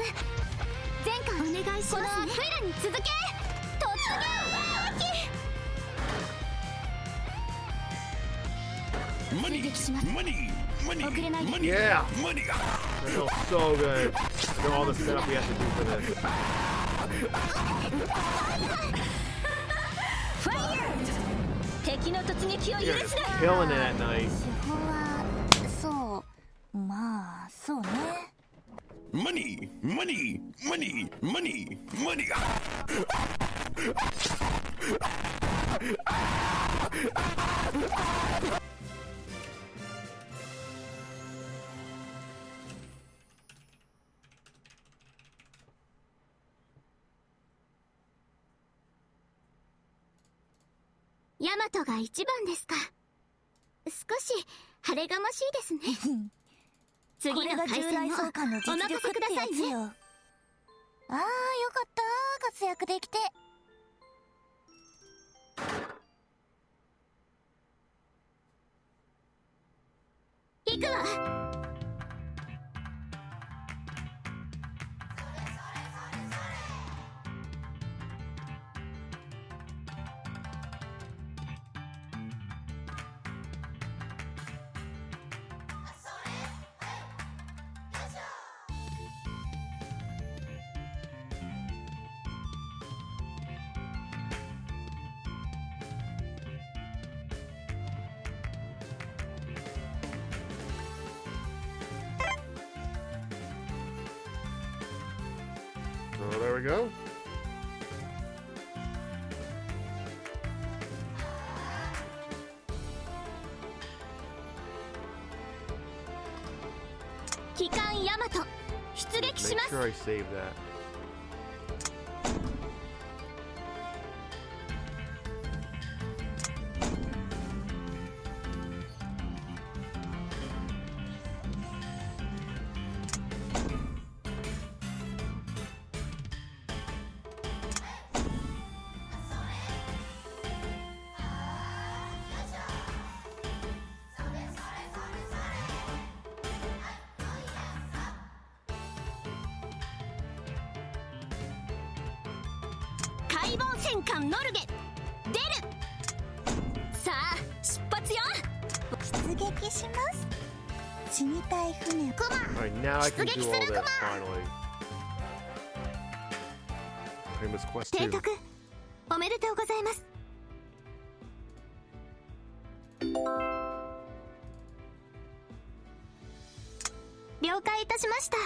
前回お願いしますね。このアクイラに続け突撃。 Money, money, money, money, Yeah. money. That feels so good. I know all the setup we have to do for this. ファイヤー。敵の突撃を許 You're すな。 killing it at night. 手法はそうまあそうね。 Money, money, money, money, money. ヤマトが一番ですか。少し晴れがましいですね。次これがの回従来戦も相関の実お任力ってせくださいね。やつよ。ああよかった活躍できて。行くわ。So there we go.「機関ヤマト出撃し Make ます。 sure I save that.「解剖戦艦ノルゲ出る。さあ出発よ。出撃します。死にたい船。コマ Alright, now I can do all Sugi-Sugi, this come finally. Famous Quest 提 2. 督おめでとうございます。了解いたしました。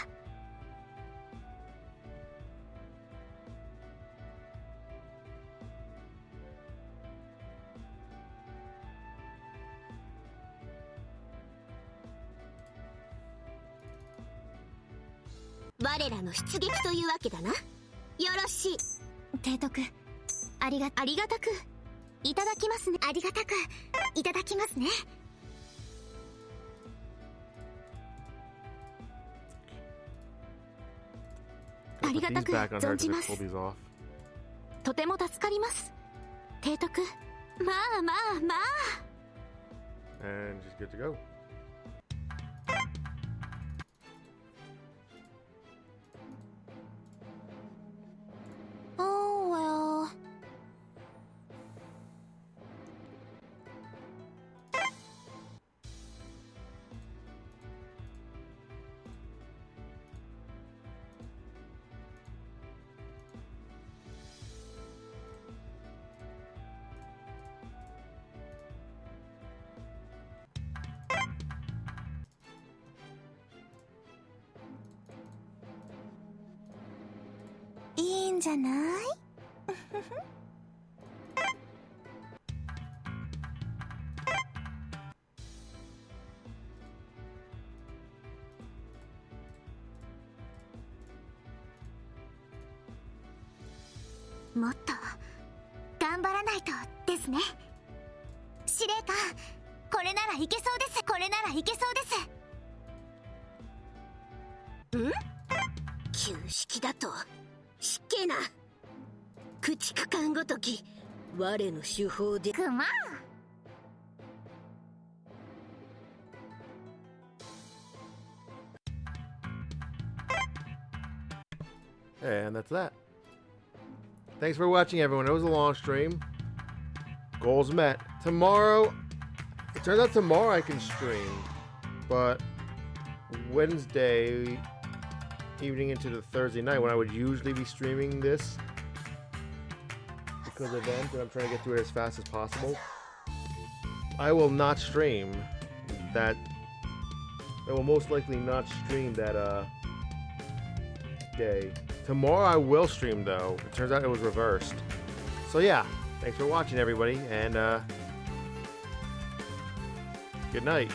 我らの出撃というわけだな。よろしい。提督ありがたくいただきますね。ありがたくいただきますね。あ Put りが these たく back on her 存 because じ I ます。 pulled these off. とても助かります。提督まあまあまあ。 And she's good to go. Oh well. 「んじゃない？もっと頑張らないとですね。司令官、これならいけそうです。これならいけそうです。旧式だと失敬な。駆逐艦ごとき我の手法で。くま。And that's that. Thanks for watching, everyone. It was a long stream. Goals met. Tomorrow, it turns out tomorrow I can stream, but Wednesday evening into the Thursday night, when I would usually be streaming this because of event, and I'm trying to get through it as fast as possible, I will not stream that. I will most likely not stream that day. Tomorrow I will stream, though. It turns out it was reversed. So yeah, thanks for watching, everybody, and good night.